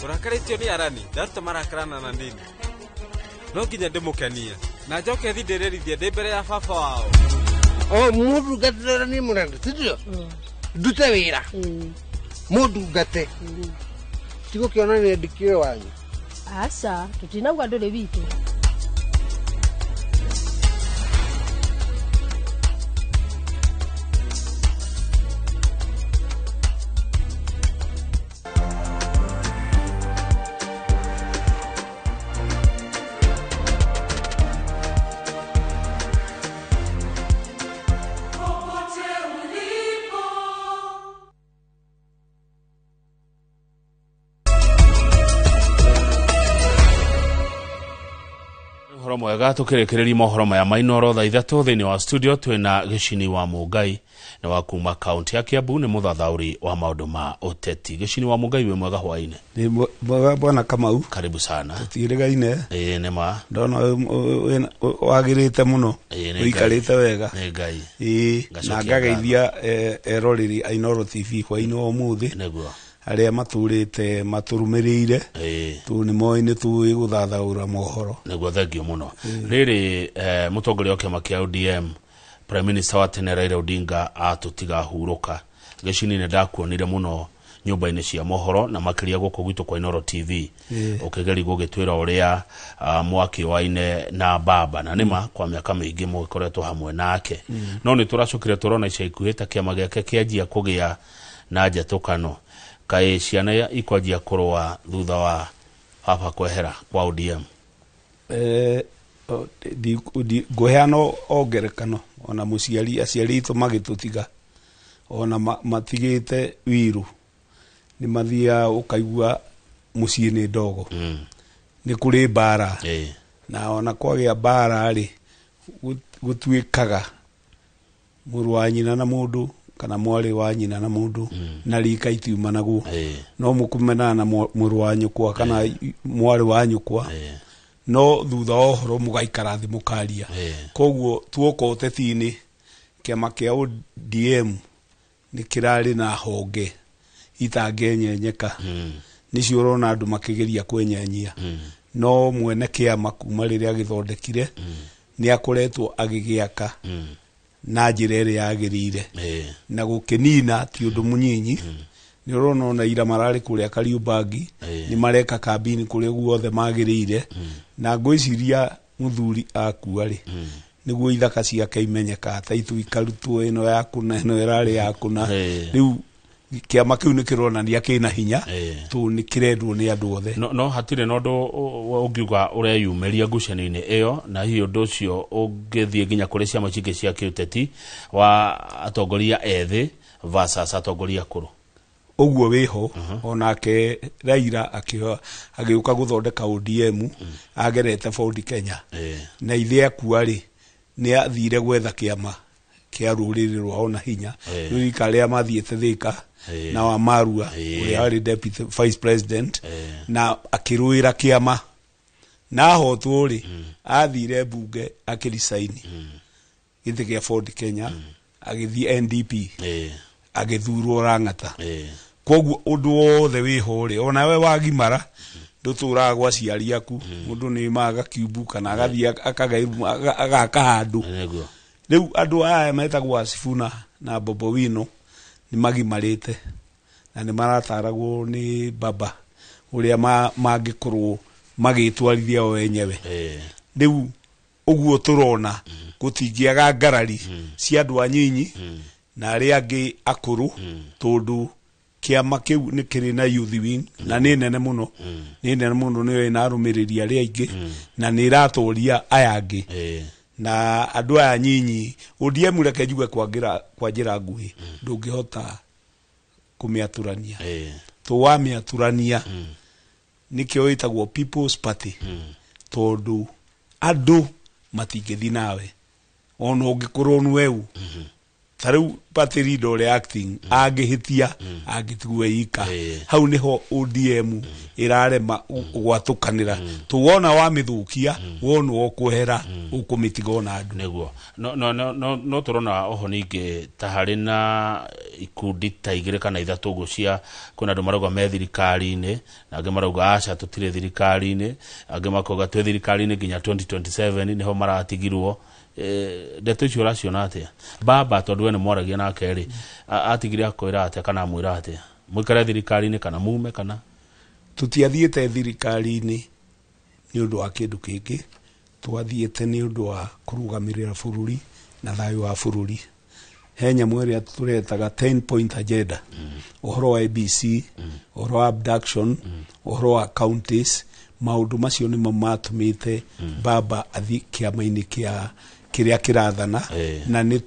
Urakaritio ni arani ndaruta marakarana na nini no nginya ndimukenia na njoke thi ndirerithie ndi mbere ya baba wao. Mundu gatirera ni murende tidio ndute wira mundu gate tigo kiona ni ndikire wanyu asa tutinauga ndore bitu. Mwega tukirekereria mohoro maya mainoro tha ithatu thiini wa studio twina Gicini wa Mungai na wa kuma kaunti ya Kiambu ni muthathauri wa maundu ma uteti. Gicini wa Mungai we mwega hwaine. Ni mwega bwana Kamau. Karibu sana. Tutiregaine. Nema. Ndona wagirite muno. Uikarite wega. Ni Ngai. Na ngagaithia eroreri Ainoro TV kwa ino umuthi. Neguo. Aria maturite maturumirire tu ni moine tu iguthathaura mohoro neguo thengio muno riri mutongoria wa kiama kia ODM Prime Minister wa tene Raila Odinga atutiga huruka Gicini ne ndakuonire muno nyumba-ini cia mohoro na makiria guko gwitu kwa Ainoro TV ukigeri gugitwira uria mwaki waine na baba na nima kwa miaka mingi mukoretwo hamwe nake no ni turacukire turona ica ikuhita kiama giake kianjia kugia na njatukano kai ciana ikwajia kurwa thutha wa hapa kwehera kwa ODM. Goheano ongerekano ona muciari aciari itu magitutiga ona matigite wiru ni mathia ukaigua mucii ni ndogo ni kuri bara na ona kwagia bara ri gutwikaga muru wa nyina na mundu kana mwari wa nyina na mundu na rika itiuma naguo no mukumena na muru wa nyukwa kana mwari wa nyukwa no thutha ohoro mugaikara thi mukaria koguo tuoko uteti-ini kiama kia ODM ni kirari na honge itangenyenyeka nicio urona andu makigeria kwenyenyia no mwene kiama kuma riria githondekire ni akoretwo agigiaka na njira iria yagirire na gukinina ti undu munyinyi ni urona ona ira marari kuria Kariubangi ni mareka kambini kuria guothe magirire na ngwiciria muthuri akuari niguo ithaka ciake imenyeka ta itu ikarutwo ino yaku na ino irari yaku na riu kiama kiu ni kironania kina hinya tu ni kirendwo ni andu othe no hatire no ndo ungiuga ureyumeria ngucanio-ini iyo na hiyo ndo cio ungithie nginya kuri ciama cingi cia kiuteti wa atongoria ethi versus atongoria kuru uguo wiho onake Raila agiuka guthondeka ODM agerete Ford Kenya na ithe akuari ni athire gwetha kiama kia ruriri rwao na hinya rikaria mathiete Thika na Wamarua uri ari deputy vice president na akiruira kiama na hotwo ri athire bunge akirisaini githe kia Ford Kenya agithie NDP agithurwo Rang'ata koguo undu wothe wiho ri ona we wagimara ndutura gwa ciari aku mundu ni maga kiubu kana agathie akagairu agakahandu riu andu aya metagwo Sifuna na Bobo Wino ni magimarite na ni marataragwo ni baba uria mangikorwo magitwarithia wenyewe riu uguo turona gutingiaga ngarari cia andu anyinyi na aria angi akuru tondu kiama kiu ni kiri na youth wing na ni nene muno ni ina arumiriri aria aingi na ni iratoria aya angi na andu aya nyinyi ODM reke njuge kwa njira nguhi ndungihota kumiaturania tuwamiaturania nikio itagwo People's Party tondu andu matingithi nawe ono ungikorwo nweu tariu party leader ore acting agihitia agitugwe ika hau niho ODM irarema gwatukanira tuwona wa mithukia wonu okuhera ukumitigona andu neguo no turona oho ningi ta hari na ikundi ta igire kana ithatu gucia kuna andu marauga me thirikari-ini na angi marauga aca tutire thirikari-ini angi makoga twe thirikari-ini nginya 2027 niho maratigirwo ndeto icio raciona atia baba tondu we ni mwaragia nake ri atigire akoira atia kana mwira atia mwikare thirikari-ini kana mume kana tutiathiete thirikari-ini ni undu wa kindu kingi twathiete ni undu wa kurugamirira bururi na thayu wa bururi henya mweri aturetaga 10 point agenda uhoro wa ABC uhoro wa abduction uhoro wa counties maundu macio ni matumite baba athi kiama-ini kiria kirathana na ni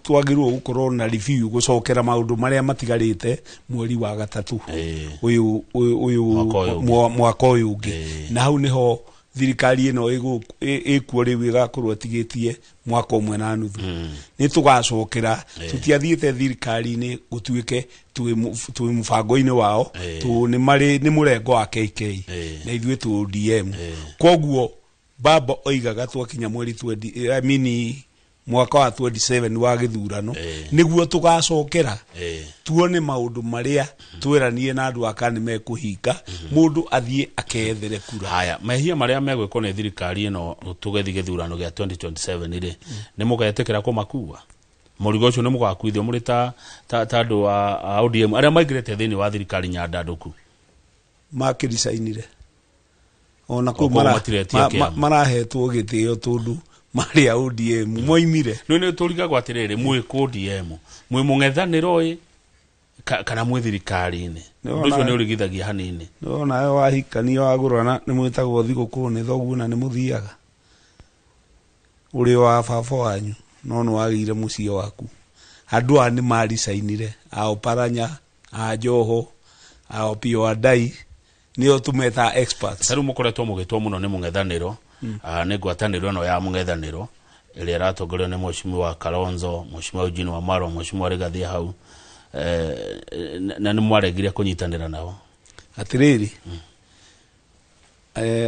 twagirwo gukorwo na review gucokera maundu maria matigarite mweri wa gatatu uyu mwaka uyu ungi na hau niho thirikari ino ikuo riu igakorwo tigitie mwaka umwe na nuthu ni tugacokera tutiathiete thirikari-ini gutuike twi mubango-ini wao tu ni murengo wa KK na ithuĩ tu ODM koguo baba oigaga twakinya mweri 20 mwaka wa 27 wa githurano niguo tugacokera tuone maundu maria twiranie na andu akani mekuhinga mundu athie akethere kura haya mehia maria megwikwo ni thirikari ino tugethi githurano gia 2027 ri ni mugetekera kumakua murigo ucio ni mugakuithio muri ta andu a ODM aria maigirete thini wa thirikari nyandanduku makirisainire ona ku marahetwo gitio tondu maria ODM moimire no turiga gwatiriri mwiko ODM mwi mung'ethaniro kana mwi thirikari-ini nducio ni urigithagia hanini no nayo wahikania wagurana ni mwitagwo thiguku ni thoguo na ni muthiaga uri wa baba wanyu no no wagire mucio waku andu ani mari sainire ao Paranya a Joho ao Pio Adai nio tumeta experts taru mukoretwo mugitwo muno ni mung'ethaniro ni ngwataniro no ya mung'ethaniro ile iratongorio ni Mheshimiwa Kalonzo Mheshimiwa Eugene Wamalwa Mheshimiwa Rigathi hau na ni mwaregire kunyitanira nao atiriri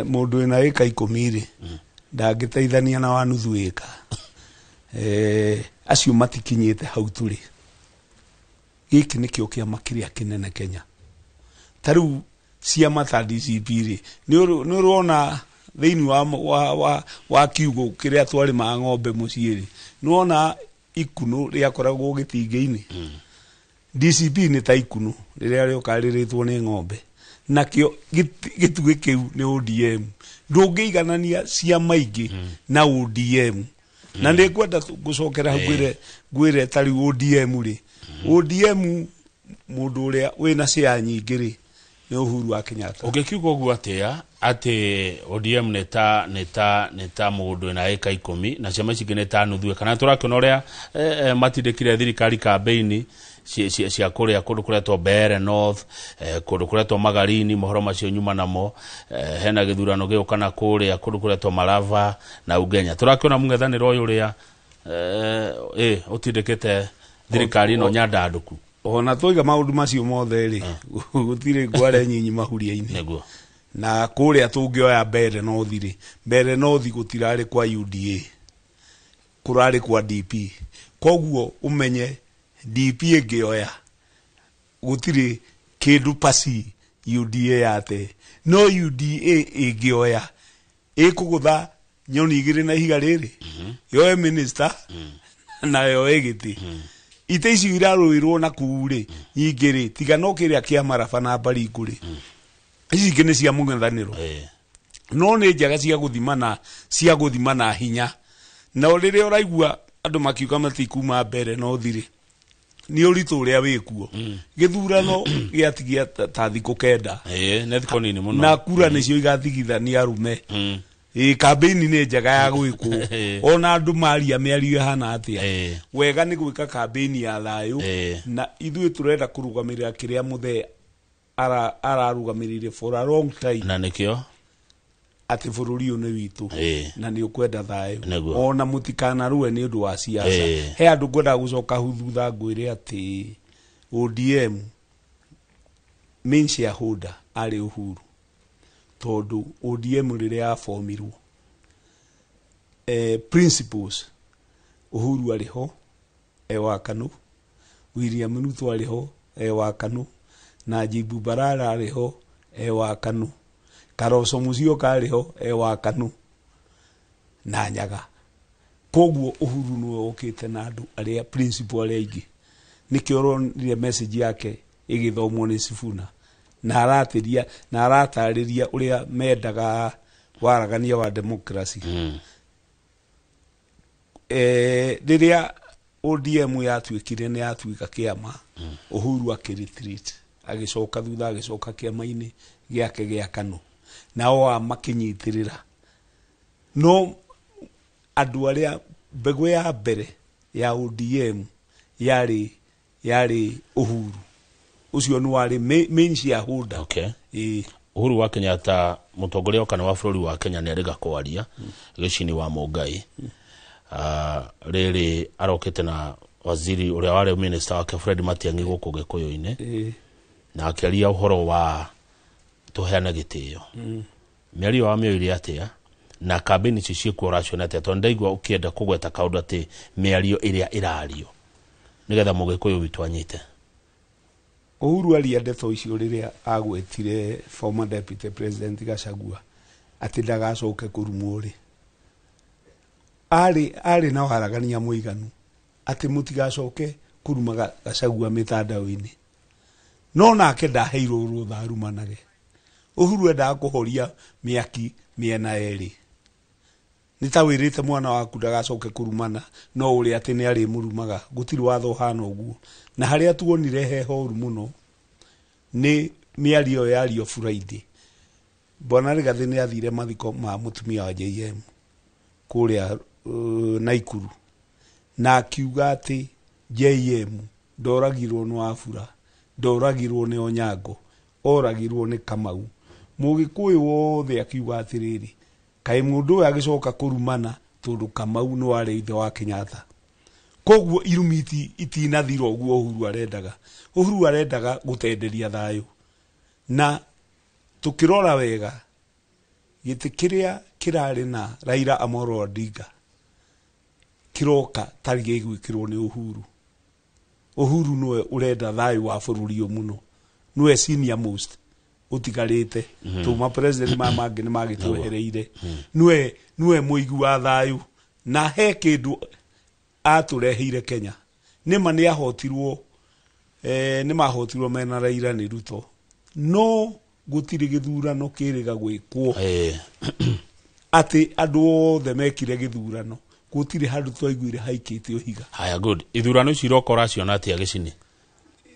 mundu ina ika 10 ri ndangiteithania na wanuthu ika acio matikinyite hau turi giki nikio kiama kiria kinene Kenya taru ciama ta DCP ri ni urona thiini wa kiugo kiria twari ma ng'ombe muciiri nuona ikunu ria koragwo gitingi-ini DCP ni ta ikunu riria riokariritwo ni ng'ombe nakio gituge kiu ni ODM ndungiiganania ciama ingi na ODM na ndi kwenda gucokera ngwire tari ODM ri ODM mundu uria wina cia nyingi ri ni Uhuru wa Kenyatta ugikiuga uguo atia ati ODM neta mundu na eka 10 na ciama cingi neta nuthu kana turakiona uria matindikire thirikari campaign cia kuria kundu kuretwo Bere North kundu kuretwo Magarini mohoro macio nyuma namo hena githurano giukana kuria kundu kuretwo Malava na Ugenya turakiona mung'ethaniro uyu ria utindikite thirikari no Nyandarũku ona toiga maundu macio mothe ri gutire ngware nyinyi mahuria-ini neguo na kuria tungioya Bere North ri Bere North gutirari kwa UDA kurari kwa DP koguo umenye DP ngioya gutire kindu pasi UDA yate no UDA ngioya ikugutha nyoni igire na higa riri yoe minister na yoe giti ite ici iraruirwo na kuure nyingiri tiga no kiria kia maraba na mbari nguri ici ngene cia mung'ethaniro no ni njaga cia guthima na hinya na riria uraigua andu makiuga matikuma Bere North ri ni uritu uria wikuo githurano giatigia ta thiku kenda ne thiko nini muno na kura nicio igathigithania arume campaign ni njaga ya gwikwo ona andu maria miario hana atia wega ni gwika campaign ya thayu na ithuĩ turenda kurugamirira kiria muthe ararugamirire for a long time na nikio ati bururi une witu na ni ukwenda thayu ona mutikana ruwe ni undu wa siasa he andu kwenda gucoka huthutha ngwire ati ODM main shareholder ari Uhuru tondu ODM riria yafomirwo principles Uhuru ariho wa KANU William Ruto ariho wa KANU na Jibu Barara ariho wa KANU Karoso Musyoka ariho wa KANU na Nyaga koguo Uhuru niwe ukite na andu aria principle aria ingi nikio ronire message yake igithomwo ni Sifuna na aratiria na aratariria uria mendaga waragania wa democracy riria ODM yatuikire ni yatuika kiama Uhuru akiretreat agicoka thutha agicoka kiama-ini giake gia KANU nao makinyitirira no andu aria mbegu ya mbere ya ODM yari Uhuru ucio ni wari main shareholder Uhuru wa Kenyatta mutongoria kana wa bururi wa Kenya ni ariga kwaria gicini wa Mungai riri arokete na waziri uria wari minister wake Fred Matiang'i guku Gikuyu-ini na akiaria uhoro wa tuheana gitio miario wa mioiri atia na campaign ici ciĩkuo rationate to ndaigua ukienda kugweta kaundu ati miario iria irario nigetha Mugikuyu witu anyite Uhuru aria ndeto icio riria agwetire former deputy president Gachagua ati ndagacoke kurumwo ri ari na waragania muiganu ati mutigacoke kuruma Gachagua mitandao-ini no nake ndaheirwo rutha rumanage Uhuru enda kuhoria miaki miena eri nitawirite mwana waku ndagacoke kurumana no uri ati ni ari murumaga gutiri watho hana uguo na haria tuonire heho muno ni miario yario Friday Bwana Rigathi ni athire mathiko ma mutumia wa JM kuria Naikuru na akiuga ati JM ndoragirwo ni Wafula ndoragirwo ni Onyango oragirwo ni Kamau Mugikuyu wothe akiuga atiriri kai mundu uyu agicoka kurumana tondu Kamau no ari ithe wa Kenyatta koguo irumiti itinathira uguo Uhuru arendaga gutenderia thayu na tukirora wega giti kiria kirari na Raila Amolo Odinga kiroka tari gigwikirwo ni Uhuru noe urenda thayu wa bururi muno noe senior most utigarite tuma president mangi ni magitwehereire noe muigu wa thayu na he kindu atureheire Kenya nima ni ahotirwo ni mahotirwo mena Raila ni Ruto no gutiri githurano kiriga gwikwo ati andu othe mekire githurano gutiri handu twaiguire haikite uhiga haya good ithurano ici iroko raciona atia gicini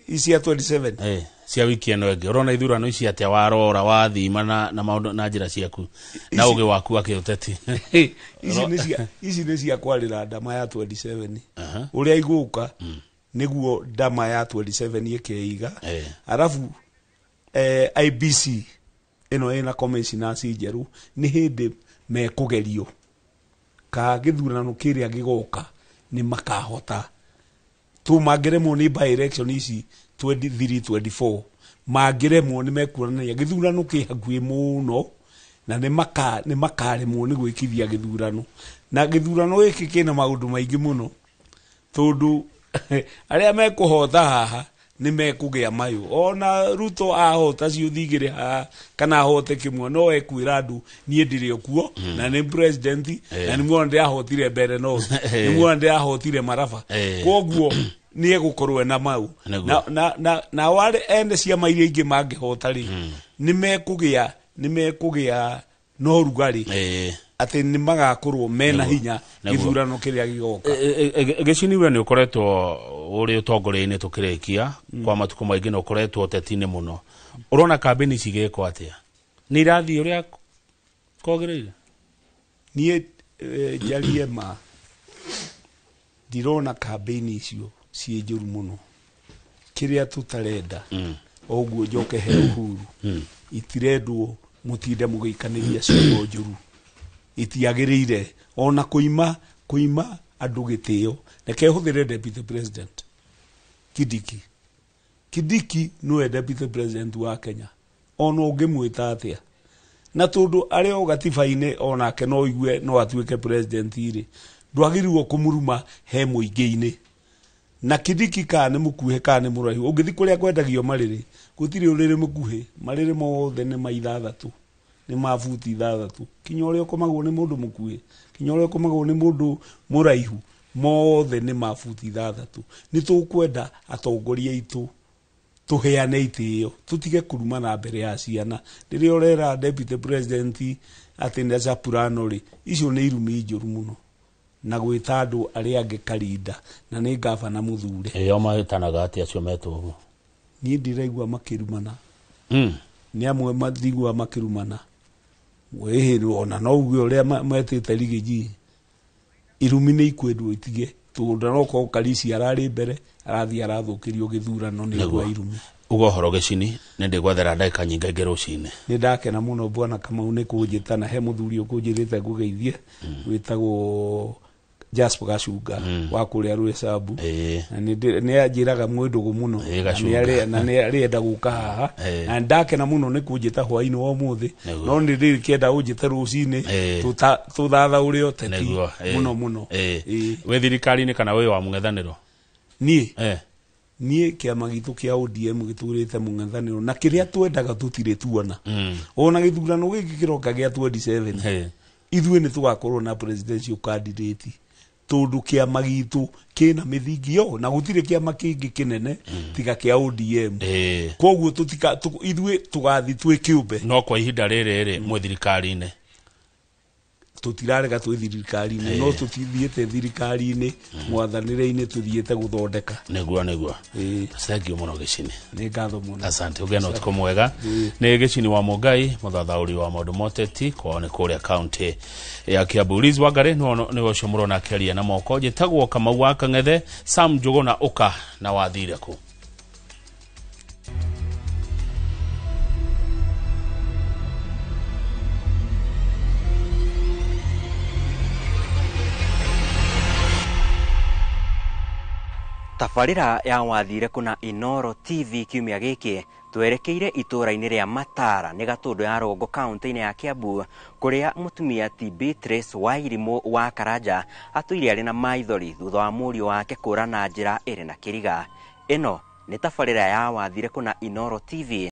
ici ya 27 cia wiki eno enge urona ithurano ici atia warora wathima na maundu na njira ciaku na uge waku akiuteti ici ni cia kwarira ndama ya 27 uria iguka niguo dama ya 27 ikeiga arafu IBC ino ina commissioners njeru ni hindi mekugerio ka githurano kiria gigoka ni makahota tu magiremwo ni by election ici 23-24 magiremwo ni mekuonania githurano ki hakuhi muno na ni makaremwo ni gwikithia githurano na githurano giki kina maundu maingi muno tondu aria mekuhotha haha ni mekugia mayo ona Ruto ahota ciuthigire ha kana ahote kimwe no ekwira andu nie ndire okuo na ni president na ni mwonde ahotire mbere no ni mwonde ahotire Maraba koguo ni egukorwo na mau na wale ende cia mairia ingi mangihota ri ni mekugia no rugari ati ni magakorwo mena hinya githurano kiria gigoka gicini we ni ukoretwo uri utongorei-ini tukirekia kwa matuko maingi no ukoretwo tetine muno urona kambeni cigeko atia ni irathi uria kogereire nie jarie ma dirona kambeni icio cie njuru muno kiria tutarenda oguo njoke he uhuru itirendwo mutinde mugiikaniria cio njuru itiagirire ona kuima andu gitio reke huthire deputy president Kidiki no deputy president wa Kenya ona ungimwita atia na tondu ario gatiba-ine ona ke no igue no atuike president iri ndwagirwo kumuruma he muingi-ini na Kidiki ka ni mukuhe ka ni muraihu ungithi kuria kwendagio mariri gutiri uriri mukuhe mariri mothe ni maithathatu ni mafuti 6 kinya uria komagwo ni mundu mukuhe kinya uria komagwo ni mundu muraihu mothe ni mafuti 6 ni tukwenda atongoria itu tuheane itio tutige kuruma na mbere ya ciana riri urera deputy president atinda za purano ri icio ni irumi njuru muno na gwita andu aria ange karinda na ni gavana muthure yo mahitanaga ati acio metu ni ndiraigua makirumana ni amwe mathigua makirumana weheru ona no ugue uria metete ligiji irumi ni ikwendwo itige tondu no ko kalisi arari mbere arathi arathukirio githurano ni gwa irumi ugo horo gicini ni ndigwathera ndaka nyinga ngerucine ni ndakena muno bwana Kamau ni kunjitana he muthuri ukunjirite ngugeithie witagwo Jasper Gacunga wa kuria Rwesabu ni ajiraga mwindugu muno na ni arienda guka haha na ndakena muno ni kunjita hwaini wa muthi no ni riri kienda unjite rucini tuthatha urio teti muno we thirikari-ini kana we wa mung'ethaniro nie kiama gitu kia ODM giturite mung'ethaniro na kiria twendaga tutire tuona ona githurano giki kiroka gia 27 ithuĩ ni tugakorwo na presidential candidate tondu kiama gitu kina mithingio na gutire kiama kingi kinene tiga kia ODM koguo tutika ithuĩ tugathi twi kiumbe no kwa ihinda riri mwe thirikari-ini tutirarega twi thirikari-ini no tutithiete thirikari-ini mwathanire-ini tuthiete guthondeka niguo thank you muno gicini ni ngatho muno asante ugena utuko mwega ni gicini wa Mugai muthathauri wa maundu moteti kwao ni kuria county ya Kiambu. Liz Wangari ni ucio murona akiaria na moko njitagwo Kamau wa Kang'ethe Sam Njuguna uka na wathire ku Tabarĩra ya wathire kuna Inoro TV kiumia giki twerekeire itura-ini ria Matara ni Gatundu ya Rongo kaunti-ini ya Kiambu kuria mutumia ti Beatrice Wairimu wa Karanja atuire ari na maithori thutha wa murio wake kura na njira iri na kiriga. Ino ni tabarĩra ya wathire kuna Inoro TV